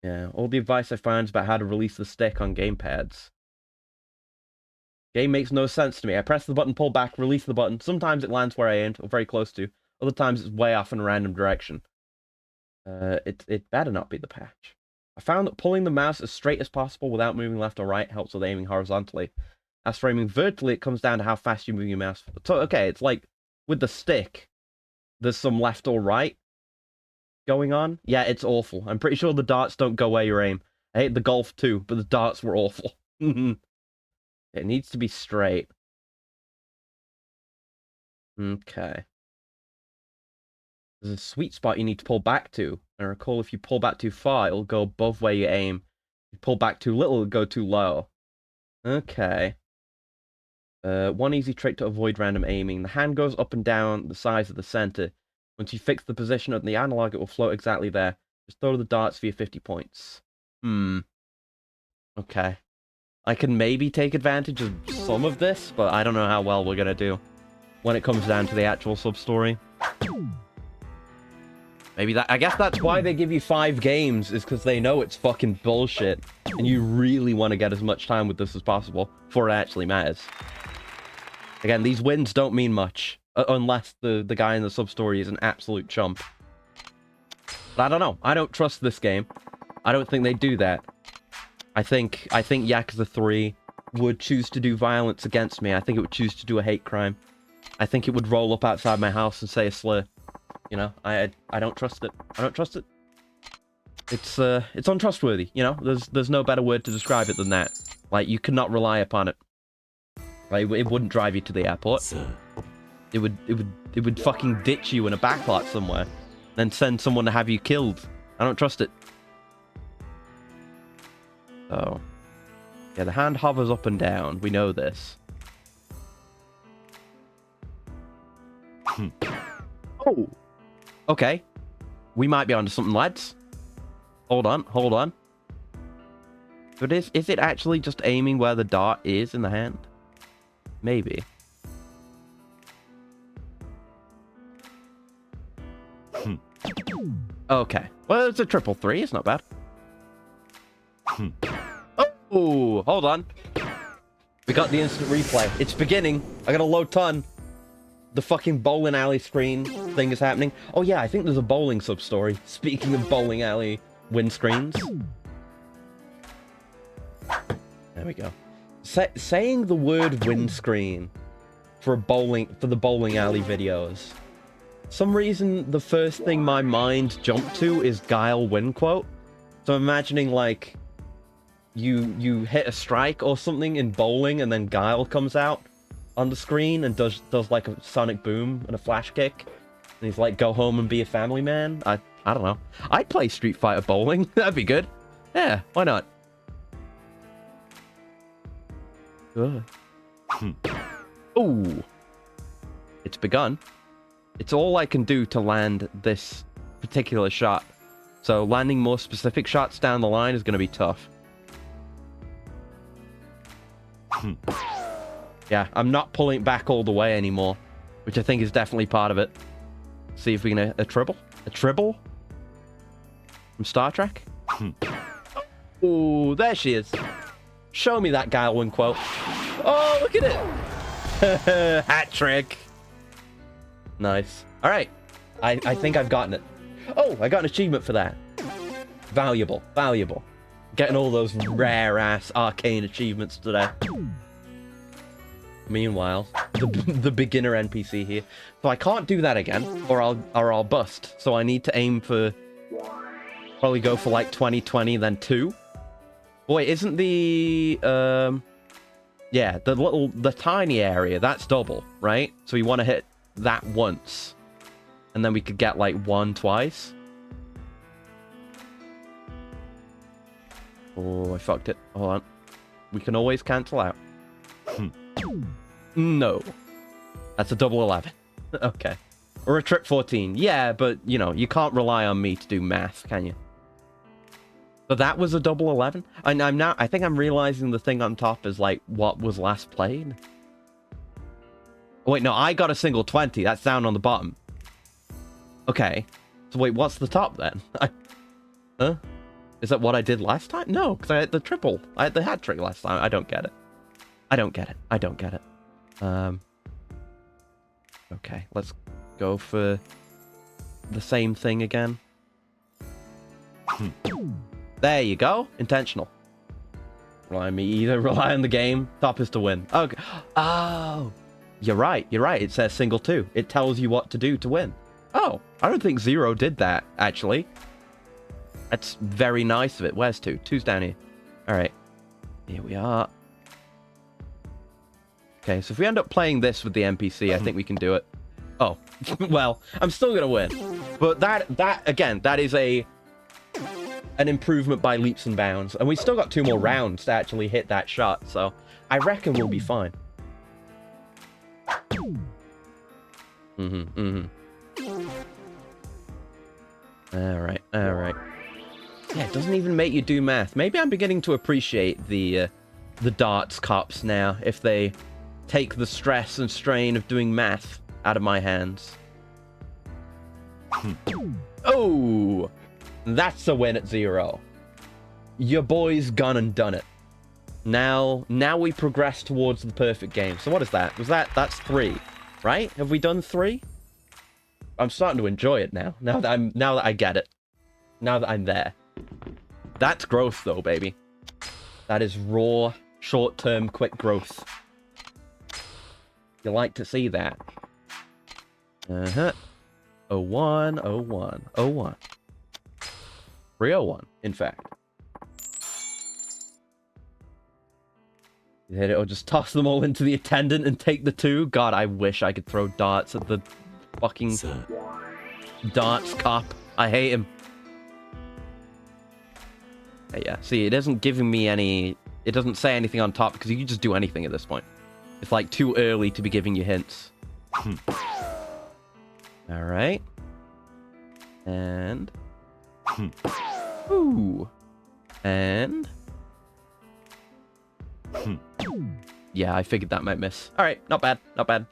Yeah, all the advice I found is about how to release the stick on gamepads. Game makes no sense to me. I press the button, pull back, release the button. Sometimes it lands where I aimed, or very close to. Other times it's way off in a random direction. It better not be the patch. I found that pulling the mouse as straight as possible without moving left or right helps with aiming horizontally. As for aiming vertically, it comes down to how fast you move your mouse. So, okay, it's like with the stick, there's some left or right going on. Yeah, it's awful. I'm pretty sure the darts don't go where you aim. I hate the golf too, but the darts were awful. It needs to be straight. Okay. There's a sweet spot you need to pull back to. I recall if you pull back too far, it'll go above where you aim. If you pull back too little, it'll go too low. Okay. One easy trick to avoid random aiming. The hand goes up and down the sides of the center. Once you fix the position of the analog, it will float exactly there. Just throw the darts for your 50 points. Okay. I can maybe take advantage of some of this, but I don't know how well we're gonna do when it comes down to the actual sub-story. Maybe I guess that's why they give you 5 games, is because they know it's fucking bullshit, and you really want to get as much time with this as possible before it actually matters. Again, these wins don't mean much, unless the guy in the sub-story is an absolute chump. But I don't know. I don't trust this game. I don't think they do that. I think Yakuza 3 would choose to do violence against me. I think it would choose to do a hate crime. I think it would roll up outside my house and say a slur. You know, I don't trust it. I don't trust it. It's untrustworthy, you know? There's no better word to describe it than that. Like, you cannot rely upon it. Like, it wouldn't drive you to the airport. Sir. It would fucking ditch you in a backlot somewhere. Then send someone to have you killed. I don't trust it. So, yeah, the hand hovers up and down. We know this. Oh! Okay. We might be onto something, lads. Hold on, hold on. But is it actually just aiming where the dart is in the hand? Maybe. Okay. Well, it's a 333. It's not bad. Oh, hold on. We got the instant replay. It's beginning. I got a low ton. The fucking bowling alley screen thing is happening. Oh yeah, I think there's a bowling sub-story. Speaking of bowling alley windscreens. There we go. Saying the word windscreen for the bowling alley videos. Some reason the first thing my mind jumped to is Guile win quote. So I'm imagining like you hit a strike or something in bowling and then Guile comes out on the screen and does like a sonic boom and a flash kick. And he's like, go home and be a family man. I don't know. I'd play Street Fighter bowling. That'd be good. Yeah, why not? Ooh. It's begun. It's all I can do to land this particular shot. So landing more specific shots down the line is going to be tough. Yeah, I'm not pulling it back all the way anymore, which I think is definitely part of it. See if we can a tribble? A tribble? From Star Trek? Ooh, there she is. Show me that Guile quote. Oh, look at it! Hat trick. Nice. All right. I think I've gotten it. Oh, I got an achievement for that. Valuable. Valuable. Getting all those rare-ass arcane achievements today. Meanwhile, the beginner NPC here. So I can't do that again, or I'll bust. So I need to aim for... Probably go for like 20, then 2. Boy, isn't the... Yeah, the tiny area, that's double, right? So we want to hit that once. And then we could get like 1 twice. Oh, I fucked it. Hold on. We can always cancel out. No. That's a double 11. Okay. Or a trip 14. Yeah, but, you know, you can't rely on me to do math, can you? So that was a double 11? And I think I'm realizing the thing on top is, like, what was last played. Oh, wait, no, I got a single 20. That's down on the bottom. Okay. So wait, what's the top then? Huh? Is that what I did last time? No, because I had the triple. I had the hat trick last time. I don't get it. I don't get it. I don't get it. Okay, let's go for the same thing again. There you go. Intentional. Rely on me either. Rely on the game. Top is to win. Okay. Oh. You're right. You're right. It says single 2. It tells you what to do to win. Oh. I don't think 0 did that, actually. That's very nice of it. Where's 2? 2's down here. Alright. Here we are. Okay, so if we end up playing this with the NPC, I think we can do it. Oh. Well, I'm still gonna win. But that again, that is a an improvement by leaps and bounds. And we still got 2 more rounds to actually hit that shot, so I reckon we'll be fine. Alright, alright. Yeah, it doesn't even make you do math. Maybe I'm beginning to appreciate the darts cops now, if they take the stress and strain of doing math out of my hands. Oh! That's a win at 0. Your boy's gone and done it. Now we progress towards the perfect game. So what is that? That's 3, right? Have we done 3? I'm starting to enjoy it now. Now that I get it. Now that I'm there. That's growth though, baby. That is raw, short-term, quick growth. You like to see that. 01, 01, 01. 301, in fact. You hit it, or just toss them all into the attendant and take the 2. God, I wish I could throw darts at the fucking darts cop. I hate him. Yeah, see, it isn't giving me any... It doesn't say anything on top, because you can just do anything at this point. It's like too early to be giving you hints. Alright. And... Ooh. And... Yeah, I figured that might miss. Alright, not bad, not bad.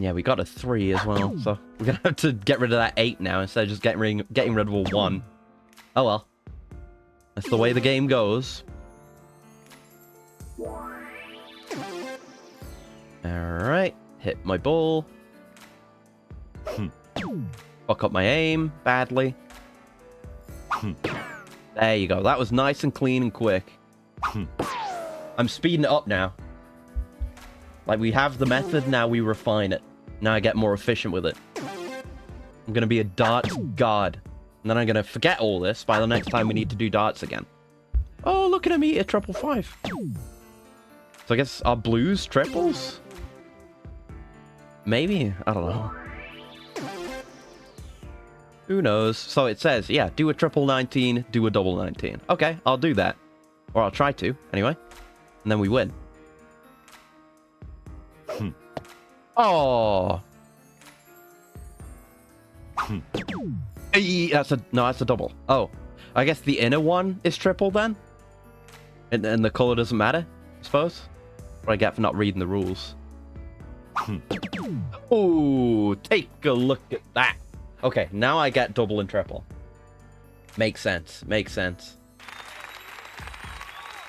Yeah, we got a 3 as well, so we're gonna have to get rid of that 8 now instead of just getting rid of a 1. Oh well. That's the way the game goes. Alright, hit my ball. Fuck up my aim badly. There you go, that was nice and clean and quick. I'm speeding it up now. Like, we have the method, now we refine it. Now I get more efficient with it. I'm gonna be a darts god. And then I'm gonna forget all this by the next time we need to do darts again. Oh, look at me, a 555. So I guess our blues triples? Maybe? I don't know. Who knows? So it says, yeah, do a triple 19, do a double 19. Okay, I'll do that. Or I'll try to, anyway. And then we win. Oh. That's a double. Oh, I guess the inner one is triple then? And the color doesn't matter, I suppose? What I get for not reading the rules. Ooh, take a look at that. Okay, now I get double and triple. Makes sense, makes sense.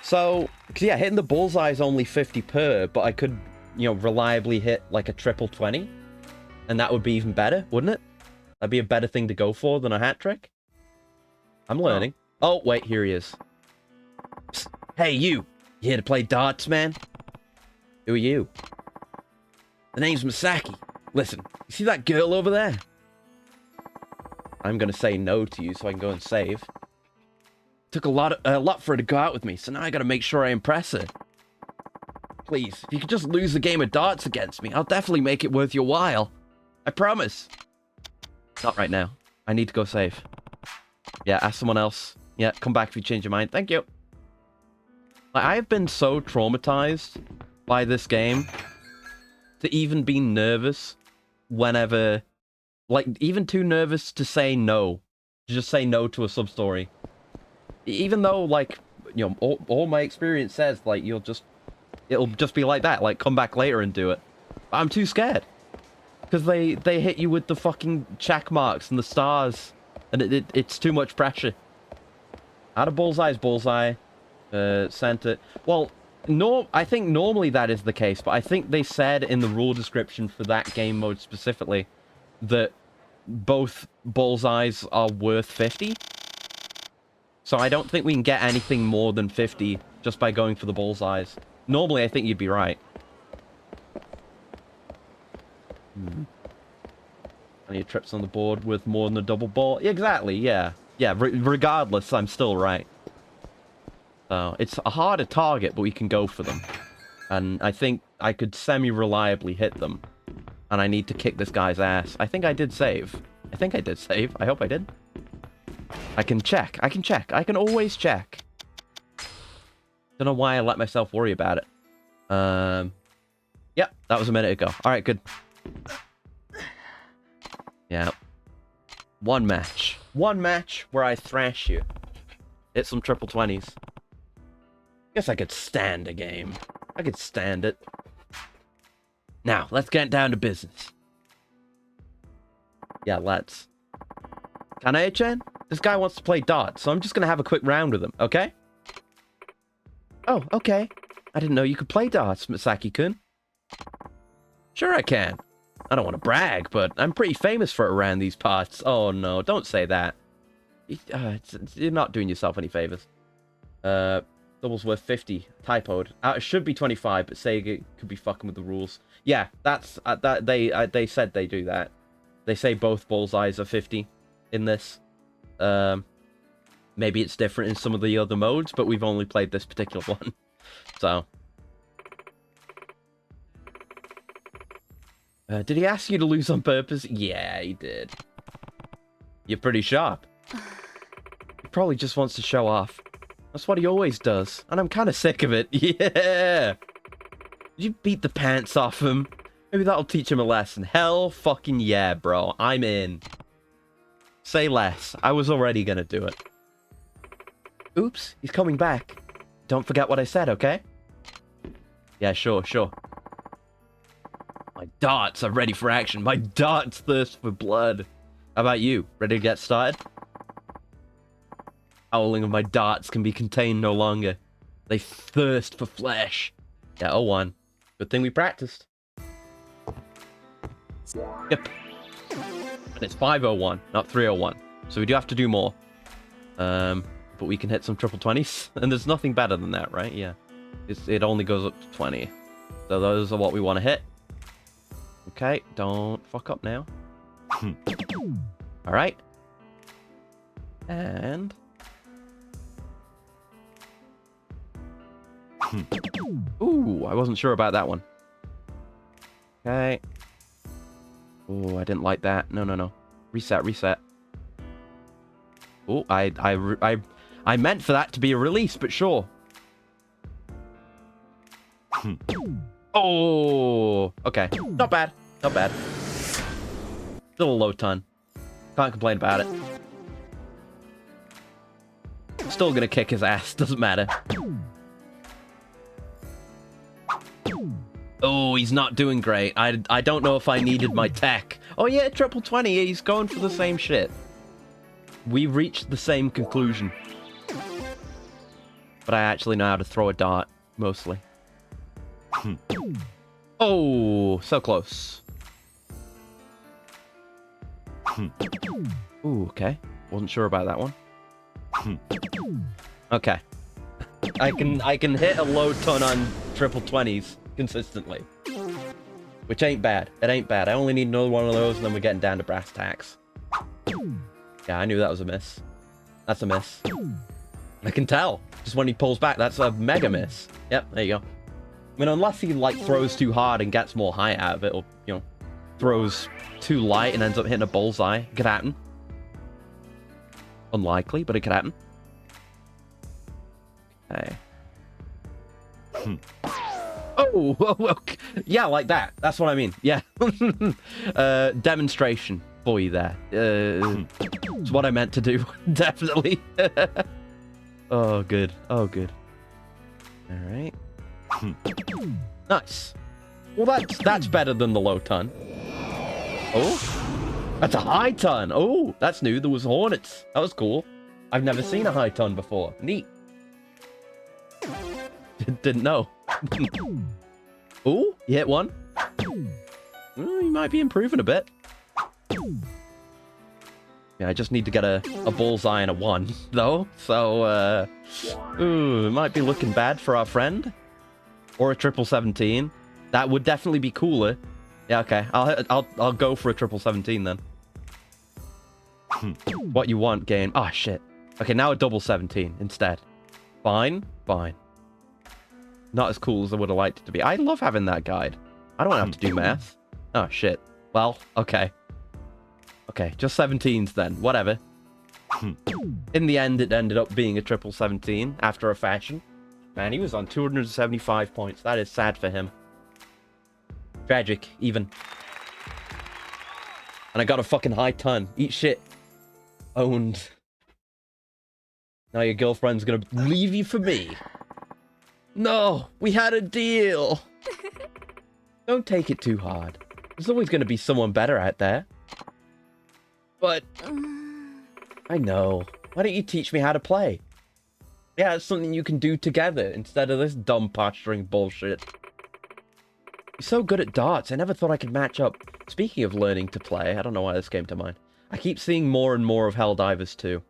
So, yeah, hitting the bullseye is only 50 per, but I could, you know, reliably hit like a triple 20. And that would be even better, wouldn't it? That'd be a better thing to go for than a hat trick. I'm learning. Oh, wait, here he is. Psst. Hey, you here to play darts, man? Who are you? The name's Masaki. Listen, you see that girl over there? I'm gonna say no to you so I can go and save. Took a lot for her to go out with me, so now I gotta make sure I impress her. Please, if you could just lose the game of darts against me, I'll definitely make it worth your while. I promise. Not right now. I need to go save. Yeah, ask someone else. Yeah, come back if you change your mind. Thank you. Like, I have been so traumatized by this game to even be nervous whenever... Like, even too nervous to say no. To just say no to a sub-story. Even though, like, you know, all my experience says, like, it'll just be like that. Like, come back later and do it. But I'm too scared. Because they hit you with the fucking check marks and the stars. And it's too much pressure. Out of bullseye is bullseye. Center. Well, I think normally that is the case, but I think they said in the rule description for that game mode specifically that both bullseyes are worth 50. So I don't think we can get anything more than 50 just by going for the bullseyes. Normally, I think you'd be right. Plenty of trips on the board with more than a double ball. Exactly, yeah. Yeah, regardless, I'm still right. So, it's a harder target, but we can go for them. And I think I could semi-reliably hit them. And I need to kick this guy's ass. I think I did save. I think I did save. I hope I did. I can check. I can check. I can always check. Don't know why I let myself worry about it. Yep, that was a minute ago. All right, good. Yeah. One match. One match where I thrash you. Hit some triple 20s. Guess I could stand a game. I could stand it. Now, let's get down to business. Yeah, let's. Kanae-chan? This guy wants to play darts, so I'm just gonna have a quick round with him, okay? Oh, okay. I didn't know you could play darts, Misaki-kun. Sure I can. I don't want to brag, but I'm pretty famous for it around these parts. Oh no, don't say that. You're not doing yourself any favors. Doubles worth 50. Typoed. It should be 25, but Sega could be fucking with the rules. Yeah, that's they said they do that. They say both bullseyes are 50 in this. Maybe it's different in some of the other modes, but we've only played this particular one. So. Did he ask you to lose on purpose? Yeah, he did. You're pretty sharp. He probably just wants to show off. That's what he always does. And I'm kind of sick of it. Yeah! You beat the pants off him. Maybe that'll teach him a lesson. Hell fucking yeah, bro. I'm in. Say less. I was already gonna do it. Oops, he's coming back. Don't forget what I said, okay? Yeah, sure. My darts are ready for action. My darts thirst for blood. How about you? Ready to get started? Howling of my darts can be contained no longer. They thirst for flesh. Yeah, 0-1. Good thing we practiced. Yep. And it's 5-0-1, not 3-0-1. So we do have to do more. But we can hit some triple 20s. And there's nothing better than that, right? Yeah. It only goes up to 20. So those are what we want to hit. Okay, don't fuck up now. Alright. And... Ooh, I wasn't sure about that one. Okay. Ooh, I didn't like that. No. Reset. Ooh, I meant for that to be a release, but sure. Oh, okay. Not bad. Still a low ton. Can't complain about it. Still gonna kick his ass. Doesn't matter. Oh, he's not doing great. I don't know if I needed my tech. Oh yeah, triple 20. He's going for the same shit. We reached the same conclusion. But I actually know how to throw a dart, mostly. Oh, so close. Ooh, okay. Wasn't sure about that one. Okay. I can hit a low ton on triple 20s consistently. Which ain't bad. It ain't bad. I only need another one of those and then we're getting down to brass tacks. Yeah, I knew that was a miss. That's a miss. I can tell. Just when he pulls back, that's a mega miss. Yep, there you go. I mean, unless he, like, throws too hard and gets more height out of it, or, you know, throws too light and ends up hitting a bullseye. It could happen. Unlikely, but it could happen. Okay. Oh, okay. Yeah, like that. That's what I mean. Yeah. Demonstration for you there. It's what I meant to do. Definitely. Oh, good. Oh, good. All right. Nice. Well, that's better than the low ton. Oh, that's a high ton. Oh, that's new. There was hornets. That was cool. I've never seen a high ton before. Neat. Didn't know. Oh, you hit one. You might be improving a bit. Yeah, I just need to get a bullseye and a 1, though. So, ooh, it might be looking bad for our friend. Or a triple 17. That would definitely be cooler. Yeah, okay. I'll go for a triple 17 then. What you want, game? Oh shit. Okay, now a double 17 instead. Fine. Not as cool as I would have liked it to be. I love having that guide. I don't have to do math. Oh, shit. Well, okay. Okay, just 17s then. Whatever. In the end, it ended up being a triple 17 after a fashion. Man, he was on 275 points. That is sad for him. Tragic, even. And I got a fucking high ton. Eat shit. Owned. Now your girlfriend's gonna leave you for me. No, we had a deal. Don't take it too hard. There's always gonna be someone better out there. But I know. Why don't you teach me how to play? Yeah, it's something you can do together instead of this dumb posturing bullshit. You're so good at darts. I never thought I could match up. Speaking of learning to play, I don't know why this came to mind. I keep seeing more and more of Helldivers 2.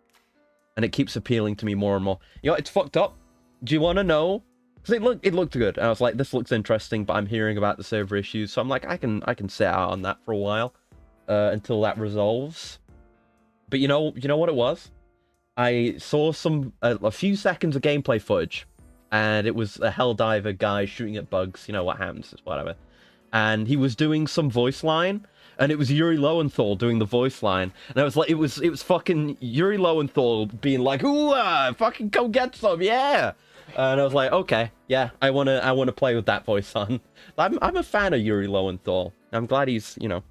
And it keeps appealing to me more and more. You know, it's fucked up. Do you want to know? Because it looked good. And I was like, this looks interesting, but I'm hearing about the server issues. So I'm like, I can sit out on that for a while. Until that resolves. But you know what it was? I saw a few seconds of gameplay footage, and it was a Helldiver guy shooting at bugs. You know what happens, whatever. And he was doing some voice line, and it was Yuri Lowenthal doing the voice line, and I was like, it was fucking Yuri Lowenthal being like, "Ooh, fucking go get some, yeah!" And I was like, okay, yeah, I wanna play with that voice on. I'm a fan of Yuri Lowenthal. I'm glad he's, I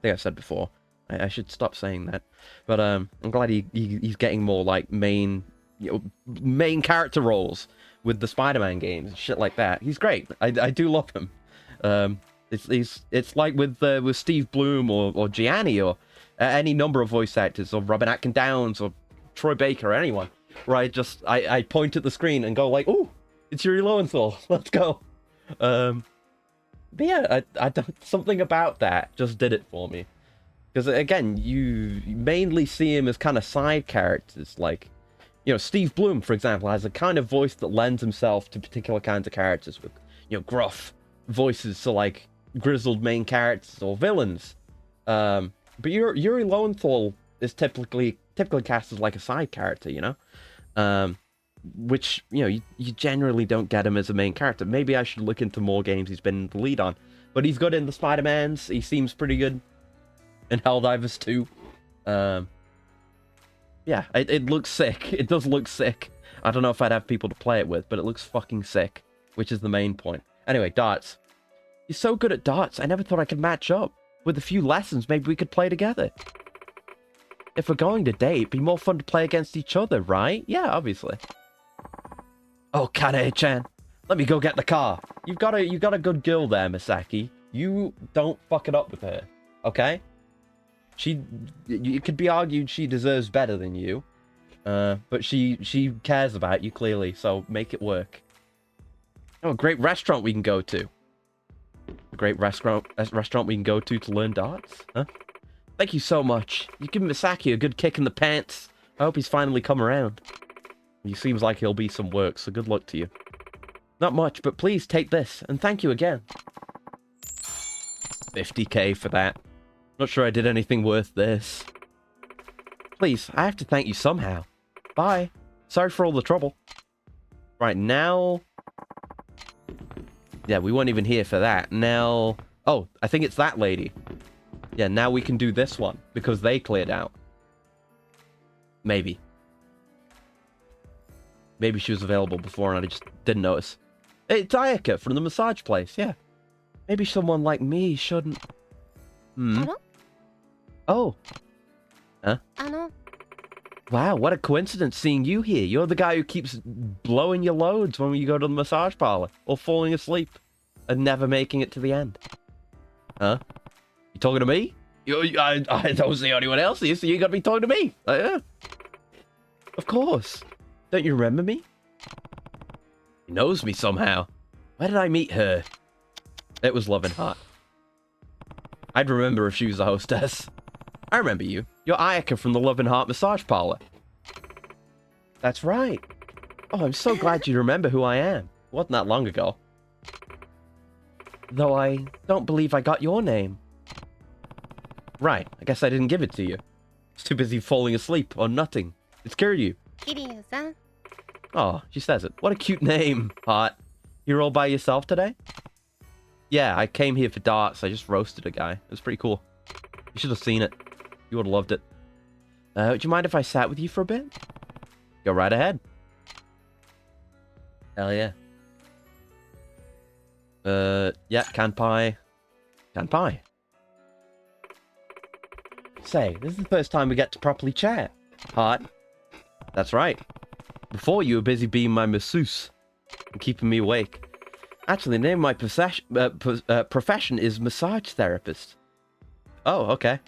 think I've said before. I should stop saying that, but I'm glad he's getting more like main character roles with the Spider-Man games and shit like that. He's great. I do love him. It's like with Steve Bloom or Gianni or any number of voice actors or Robin Atkin Downs or Troy Baker or anyone, where I point at the screen and go like, "Ooh, it's Yuri Lowenthal. Let's go." But yeah, something about that just did it for me. Because, again, you mainly see him as kind of side characters. Like, Steve Bloom, for example, has a kind of voice that lends himself to particular kinds of characters with, gruff voices to, like, grizzled main characters or villains. But Yuri Lowenthal is typically cast as, like, a side character, which, you generally don't get him as a main character. Maybe I should look into more games he's been the lead on. But he's good in the Spider-Mans. He seems pretty good. And Helldivers 2. Yeah, it looks sick. It does look sick. I don't know if I'd have people to play it with, but it looks fucking sick, which is the main point. Anyway, darts. You're so good at darts, I never thought I could match up. With a few lessons, maybe we could play together. If we're going to date, it'd be more fun to play against each other, right? Yeah, obviously. Oh, Kanae-chan. Let me go get the car. You've got a good girl there, Misaki. You don't fuck it up with her, okay? It could be argued she deserves better than you, but she cares about you clearly, so make it work. Oh, a great restaurant we can go to. A great restaurant we can go to learn darts, huh? Thank you so much. You give Misaki a good kick in the pants. I hope he's finally come around. He seems like he'll be some work, so good luck to you. Not much, but please take this, and thank you again. 50k for that. Not sure I did anything worth this. Please, I have to thank you somehow. Bye. Sorry for all the trouble. Right, now... Yeah, we weren't even here for that. Now... Oh, I think it's that lady. Yeah, now we can do this one, because they cleared out. Maybe. Maybe she was available before and I just didn't notice. Hey, it's Ayaka from the massage place, yeah. Maybe someone like me shouldn't... Oh. Huh? Wow, what a coincidence seeing you here. You're the guy who keeps blowing your loads when you go to the massage parlor. Or falling asleep. And never making it to the end. Huh? You talking to me? I don't see anyone else here, so you gotta be talking to me. Yeah. Of course. Don't you remember me? He knows me somehow. Where did I meet her? It was Love and Heart. I'd remember if she was a hostess. I remember you. You're Ayaka from the Love and Heart massage parlor. That's right. Oh, I'm so glad you remember who I am. It wasn't that long ago. Though I don't believe I got your name. Right, I guess I didn't give it to you. I was too busy falling asleep or nutting. It's Kiryu. Kiryu-san. Oh, she says it. What a cute name, Hot. You're all by yourself today? Yeah, I came here for darts. I just roasted a guy. It was pretty cool. You should have seen it. You would have loved it. Would you mind if I sat with you for a bit? Go right ahead. Hell yeah. Yeah, kanpai. Kanpai. Say, this is the first time we get to properly chat. Hot. That's right. Before, you were busy being my masseuse and keeping me awake. Actually, the name of my profession is massage therapist. Oh, okay.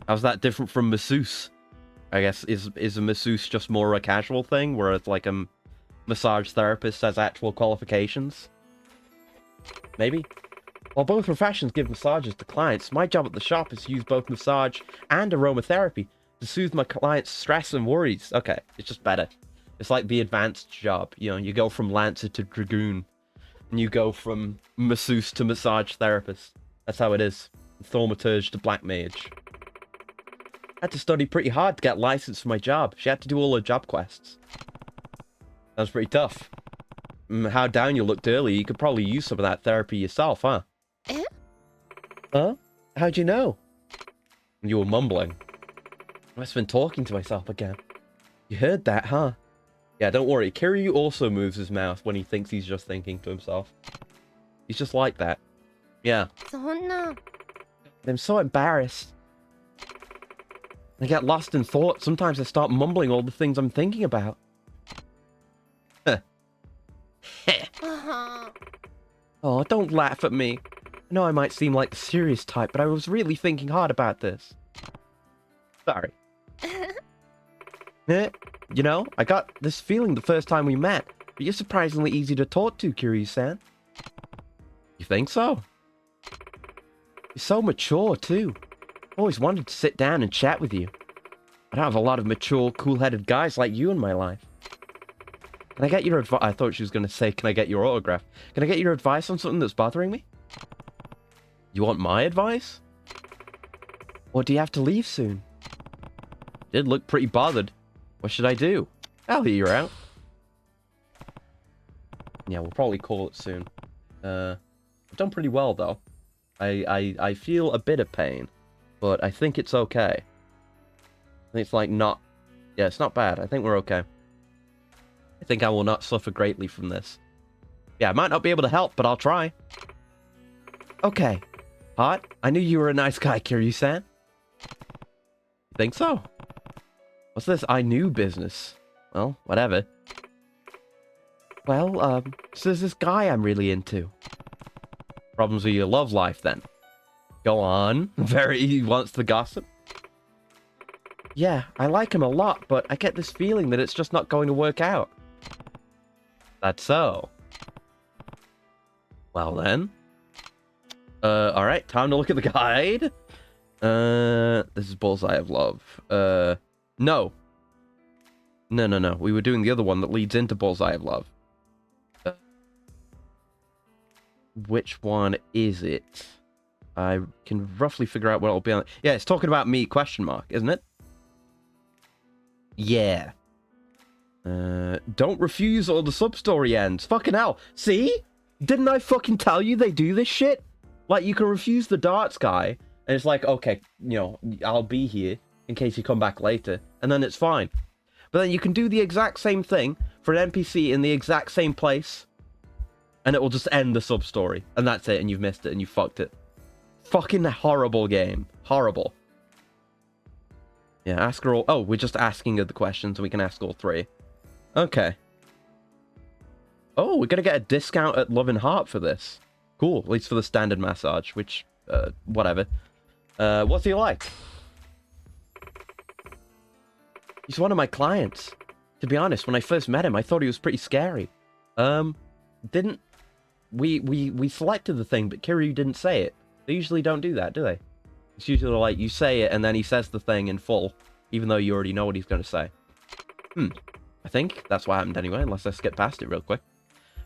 How's that different from masseuse? I guess, is a masseuse just more a casual thing, where it's like a massage therapist has actual qualifications? Maybe? While both professions give massages to clients, my job at the shop is to use both massage and aromatherapy to soothe my clients' stress and worries. Okay, it's just better. It's like the advanced job. You know, you go from Lancer to Dragoon. And you go from masseuse to massage therapist. That's how it is. Thaumaturge to Black Mage. I had to study pretty hard to get licensed for my job. She had to do all her job quests. That was pretty tough. How down you looked earlier, you could probably use some of that therapy yourself, huh? Huh? How'd you know? You were mumbling. I must have been talking to myself again. You heard that, huh? Yeah, don't worry. Kiryu also moves his mouth when he thinks he's just thinking to himself. He's just like that. Yeah. I'm so embarrassed. I get lost in thought. Sometimes I start mumbling all the things I'm thinking about. Oh, don't laugh at me. I know I might seem like the serious type, but I was really thinking hard about this. Sorry. You know, I got this feeling the first time we met, but you're surprisingly easy to talk to, Kiryu-san. You think so? You're so mature, too. I always wanted to sit down and chat with you. I don't have a lot of mature, cool-headed guys like you in my life. Can I get your advice? I thought she was going to say, can I get your autograph? Can I get your advice on something that's bothering me? You want my advice? Or do you have to leave soon? You did look pretty bothered. What should I do? I'll hear you out. Yeah, we'll probably call it soon. I've done pretty well, though. I feel a bit of pain, but I think it's okay. I think it's like not... Yeah, it's not bad. I think we're okay. I think I will not suffer greatly from this. Yeah, I might not be able to help, but I'll try. Okay. Hot, I knew you were a nice guy, Kiryu-san. You think so? What's this I knew business? Well, whatever. Well, so there's this guy I'm really into. Problems with your love life, then? Go on. He wants the gossip. Yeah, I like him a lot, but I get this feeling that it's just not going to work out. That's so. Well then. Alright, time to look at the guide. This is Bullseye of Love. No. No. We were doing the other one that leads into Bullseye of Love. Which one is it? I can roughly figure out what it'll be on. Yeah, it's talking about me, question mark, isn't it? Yeah. Don't refuse or the sub-story ends. Fucking hell. See? Didn't I fucking tell you they do this shit? Like, you can refuse the darts guy, and it's like, okay, you know, I'll be here in case you come back later, and then it's fine. But then you can do the exact same thing for an NPC in the exact same place, and it will just end the sub-story, and that's it, and you've missed it, and you fucked it. Fucking horrible game. Horrible. Yeah, ask her all... Oh, we're just asking her the questions, and we can ask all three. Okay. Oh, we're gonna get a discount at Love and Heart for this. Cool, at least for the standard massage, which, whatever. What's he like? He's one of my clients. To be honest, when I first met him, I thought he was pretty scary. Didn't... We selected the thing, but Kiryu didn't say it. They usually don't do that, do they? It's usually like, you say it, and then he says the thing in full, even though you already know what he's gonna say. I think that's what happened anyway, unless I skip past it real quick.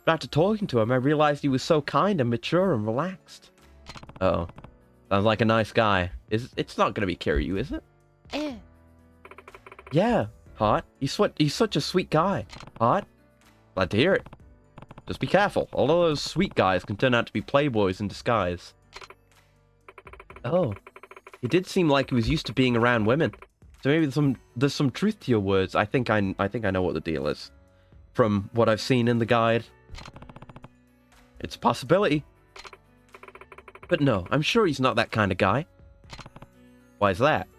But after talking to him, I realized he was so kind and mature and relaxed. Uh-oh. Sounds like a nice guy. It's not gonna be Kiryu, is it? Yeah, Hot. He's such a sweet guy. Hot. Glad to hear it. Just be careful. All of those sweet guys can turn out to be playboys in disguise. Oh. He did seem like he was used to being around women. So maybe there's some truth to your words. I think I know what the deal is. From what I've seen in the guide. It's a possibility. But no, I'm sure he's not that kind of guy. Why is that?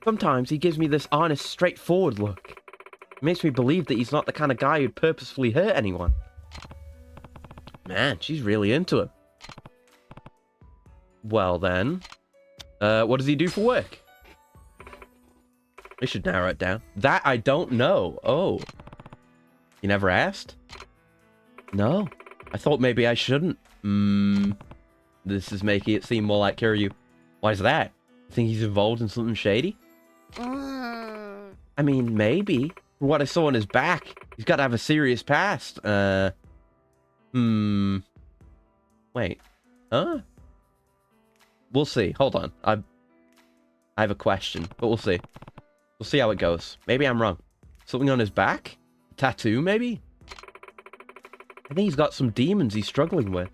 Sometimes he gives me this honest, straightforward look. It makes me believe that he's not the kind of guy who'd purposefully hurt anyone. Man, she's really into him. Well then, what does he do for work? We should narrow it down. That I don't know. Oh. You never asked? No. I thought maybe I shouldn't. This is making it seem more like Kiryu. Why is that? You think he's involved in something shady? I mean, maybe. From what I saw on his back, he's got to have a serious past. Wait. Huh? We'll see. Hold on. I have a question, but we'll see. We'll see how it goes. Maybe I'm wrong. Something on his back? A tattoo, maybe? I think he's got some demons he's struggling with.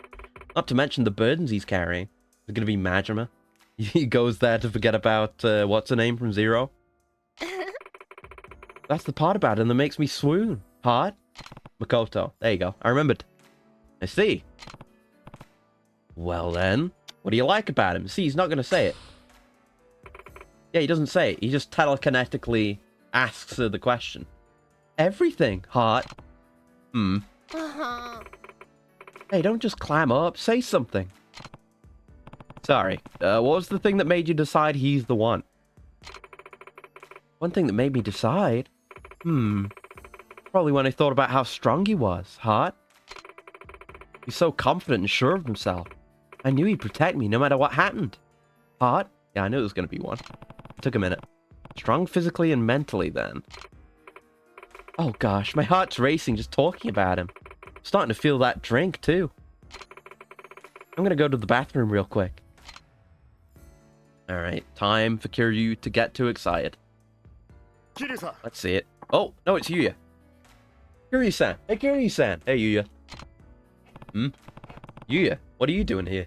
Not to mention the burdens he's carrying. There's gonna be Majima. He goes there to forget about, what's her name from Zero? That's the part about him that makes me swoon. Hard? Makoto. There you go. I remembered. I see. Well then, what do you like about him? See, he's not gonna say it. Yeah, he doesn't say it. He just telekinetically asks her the question. Everything, Heart. Hey, don't just clam up. Say something. Sorry. What was the thing that made you decide he's the one? One thing that made me decide? Probably when I thought about how strong he was, Heart. He's so confident and sure of himself. I knew he'd protect me no matter what happened. Heart? Yeah, I knew it was going to be one. It took a minute. Strong physically and mentally, then. Oh gosh, my heart's racing just talking about him. I'm starting to feel that drink, too. I'm gonna go to the bathroom real quick. Alright, time for Kiryu to get too excited. Let's see it. Oh, no, it's Yuya. Kiryu-san. Hey, Kiryu-san. Hey, Yuya. Yuya, what are you doing here?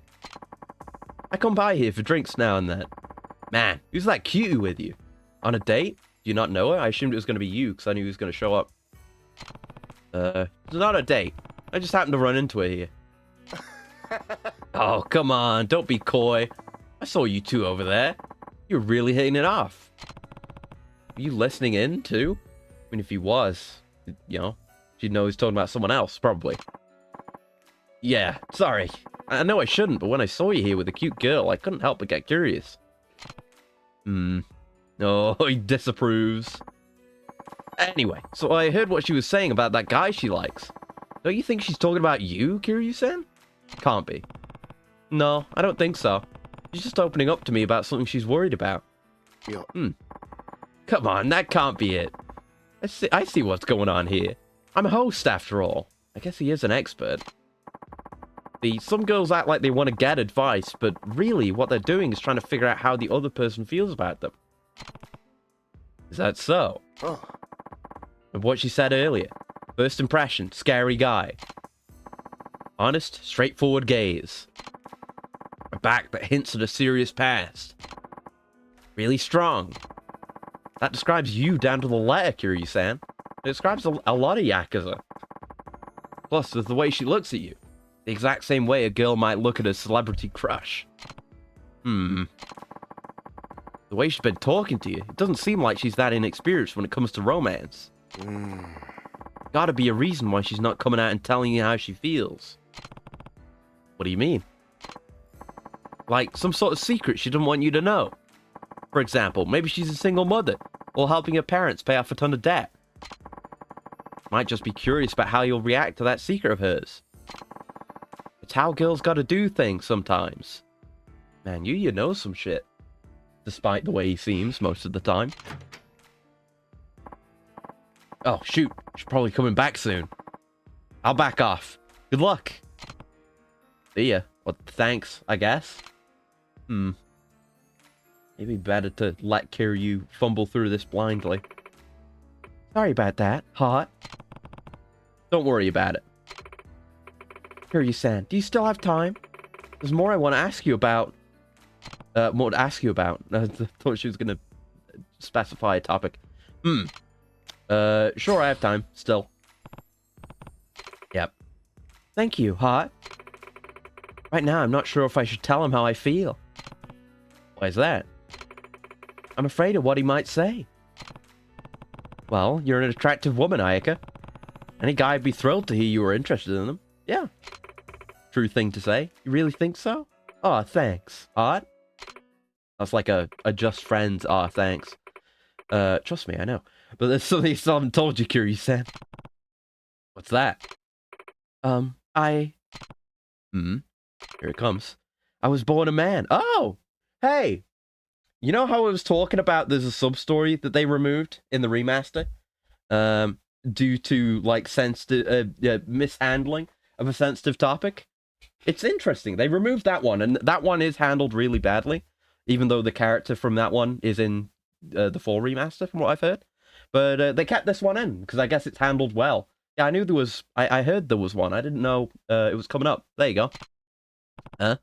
I come by here for drinks now and then. Man, who's that cutie with you? On a date? Do you not know her? I assumed it was going to be you, because I knew he was going to show up. It's not a date. I just happened to run into her here. Oh, come on. Don't be coy. I saw you two over there. You're really hitting it off. Are you listening in, too? I mean, if he was, you know, she'd know he's talking about someone else, probably. Yeah, sorry. I know I shouldn't, but when I saw you here with a cute girl, I couldn't help but get curious. Oh, he disapproves. Anyway, so I heard what she was saying about that guy she likes. Don't you think she's talking about you, Kiryu-san? Can't be. No, I don't think so. She's just opening up to me about something she's worried about. Come on, that can't be it. I see what's going on here. I'm a host, after all. I guess he is an expert. Some girls act like they want to get advice, but really what they're doing is trying to figure out how the other person feels about them. Is that so? Of what she said earlier. First impression, scary guy. Honest, straightforward gaze. A back that hints at a serious past. Really strong. That describes you down to the letter, Kiryu-san. It describes a lot of Yakuza. Plus, there's the way she looks at you. The exact same way a girl might look at a celebrity crush. The way she's been talking to you, it doesn't seem like she's that inexperienced when it comes to romance. Gotta be a reason why she's not coming out and telling you how she feels. What do you mean? Like, some sort of secret she doesn't want you to know. For example, maybe she's a single mother, or helping her parents pay off a ton of debt. Might just be curious about how you'll react to that secret of hers. It's how girls gotta do things sometimes. Man, you know some shit. Despite the way he seems most of the time. Oh, shoot. She's probably coming back soon. I'll back off. Good luck. See ya. Well, thanks, I guess. Maybe better to let Kiryu fumble through this blindly. Sorry about that, Hot. Don't worry about it. Kiryu-san, do you still have time? There's more I want to ask you about. I thought she was going to specify a topic. Sure, I have time, still. Yep. Thank you, Hot. Right now, I'm not sure if I should tell him how I feel. Why is that? I'm afraid of what he might say. Well, you're an attractive woman, Ayaka. Any guy would be thrilled to hear you were interested in them. Yeah. True thing to say. You really think so? Aw, thanks. Hot? That's like a just friends, aw, thanks. Trust me, I know. But there's something I still haven't told you, Kiryu-san. What's that? Here it comes. I was born a man. Oh! Hey! You know how I was talking about there's a sub-story that they removed in the remaster? Due to, like, sensitive, mishandling of a sensitive topic? It's interesting. They removed that one, and that one is handled really badly. Even though the character from that one is in the full remaster, from what I've heard. But they kept this one in, because I guess it's handled well. Yeah, I knew there was... I heard there was one. I didn't know it was coming up. There you go. Huh?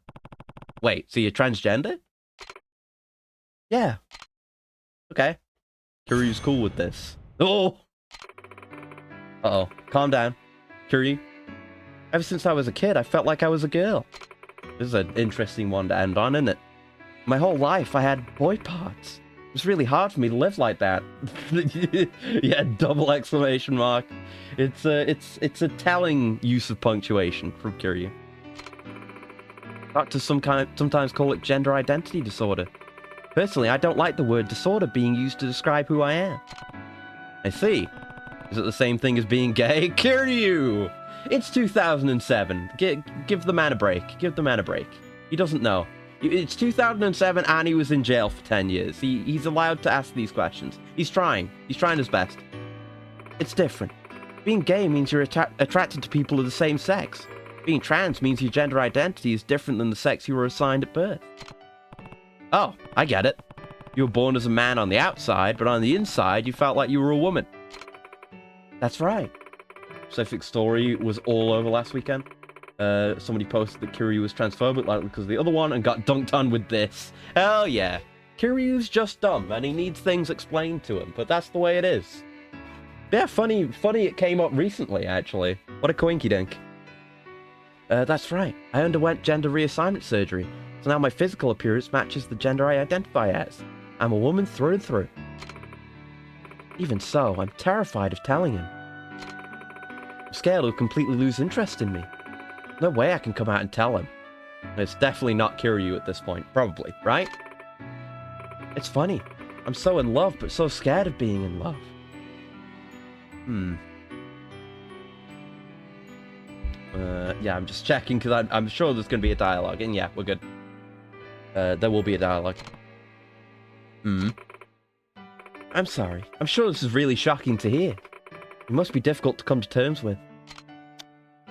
Wait, so you're transgender? Yeah. Okay. Kiryu's cool with this. Oh! Uh-oh. Calm down. Kiryu. Ever since I was a kid, I felt like I was a girl. This is an interesting one to end on, isn't it? My whole life, I had boy parts. It was really hard for me to live like that. Yeah, double exclamation mark. It's a telling use of punctuation from Kiryu. Doctors sometimes call it gender identity disorder. Personally, I don't like the word disorder being used to describe who I am. I see. Is it the same thing as being gay? Kiryu! It's 2007. Give the man a break. Give the man a break. He doesn't know. It's 2007 and he was in jail for 10 years. He's allowed to ask these questions. He's trying. He's trying his best. It's different. Being gay means you're attracted to people of the same sex. Being trans means your gender identity is different than the sex you were assigned at birth. Oh, I get it. You were born as a man on the outside, but on the inside you felt like you were a woman. That's right. Specific story was all over last weekend. Somebody posted that Kiryu was transphobic, likely because of the other one, and got dunked on with this. Hell yeah. Kiryu's just dumb, and he needs things explained to him, but that's the way it is. Yeah, funny it came up recently, actually. What a coinky-dink. That's right. I underwent gender reassignment surgery, so now my physical appearance matches the gender I identify as. I'm a woman through and through. Even so, I'm terrified of telling him. I'm scared he'll completely lose interest in me. No way I can come out and tell him. It's definitely not Kiryu at this point. Probably, right? It's funny. I'm so in love, but so scared of being in love. Yeah, I'm just checking, because I'm sure there's going to be a dialogue. And yeah, we're good. There will be a dialogue. I'm sorry. I'm sure this is really shocking to hear. It must be difficult to come to terms with.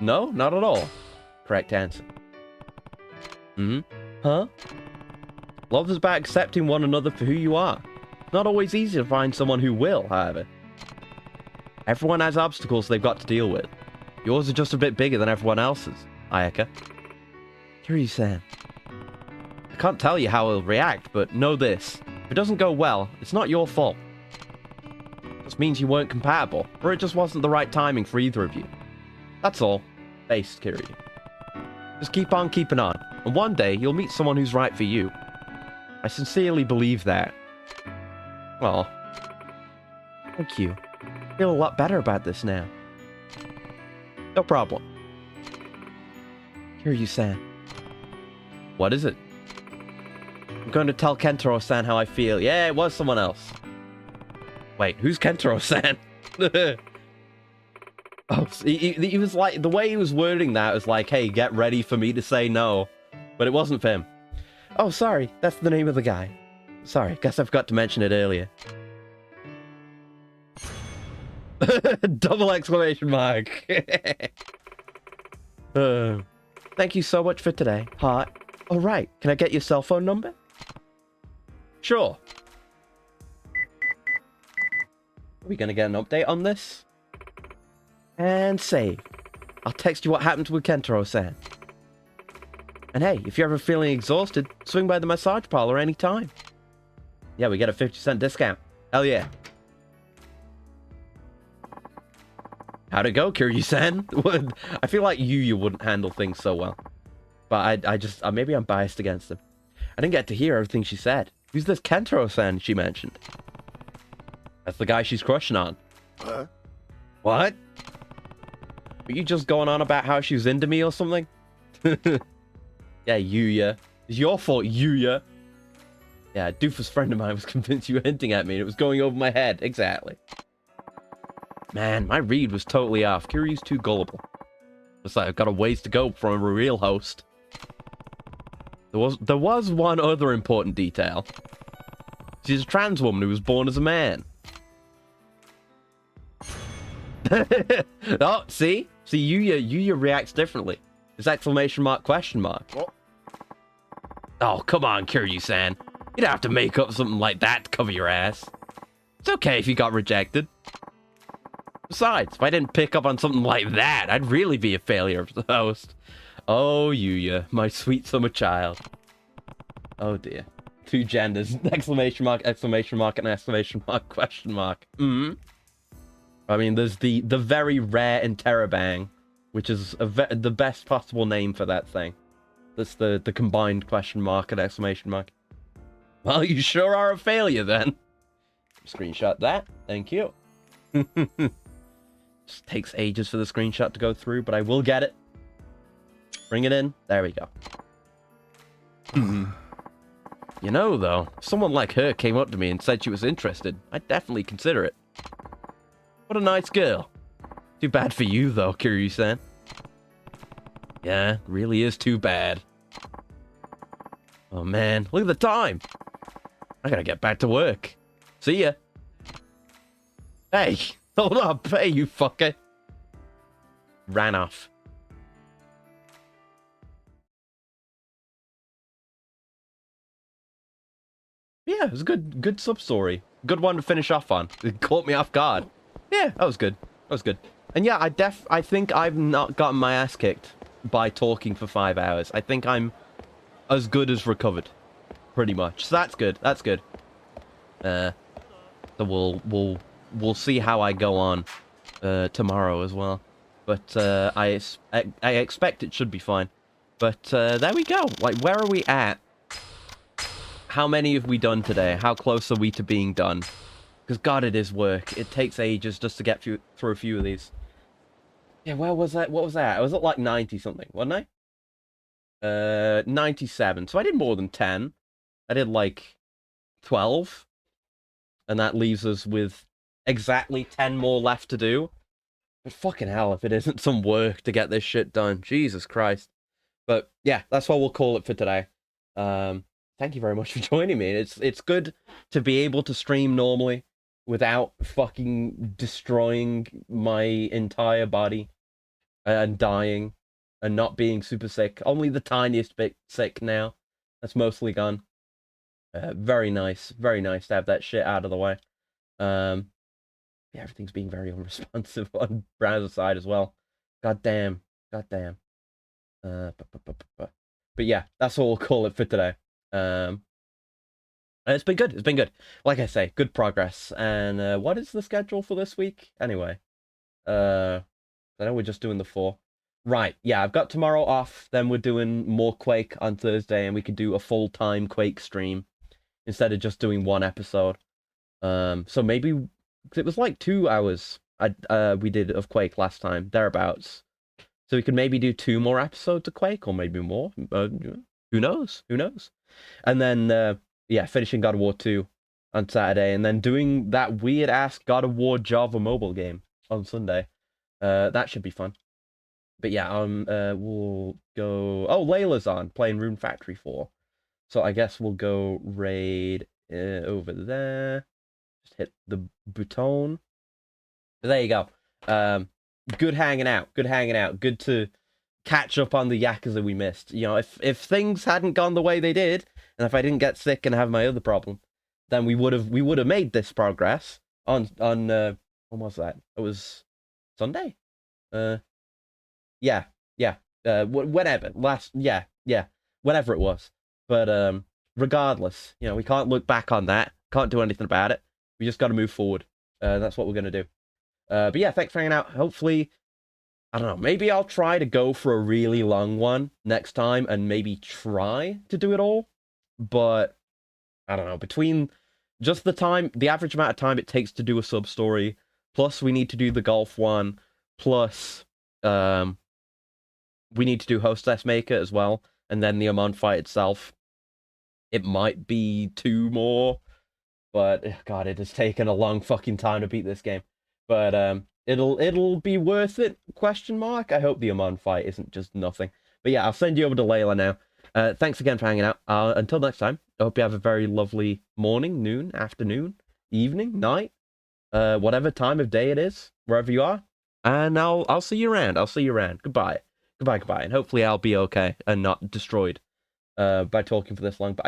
No, not at all. Correct answer. Huh? Love is about accepting one another for who you are. Not always easy to find someone who will, however. Everyone has obstacles they've got to deal with. Yours are just a bit bigger than everyone else's, Ayaka. Kiryu-san. I can't tell you how he'll react, but know this. If it doesn't go well, it's not your fault. It just means you weren't compatible, or it just wasn't the right timing for either of you. That's all. Based, Kiryu. Just keep on keeping on, and one day you'll meet someone who's right for you. I sincerely believe that. Well, thank you. I feel a lot better about this now. No problem. Kiryu-san. What is it? I'm going to tell Kentaro-san how I feel. Yeah, it was someone else. Wait, who's Kentaro-san? Oh, he was like, the way he was wording that was like, hey, get ready for me to say no. But it wasn't for him. Oh, sorry, that's the name of the guy. Sorry, guess I forgot to mention it earlier. Double exclamation mark. Thank you so much for today, Heart. All right, can I get your cell phone number? Sure. Are we gonna get an update on this? And save. I'll text you what happened with Kentaro-san. And hey, if you're ever feeling exhausted, swing by the massage parlor anytime. Yeah, we get a 50% discount. Hell yeah. How'd it go, Kiryu-san? I feel like you wouldn't handle things so well. But I just, maybe I'm biased against him. I didn't get to hear everything she said. Who's this Kentaro-san she mentioned? That's the guy she's crushing on. Huh? What? Were you just going on about how she was into me or something? Yeah, Yuya. It's your fault, Yuya. Yeah, a doofus friend of mine was convinced you were hinting at me and it was going over my head. Exactly. Man, my read was totally off. Kiryu's too gullible. Looks like I've got a ways to go from a real host. There was one other important detail. She's a trans woman who was born as a man. Oh, see? See, Yuya reacts differently. It's exclamation mark, question mark. What? Oh, come on, Kiryu-san. You don't have to make up something like that to cover your ass. It's okay if you got rejected. Besides, if I didn't pick up on something like that, I'd really be a failure as a host. Oh, Yuya, my sweet summer child. Oh dear. Two genders. Exclamation mark, and exclamation mark, question mark. I mean, there's the very rare interrobang, which is the best possible name for that thing. That's the combined question mark and exclamation mark. Well, you sure are a failure then. Screenshot that. Thank you. Just takes ages for the screenshot to go through, but I will get it. Bring it in. There we go. You know, though, if someone like her came up to me and said she was interested, I'd definitely consider it. What a nice girl. Too bad for you, though, Kiryu-san. Yeah, really is too bad. Oh, man. Look at the time. I gotta get back to work. See ya. Hey, hold up. Hey, you fucker. Ran off. Yeah, it was a good sub-story. Good one to finish off on. It caught me off guard. Yeah, that was good. That was good. And yeah, I think I've not gotten my ass kicked by talking for 5 hours. I think I'm as good as recovered. Pretty much. So that's good. That's good. So we'll see how I go on tomorrow as well. But I expect it should be fine. But there we go. Like, where are we at? How many have we done today? How close are we to being done? Because God, it is work. It takes ages just to get through a few of these. Yeah, where was that? What was that? I was at like 90 something, wasn't I? 97. So I did more than 10. I did like 12. And that leaves us with exactly 10 more left to do. But fucking hell, if it isn't some work to get this shit done. Jesus Christ. But yeah, that's what we'll call it for today. Thank you very much for joining me. It's good to be able to stream normally without fucking destroying my entire body and dying and not being super sick. Only the tiniest bit sick now. That's mostly gone. Very nice to have that shit out of the way. Yeah, everything's being very unresponsive on browser side as well. God damn. But yeah, that's what we'll call it for today. It's been good. Like I say, good progress. And what is the schedule for this week? Anyway, I know we're just doing the 4. Right, yeah, I've got tomorrow off. Then we're doing more Quake on Thursday, and we could do a full-time Quake stream instead of just doing one episode. So maybe it was like 2 hours we did of Quake last time, thereabouts. So we could maybe do 2 more episodes of Quake, or maybe more. Who knows? And then, yeah, finishing God of War 2 on Saturday, and then doing that weird-ass God of War Java mobile game on Sunday. That should be fun. But yeah, we'll go... Oh, Layla's on, playing Rune Factory 4. So I guess we'll go raid over there. Just hit the button. But there you go. Good hanging out. Good to catch up on the Yakuza we missed. You know, if things hadn't gone the way they did, and if I didn't get sick and have my other problem, then we would have made this progress on when was that? It was Sunday. Yeah, yeah. Whatever. Whatever it was. But regardless, we can't look back on that. Can't do anything about it. We just got to move forward. That's what we're gonna do. But yeah, thanks for hanging out. Hopefully, I don't know. Maybe I'll try to go for a really long one next time, and maybe try to do it all. But I don't know. Between just the average amount of time it takes to do a sub story, plus we need to do the golf one, plus we need to do Hostess Maker as well, and then the Amon fight itself. It might be 2 more, but God, it has taken a long fucking time to beat this game. But it'll be worth it? Question mark. I hope the Amon fight isn't just nothing. But yeah, I'll send you over to Layla now. Thanks again for hanging out. Until next time, I hope you have a very lovely morning, noon, afternoon, evening, night, whatever time of day it is, wherever you are. And I'll see you around. I'll see you around. Goodbye. Goodbye, and hopefully I'll be okay and not destroyed by talking for this long. But